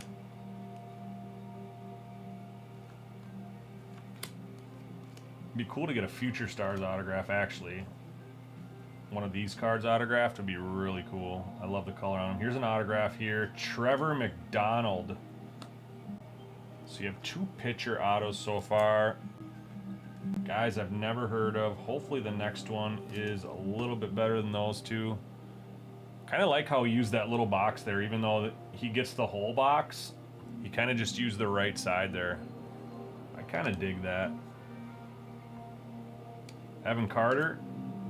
Be cool to get a Future Stars autograph, actually. One of these cards autographed would be really cool. I love the color on them. Here's an autograph here. Trevor McDonald. So you have 2 pitcher autos so far. Guys I've never heard of. Hopefully the next one is a little bit better than those 2. Kind of like how he used that little box there, even though he gets the whole box. He kind of just used the right side there. I kind of dig that. Evan Carter,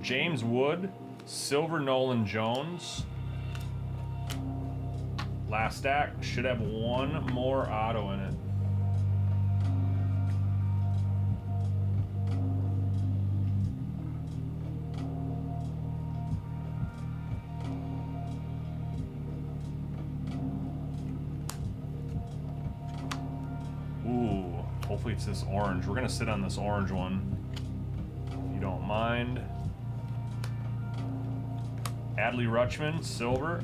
James Wood, Silver Nolan Jones. Last stack should have 1 more auto in it. Ooh, hopefully it's this orange. We're gonna sit on this orange one. You don't mind. Adley Rutschman, silver.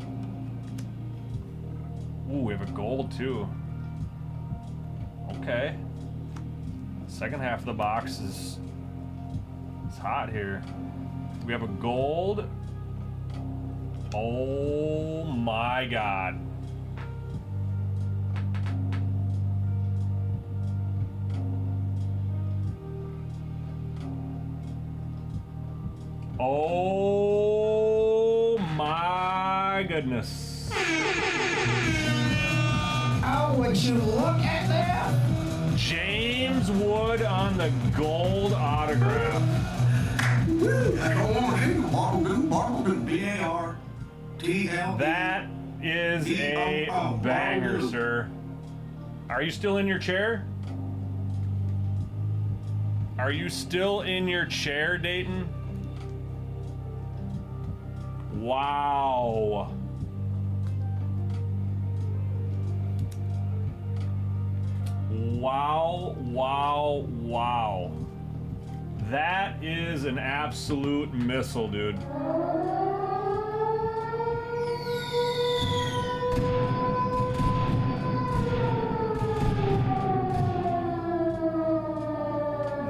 Ooh, we have a gold too. Okay. Second half of the box is hot here. We have a gold. Oh my God. Oh my goodness. Oh, would you look at that? James Wood on the gold autograph. That is a banger, sir. Are you still in your chair? Are you still in your chair, Dayton? Wow. Wow, wow, wow. That is an absolute missile, dude.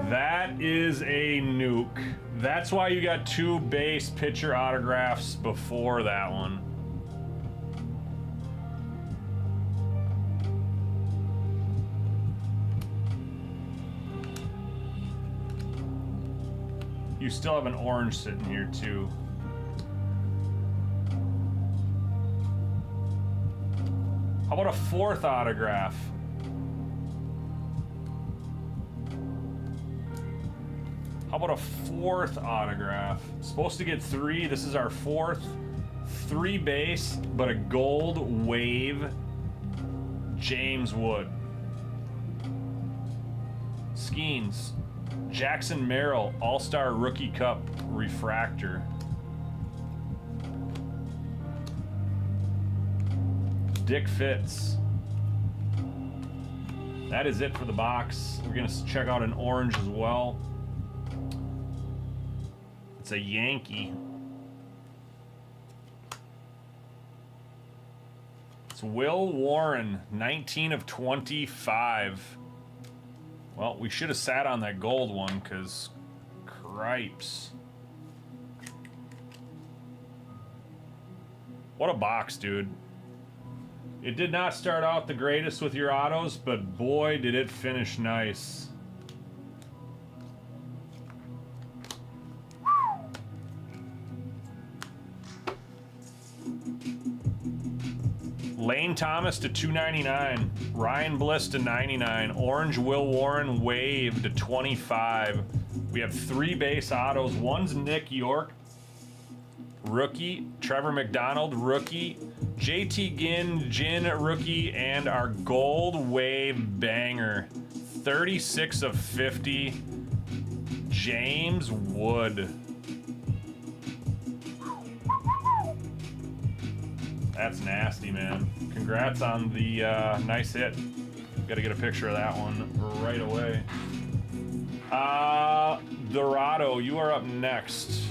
That is a nuke. That's why you got 2 base pitcher autographs before that one. You still have an orange sitting here too. How about a 4th autograph? How about a 4th autograph? Supposed to get 3. This is our 4th. 3 base, but a gold wave. James Wood. Skeens. Jackson Merrill, All-Star Rookie Cup refractor. Dick Fitz. That is it for the box. We're gonna check out an orange as well. It's a Yankee. It's Will Warren, 19 of 25. Well, we should have sat on that gold one, because cripes. What a box, dude. It did not start out the greatest with your autos, but boy, did it finish nice. Lane Thomas to 299. Ryan Bliss to 99. Orange Will Warren Wave to 25. We have 3 base autos. One's Nick York, rookie. Trevor McDonald, rookie. JT Ginn, rookie. And our gold wave banger. 36 of 50. James Wood. That's nasty, man. Congrats on the nice hit. Got to get a picture of that one right away. Dorado, you are up next.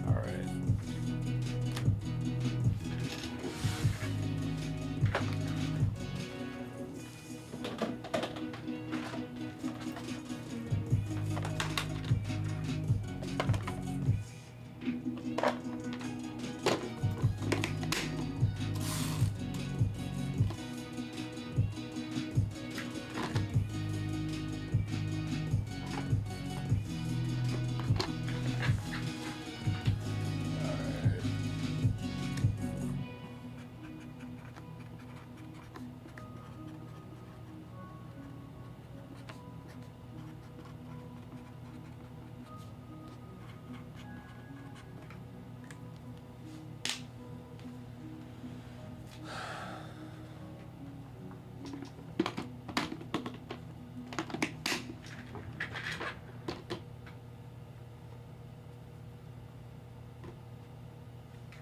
All right.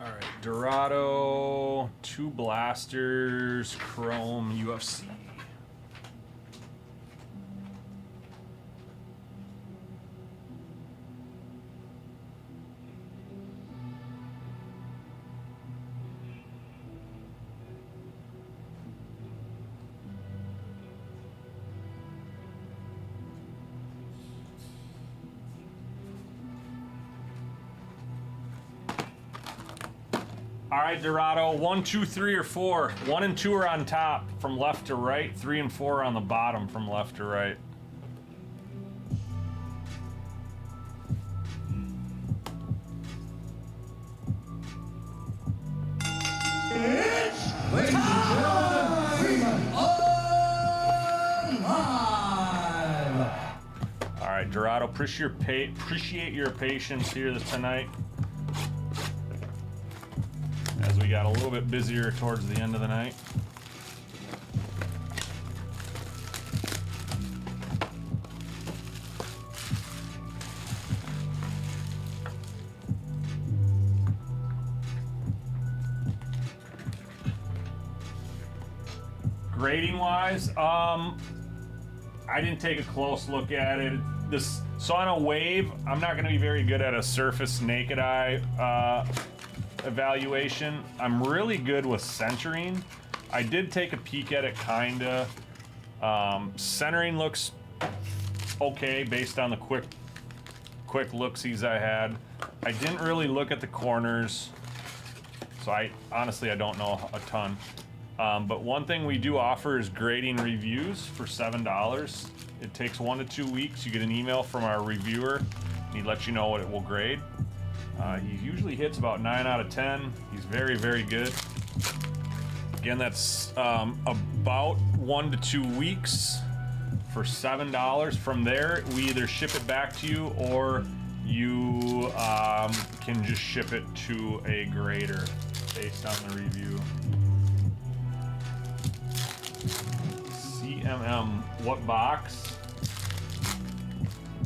All right, Dorado, 2 blasters, Chrome, UFC. All right, Dorado, 1, 2, 3, or 4. 1 and 2 are on top from left to right. 3 and 4 are on the bottom from left to right. All right, Dorado, appreciate your patience here tonight, as we got a little bit busier towards the end of the night. Grading wise, I didn't take a close look at it. So on a wave, I'm not going to be very good at a surface naked eye evaluation. I'm really good with centering. I did take a peek at it, kinda. Centering looks okay based on the quick look-sees I had. I didn't really look at the corners, so I honestly don't know a ton. But one thing we do offer is grading reviews for $7. It takes 1 to 2 weeks. You get an email from our reviewer, and he lets you know what it will grade. He usually hits about 9 out of 10. He's very, very good. Again, that's about 1 to 2 weeks for $7. From there, we either ship it back to you, or you can just ship it to a grader based on the review. CMM, what box?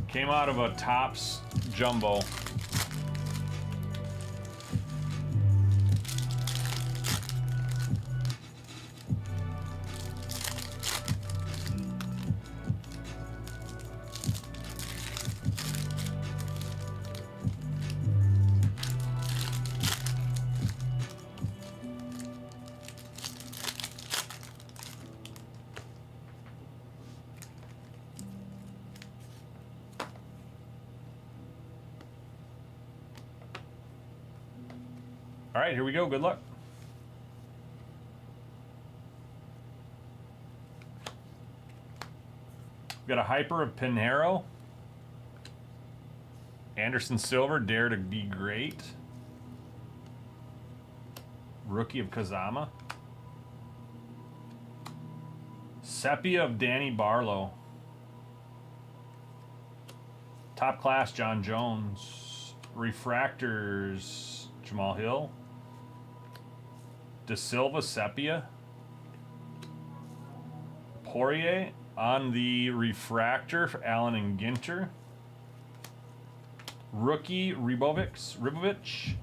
Came out of a Topps Jumbo. All right, here we go. Good luck. We got a hyper of Pinheiro. Anderson Silver, Dare to Be Great. Rookie of Kazama. Sepia of Danny Barlow. Top class John Jones. Refractors Jamal Hill. De Silva Sepia. Poirier on the refractor for Allen and Ginter. Rookie Ribovich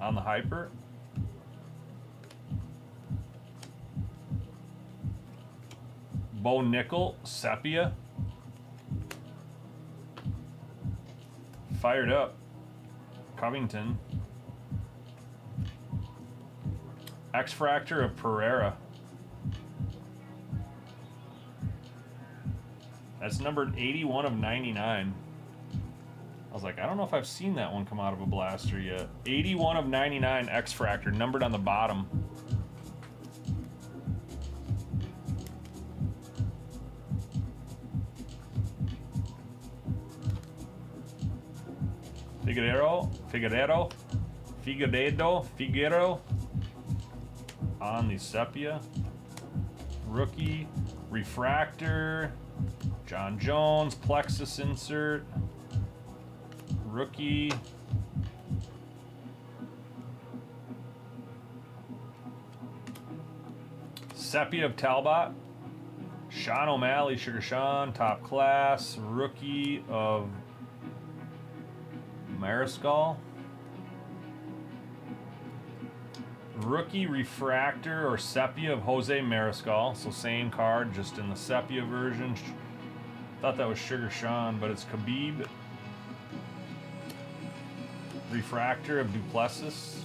on the hyper. Bo Nickel Sepia. Fired up Covington. X-Fractor of Pereira. That's numbered 81 of 99. I was like, I don't know if I've seen that one come out of a blaster yet. 81 of 99 X-Fractor, numbered on the bottom. Figueroa on the Sepia. Rookie, refractor, John Jones, plexus insert. Rookie. Sepia of Talbot. Sean O'Malley, Sugar Sean, top class. Rookie of Mariscal. Rookie refractor or sepia of Jose Mariscal. So same card, just in the sepia version. Thought that was Sugar Sean, but it's Khabib. Refractor of Duplessis.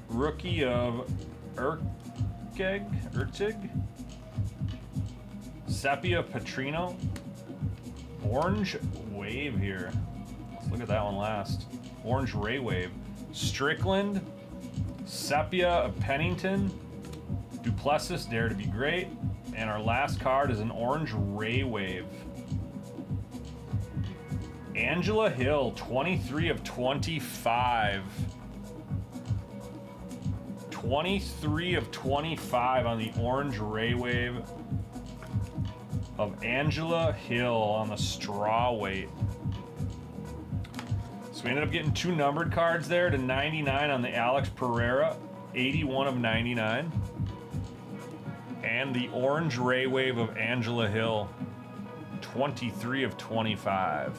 Rookie of Ertig. Sepia Petrino. Orange Wave here. Let's look at that one last. Orange Ray Wave. Strickland. Sepia of Pennington. Duplessis, Dare to Be Great. And our last card is an Orange Ray Wave. Angela Hill, 23 of 25. 23 of 25 on the Orange Ray Wave of Angela Hill on the straw weight. So we ended up getting two numbered cards there to 99 on the Alex Pereira, 81 of 99. And the Orange Ray Wave of Angela Hill, 23 of 25.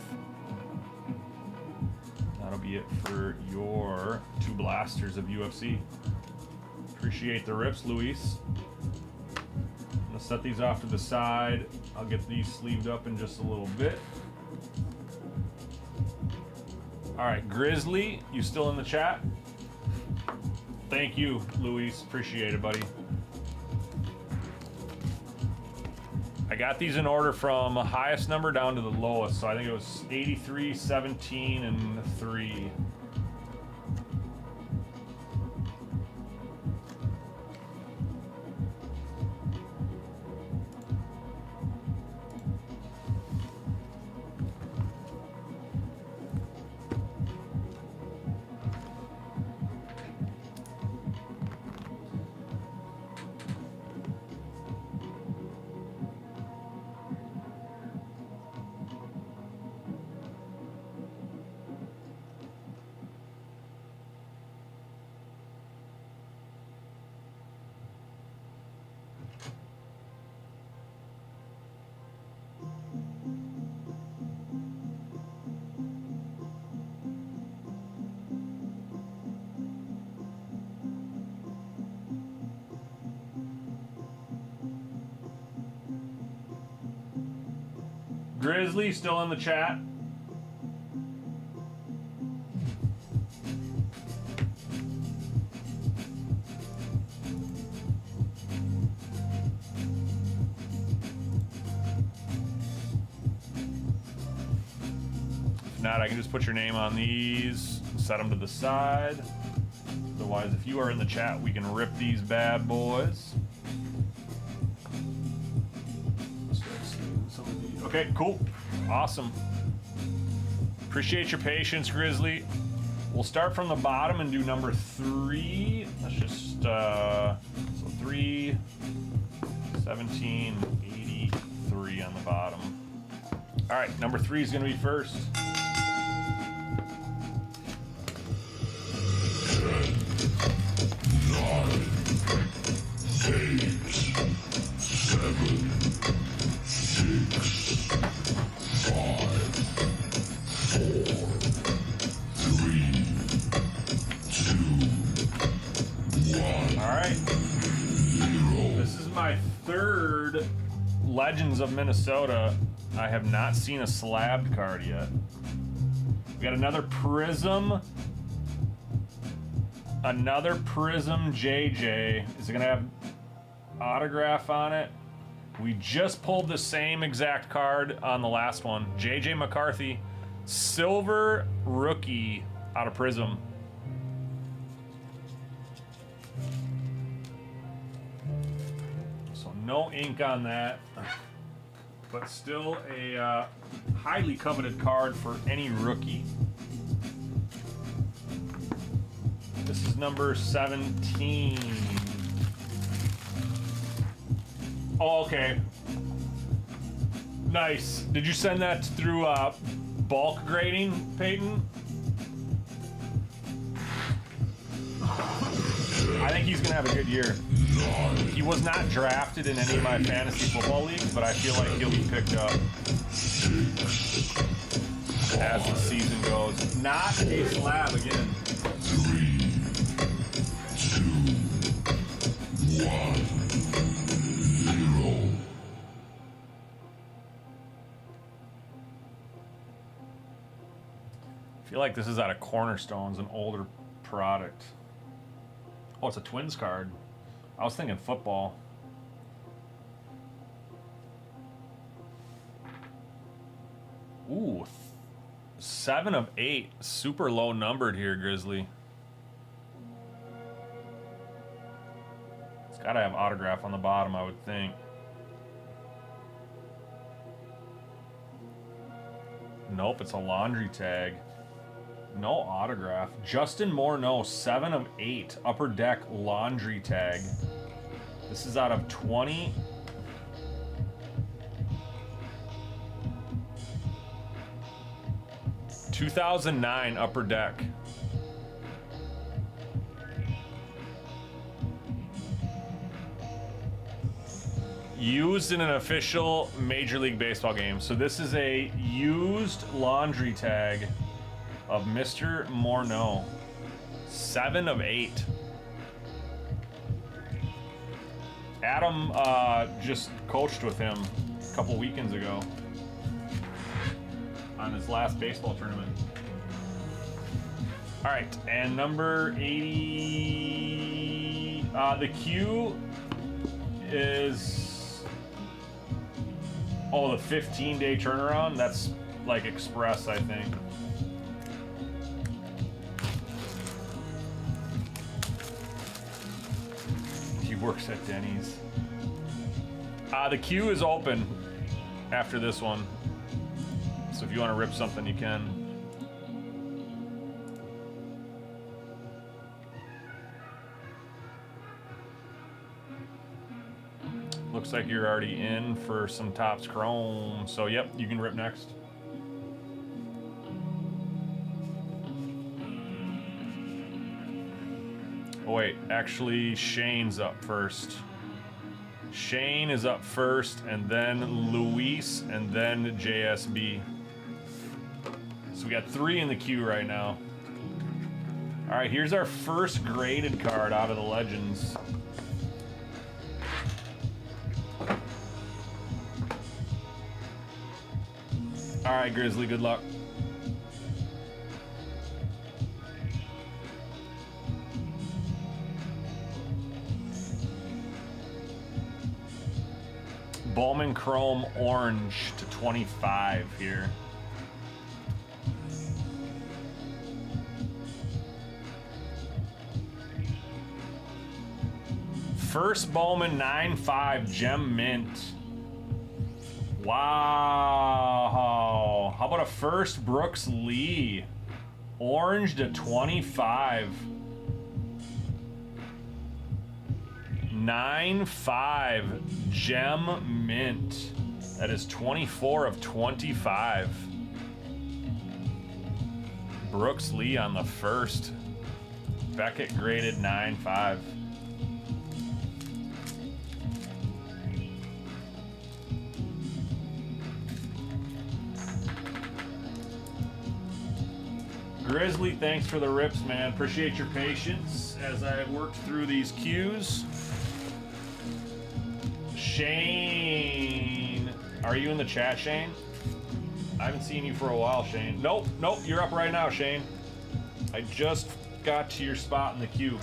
That'll be it for your two blasters of UFC. Appreciate the rips, Luis. I'm gonna set these off to the side. I'll get these sleeved up in just a little bit. All right, Grizzly, you still in the chat? Thank you, Luis. Appreciate it, buddy. I got these in order from the highest number down to the lowest, so I think it was 83, 17, and 3. Grizzly still in the chat. If not, I can just put your name on these, set them to the side. Otherwise, if you are in the chat, we can rip these bad boys. Okay, cool. Awesome. Appreciate your patience, Grizzly. We'll start from the bottom and do number 3. Let's just, so 3, 17, 83 on the bottom. All right, number 3 is gonna be first. This is my 3rd Legends of Minnesota. I have not seen a slabbed card yet. We got another Prism. Another Prism JJ. Is it gonna have autograph on it? We just pulled the same exact card on the last one. JJ McCarthy. Silver rookie out of Prism. No ink on that, but still a highly coveted card for any rookie. This is number 17. Oh, okay. Nice. Did you send that through bulk grading, Peyton? I think he's gonna have a good year. He was not drafted in any of my fantasy football leagues, but I feel like he'll be picked up as the season goes. Not a slab again. 3, 2, 1, 0. I feel like this is out of Cornerstones, an older product. Oh, it's a Twins card. I was thinking football. Ooh, 7 of 8. Super low numbered here, Grizzly. It's got to have autograph on the bottom, I would think. Nope, it's a laundry tag. No autograph. Justin Morneau, 7 of 8. Upper Deck laundry tag. This is out of 20. ...2009 Upper Deck. Used in an official Major League Baseball game. So this is a used laundry tag of Mr. Morneau. 7 of 8. Adam just coached with him a couple weekends ago on his last baseball tournament. All right, and number 80, the Q is, oh, the 15-day turnaround. That's like express, I think. He works at Denny's. The queue is open after this one. So if you want to rip something, you can. Looks like you're already in for some Topps Chrome. So yep, you can rip next. Oh wait, actually Shane's up first. Shane is up first, and then Luis, and then JSB. So we got 3 in the queue right now. All right, here's our first graded card out of the Legends. All right, Grizzly, good luck. Bowman Chrome Orange to 25 here. First Bowman 9.5 Gem Mint. Wow. How about a first Brooks Lee? Orange to 25. 9.5 Gem Mint. That is 24 of 25. Brooks Lee on the first. Beckett graded 9.5. Grizzly, thanks for the rips, man. Appreciate your patience as I worked through these cues. Shane, are you in the chat, Shane? I haven't seen you for a while, Shane. Nope, you're up right now, Shane. I just got to your spot in the queue.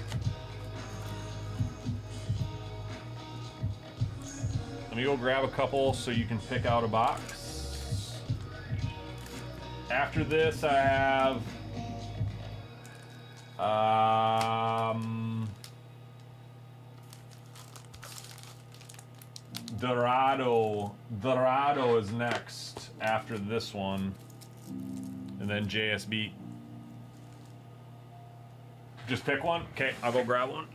Let me go grab a couple so you can pick out a box. After this, I have Dorado. Dorado is next after this one. And then JSB. Just pick one? Okay, I'll go grab one.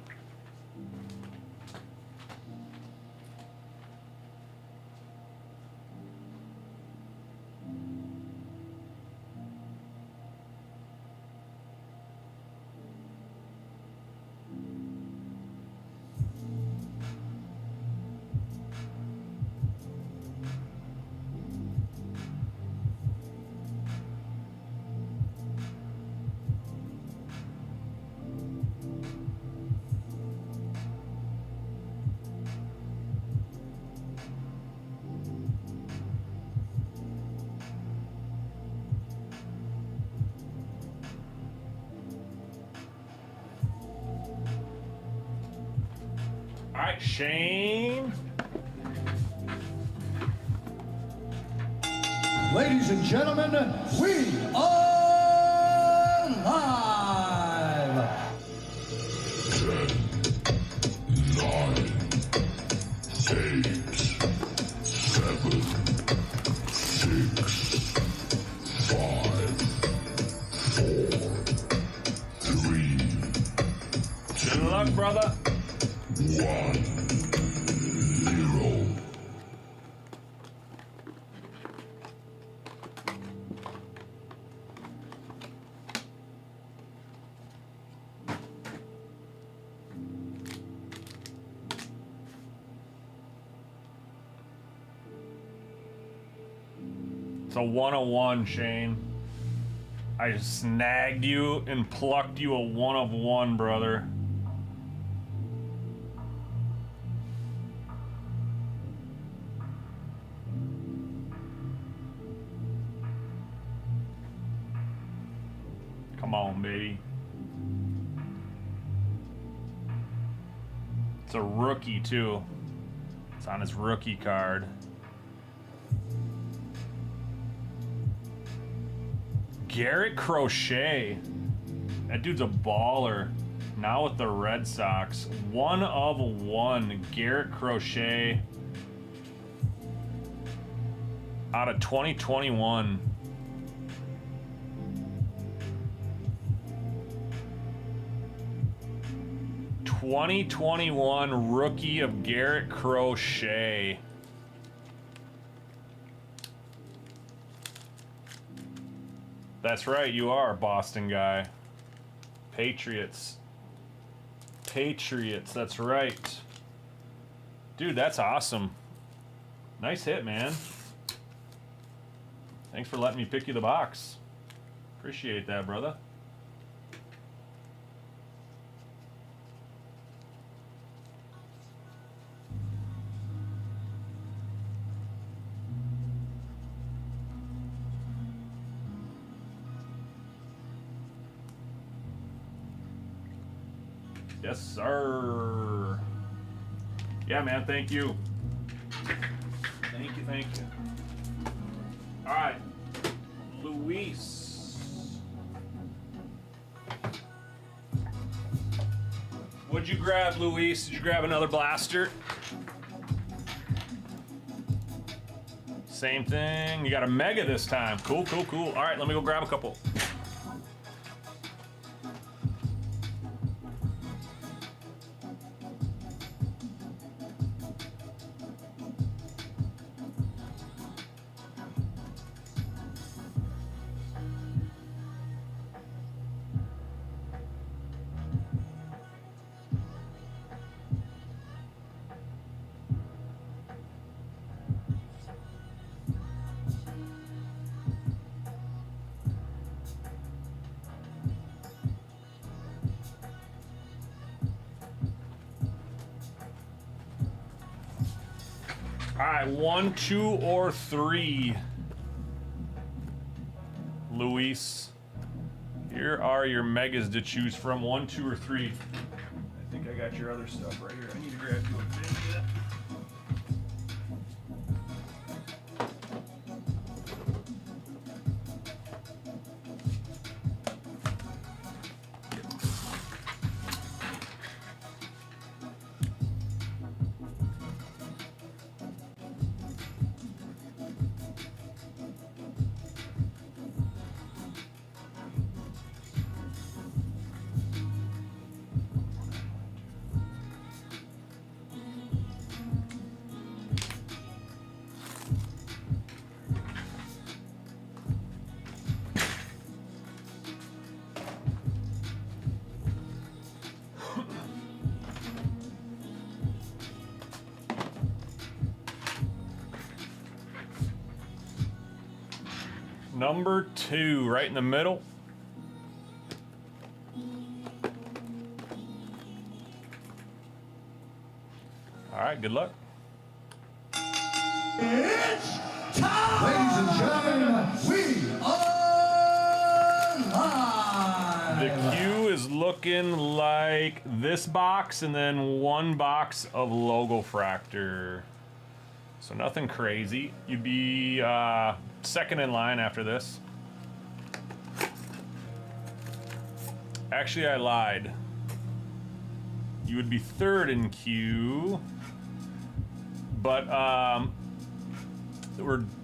Alright, Shane. Ladies and gentlemen, we are live. 9, 8, 7, 6, 5, 4, 3, Good luck, brother. 1, 0. It's a 101, Shane. I just snagged you and plucked you a 1 of 1, brother. Come on, baby. It's a rookie, too. It's on his rookie card. Garrett Crochet. That dude's a baller. Now with the Red Sox. 1 of 1. Garrett Crochet. Out of 2021. '21 rookie of Garrett Crochet. That's right, you are a Boston guy. Patriots. Patriots, that's right. Dude, that's awesome. Nice hit, man. Thanks for letting me pick you the box. Appreciate that, brother. Yes, sir. Yeah, man, thank you. Thank you, thank you. All right, Luis. What'd you grab, Luis? Did you grab another blaster? Same thing. You got a mega this time. Cool, cool, cool. All right, let me go grab a couple. All right, 1, 2, or 3. Luis, here are your megas to choose from. 1, 2, or 3. I think I got your other stuff right here. I need to grab you a big bit. Number 2, right in the middle. All right, good luck. It's time! Ladies and gentlemen, we are live! The queue is looking like this box and then 1 box of Logo Fractor. So nothing crazy. You'd be second in line after this. Actually, I lied. You would be third in queue, but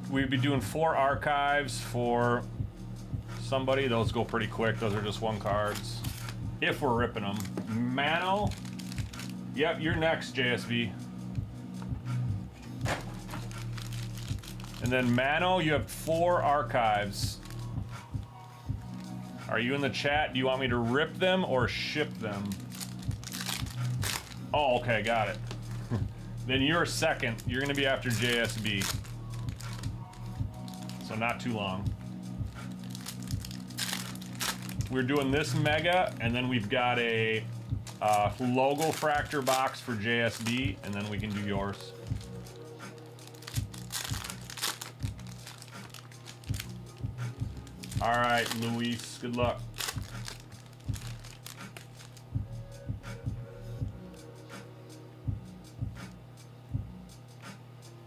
we'd be doing 4 archives for somebody. Those go pretty quick. Those are just 1 cards. If we're ripping them. Mano, yep, you're next, JSV. And then Mano, you have 4 archives. Are you in the chat? Do you want me to rip them or ship them? Oh, okay, got it. Then you're second. You're gonna be after JSB. So not too long. We're doing this mega, and then we've got a Logo Fractor box for JSB, and then we can do yours. All right, Luis, good luck.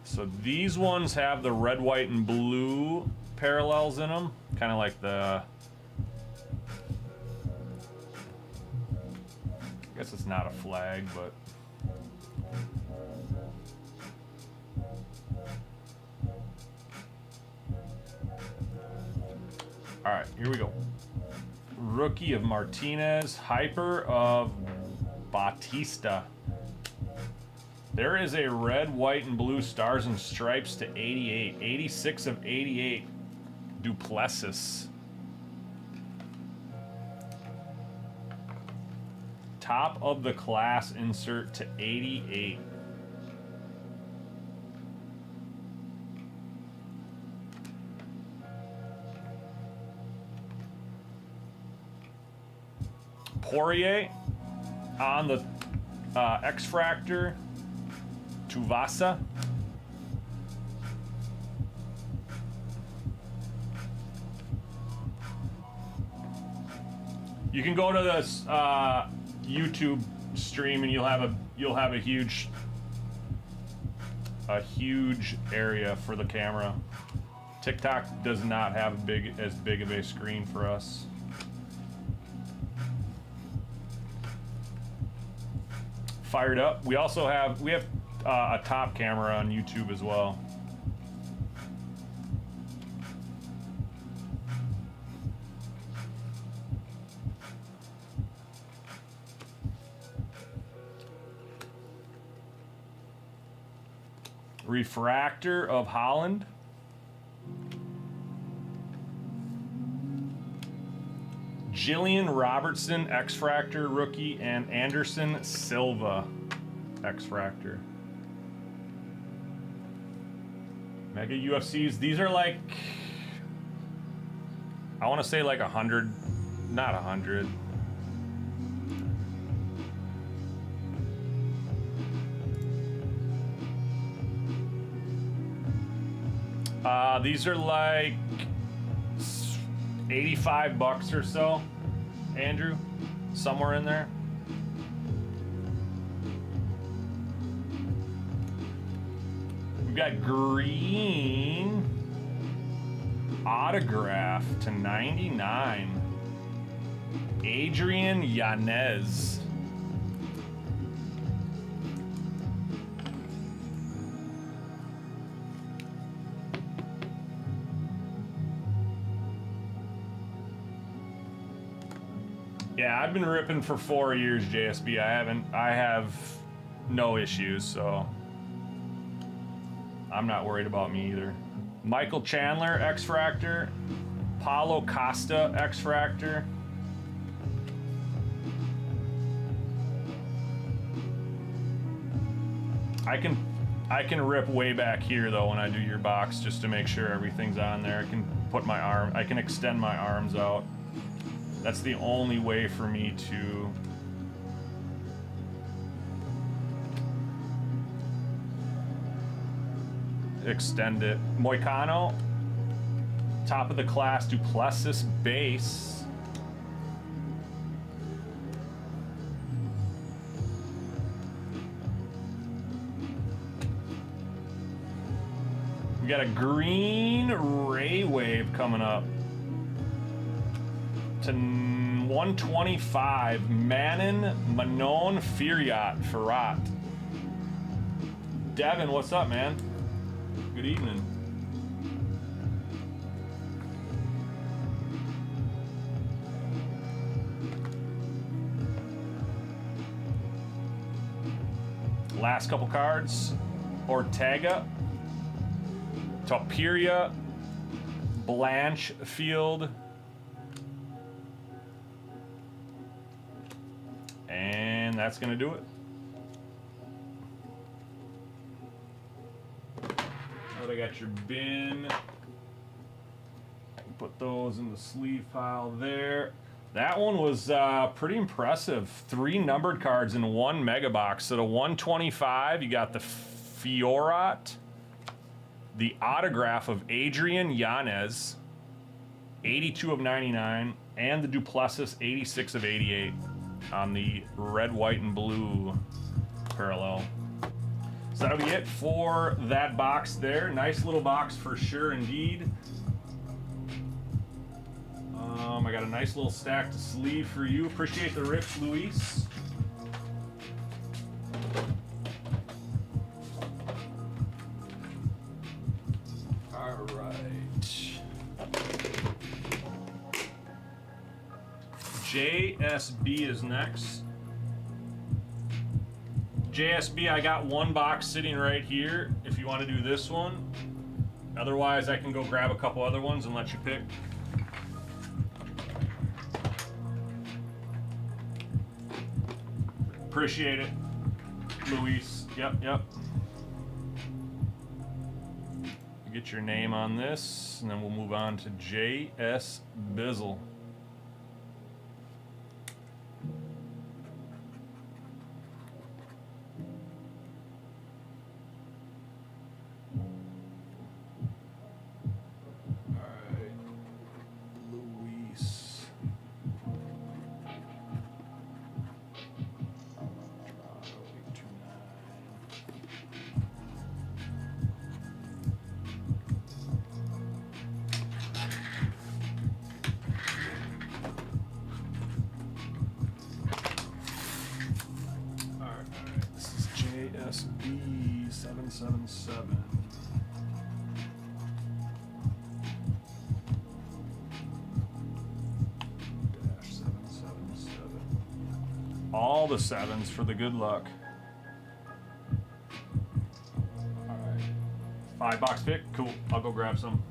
So these ones have the red, white, and blue parallels in them, kind of like the, I guess it's not a flag, but all right, here we go. Rookie of Martinez, hyper of Bautista. There is a red, white, and blue stars and stripes to 88. 86 of 88. Duplessis. Top of the class insert to 88. Poirier on the X-Fractor. Tuvasa. You can go to this YouTube stream and you'll have a huge area for the camera. TikTok does not have as big of a screen for us. Fired up. We have a top camera on YouTube as well. Refractor of Holland. Jillian Robertson, X-Fractor rookie, and Anderson Silva, X-Fractor. Mega UFCs. These are like, I want to say like 100, not 100. These are like 85 bucks or so, Andrew, somewhere in there. We've got green autograph to 99, Adrian Yanez. Yeah, I've been ripping for 4 years, JSB. I have no issues, so I'm not worried about me either. Michael Chandler, X-Fractor. Paulo Costa, X-Fractor. I can rip way back here though when I do your box just to make sure everything's on there. I can put my arm, I can extend my arms out. That's the only way for me to extend it. Moicano, top of the class Duplessis base. We got a green Ray Wave coming up to 125. Manon Ferrat. Devin, what's up, man? Good evening. Last couple cards. Ortega, Topuria, Blanchfield, and that's gonna do it. I got your bin. I can put those in the sleeve pile there. That one was pretty impressive. 3 numbered cards in 1 mega box. So to 125, you got the Fiorat, the autograph of Adrian Yanez, 82 of 99, and the Duplessis 86 of 88 on the red, white, and blue parallel. So that'll be it for that box there. Nice little box for sure indeed. I got a nice little stack to sleeve for you. Appreciate the rips, Luis. All right. JSB is next. JSB, I got 1 box sitting right here if you want to do this one. Otherwise, I can go grab a couple other ones and let you pick. Appreciate it, Luis. Yep. Get your name on this, and then we'll move on to JS Bizzle. SB 777. Dash 777. All the 7s for the good luck. All right. 5-box pick? Cool. I'll go grab some.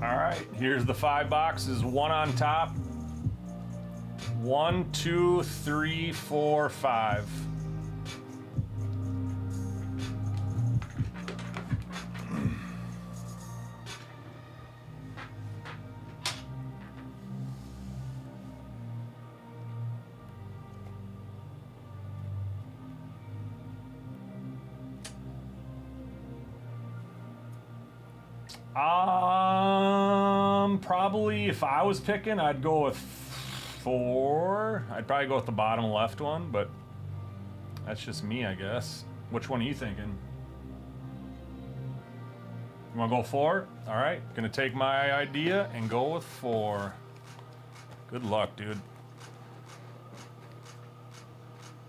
All right, here's the 5 boxes, one on top. 1, 2, 3, 4, 5. Probably if I was picking, I'd go with 4. I'd probably go with the bottom left one, but that's just me, I guess. Which one are you thinking? You want to go 4? All right, gonna take my idea and go with 4. Good luck, dude.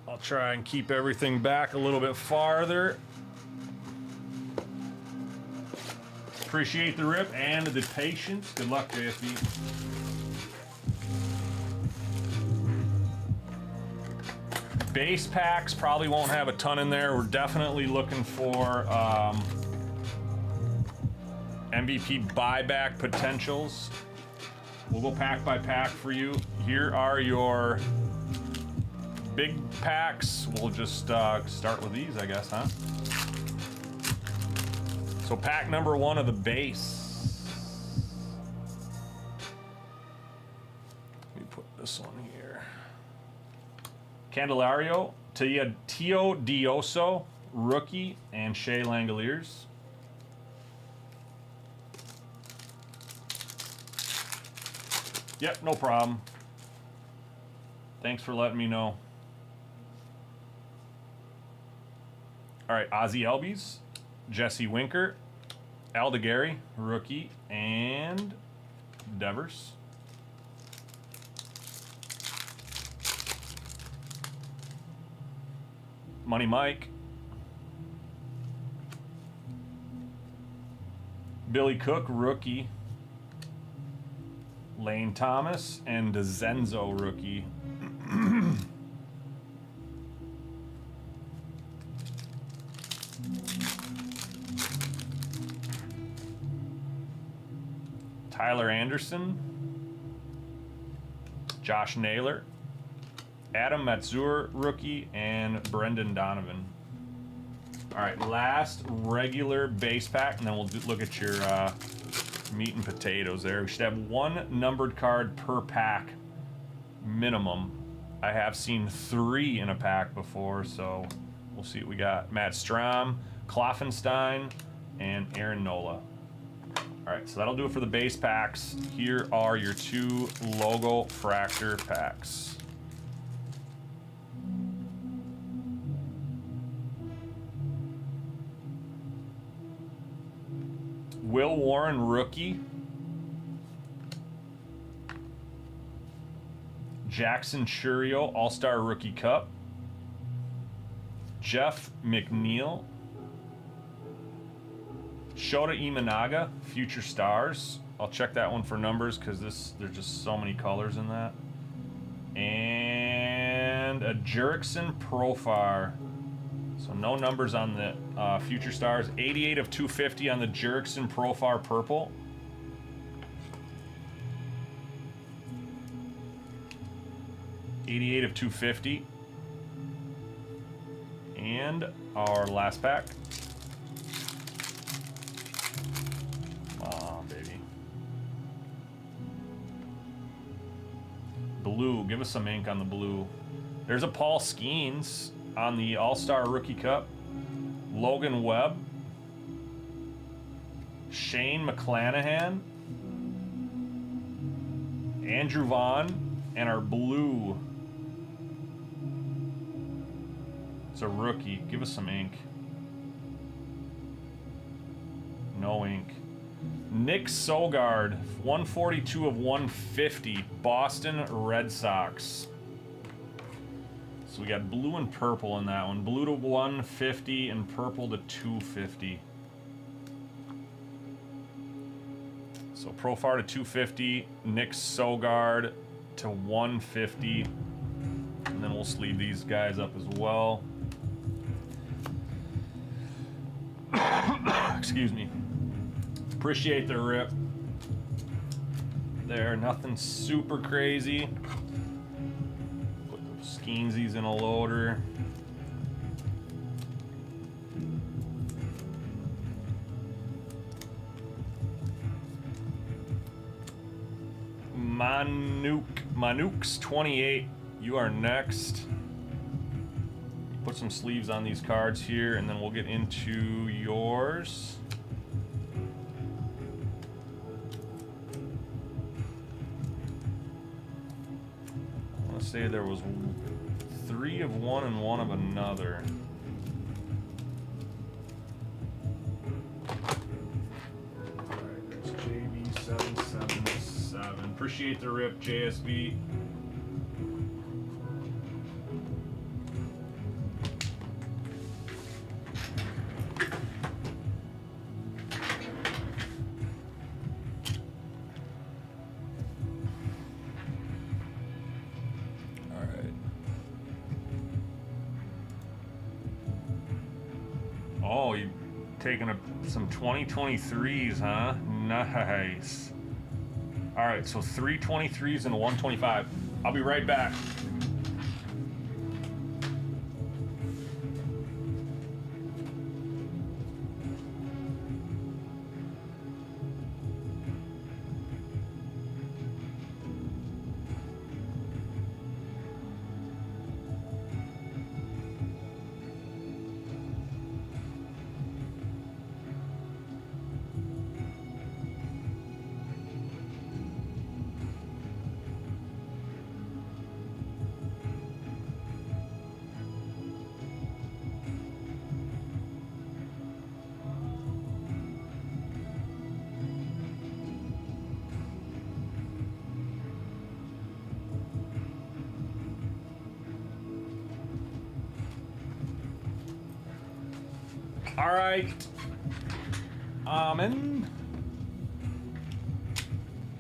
I'll try and keep everything back a little bit farther. Appreciate the rip and the patience. Good luck, JSB. Base packs probably won't have a ton in there. We're definitely looking for MVP buyback potentials. We'll go pack by pack for you. Here are your big packs. We'll just start with these, I guess, huh? So pack number 1 of the base. Let me put this one here. Candelario, Tio Dioso, rookie, and Shea Langoliers. Yep, no problem. Thanks for letting me know. All right, Ozzie Albies, Jesse Winker, Aldegari, rookie, and Devers. Money Mike, Billy Cook, rookie, Lane Thomas, and DeZenzo, rookie. Tyler Anderson, Josh Naylor, Adam Matzur, rookie, and Brendan Donovan. All right, last regular base pack, and then we'll look at your meat and potatoes there. We should have 1 numbered card per pack, minimum. I have seen 3 in a pack before, so we'll see what we got. Matt Strom, Kloffenstein, and Aaron Nola. All right, so that'll do it for the base packs. Here are your 2 logo fractor packs. Will Warren, rookie. Jackson Churio, All-Star Rookie Cup. Jeff McNeil. Shota Imanaga, Future Stars. I'll check that one for numbers because there's just so many colors in that. And a Jurickson Profar. So no numbers on the Future Stars. 88 of 250 on the Jurickson Profar purple. 88 of 250. And our last pack. Come on, baby. Blue. Give us some ink on the blue. There's a Paul Skeens on the All-Star Rookie Cup. Logan Webb. Shane McClanahan. Andrew Vaughn. And our blue. It's a rookie. Give us some ink. No ink. Nick Sogard, 142 of 150, Boston Red Sox. So we got blue and purple in that one. Blue to 150 and purple to 250. So Profar to 250, Nick Sogard to 150. And then we'll sleeve these guys up as well. Excuse me. Appreciate the rip. There, nothing super crazy. Put the Skeensies in a loader. Manukes 28, you are next. Put some sleeves on these cards here, and then we'll get into yours. I want to say there was 3 of one and 1 of another. Alright, there's JB777. Appreciate the rip, JSB. Oh, you taking some 2023s, huh? Nice. All right, so 3 23s and a 125. I'll be right back. All right. In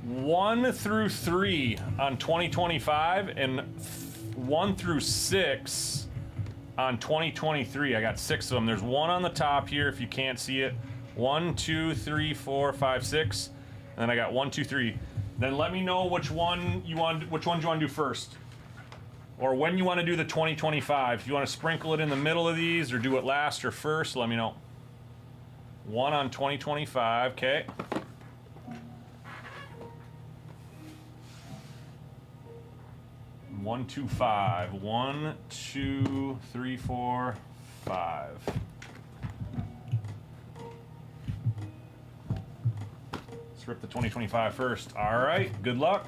1 through 3 on 2025 and 1 through 6 on 2023. I got 6 of them. There's 1 on the top here if you can't see it. 1, 2, 3, 4, 5, 6. And then I got 1, 2, 3. Then let me know which one you want to do first. Or when you want to do the 2025. If you want to sprinkle it in the middle of these or do it last or first, let me know. 1 on 2025, okay. One, 2, 5. 1, 2, 3, 4, 5. Let's rip the 2025 first. All right, good luck.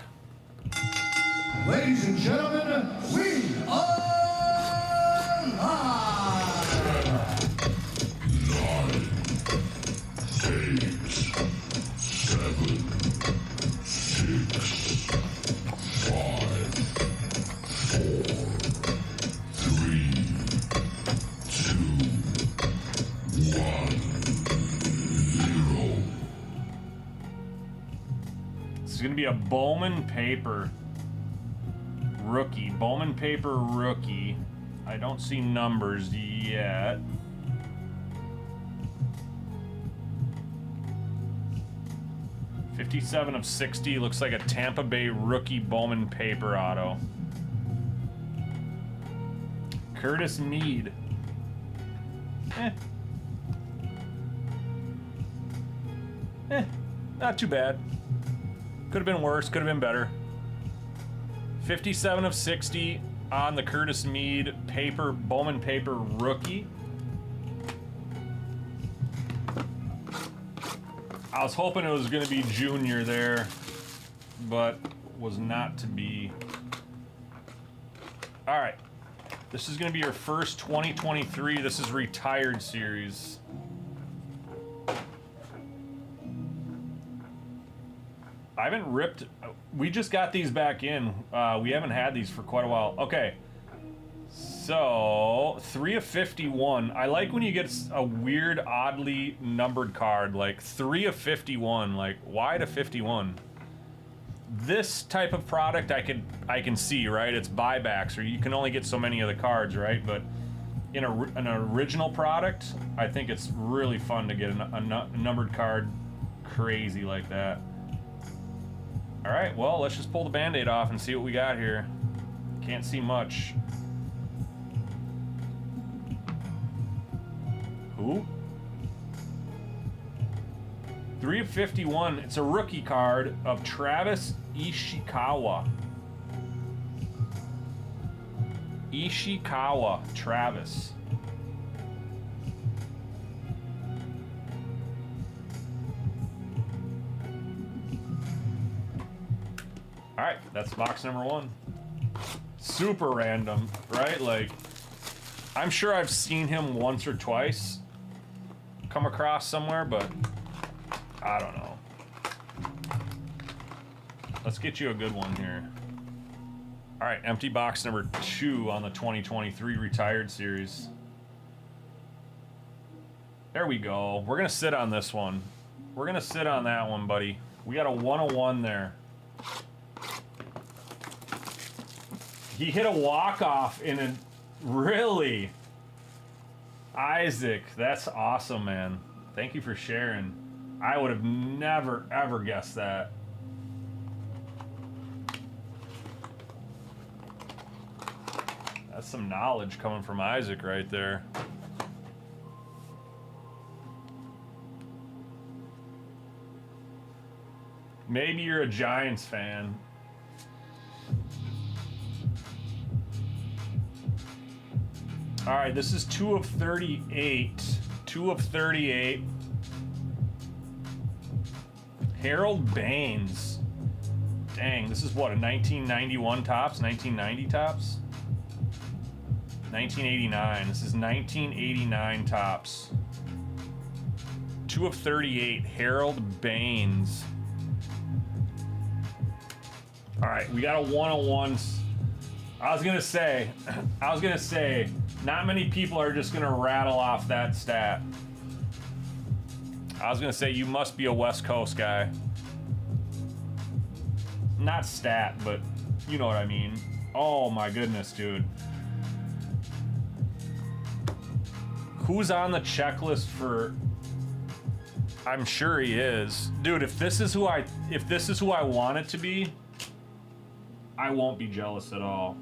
Ladies and gentlemen, we are live! 9, 8, 7, 6, 5, 4, 3, 2, 1, 0. This is going to be a Bowman paper rookie. Bowman paper rookie. I don't see numbers yet. .57 of 60. Looks like a Tampa Bay rookie Bowman paper auto. Curtis Mead. Not too bad. Could have been worse, could have been better. 57 of 60 on the Curtis Mead paper, Bowman paper rookie. I was hoping it was going to be junior there, but was not to be. All right. This is going to be your first 2023. This is retired series. I haven't ripped. We just got these back in. We haven't had these for quite a while. Okay. So, 3 of 51. I like when you get a weird, oddly numbered card, like 3 of 51. Like, why to 51? This type of product I can see, right? It's buybacks, or you can only get so many of the cards, right? But in an original product, I think it's really fun to get a numbered card crazy like that. All right, well, let's just pull the Band-Aid off and see what we got here. Can't see much. Who? 3 of 51. It's a rookie card of Travis Ishikawa. Ishikawa, Travis. All right, that's box number 1. Super random, right? Like, I'm sure I've seen him once or twice come across somewhere, but I don't know. Let's get you a good one here. All right, empty box number 2 on the 2023 retired series. There we go. We're gonna sit on this one. We're gonna sit on that one, buddy. We got a 101 there. He hit a walk-off in a... Really? Isaac, that's awesome, man. Thank you for sharing. I would have never, ever guessed that. That's some knowledge coming from Isaac right there. Maybe you're a Giants fan. All right, this is 2 of 38. 2 of 38. Harold Baines. Dang, this is what, a 1991 tops? 1990 tops? 1989. This is 1989 tops. 2 of 38. Harold Baines. All right, we got a 101. I was gonna say, not many people are just gonna rattle off that stat. I was gonna say you must be a West Coast guy. Not stat, but you know what I mean. Oh my goodness, dude. Who's on the checklist for... I'm sure he is. Dude, if this is who I want it to be, I won't be jealous at all.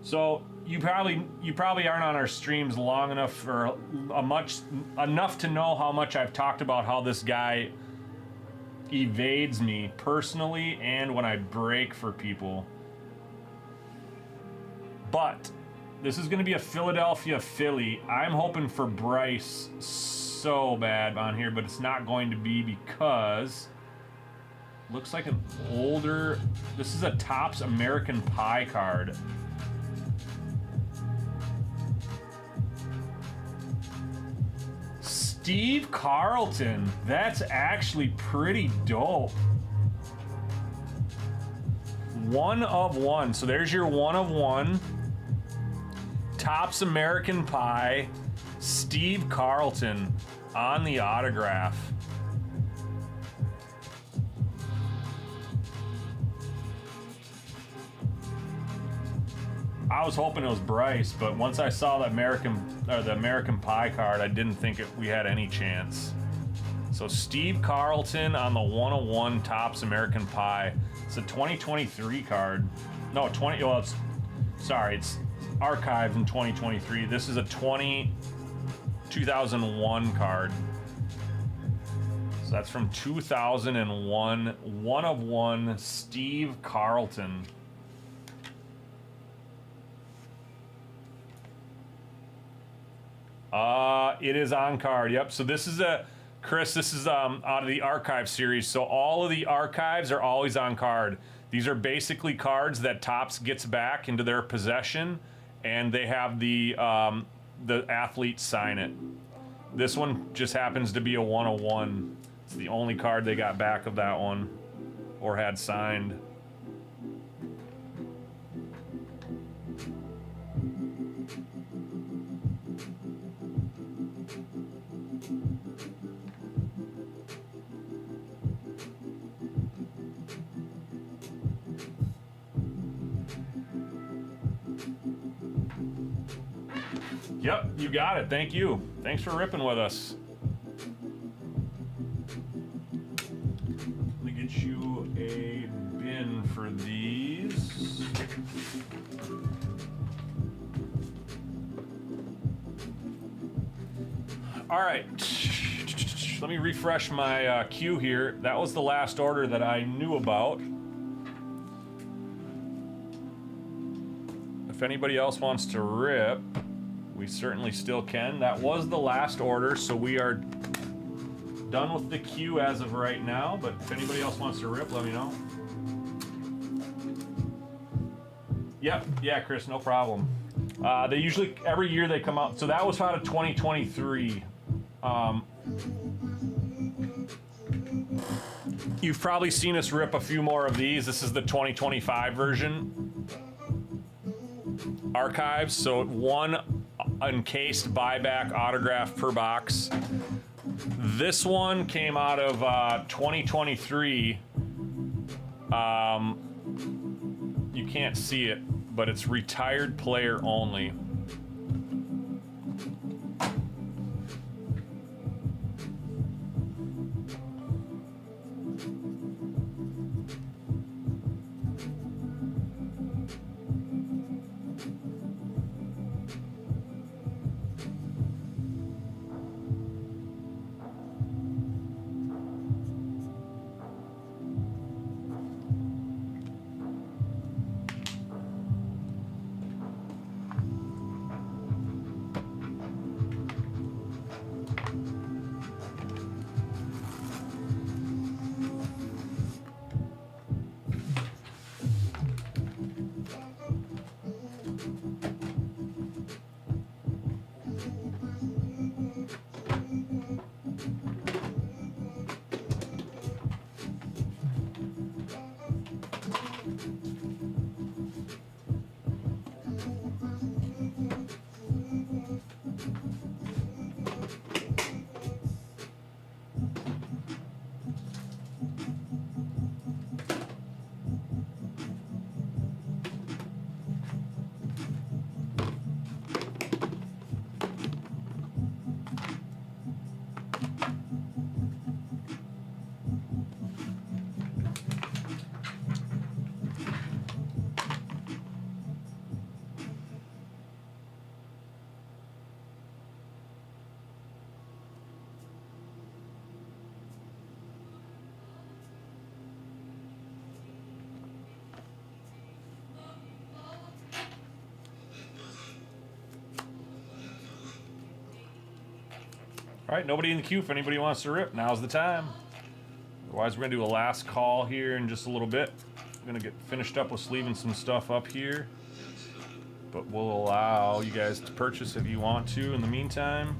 So you probably aren't on our streams long enough for enough to know how much I've talked about how this guy evades me personally and when I break for people. But this is going to be a Philadelphia Philly. I'm hoping for Bryce so bad on here, but it's not going to be because looks like an older... This is a Topps American Pie card. Steve Carlton. That's actually pretty dope. 1 of 1. So there's your 1 of 1. Topps American Pie. Steve Carlton on the autograph. I was hoping it was Bryce, but once I saw the American Pie card, I didn't think we had any chance. So Steve Carlton on the 101 Topps American Pie. It's a 2023 card. No, 20. Well, it's archives in 2023. This is a 2001 card. So that's from 2001. 1 of 1, Steve Carlton. It is on card. Yep. So this is Chris, this is out of the archive series. So all of the archives are always on card. These are basically cards that Topps gets back into their possession, and they have the athletes sign it. This one just happens to be a 101. It's the only card they got back of that one, or had signed. Yep, you got it. Thank you. Thanks for ripping with us. Let me get you a bin for these. All right. Let me refresh my queue here. That was the last order that I knew about. If anybody else wants to rip, we certainly still can. That was the last order, so we are done with the queue as of right now, but if anybody else wants to rip, let me know. Yep, yeah, Chris, no problem. They usually, every year they come out, so that was out of 2023. You've probably seen us rip a few more of these. This is the 2025 version. Archives, so 1 encased buyback autograph per box. This one came out of 2023. You can't see it, but it's retired player only. All right, nobody in the queue. If anybody wants to rip, now's the time. Otherwise, we're gonna do a last call here in just a little bit. I'm gonna get finished up with sleeving some stuff up here, but we'll allow you guys to purchase if you want to in the meantime.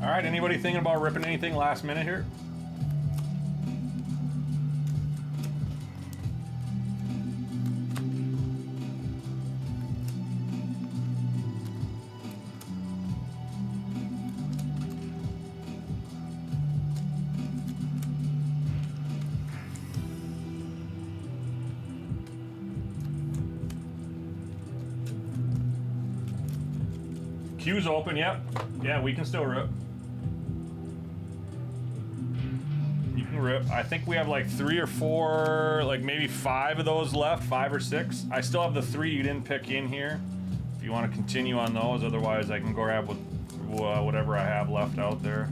All right, anybody thinking about ripping anything last minute here? Queue's open, yep. Yeah, we can still rip. You can rip. I think we have like 3 or 4, like maybe 5 of those left, 5 or 6. I still have the 3 you didn't pick in here. If you want to continue on those, otherwise I can go grab with whatever I have left out there.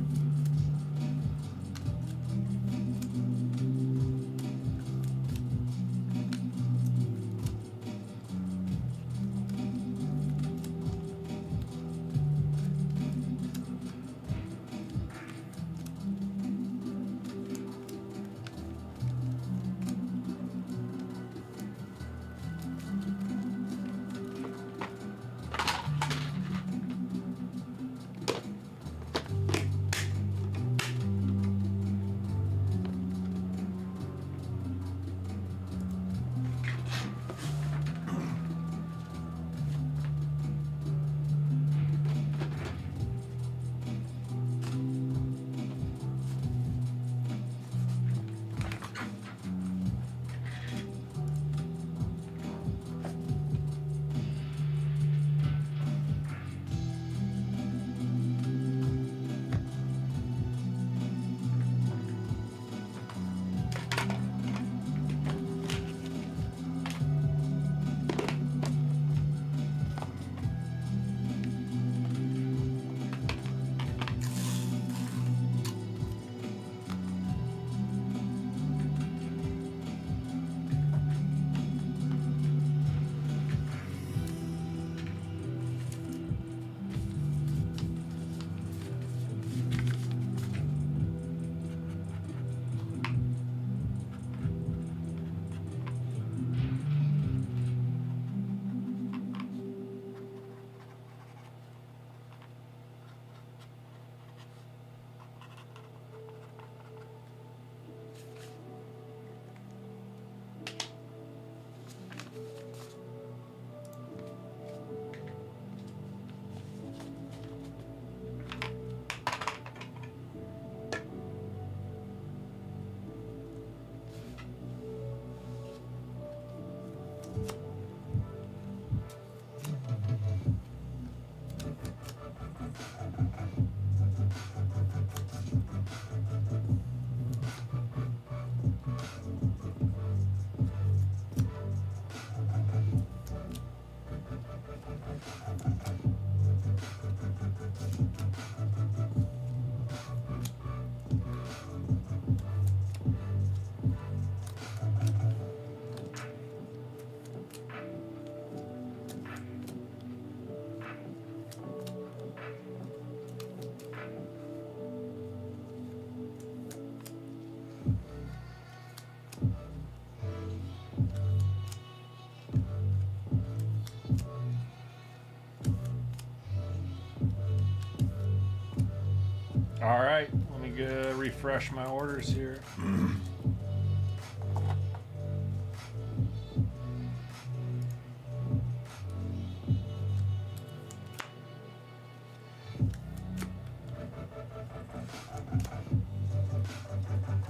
All right, let me go refresh my orders here.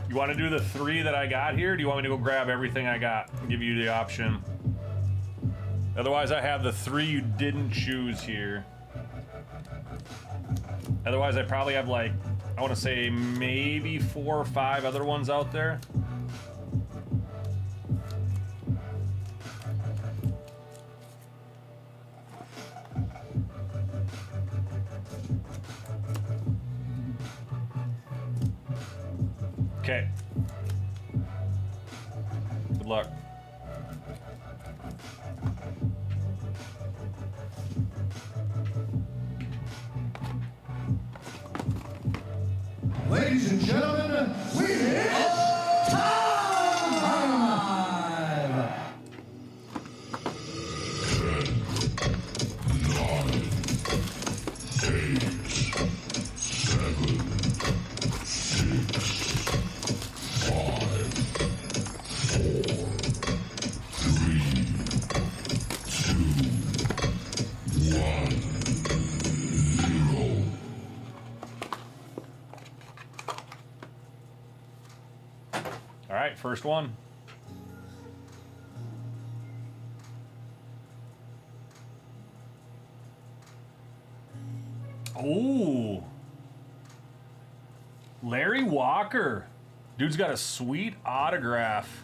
You want to do the 3 that I got here? Or do you want me to go grab everything I got and give you the option? Otherwise, I have the 3 you didn't choose here. Otherwise, I probably have like, I want to say maybe 4 or 5 other ones out there. Okay. Good luck. Ladies and gentlemen, it's time! 10, 9, 8, 7, right, first one. Ooh. Larry Walker. Dude's got a sweet autograph.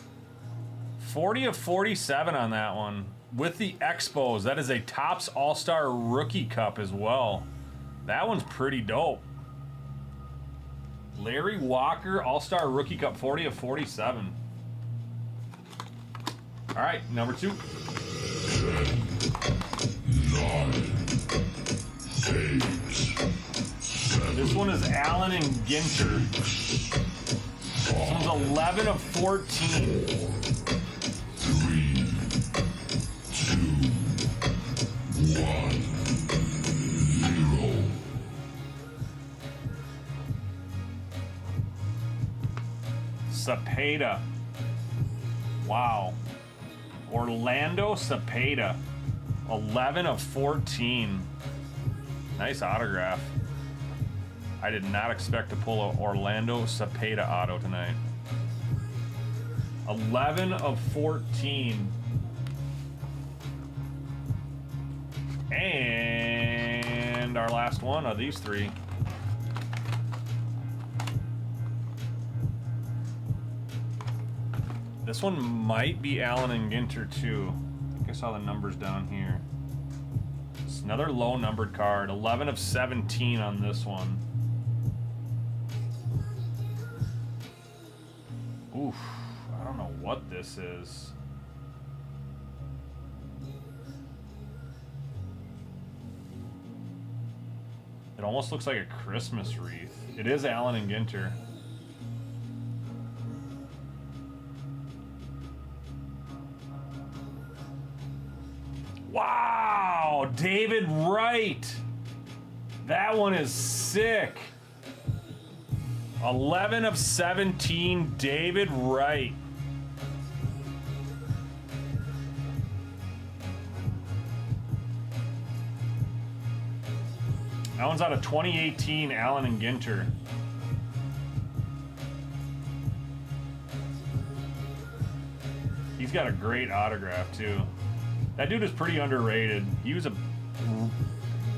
40 of 47 on that one. With the Expos. That is a Topps All-Star Rookie Cup as well. That one's pretty dope. Larry Walker All-Star Rookie Cup, 40 of 47. All right, number 2. 9, 8, 7, This one is Allen and Ginter. This one's 11 of 14. 3, 2, 1, 0. Cepeda. Wow. Orlando Cepeda. 11 of 14. Nice autograph. I did not expect to pull a Orlando Cepeda auto tonight. 11 of 14. And our last one of these 3. This one might be Allen and Ginter too. I think I saw the numbers down here. It's another low numbered card. 11 of 17 on this one. Oof, I don't know what this is. It almost looks like a Christmas wreath. It is Allen and Ginter. Wow, David Wright. That one is sick. 11 of 17, David Wright. That one's out of 2018 Allen and Ginter. He's got a great autograph too. That dude is pretty underrated. He was a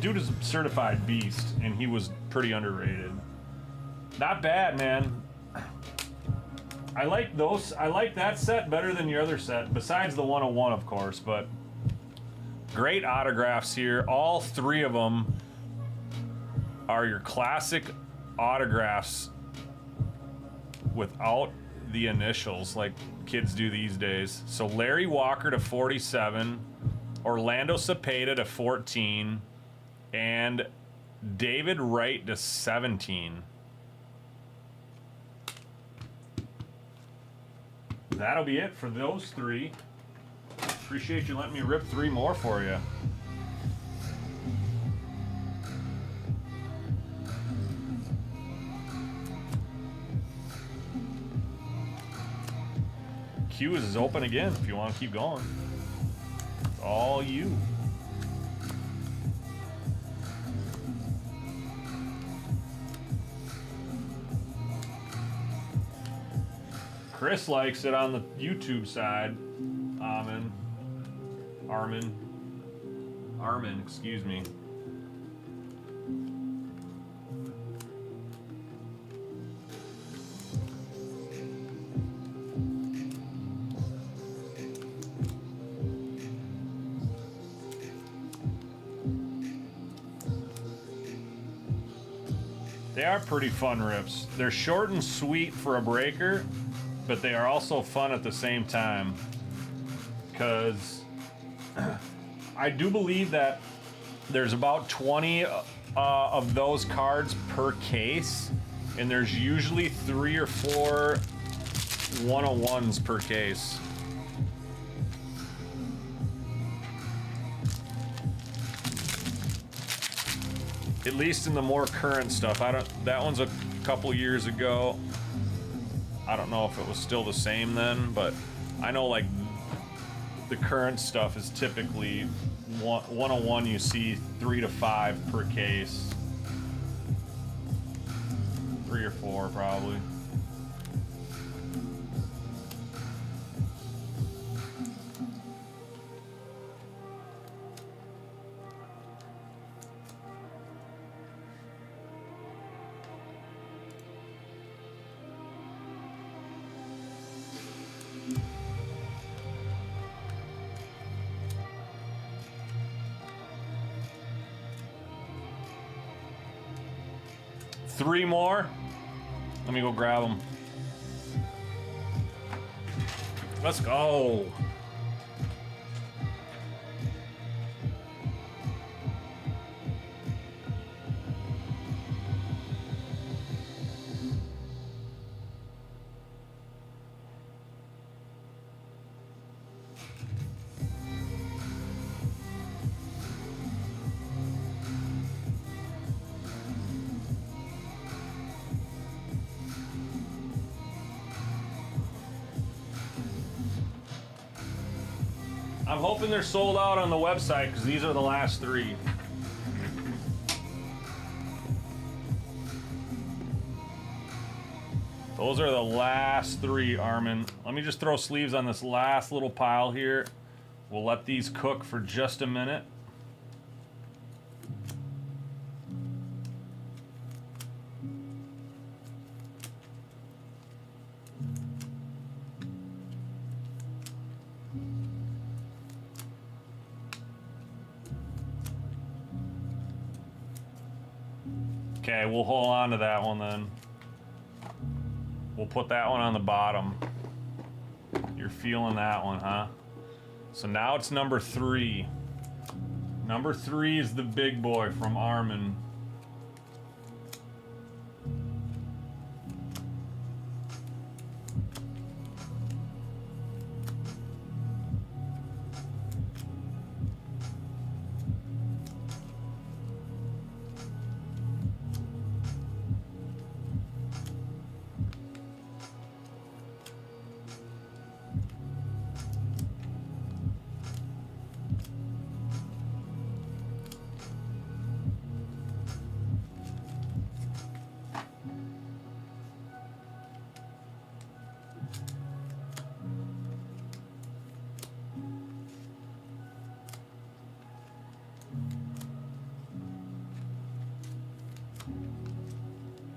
dude is a certified beast, and he was pretty underrated. Not bad, man. I like those. I like that set better than your other set, besides the 101, of course. But great autographs here. All 3 of them are your classic autographs without the initials like kids do these days. So Larry Walker to 47, Orlando Cepeda to 14, and David Wright to 17. That'll be it for those 3. Appreciate you letting me rip 3 more for you. Queue is open again if you want to keep going. It's all you. Chris likes it on the YouTube side. Armin, excuse me. They are pretty fun rips. They're short and sweet for a breaker, but they are also fun at the same time. Because I do believe that there's about 20 of those cards per case, and there's usually 3 or 4 101s per case. At least in the more current stuff. That one's a couple years ago. I don't know if it was still the same then, but I know like the current stuff is typically 101 you see 3 to 5 per case. 3 or 4 probably. 3 more. Let me go grab them. Let's go. I'm hoping they're sold out on the website because these are the last 3. Those are the last 3, Armin. Let me just throw sleeves on this last little pile here. We'll let these cook for just a minute. Okay, we'll hold on to that one then. We'll put that one on the bottom. You're feeling that one, huh? So now it's number 3. Number 3 is the big boy from Armin.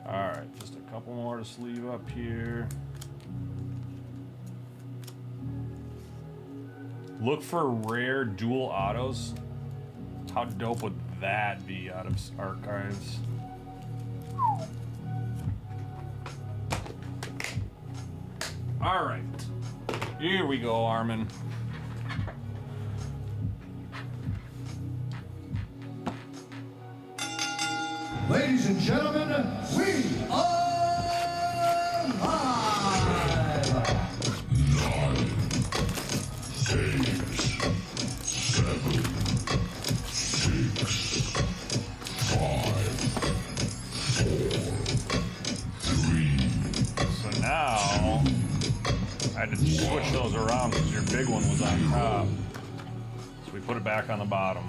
Alright, just a couple more to sleeve up here. Look for rare dual autos. How dope would that be out of archives? Alright. Here we go, Armin. Ladies and gentlemen, we are live! 9, 8, 7, 6, 5, 4, 3. So now, I had to switch those around because your big one was on top. So we put it back on the bottom.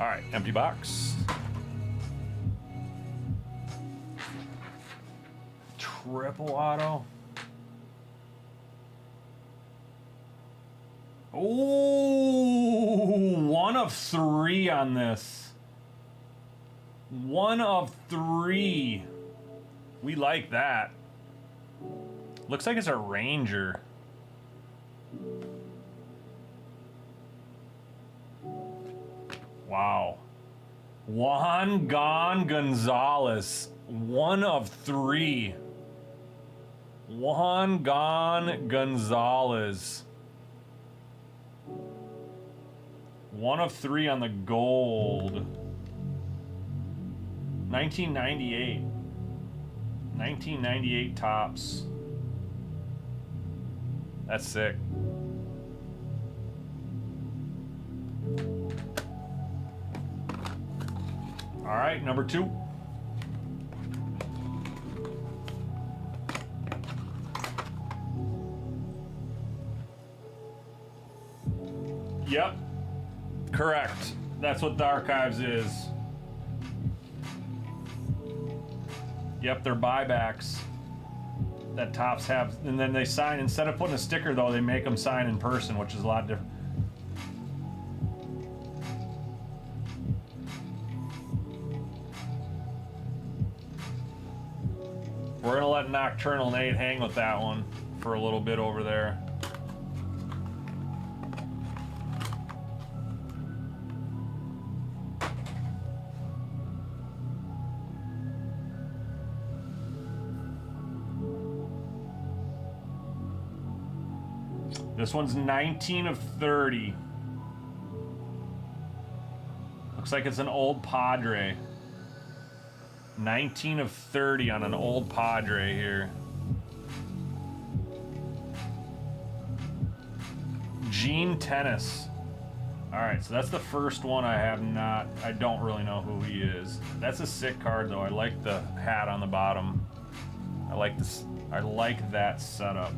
All right, empty box. Triple auto. Ooh, 1 of 3 on this. 1 of 3. We like that. Looks like it's a Ranger. Wow. Juan Gonzalez. 1 of 3. Juan Gonzalez. 1 of 3 on the gold. 1998. 1998 tops. That's sick. All right, number 2. Yep, correct. That's what the archives is. Yep, they're buybacks that Tops have, and then they sign, instead of putting a sticker though, they make them sign in person, which is a lot different. We're gonna let Nocturnal Nate hang with that one for a little bit over there. This one's 19 of 30. Looks like it's an old Padre. 19 of 30 on an old Padre here. Gene Tennis. All right, so that's the first one I don't really know who he is. That's a sick card though. I like the hat on the bottom. I like that setup.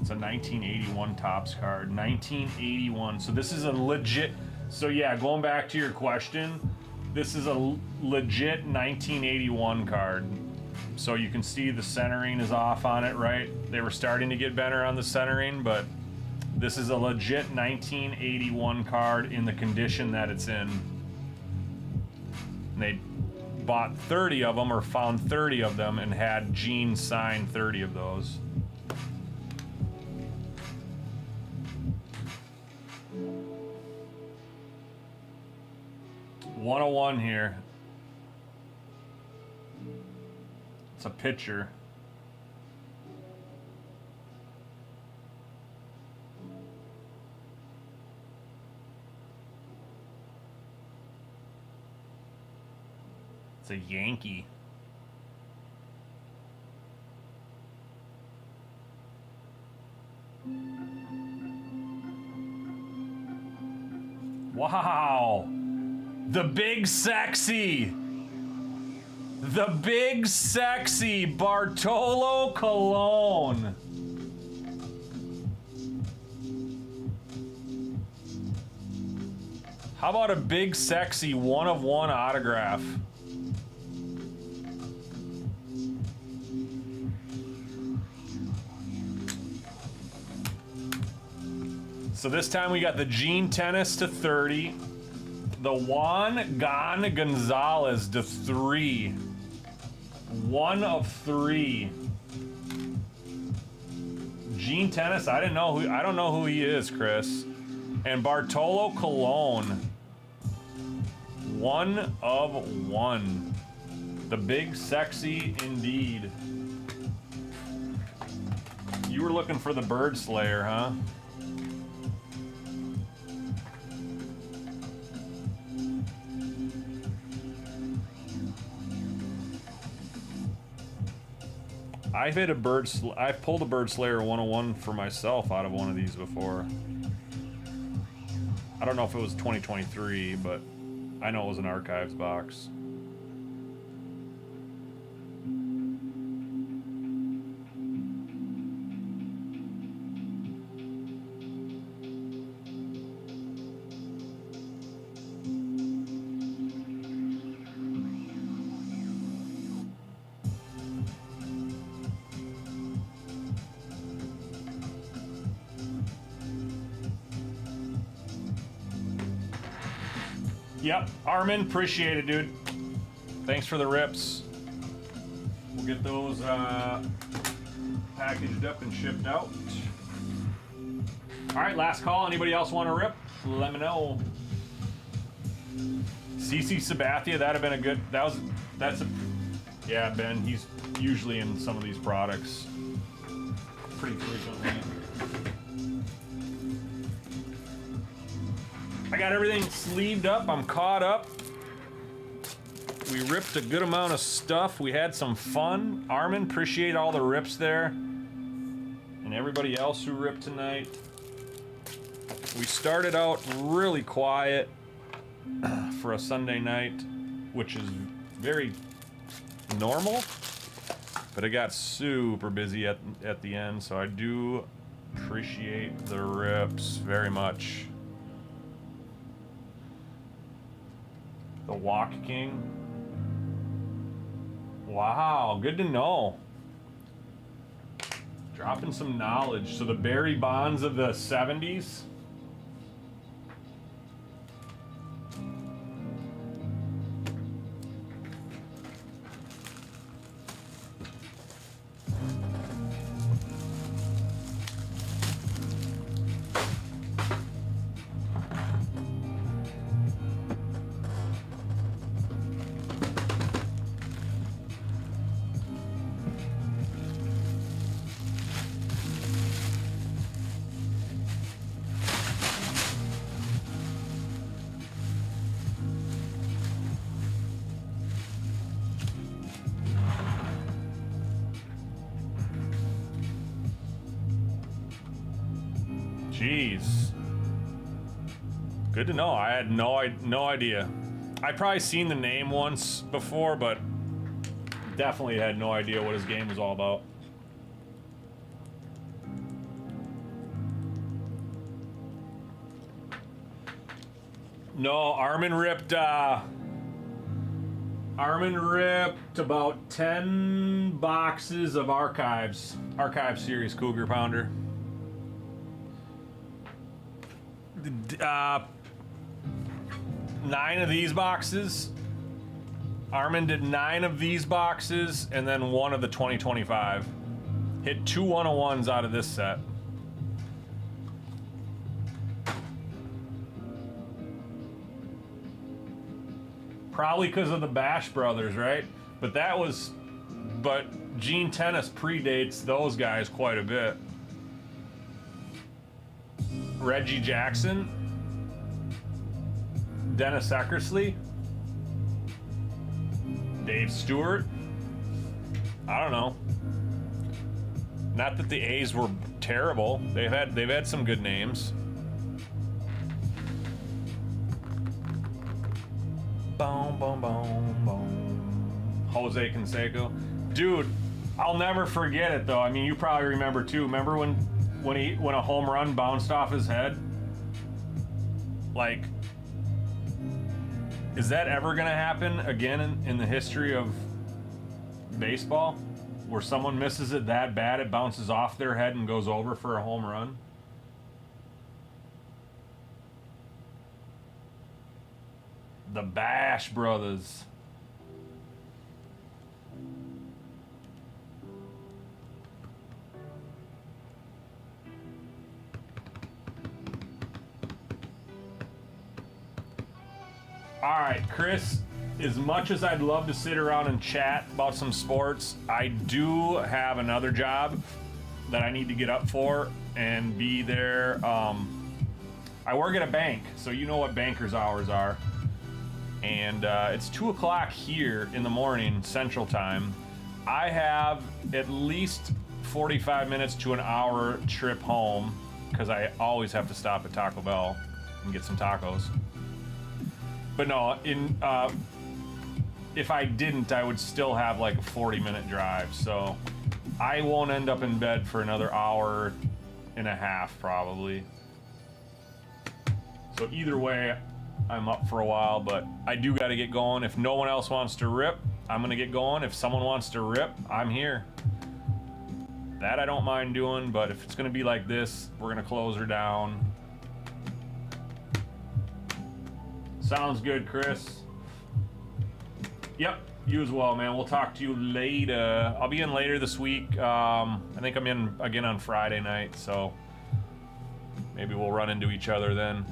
It's a 1981 Topps card. 1981. So this is a legit, so yeah, going back to your question, this is a legit 1981 card. So you can see the centering is off on it, right? They were starting to get better on the centering, but this is a legit 1981 card in the condition that it's in. And they bought 30 of them or found 30 of them and had Gene sign 30 of those. .101 here. It's a pitcher. It's a Yankee. Wow. The big sexy. The big sexy Bartolo Colon. How about a big sexy 1/1 autograph? So this time we got the Gene Tennis to 30. The Juan Gonzalez to 3. 1 of 3. Gene Tennis, I don't know who he is, Chris. And Bartolo Colon. 1 of 1. The big sexy indeed. You were looking for the Bird Slayer, huh? I've pulled a Bird Slayer 101 for myself out of one of these before. I don't know if it was 2023, but I know it was an archives box. Yep, Armin, appreciate it, dude. Thanks for the rips. We'll get those packaged up and shipped out. All right, last call. Anybody else want to rip? Let me know. CC Sabathia, that'd have been a good. Yeah, Ben. He's usually in some of these products pretty frequently. I got everything sleeved up. I'm caught up. We ripped a good amount of stuff. We had some fun. Armin, appreciate all the rips there. And everybody else who ripped tonight. We started out really quiet for a Sunday night, which is very normal. But it got super busy at the end, so I do appreciate the rips very much. The Walk King. Wow, good to know. Dropping some knowledge. So the Barry Bonds of the 70s. Jeez. Good to know. I had no idea. I'd probably seen the name once before, but definitely had no idea what his game was all about. No, Armin ripped about 10 boxes of Archive series Cougar Pounder. 9 of these boxes. Armin did 9 of these boxes and then 1 of the 2025. Hit 2 101s out of this set. Probably because of the Bash Brothers, right? But Gene Tennis predates those guys quite a bit. Reggie Jackson, Dennis Eckersley, Dave Stewart. I don't know. Not that the A's were terrible. They've had some good names. Boom, boom, boom, boom. Jose Canseco. Dude, I'll never forget it though. I mean, you probably remember too. Remember when a home run bounced off his head? Like, is that ever gonna happen again in the history of baseball? Where someone misses it that bad it bounces off their head and goes over for a home run? The Bash Brothers. All right, Chris, as much as I'd love to sit around and chat about some sports, I do have another job that I need to get up for and be there. I work at a bank, so you know what banker's hours are. And it's 2 o'clock here in the morning, Central Time. I have at least 45 minutes to an hour trip home because I always have to stop at Taco Bell and get some tacos. But no, if I didn't, I would still have like a 40-minute drive. So I won't end up in bed for another hour and a half probably. So either way, I'm up for a while, but I do got to get going. If no one else wants to rip, I'm going to get going. If someone wants to rip, I'm here. That I don't mind doing, but if it's going to be like this, we're going to close her down. Sounds good, Chris. Yep, you as well, man. We'll talk to you later. I'll be in later this week. I think I'm in again on Friday night, so maybe we'll run into each other then.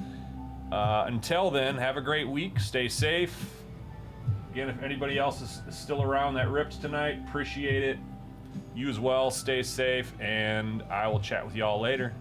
Until then, have a great week. Stay safe. Again, if anybody else is still around that ripped tonight, appreciate it. You as well. Stay safe, and I will chat with y'all later.